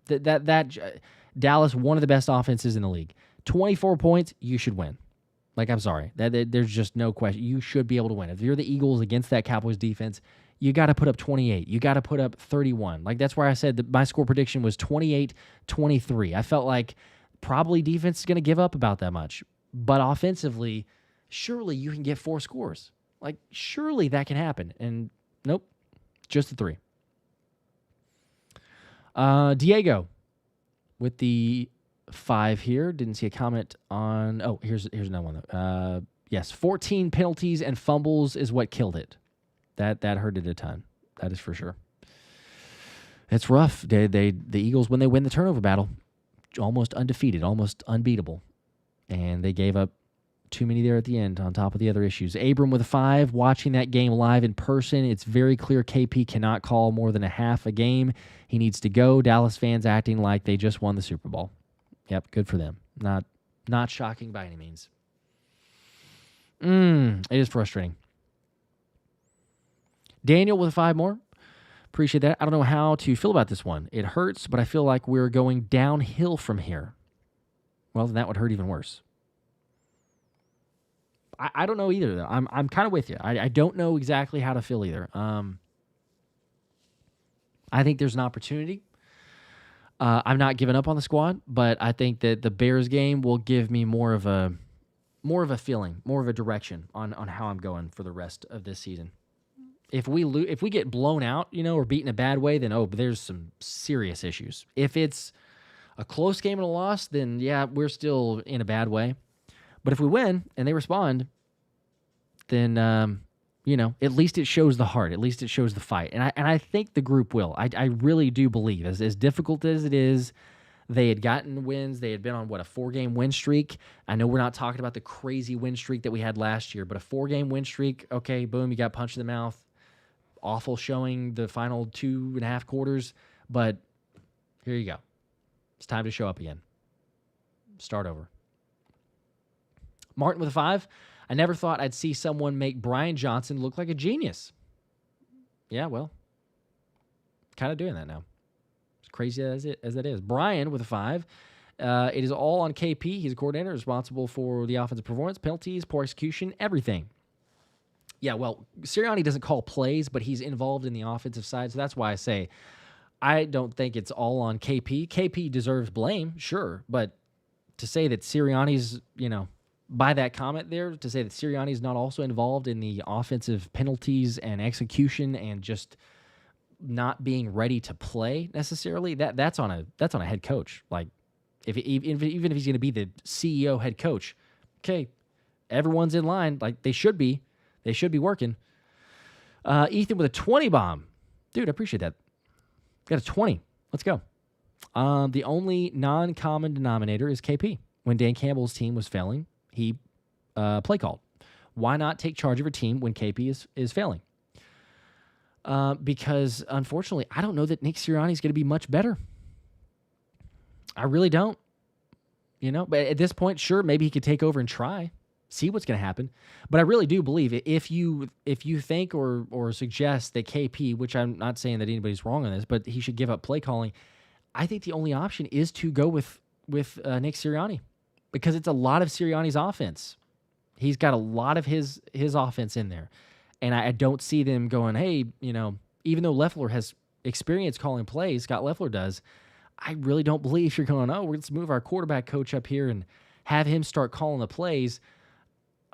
Speaker 1: That Dallas, one of the best offenses in the league. 24 points, you should win. Like, I'm sorry. There's just no question. You should be able to win. If you're the Eagles against that Cowboys defense, you got to put up 28. You got to put up 31. Like, that's where I said that my score prediction was 28-23. I felt like probably defense is going to give up about that much. But offensively, surely you can get 4 scores. Like, surely that can happen. And nope, just the 3. Diego with the 5 here. Didn't see a comment on... Oh, here's another one, though. Yes, 14 penalties and fumbles is what killed it. That hurt it a ton. That is for sure. It's rough. The Eagles, when they win the turnover battle, almost undefeated, almost unbeatable. And they gave up too many there at the end on top of the other issues. Abram with a 5, watching that game live in person. It's very clear KP cannot call more than a half a game. He needs to go. Dallas fans acting like they just won the Super Bowl. Yep, good for them. Not shocking by any means. It is frustrating. Daniel with a 5 more. Appreciate that. I don't know how to feel about this one. It hurts, but I feel like we're going downhill from here. Well, then that would hurt even worse. I don't know either, though. I'm kind of with you. I don't know exactly how to feel either. I think there's an opportunity. I'm not giving up on the squad, but I think that the Bears game will give me more of a feeling, more of a direction on how I'm going for the rest of this season. If we get blown out, or beaten a bad way, then there's some serious issues. If it's a close game and a loss, then yeah, we're still in a bad way. But if we win and they respond, then at least it shows the heart. At least it shows the fight. And I think the group will. I really do believe, as difficult as it is, they had gotten wins. They had been on, a 4-game win streak. I know we're not talking about the crazy win streak that we had last year, but a 4-game win streak, okay, boom, you got punched in the mouth. Awful showing the final 2.5 quarters, but here you go. It's time to show up again. Start over. Martin with a 5. I never thought I'd see someone make Brian Johnson look like a genius. Yeah, well, kind of doing that now. As crazy as that is. Brian with a 5. It is all on KP. He's a coordinator responsible for the offensive performance, penalties, poor execution, everything. Yeah, well, Sirianni doesn't call plays, but he's involved in the offensive side, so that's why I say I don't think it's all on KP. KP deserves blame, sure, but to say that Sirianni's, by that comment there, to say that Sirianni's not also involved in the offensive penalties and execution and just not being ready to play necessarily, that's on a head coach. Like, even if he's going to be the CEO head coach, okay, everyone's in line, like they should be. They should be working. Ethan with a 20 bomb. Dude, I appreciate that. Got a 20. Let's go. The only non-common denominator is KP. When Dan Campbell's team was failing, he play called. Why not take charge of your team when KP is failing? Because, unfortunately, I don't know that Nick Sirianni is going to be much better. I really don't. But at this point, sure, maybe he could take over and try. See what's going to happen. But I really do believe if you think or suggest that KP, which I'm not saying that anybody's wrong on this, but he should give up play calling, I think the only option is to go with Nick Sirianni because it's a lot of Sirianni's offense. He's got a lot of his offense in there. And I don't see them going, hey, even though Leffler has experience calling plays, Scott Leffler does, I really don't believe you're going, let's move our quarterback coach up here and have him start calling the plays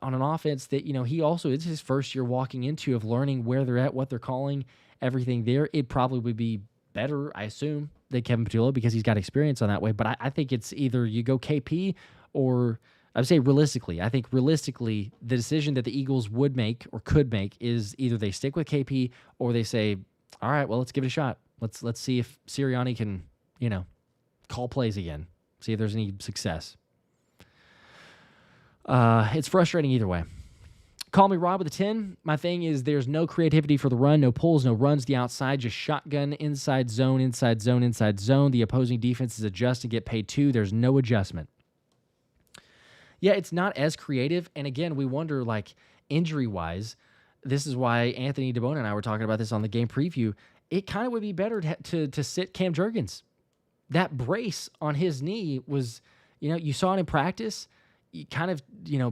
Speaker 1: on an offense that, he also, it's his first year walking into of learning where they're at, what they're calling, everything there. It probably would be better, I assume, than Kevin Patullo because he's got experience on that way. But I think it's either you go KP or I would say realistically. I think realistically, the decision that the Eagles would make or could make is either they stick with KP or they say, all right, well, let's give it a shot. Let's see if Sirianni can, call plays again. See if there's any success. It's frustrating either way. Call me Rob with a 10. My thing is there's no creativity for the run, no pulls, no runs the outside, just shotgun, inside zone, inside zone, inside zone. The opposing defenses adjust and get paid too. There's no adjustment. Yeah, it's not as creative. And again, we wonder, injury-wise, this is why Anthony DeBona and I were talking about this on the game preview. It kind of would be better to sit Cam Jurgens. That brace on his knee was, you saw it in practice. Kind of,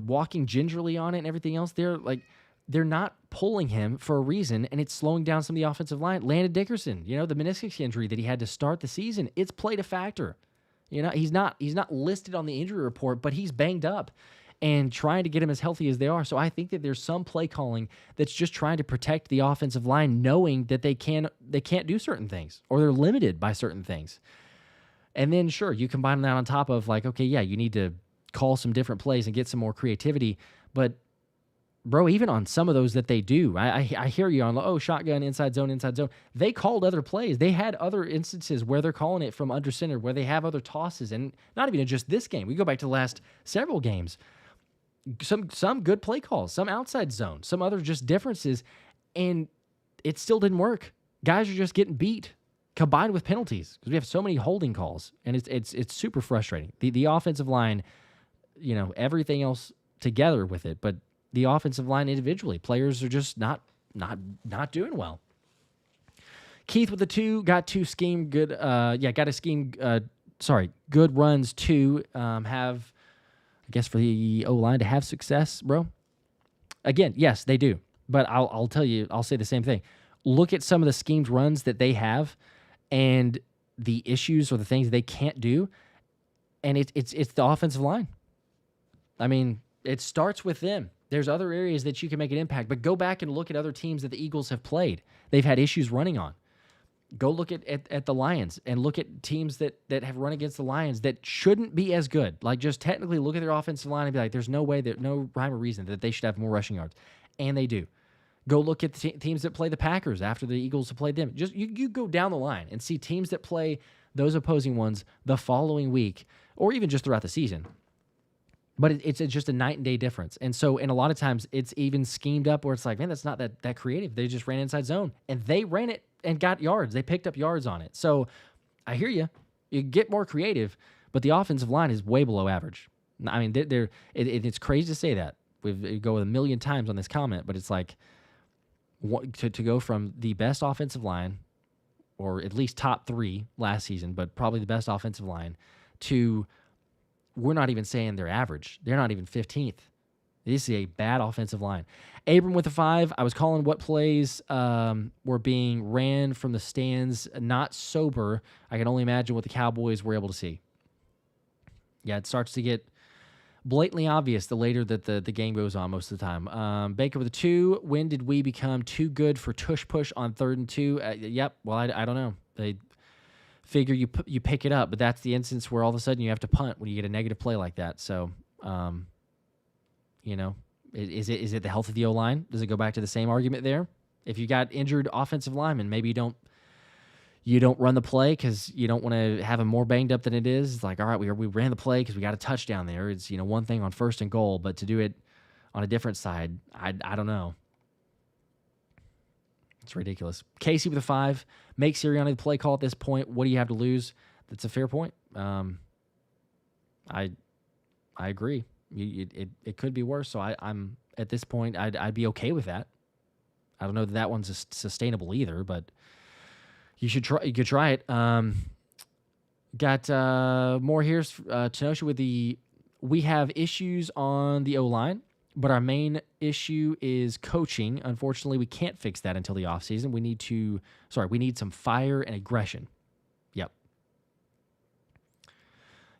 Speaker 1: walking gingerly on it and everything else. They're not pulling him for a reason, and it's slowing down some of the offensive line. Landon Dickerson, the meniscus injury that he had to start the season, it's played a factor. He's not listed on the injury report, but he's banged up and trying to get him as healthy as they are. So I think that there's some play calling that's just trying to protect the offensive line, knowing that they can't do certain things or they're limited by certain things. And then sure, you combine that on top of like, okay, yeah, you need to call some different plays and get some more creativity. But bro, even on some of those that they do, I hear you on, shotgun, inside zone. They called other plays. They had other instances where they're calling it from under center, where they have other tosses, and not even just this game. We go back to the last several games. Some good play calls, some outside zone, some other just differences, and it still didn't work. Guys are just getting beat, combined with penalties, because we have so many holding calls, and it's super frustrating. The offensive line, everything else together with it, but the offensive line individually, players are just not doing well. Keith with the 2, got 2 scheme good. Got a scheme. Good runs to have. I guess for the O-line to have success, bro. Again, yes, they do. But I'll tell you, I'll say the same thing. Look at some of the schemed runs that they have, and the issues or the things they can't do, and it's the offensive line. I mean, it starts with them. There's other areas that you can make an impact, but go back and look at other teams that the Eagles have played. They've had issues running on. Go look at the Lions and look at teams that have run against the Lions that shouldn't be as good. Like, just technically look at their offensive line and be like, there's no way, no rhyme or reason that they should have more rushing yards. And they do. Go look at the teams that play the Packers after the Eagles have played them. Just you go down the line and see teams that play those opposing ones the following week or even just throughout the season. But it's just a night and day difference. And so, and a lot of times it's even schemed up where it's like, man, that's not that creative. They just ran inside zone and they ran it and got yards. They picked up yards on it. So I hear you. You get more creative, but the offensive line is way below average. I mean, it's crazy to say that. We go a million times on this comment, but it's like to go from the best offensive line, or at least top 3 last season, but probably the best offensive line, to we're not even saying they're average. They're not even 15th. This is a bad offensive line. Abram with a 5. I was calling what plays were being ran from the stands, not sober. I can only imagine what the Cowboys were able to see. Yeah, it starts to get blatantly obvious the later that the game goes on most of the time. Baker with a 2. When did we become too good for tush push on 3rd and 2? Yep. Well, I don't know. They figure you pick it up, but that's the instance where all of a sudden you have to punt when you get a negative play like that. So, is it the health of the O-line? Does it go back to the same argument there? If you got injured offensive linemen, maybe you don't run the play because you don't want to have them more banged up than it is. It's like, all right, we ran the play because we got a touchdown there. It's one thing on 1st and goal, but to do it on a different side, I don't know. It's ridiculous. Casey with a 5. Make Sirianni the play call at this point. What do you have to lose? That's a fair point. I agree. It could be worse. So I'm at this point, I'd be okay with that. I don't know that one's sustainable either, but you should try. You could try it. Got more here. Tenosha with we have issues on the O-line, but our main issue is coaching. Unfortunately, we can't fix that until the offseason. We need some fire and aggression.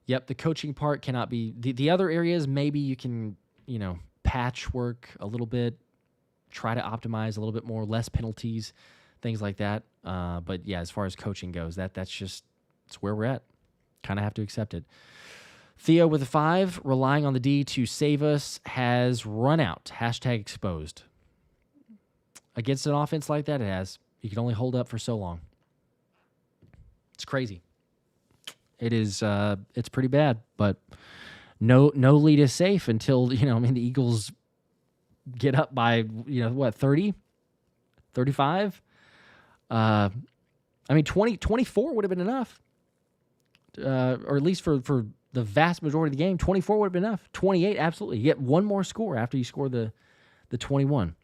Speaker 1: Yep, the coaching part cannot be... The other areas, maybe you can, patchwork a little bit, try to optimize a little bit more, less penalties, things like that. But yeah, as far as coaching goes, that's where we're at. Kind of have to accept it. Theo with a 5, relying on the D to save us, has run out. #exposed. Against an offense like that, it has. You can only hold up for so long. It's crazy. It is. It's pretty bad, but no lead is safe until the Eagles get up by 30, 35. 24 would have been enough, or at least for the vast majority of the game. 24 would have been enough. 28, absolutely. You get one more score after you score the 21.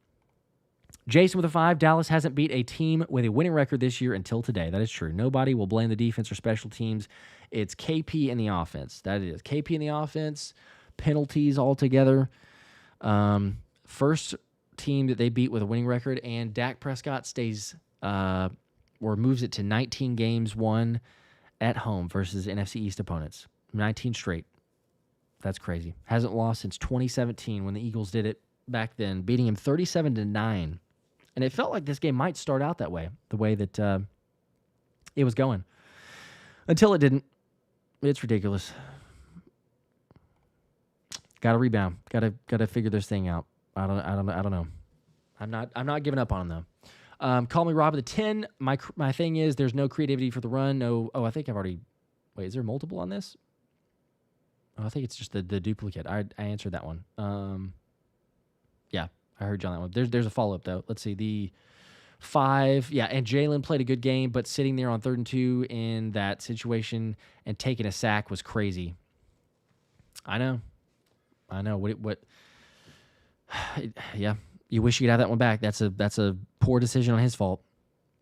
Speaker 1: Jason with a 5. Dallas hasn't beat a team with a winning record this year until today. That is true. Nobody will blame the defense or special teams. It's KP in the offense. That it is. KP in the offense, penalties altogether. First team that they beat with a winning record, and Dak Prescott stays or moves it to 19 games won at home versus NFC East opponents. 19 straight. That's crazy. Hasn't lost since 2017 when the Eagles did it back then, beating him 37-9. And it felt like this game might start out that way, the way that it was going. Until it didn't. It's ridiculous. Got to rebound. Got to figure this thing out. I don't know. I'm not giving up on him though. Call me Rob at the 10. My thing is there's no creativity for the run. No. Oh, I think I've already. Wait, is there multiple on this? Oh, I think it's just the duplicate. I answered that one. Yeah, I heard you on that one. There's a follow up though. Let's see the 5. Yeah, and Jaelan played a good game, but sitting there on 3rd and 2 in that situation and taking a sack was crazy. I know. What? Yeah, you wish you could have that one back. That's a poor decision on his fault.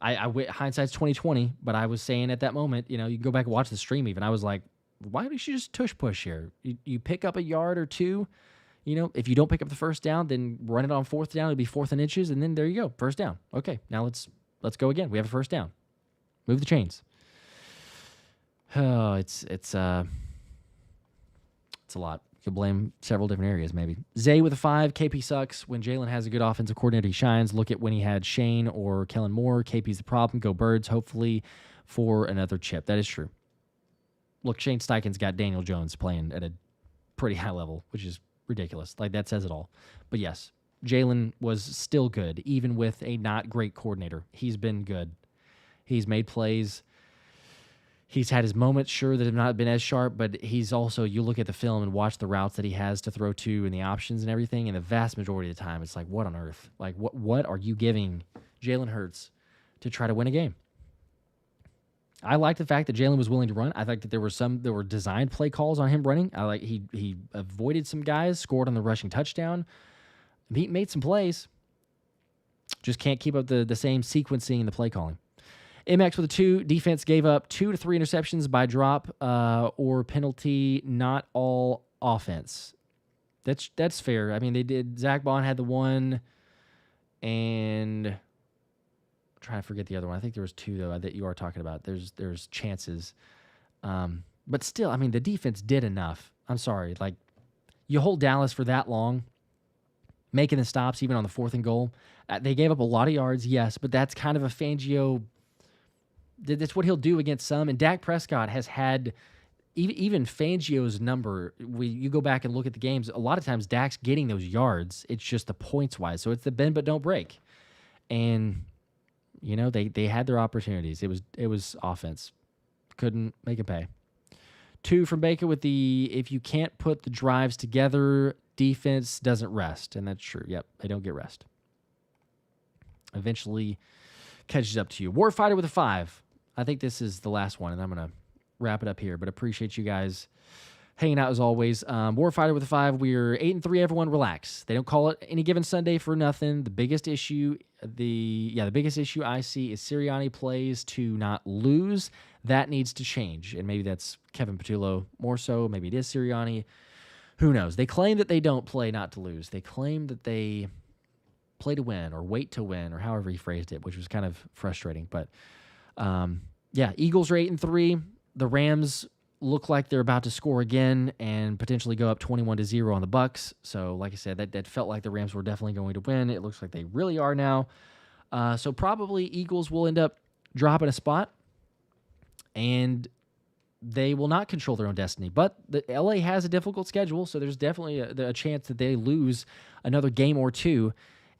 Speaker 1: Hindsight's 2020, but I was saying at that moment, you can go back and watch the stream even. I was like, why don't you just tush push here? You pick up a yard or two. If you don't pick up the first down, then run it on 4th down. It'll be 4th and inches, and then there you go, first down. Okay, now let's go again. We have a first down. Move the chains. Oh, it's a lot. You could blame several different areas, maybe. Zay with a 5. KP sucks. When Jaelan has a good offensive coordinator, he shines. Look at when he had Shane or Kellen Moore. KP's the problem. Go Birds, hopefully, for another chip. That is true. Look, Shane Steichen's got Daniel Jones playing at a pretty high level, which is ridiculous. Like, that says it all. But yes, Jaelan was still good, even with a not great coordinator. He's been good. He's made plays. He's had his moments, sure, that have not been as sharp, but he's also, you look at the film and watch the routes that he has to throw to and the options and everything, and the vast majority of the time, it's like, what on earth? Like, what are you giving Jalen Hurts to try to win a game? I like the fact that Jaelan was willing to run. I think that there were designed play calls on him running. I like he avoided some guys, scored on the rushing touchdown. He made some plays. Just can't keep up the same sequencing in the play calling. MX with a 2. Defense gave up 2 to 3 interceptions by drop or penalty. Not all offense. That's fair. I mean, they did. Zach Bond had the one, and I'm trying to forget the other one. I think there was 2 though that you are talking about. There's chances, but still, I mean, the defense did enough. I'm sorry, like you hold Dallas for that long, making the stops even on the 4th and goal. They gave up a lot of yards, yes, but that's kind of a Fangio. That's what he'll do against some. And Dak Prescott has had even Fangio's number. You go back and look at the games. A lot of times Dak's getting those yards. It's just the points wise. So it's the bend but don't break. And they had their opportunities. It was offense. Couldn't make it pay. 2 from Baker with the if you can't put the drives together, defense doesn't rest. And that's true. Yep, they don't get rest. Eventually catches up to you. Warfighter with a 5. I think this is the last one, and I'm going to wrap it up here, but appreciate you guys hanging out as always. Warfighter with a 5. We're 8-3. Everyone relax. They don't call it any given Sunday for nothing. The biggest issue, the biggest issue I see is Sirianni plays to not lose. That needs to change, and maybe that's Kevin Patullo more so. Maybe it is Sirianni. Who knows? They claim that they don't play not to lose. They claim that they play to win or wait to win or however he phrased it, which was kind of frustrating. But Eagles are 8-3. The Rams look like they're about to score again and potentially go up 21-0 on the Bucs. So like I said, that felt like the Rams were definitely going to win. It looks like they really are now. So probably Eagles will end up dropping a spot and they will not control their own destiny. But the LA has a difficult schedule, so there's definitely a chance that they lose another game or two.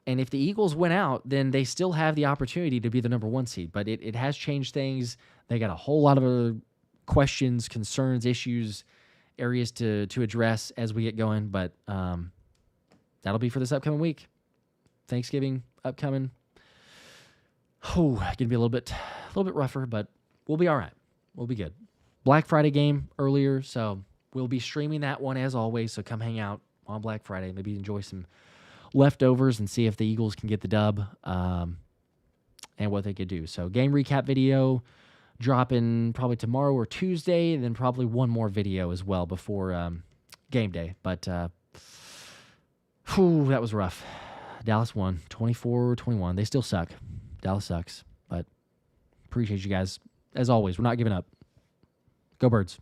Speaker 1: And if the Eagles win out, then they still have the opportunity to be the number 1 seed. But it has changed things. They got a whole lot of questions, concerns, issues, areas to address as we get going. But that'll be for this upcoming week. Thanksgiving upcoming. Oh, going to be a little bit rougher, but we'll be all right. We'll be good. Black Friday game earlier, so we'll be streaming that one as always. So come hang out on Black Friday. Maybe enjoy some leftovers and see if the Eagles can get the dub and what they could do. So game recap video dropping probably tomorrow or Tuesday, and then probably one more video as well before game day. But that was rough. Dallas won 24-21. They still suck. Dallas sucks, but appreciate you guys. As always, we're not giving up. Go Birds.